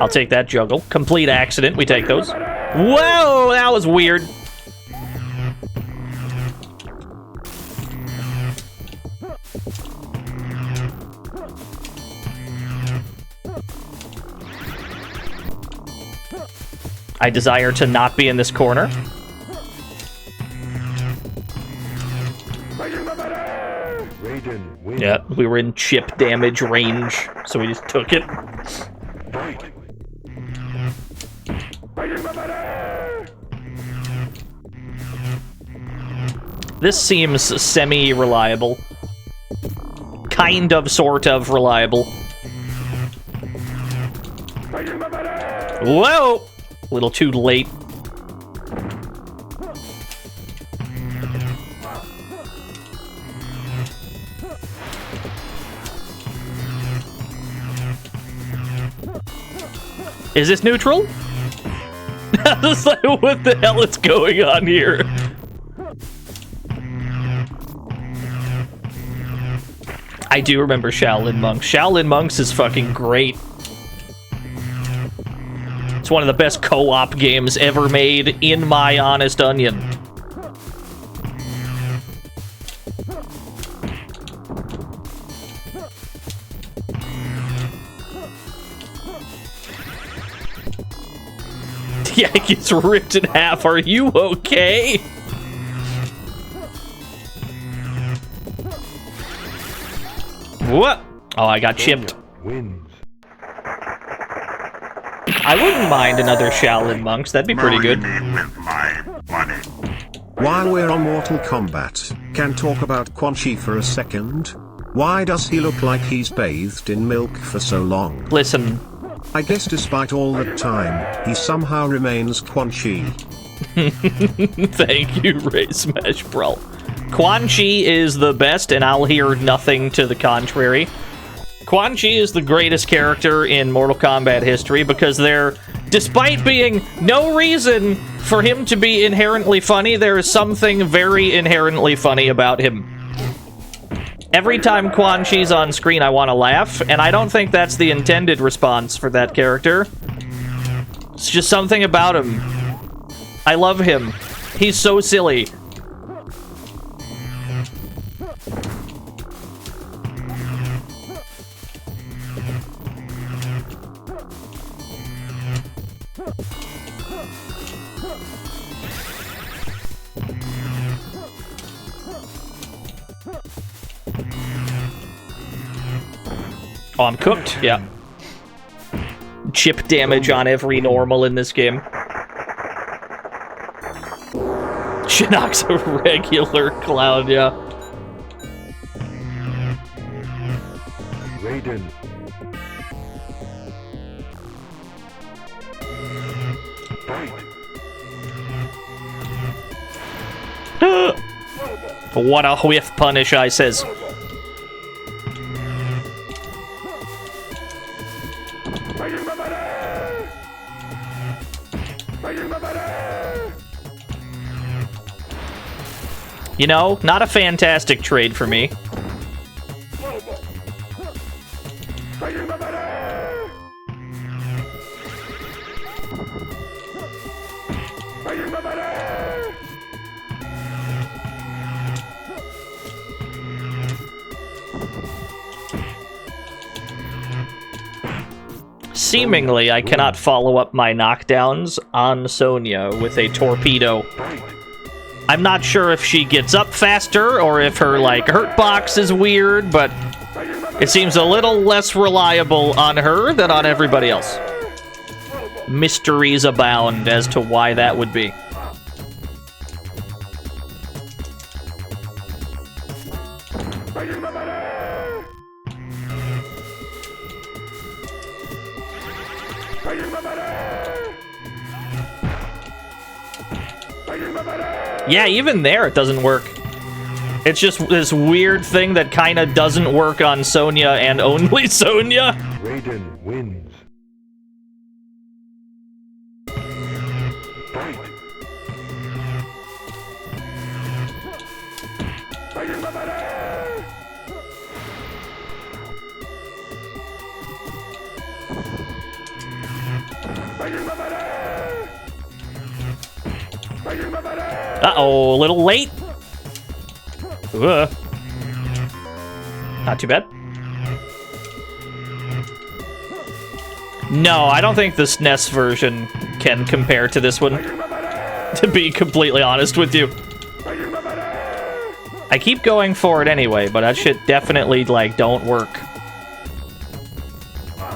S1: I'll take that juggle. Complete accident. We take those. Whoa, that was weird. I desire to not be in this corner. Yeah, we were in chip damage range, so we just took it. This seems semi-reliable. Kind of, sort of reliable. Whoa! A little too late. Is this neutral? I was like, what the hell is going on here? I do remember Shaolin Monks. Shaolin Monks is fucking great. It's one of the best co-op games ever made, in my honest onion. Yeah, it gets ripped in half. Are you okay? What? Oh, I got chipped. I wouldn't mind another Shaolin Monks. That'd be pretty good.
S3: While we're on Mortal Kombat, can talk about Quan Chi for a second? Why does he look like he's bathed in milk for so long?
S1: Listen.
S3: I guess despite all the time, he somehow remains Quan Chi.
S1: Thank you, Ray Smash Brawl. Quan Chi is the best, and I'll hear nothing to the contrary. Quan Chi is the greatest character in Mortal Kombat history because despite being no reason for him to be inherently funny, there is something very inherently funny about him. Every time Quan Chi's on screen, I want to laugh, and I don't think that's the intended response for that character. It's just something about him. I love him. He's so silly. Oh, I'm cooked? Yeah. Chip damage on every normal in this game. Shinnok's a regular clown, yeah.
S11: Raiden.
S1: What a whiff punish, I says. You know, not a fantastic trade for me. Seemingly, I cannot follow up my knockdowns on Sonya with a torpedo. I'm not sure if she gets up faster or if her, like, hurt box is weird, but it seems a little less reliable on her than on everybody else. Mysteries abound as to why that would be. Yeah, even there it doesn't work. It's just this weird thing that kind of doesn't work on Sonya and only Sonya.
S11: Raiden wins. Fight.
S1: Uh-oh, a little late. Not too bad. No, I don't think the SNES version can compare to this one, to be completely honest with you. I keep going for it anyway, but that shit definitely, like, don't work.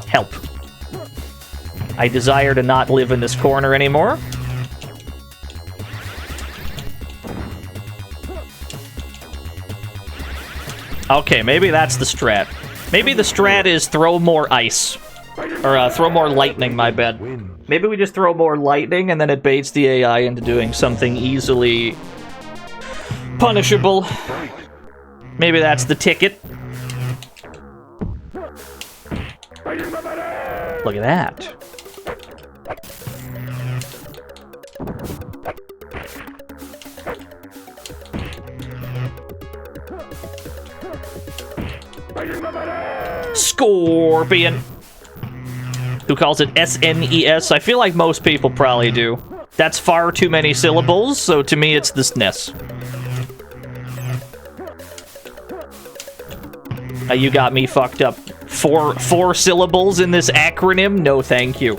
S1: Help. I desire to not live in this corner anymore. Okay, maybe that's the strat. Maybe the strat is throw more ice. Or, throw more lightning, my bad. Maybe we just throw more lightning and then it baits the AI into doing something easily punishable. Maybe that's the ticket. Look at that. Scorpion. Who calls it SNES? I feel like most people probably do. That's far too many syllables, so to me it's the SNES. You got me fucked up. Four syllables in this acronym? No, thank you.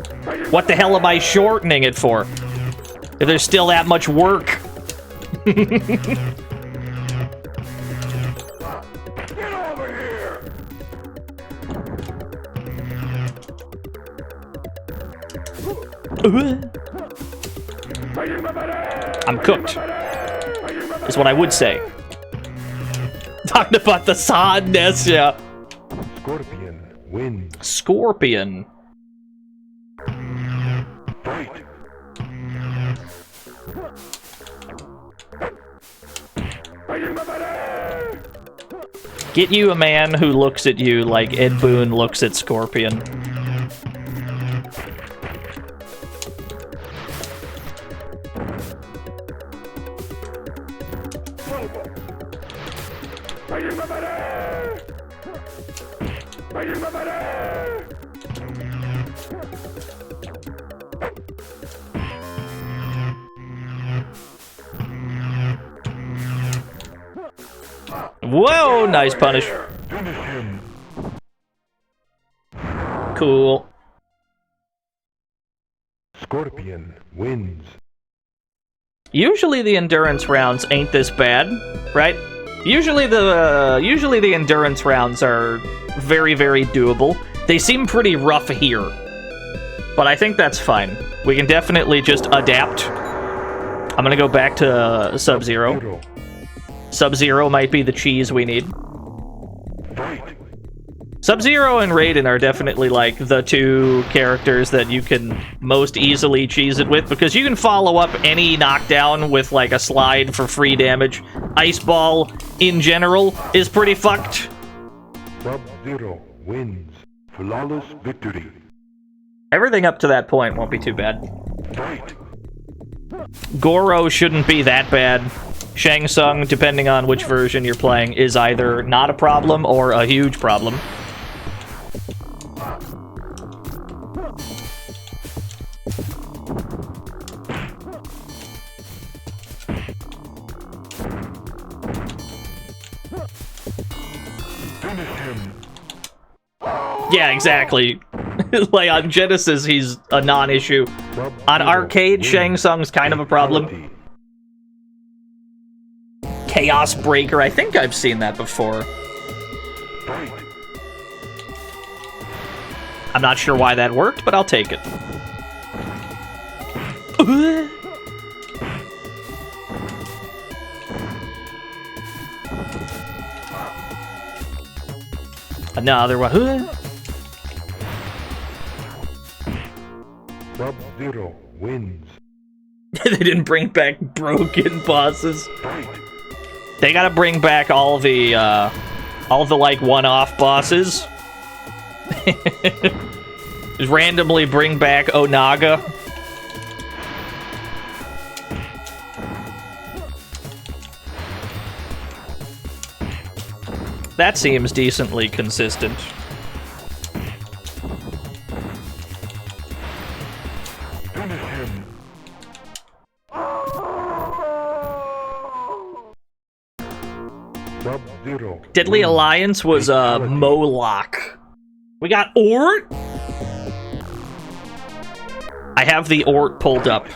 S1: What the hell am I shortening it for? If there's still that much work. I'm cooked, is what I would say. Talking about the sadness, yeah.
S11: Scorpion wins.
S1: Scorpion.
S11: Fight.
S1: Get you a man who looks at you like Ed Boon looks at Scorpion. Whoa, nice punish.
S11: Finish him.
S1: Cool.
S11: Scorpion wins.
S1: Usually the endurance rounds ain't this bad, right? Usually the endurance rounds are very, very doable. They seem pretty rough here, but I think that's fine. We can definitely just adapt. I'm gonna go back to Sub-Zero. Sub-Zero might be the cheese we need.
S11: Fight.
S1: Sub-Zero and Raiden are definitely like the two characters that you can most easily cheese it with, because you can follow up any knockdown with like a slide for free damage. Ice Ball in general is pretty fucked.
S11: Sub-Zero wins. Flawless victory.
S1: Everything up to that point won't be too bad.
S11: Fight.
S1: Goro shouldn't be that bad. Shang Tsung, depending on which version you're playing, is either not a problem or a huge problem. Yeah, exactly. Like, on Genesis, he's a non-issue. On Arcade, Shang Tsung's kind of a problem. Chaos Breaker, I think I've seen that before. I'm not sure why that worked, but I'll take it. Another one.
S11: Sub-Zero wins.
S1: They didn't bring back broken bosses. They gotta bring back all the like one-off bosses. Just randomly bring back Onaga. That seems decently consistent. Deadly Alliance was Moloch. We got Ort. I have the Ort pulled up.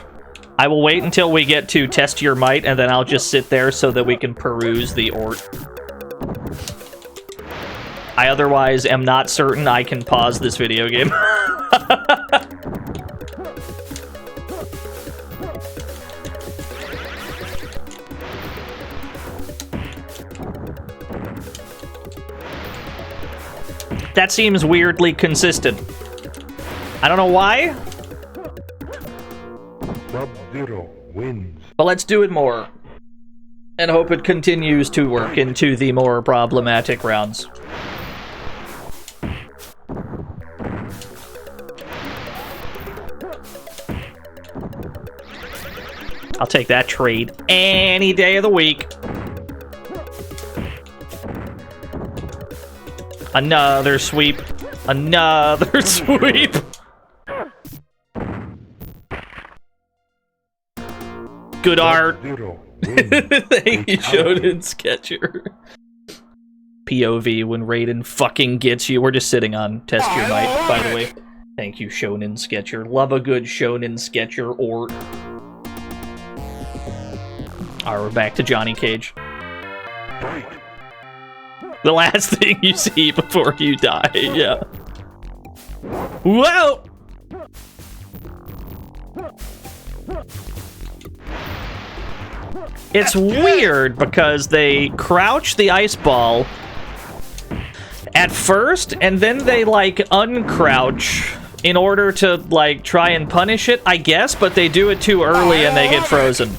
S1: I will wait until we get to Test Your Might, and then I'll just sit there so that we can peruse the Ort. I otherwise am not certain I can pause this video game. That seems weirdly consistent. I don't know why.
S11: Sub-Zero wins.
S1: But let's do it more. And hope it continues to work into the more problematic rounds. I'll take that trade any day of the week. Another sweep. Another sweep. Good art. Thank you, Shonen Sketcher. POV when Raiden fucking gets you. We're just sitting on Test Your Might, by the way. Thank you, Shonen Sketcher. Love a good Shonen Sketcher or... Alright, we're back to Johnny Cage. The last thing you see before you die, yeah. Whoa! It's weird because they crouch the ice ball at first, and then they, like, uncrouch in order to, like, try and punish it, I guess, but they do it too early and they get frozen.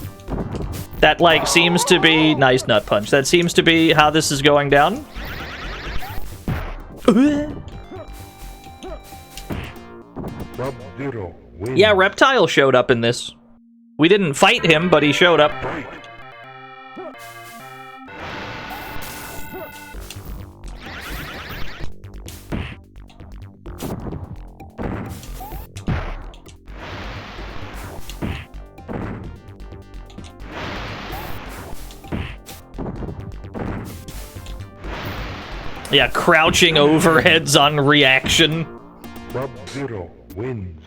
S1: That, like, seems to be... Nice nut punch. That seems to be how this is going down. Yeah, Reptile showed up in this. We didn't fight him, but he showed up. Yeah, crouching overheads on reaction.
S11: Sub-Zero wins.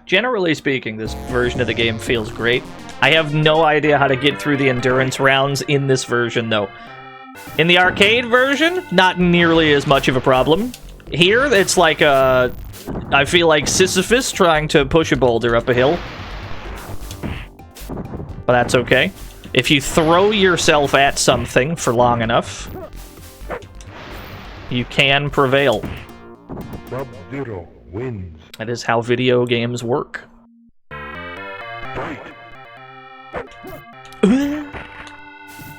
S1: Generally speaking, this version of the game feels great. I have no idea how to get through the endurance rounds in this version, though. In the arcade version, not nearly as much of a problem. Here, it's like a... I feel like Sisyphus trying to push a boulder up a hill. But that's okay. If you throw yourself at something for long enough, you can prevail.
S11: Sub-Zero wins.
S1: That is how video games work.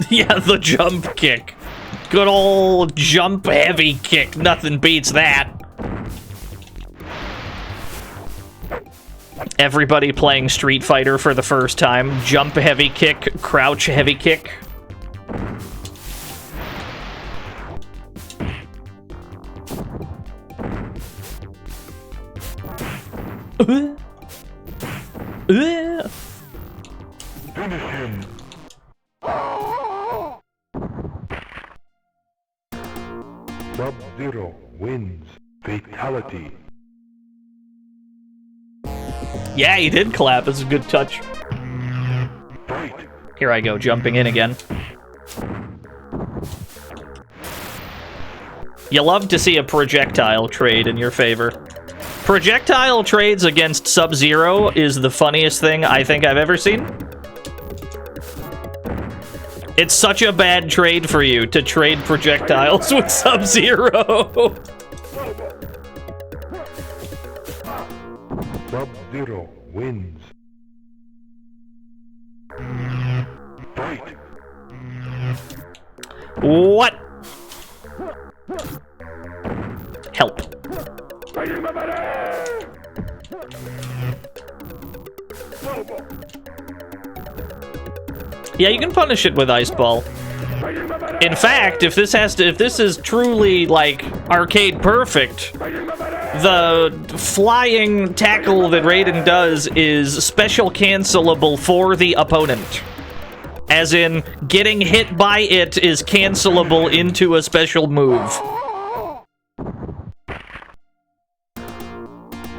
S1: Yeah, the jump kick. Good old jump heavy kick. Nothing beats that. Everybody playing Street Fighter for the first time. Jump heavy kick, crouch heavy kick.
S11: Finish him. Sub-Zero wins. Fatality.
S1: Yeah, he did clap. It's a good touch.
S11: Fight.
S1: Here I go, jumping in again. You love to see a projectile trade in your favor. Projectile trades against Sub-Zero is the funniest thing I think I've ever seen. It's such a bad trade for you to trade projectiles with Sub-Zero.
S11: Sub-Zero wins. Fight.
S1: What? Help. Yeah, you can punish it with Ice Ball. In fact, if this is truly like arcade perfect, the flying tackle that Raiden does is special cancelable for the opponent. As in, getting hit by it is cancelable into a special move.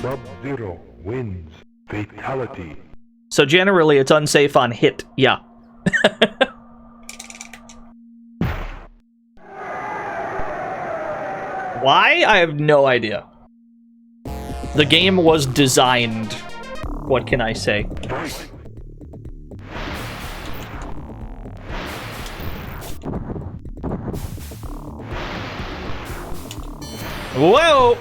S11: Sub-Zero wins. Fatality.
S1: So generally, it's unsafe on hit. Yeah. Why? I have no idea. The game was designed. What can I say? Whoa!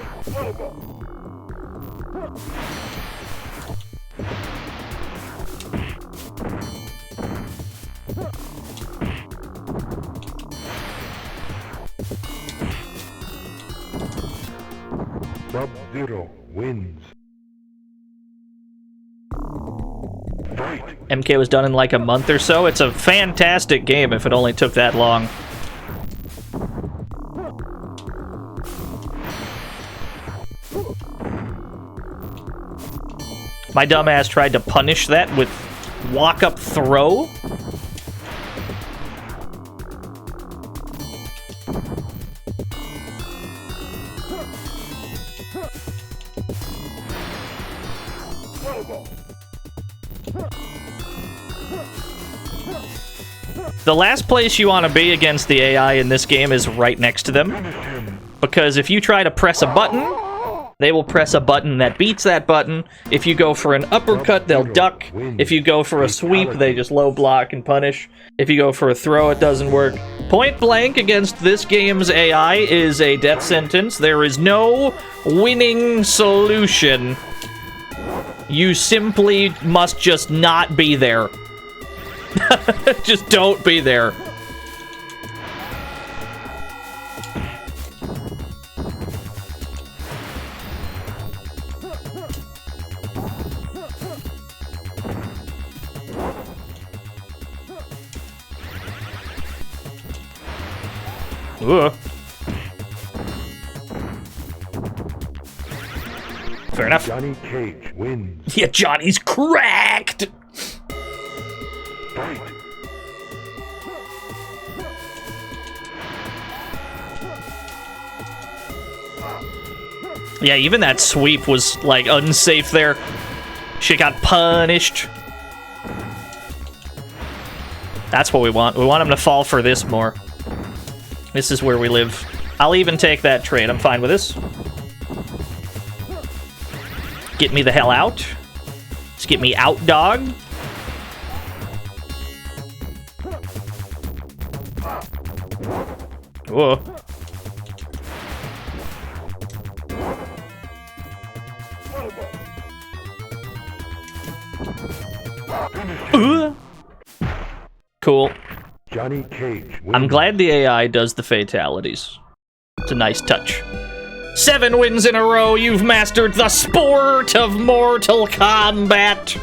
S11: Sub-Zero wins. Fight.
S1: MK was done in like a month or so. It's a fantastic game if it only took that long. My dumbass tried to punish that with walk-up throw. The last place you want to be against the AI in this game is right next to them. Because if you try to press a button, they will press a button that beats that button. If you go for an uppercut, they'll duck. If you go for a sweep, they just low block and punish. If you go for a throw, it doesn't work. Point blank against this game's AI is a death sentence. There is no winning solution. You simply must just not be there. Just don't be there. Ooh. Fair enough.
S11: Johnny Cage wins.
S1: Yeah, Johnny's cracked.
S11: Fight.
S1: Yeah, even that sweep was, like, unsafe there. She got punished. That's what we want. We want him to fall for this more. This is where we live. I'll even take that trade. I'm fine with this. Get me the hell out. Just get me out, dog. Whoa. Cool.
S11: Johnny Cage wins.
S1: I'm glad the AI does the fatalities. It's a nice touch. 7 wins in a row. You've mastered the sport of Mortal Kombat.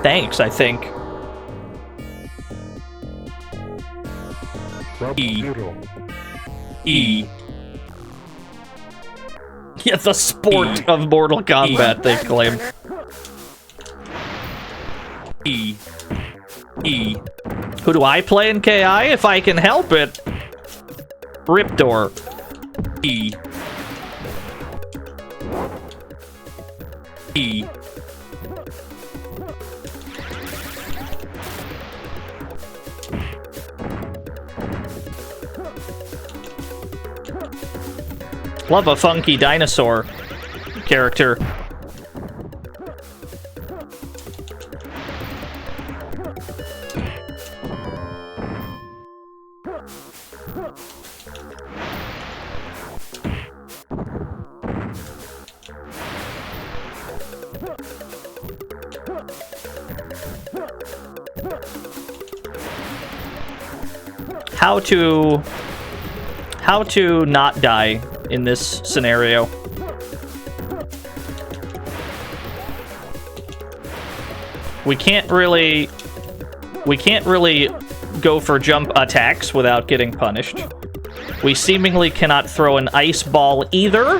S1: Thanks, I think. E. Yeah, the sport of Mortal Kombat, they claim. E. Who do I play in KI if I can help it? Riptor. E. Love a funky dinosaur character. How to not die in this scenario. We can't really go for jump attacks without getting punished. We seemingly cannot throw an ice ball either.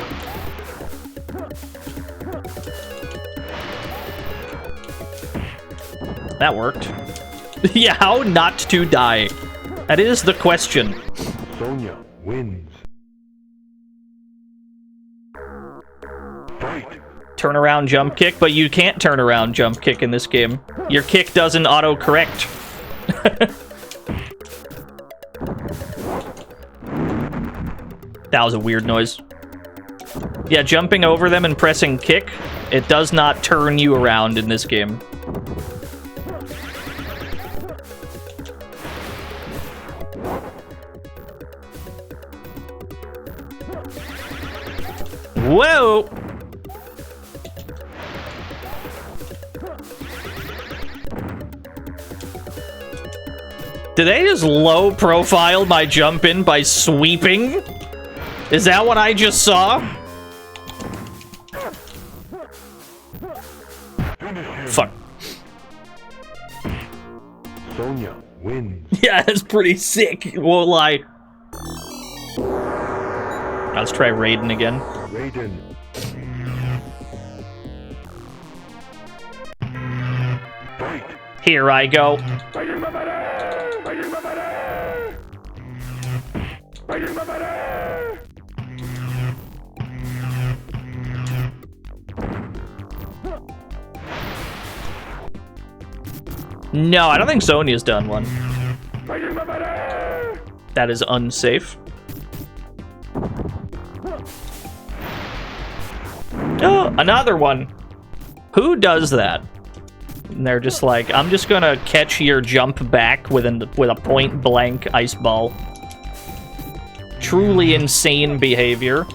S1: That worked. Yeah, how not to die? That is the question.
S11: Sonya wins. Fight.
S1: Turn around jump kick, but you can't turn around jump kick in this game. Your kick doesn't auto-correct. That was a weird noise. Yeah, jumping over them and pressing kick, it does not turn you around in this game. Whoa! Did they just low profile my jump in by sweeping? Is that what I just saw? Fuck.
S11: Sonya wins.
S1: Yeah, that's pretty sick. Won't lie. Let's try Raiden again.
S11: Raiden. Fight.
S1: Here I go. No, I don't think Sonya's done one. That is unsafe. Oh, another one. Who does that? And they're just like, I'm just gonna catch your jump back with a point blank ice ball. Truly insane behavior.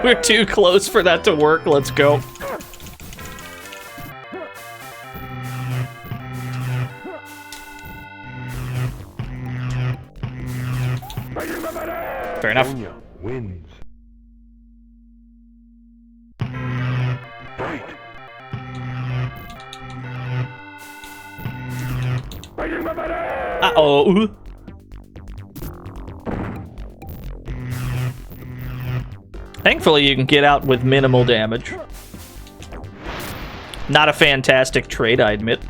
S1: We're too close for that to work. Let's go. Fair enough.
S11: Sonya wins. Fight.
S1: Uh-oh. Thankfully, you can get out with minimal damage. Not a fantastic trade, I admit.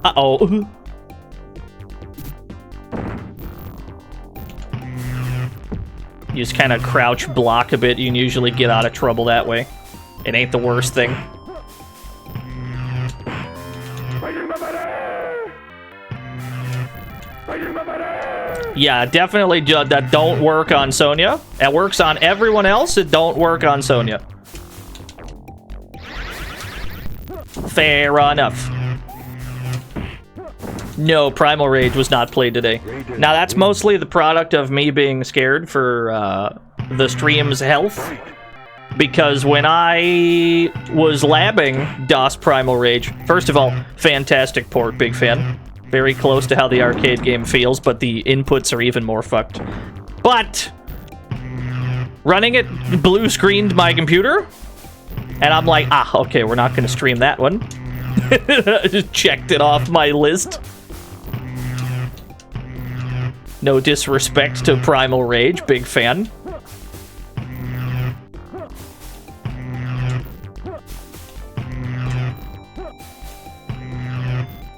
S1: Uh-oh. You just kind of crouch block a bit. You can usually get out of trouble that way. It ain't the worst thing. Yeah, definitely that don't work on Sonya. It works on everyone else. It don't work on Sonya. Fair enough. No, Primal Rage was not played today. Now, that's mostly the product of me being scared for the stream's health. Because when I was labbing DOS Primal Rage, first of all, fantastic port, big fan. Very close to how the arcade game feels, but the inputs are even more fucked. But running it blue screened my computer, and I'm like, okay, we're not going to stream that one. I just checked it off my list. No disrespect to Primal Rage, big fan.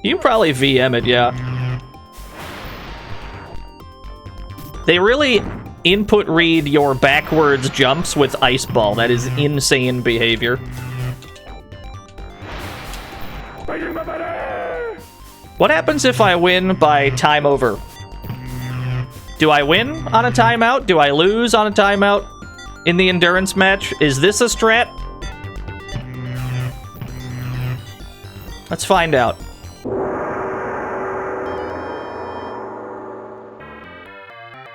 S1: You can probably VM it, yeah. They really input read your backwards jumps with Ice Ball. That is insane behavior. What happens if I win by time over? Do I win on a timeout? Do I lose on a timeout in the endurance match? Is this a strat? Let's find out.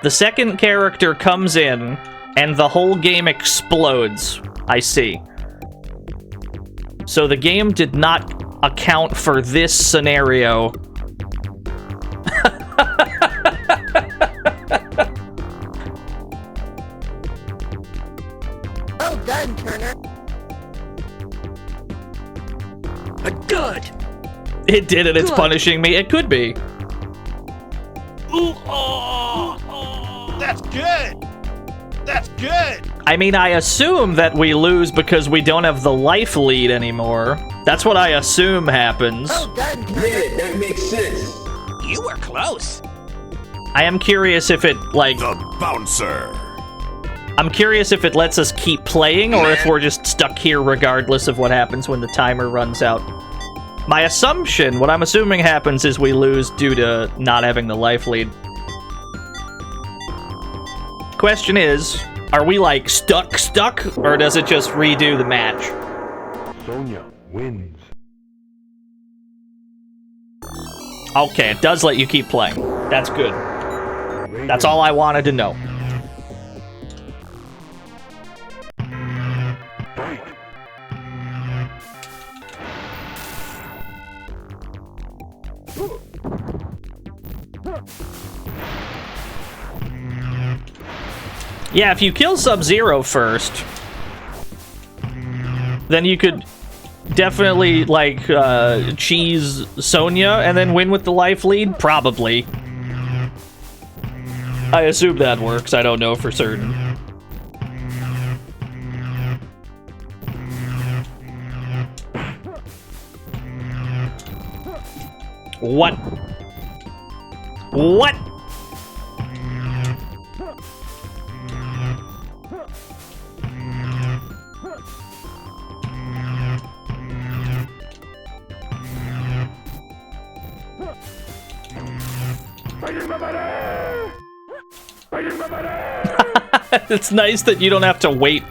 S1: The second character comes in, and the whole game explodes. I see. So the game did not account for this scenario.
S7: Well done, Turner.
S10: Good.
S1: It did it. It's punishing me. It could be.
S9: Ooh, that's good. That's good.
S1: I mean, I assume that we lose because we don't have the life lead anymore. That's what I assume happens.
S7: Well done, Turner.
S10: Yeah, that makes sense.
S9: You were close.
S1: I am curious if it, like...
S12: The bouncer.
S1: I'm curious if it lets us keep playing, or if we're just stuck here regardless of what happens when the timer runs out. My assumption, what I'm assuming happens is we lose due to not having the life lead. Question is, are we, like, stuck, or does it just redo the match?
S11: Sonya wins.
S1: Okay, it does let you keep playing. That's good. That's all I wanted to know. Yeah, if you kill Sub-Zero first, then you could definitely, like, cheese Sonya and then win with the life lead? Probably. I assume that works. I don't know for certain. What? What? It's nice that you don't have to wait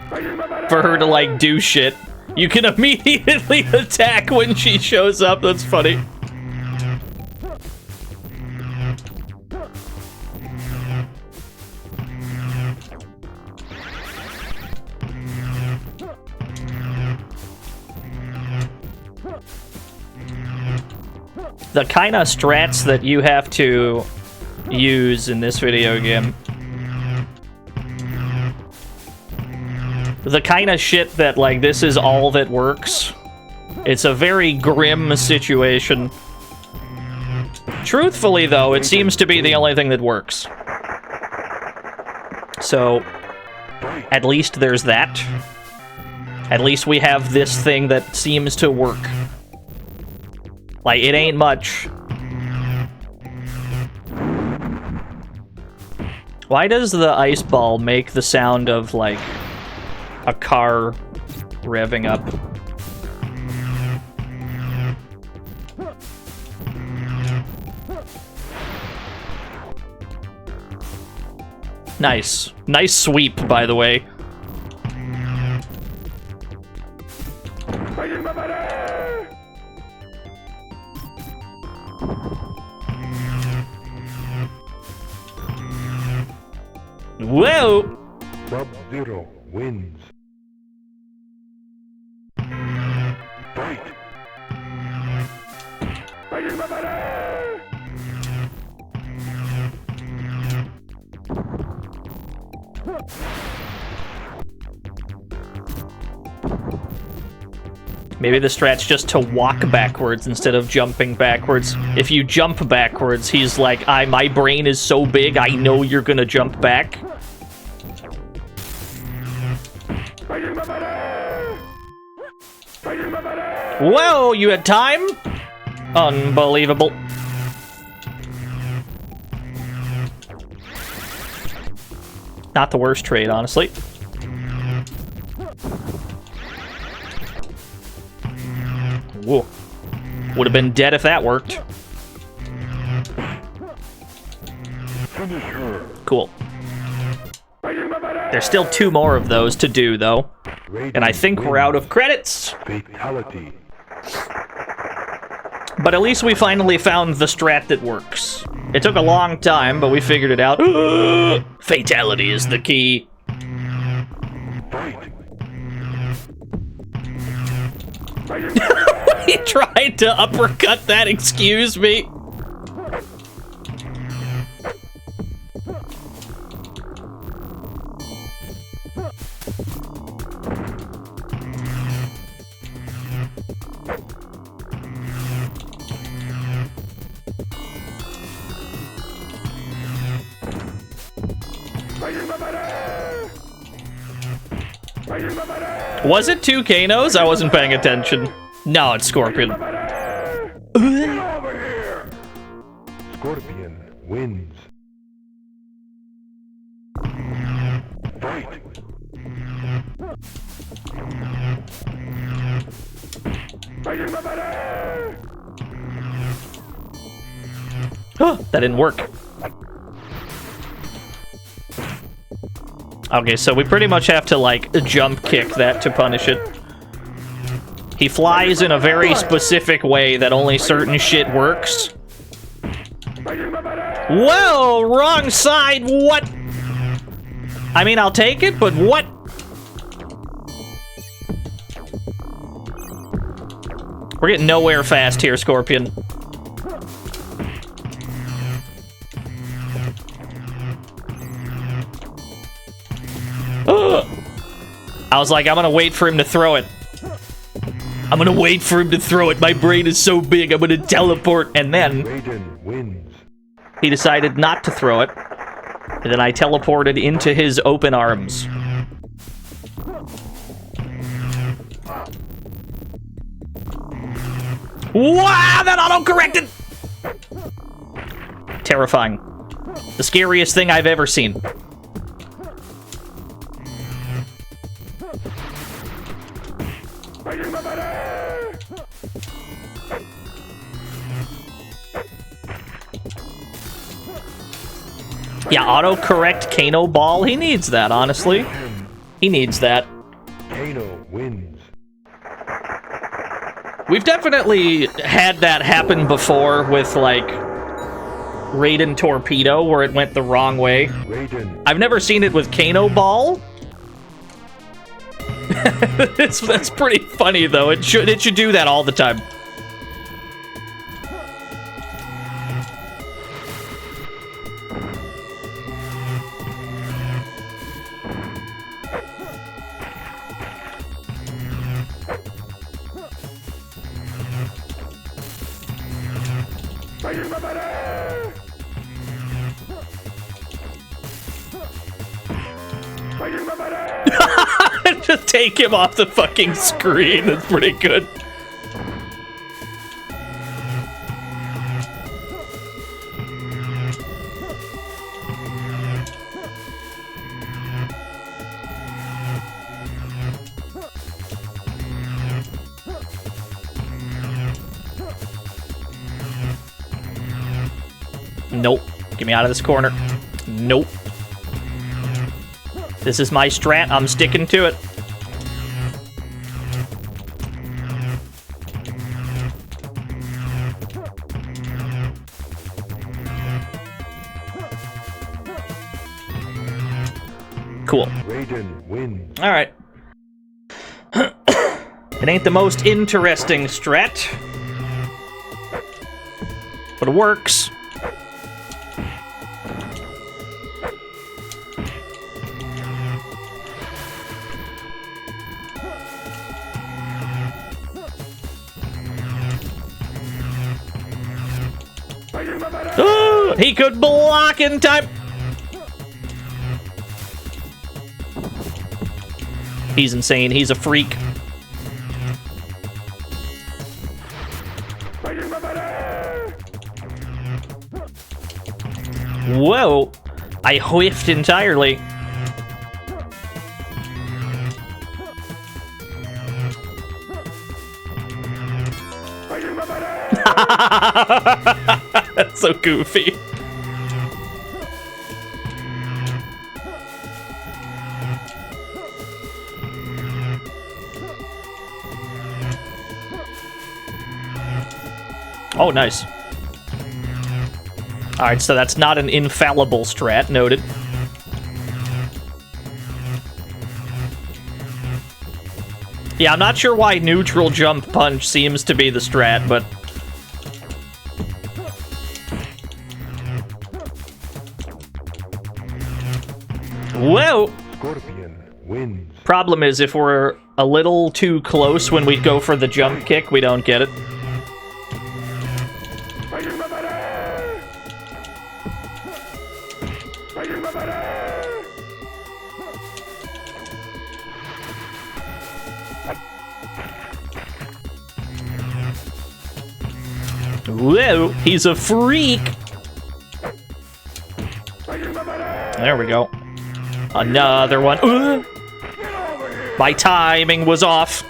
S1: for her to, like, do shit. You can immediately attack when she shows up. That's funny. The kind of strats that you have to use in this video game. The kind of shit that, like, this is all that works. It's a very grim situation. Truthfully, though, it seems to be the only thing that works. So, at least there's that. At least we have this thing that seems to work. Like, it ain't much. Why does the ice ball make the sound of, like, a car revving up? Nice. Nice sweep, by the way. Whoa!
S11: Sub-Zero wins. Fight!
S1: Maybe the strat's just to walk backwards instead of jumping backwards. If you jump backwards, he's like, my brain is so big, I know you're gonna jump back. Whoa, you had time? Unbelievable. Not the worst trade, honestly. Whoa. Would have been dead if that worked. Cool. There's still 2 more of those to do, though. And I think we're out of credits.
S11: Fatality.
S1: But at least we finally found the strat that works. It took a long time, but we figured it out. Fatality is the key. He tried to uppercut that, excuse me. Was it 2 Kanos? I wasn't paying attention. No, it's Scorpion.
S11: Scorpion wins. Fight!
S1: That didn't work. Okay, so we pretty much have to, like, jump kick that to punish it. He flies in a very specific way that only certain shit works. Well, wrong side, what? I mean, I'll take it, but what? We're getting nowhere fast here, Scorpion. I was like, I'm gonna wait for him to throw it. I'm gonna wait for him to throw it. My brain is so big, I'm gonna teleport. And then he decided not to throw it. And then I teleported into his open arms. Wow, that auto-corrected! Terrifying. The scariest thing I've ever seen. Yeah, autocorrect Kano Ball. He needs that, honestly. He needs that.
S11: Kano wins.
S1: We've definitely had that happen before with, like, Raiden Torpedo, where it went the wrong way. I've never seen it with Kano Ball. That's pretty funny, though. It should do that all the time. Just take him off the fucking screen. That's pretty good. Nope. Get me out of this corner. Nope. This is my strat. I'm sticking to it. Cool.
S11: Raiden wins.
S1: Alright. It ain't the most interesting strat, but it works. Oh, he could block in time. He's insane. He's a freak. Whoa! I whiffed entirely. That's so goofy. Oh, nice. Alright, so that's not an infallible strat, noted. Yeah, I'm not sure why neutral jump punch seems to be the strat, but... Whoa!
S11: Scorpion wins.
S1: Problem is, if we're a little too close when we go for the jump kick, we don't get it. Whoa, he's a freak! There we go. Another one. My timing was off.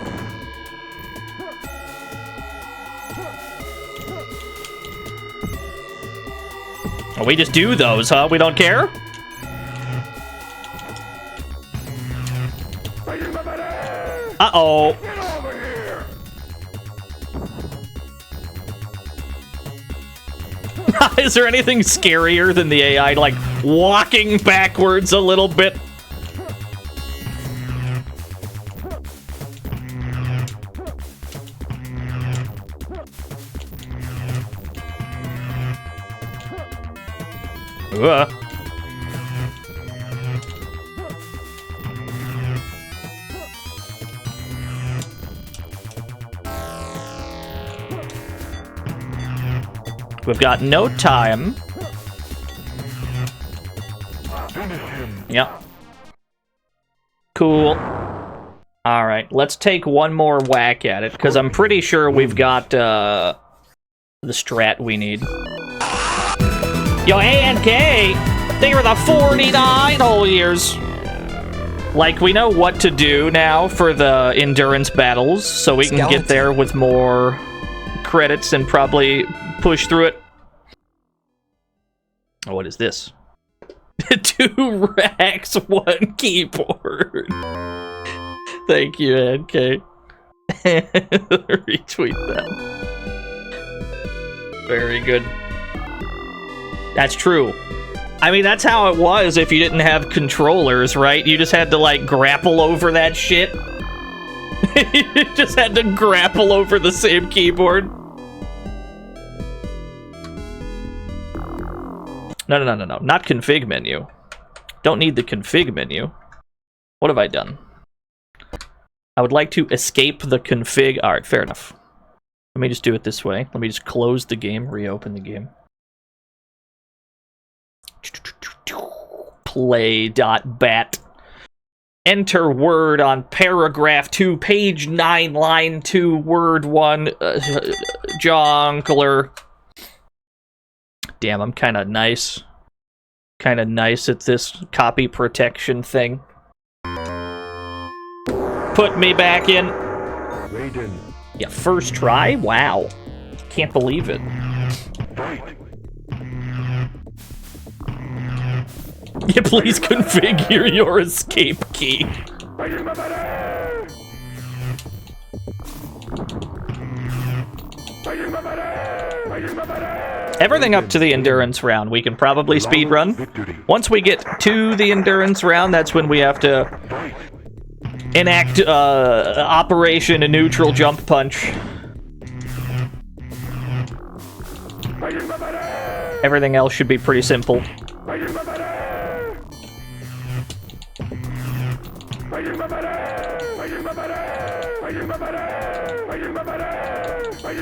S1: Oh, we just do those, huh? We don't care? Uh-oh. Is there anything scarier than the AI, like, walking backwards a little bit? We've got no time. Yep. Cool. Alright, let's take one more whack at it, because I'm pretty sure we've got, the strat we need. Yo, A&K! They were the 49 whole years! Like, we know what to do now for the endurance battles, so we can get there with more credits and probably push through it. Oh, what is this? 2 racks, 1 keyboard. Thank you, NK. Retweet that. Very good. That's true. I mean, that's how it was if you didn't have controllers, right? You just had to, like, grapple over that shit. You just had to grapple over the same keyboard. No. Not config menu. Don't need the config menu. What have I done? I would like to escape the config. Alright, fair enough. Let me just do it this way. Let me just close the game, reopen the game. Play.bat. Enter word on paragraph 2, page 9, line 2, word 1, jonkler. Damn, I'm kind of nice. Kind of nice at this copy protection thing. Put me back in.
S11: Raiden.
S1: Yeah, first try? Wow. Can't believe it.
S11: Fight.
S1: Yeah, please configure your escape key. Everything up to the endurance round, we can probably speedrun. Once we get to the endurance round, that's when we have to enact Operation a Neutral Jump Punch. Everything else should be pretty simple.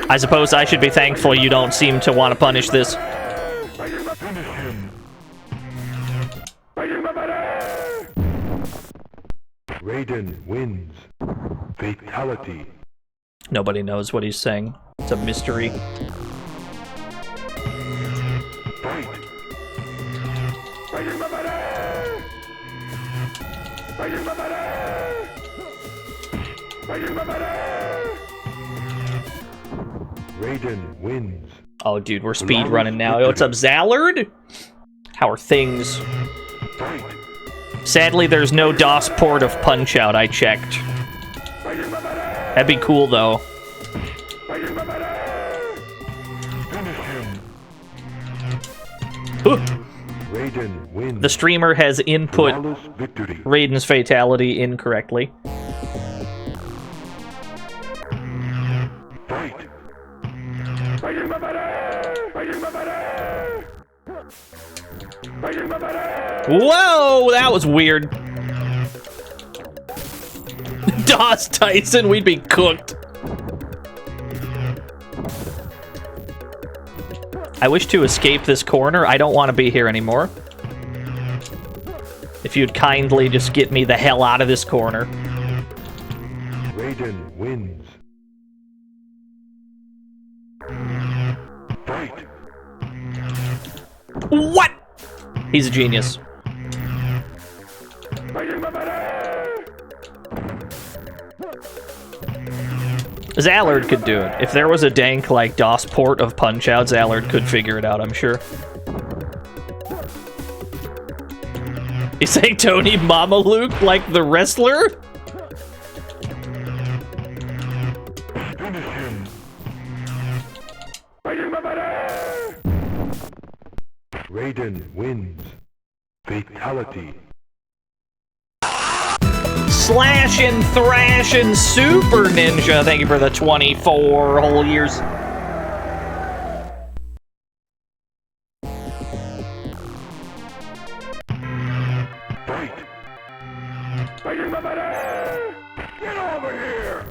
S1: I suppose I should be thankful you don't seem to want to punish this.
S11: Raiden wins. Fatality.
S1: Nobody knows what he's saying. It's a mystery.
S11: Raiden wins.
S1: Oh, dude, we're speed running now. What's up, Zallard? How are things? Sadly, there's no DOS port of Punch-Out. I checked. That'd be cool, though.
S11: Raiden wins.
S1: The streamer has input Raiden's fatality incorrectly. Whoa, that was weird. DOS Tyson, we'd be cooked. I wish to escape this corner. I don't want to be here anymore. If you'd kindly just get me the hell out of this corner.
S11: Raiden wins. Fight.
S1: What? He's a genius. Zallard could do it. If there was a dank, like, DOS port of Punch-Out, Zallard could figure it out, I'm sure. You saying Tony Mama Luke like the wrestler?
S11: Finish him. Raiden wins. Fatality.
S1: Slashing, thrashing, Super Ninja. Thank you for the 24 whole years.
S11: Get over here!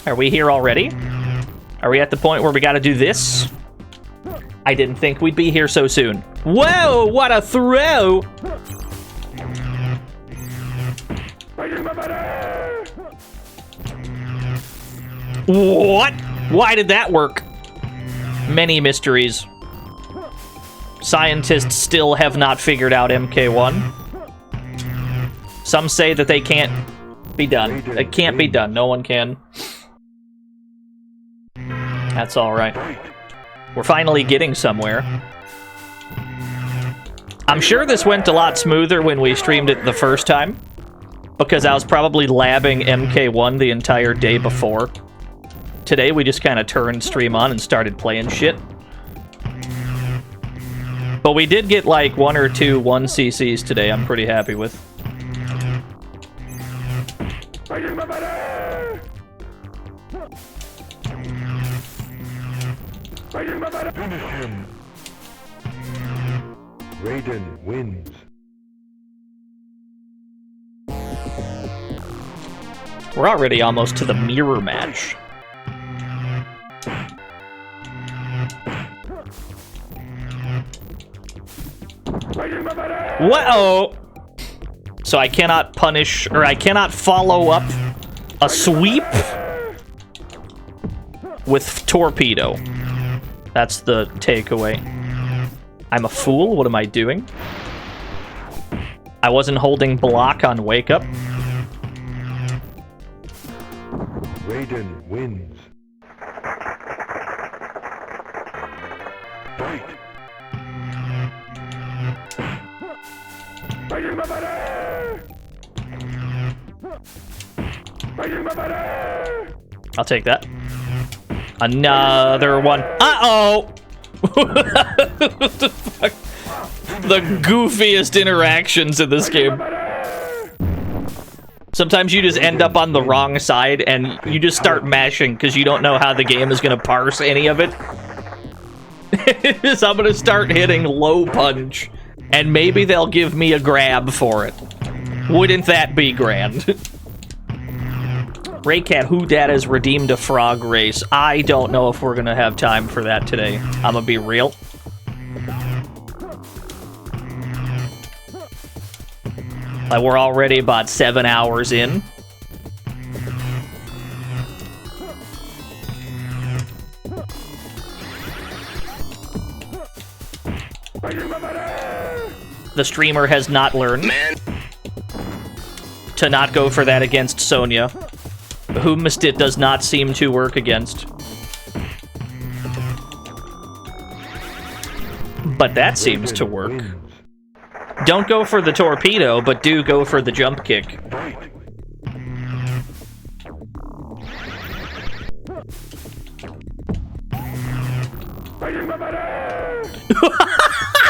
S1: Are we here already? Are we at the point where we gotta do this? I didn't think we'd be here so soon. Whoa, what a throw! What? Why did that work? Many mysteries. Scientists still have not figured out MK1. Some say that they can't be done. It can't be done. No one can. That's alright. We're finally getting somewhere. I'm sure this went a lot smoother when we streamed it the first time, because I was probably labbing MK1 the entire day before. Today we just kind of turned stream on and started playing shit. But we did get like 1 or 2 1CCs today I'm pretty happy with.
S11: Finish him. Raiden wins.
S1: We're already almost to the mirror match. Whoa! So I cannot punish, or I cannot follow up a sweep with torpedo. That's the takeaway. I'm a fool? What am I doing? I wasn't holding block on wake up.
S11: Raiden wins. Fight.
S1: I'll take that. Another one. Uh-oh! What the fuck? The goofiest interactions in this game. Sometimes you just end up on the wrong side and you just start mashing because you don't know how the game is going to parse any of it. So I'm going to start hitting low punch and maybe they'll give me a grab for it. Wouldn't that be grand? Raycat Who Dat has redeemed a frog race. I don't know if we're going to have time for that today. I'm going to be real. Like, we're already about 7 hours in. The streamer has not learned to not go for that against Sonya, whom it does not seem to work against. But that seems to work. Don't go for the torpedo, but do go for the jump kick.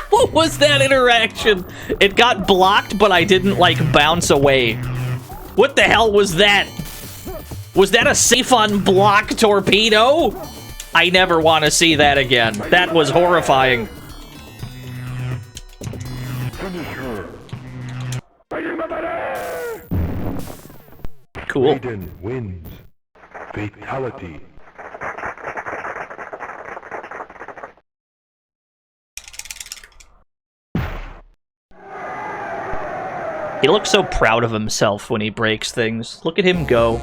S1: What was that interaction? It got blocked, but I didn't, like, bounce away. What the hell was that? Was that a safe on block torpedo? I never want to see that again. That was horrifying. Cool.
S11: Raiden wins. Fatality.
S1: He looks so proud of himself when he breaks things. Look at him go.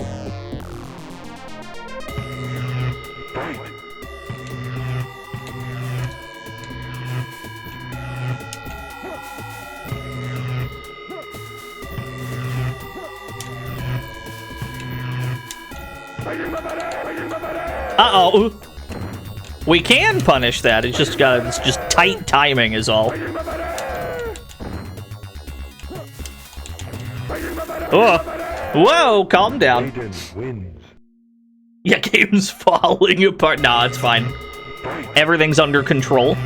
S1: Uh-oh. We can punish that. It's just tight timing is all. Oh. Whoa, calm down. Yeah, game's falling apart. Nah, it's fine. Everything's under control.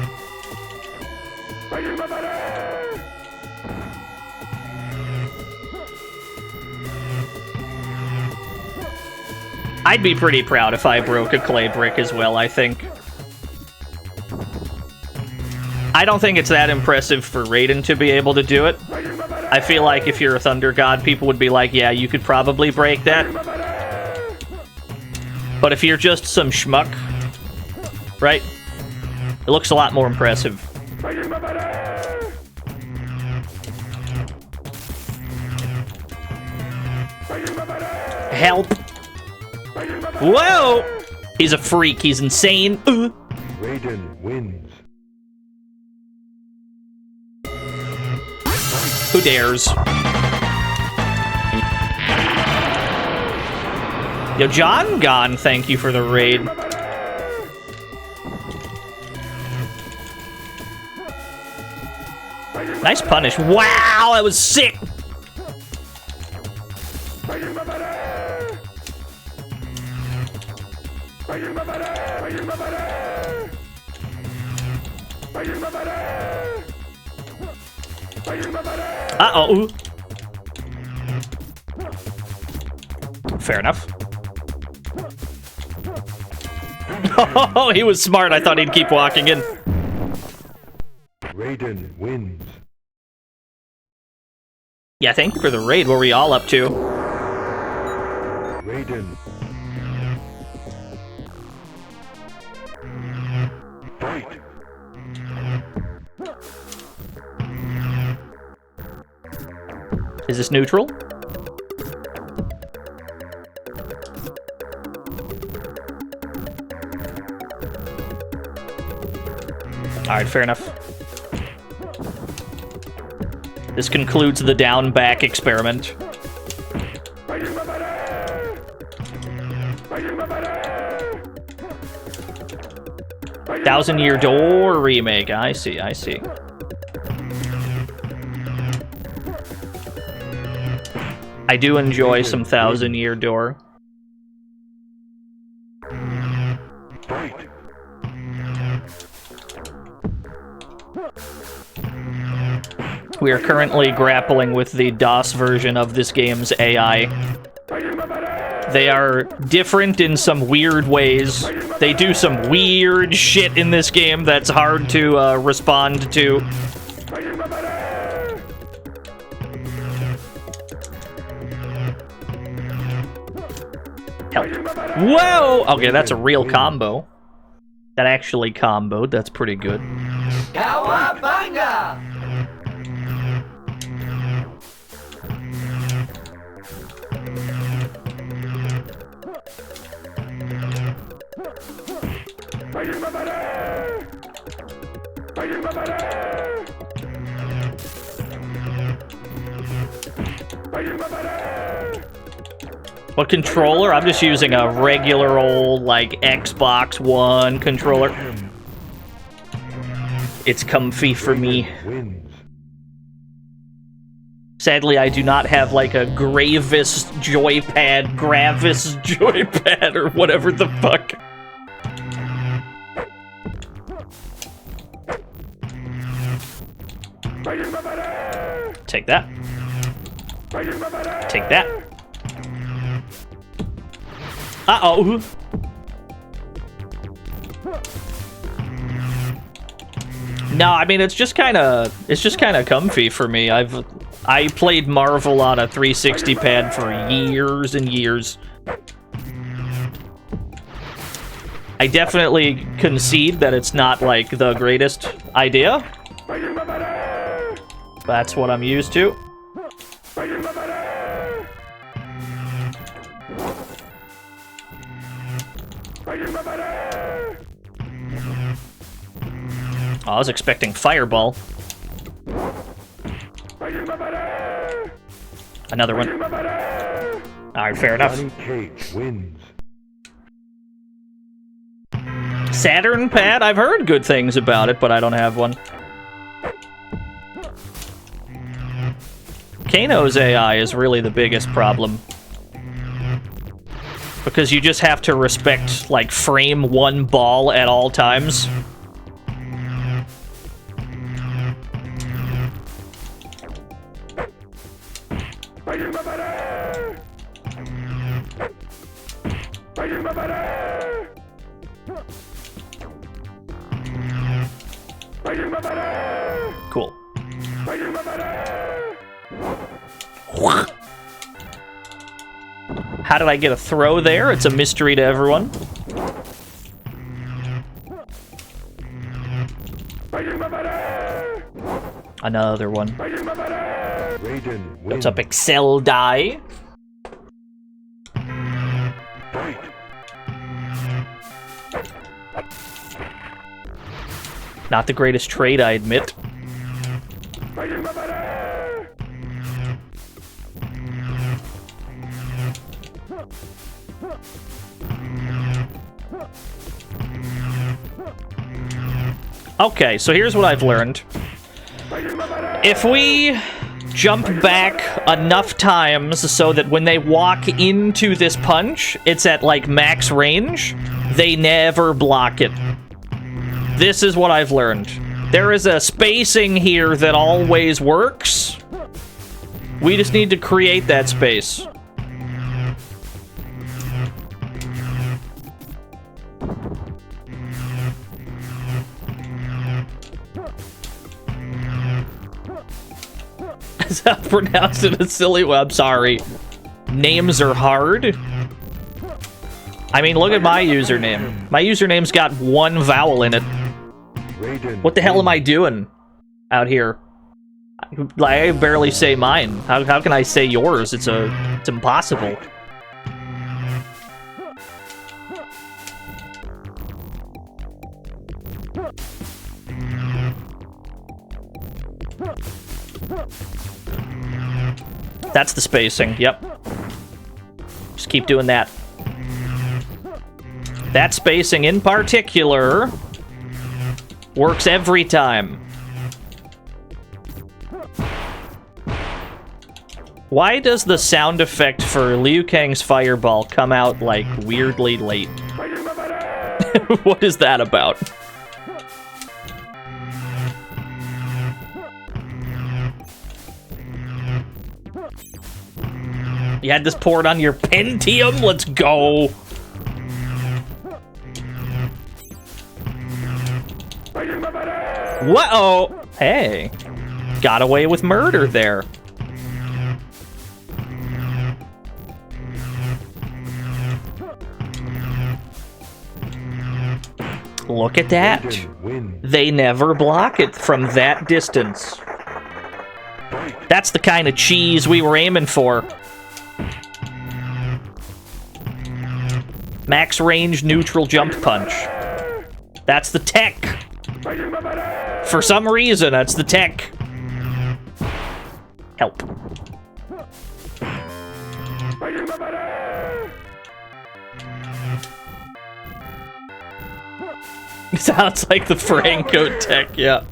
S1: I'd be pretty proud if I broke a clay brick as well, I think. I don't think it's that impressive for Raiden to be able to do it. I feel like if you're a Thunder God, people would be like, yeah, you could probably break that. But if you're just some schmuck, right? It looks a lot more impressive. Help! Whoa! He's a freak. He's insane.
S11: Raiden wins.
S1: Who dares? Yo, John Gone, thank you for the raid. Nice punish. Wow, that was sick! Uh-oh. Fair enough. Oh, he was smart. I thought he'd keep walking in.
S11: Raiden wins.
S1: Yeah, thank you for the raid. What were we all up to?
S11: Raiden. Fight.
S1: Is this neutral? Alright, fair enough. This concludes the down-back experiment. Thousand Year Door remake. I see, I see. I do enjoy some Thousand Year Door.
S11: Fight.
S1: We are currently grappling with the DOS version of this game's AI. They are different in some weird ways. They do some weird shit in this game that's hard to respond to. Help. Whoa! Okay, that's a real combo. That actually comboed. That's pretty good.
S7: Cowabunga!
S1: What controller? I'm just using a regular old, like, Xbox One controller. It's comfy for me. Sadly, I do not have, like, a Gravis joypad, or whatever the fuck. Take that. Take that. Uh-oh. No, I mean, it's just kind of comfy for me. I played Marvel on a 360 pad for years and years. I definitely concede that it's not, like, the greatest idea. That's what I'm used to. Oh, I was expecting Fireball. Another one. Alright, fair enough. Saturn pad? I've heard good things about it, but I don't have one. Kano's AI is really the biggest problem. Because you just have to respect, like, frame one ball at all times. Cool. How did I get a throw there? It's a mystery to everyone. Another one. What's up, Excel die? Not the greatest trade, I admit. Okay, so here's what I've learned. If we jump back enough times so that when they walk into this punch, it's at, like, max range, they never block it. This is what I've learned. There is a spacing here that always works. We just need to create that space. I pronounced it a silly way. I'm sorry. Names are hard. I mean, look at my username. My username's got one vowel in it. What the hell am I doing out here? I barely say mine. How can I say yours? It's impossible. That's the spacing, yep. Just keep doing that. That spacing in particular works every time. Why does the sound effect for Liu Kang's fireball come out, like, weirdly late? What is that about? You had this port on your Pentium? Let's go! Whoa! Hey. Got away with murder there. Look at that. They never block it from that distance. That's the kind of cheese we were aiming for. Max range neutral jump punch. That's the tech. For some reason, that's the tech. Help. Sounds like the Franco tech, yeah.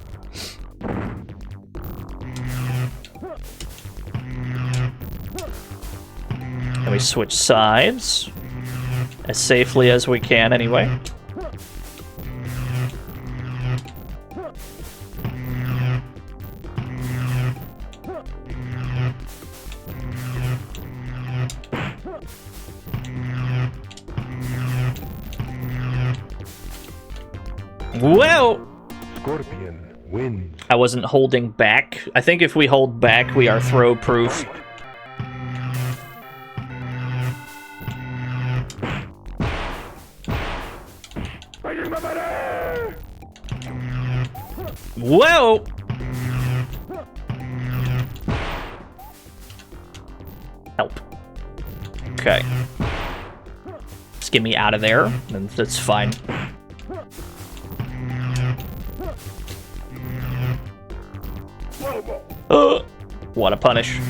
S1: And we switch sides. As safely as we can, anyway. Whoa!
S11: Scorpion wins.
S1: I wasn't holding back. I think if we hold back, we are throw-proof. Whoa! Help. Okay. Just get me out of there, and that's fine. What a punish.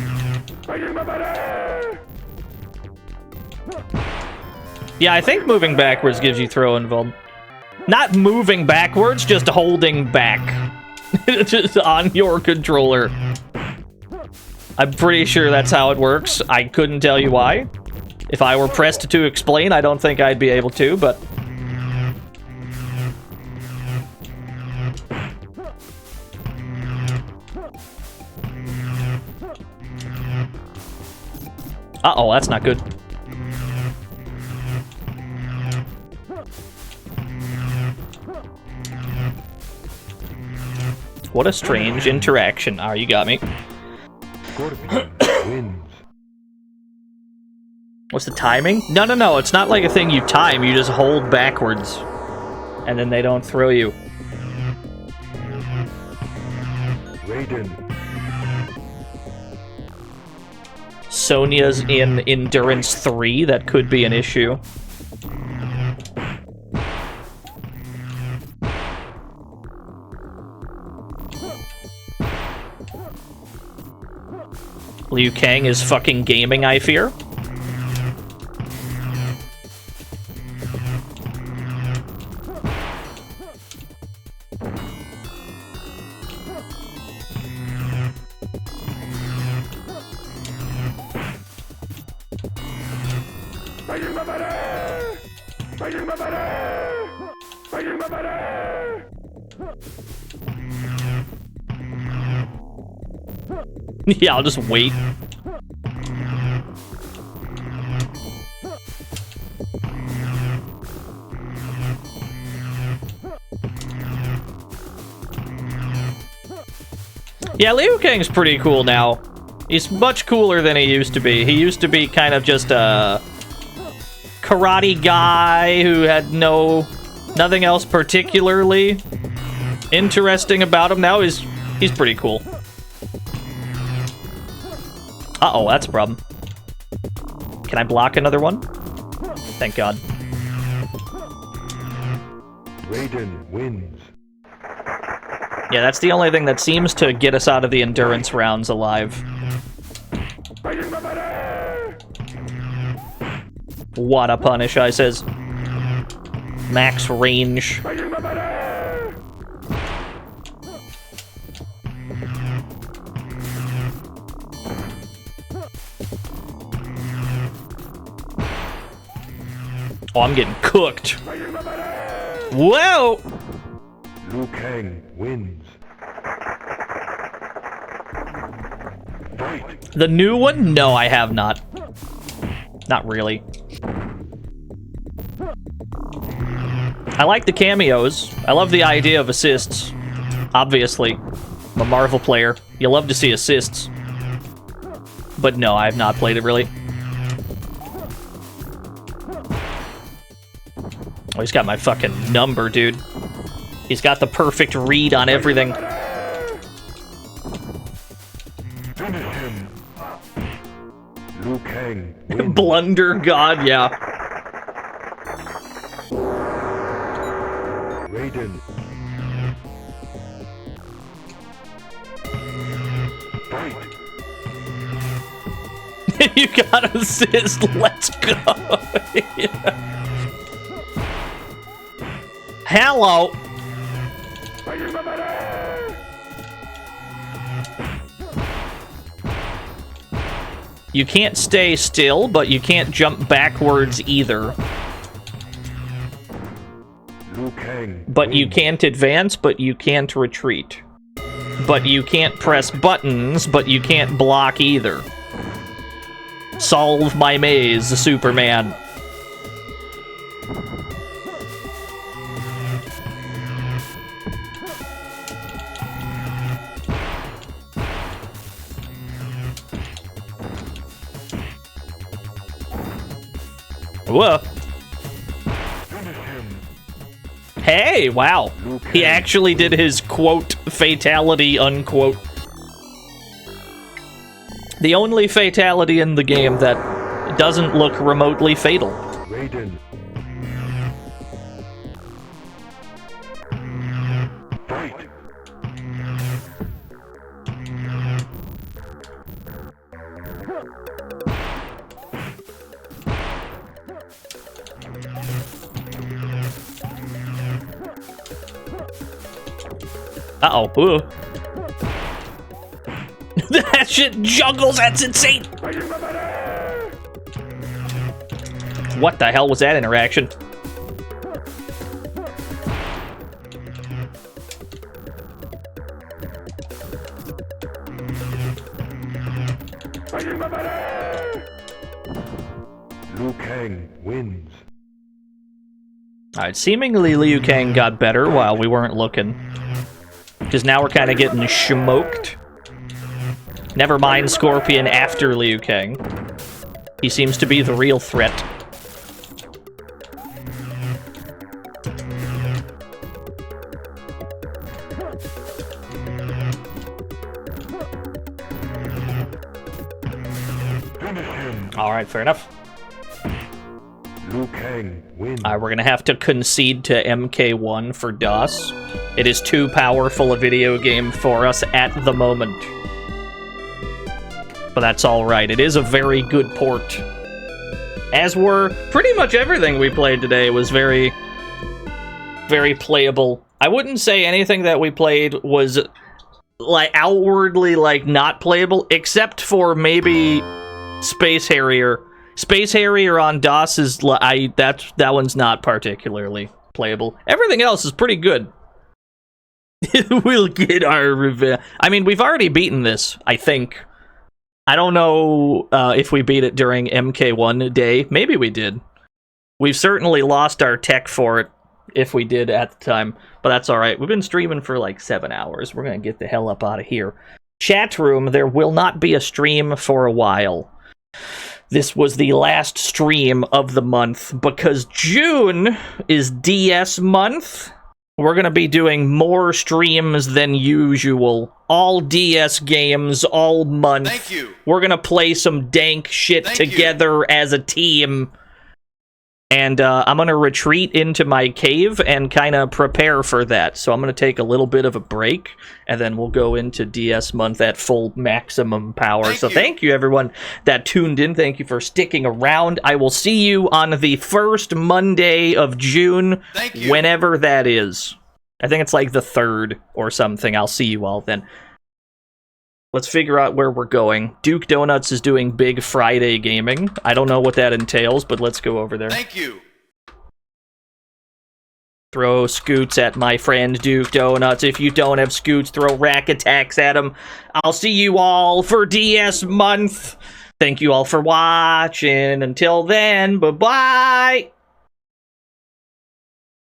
S1: Yeah, I think moving backwards gives you throw invuln. Not moving backwards, just holding back. Just on your controller. I'm pretty sure that's how it works. I couldn't tell you why. If I were pressed to explain, I don't think I'd be able to, but... Uh-oh, that's not good. What a strange interaction. Ah, you got me.
S11: Scorpion wins.
S1: What's the timing? No, it's not like a thing you time. You just hold backwards. And then they don't throw you.
S11: Raiden.
S1: Sonya's in Endurance 3. That could be an issue. Liu Kang is fucking gaming, I fear. Yeah, I'll just wait. Yeah, Liu Kang's pretty cool now. He's much cooler than he used to be. He used to be kind of just a karate guy who had nothing else particularly interesting about him. Now he's pretty cool. Uh-oh, that's a problem. Can I block another one? Thank God.
S11: Raiden wins.
S1: Yeah, that's the only thing that seems to get us out of the endurance rounds alive. What a punish, I says. Max range. Oh, I'm getting cooked. Whoa!
S11: Liu Kang wins. Fight.
S1: The new one? No, I have not. Not really. I like the cameos. I love the idea of assists. Obviously. I'm a Marvel player. You love to see assists. But no, I have not played it really. Oh, he's got my fucking number, dude. He's got the perfect read on everything.
S11: Finish him. Liu Kang wins.
S1: Blunder God, yeah.
S11: Raiden. Fight.
S1: You got assist, let's go. Yeah. Hello. You can't stay still, but you can't jump backwards either.
S11: Liu Kang
S1: But you
S11: wins.
S1: can't advance, but you can't retreat. But you can't press buttons, but you can't block either. Solve my maze, Superman. Whoa.
S11: Finish him.
S1: Hey, wow. He actually did his quote fatality unquote. The only fatality in the game that doesn't look remotely fatal.
S11: Raiden. Fight.
S1: Uh-oh. Ooh. That shit juggles, that's insane! What the hell was that interaction?
S11: Liu Kang wins.
S1: Alright, seemingly Liu Kang got better while we weren't looking. Because now we're kind of getting smoked. Never mind Scorpion after Liu Kang. He seems to be the real threat.
S11: Finish him.
S1: Alright, fair enough.
S11: Liu Kang wins.
S1: Alright, we're gonna have to concede to MK1 for DOS. It is too powerful a video game for us at the moment. But that's alright. It is a very good port. As were pretty much everything we played today was very, very playable. I wouldn't say anything that we played was like outwardly like not playable, except for maybe Space Harrier. Space Harrier on DOS is that one's not particularly playable. Everything else is pretty good. We'll get our revenge. I mean, we've already beaten this, I think. I don't know if we beat it during MK1 day. Maybe we did. We've certainly lost our tech for it, if we did at the time. But that's alright. We've been streaming for like 7 hours. We're going to get the hell up out of here. Chat room, there will not be a stream for a while. This was the last stream of the month because June is DS month. We're going to be doing more streams than usual. All DS games, all month.
S6: Thank you.
S1: We're going to play some dank shit together as a team. And I'm going to retreat into my cave and kind of prepare for that. So I'm going to take a little bit of a break, and then we'll go into DS month at full maximum power. Thank you, everyone that tuned in. Thank you for sticking around. I will see you on the first Monday of June, whenever that is. I think it's like the 3rd or something. I'll see you all then. Let's figure out where we're going. Duke Donuts is doing Big Friday gaming. I don't know what that entails, but let's go over there.
S6: Thank you.
S1: throw scoots at my friend Duke Donuts. If you don't have scoots, throw rack attacks at him. I'll see you all for DS month. Thank you all for watching. Until then, bye-bye.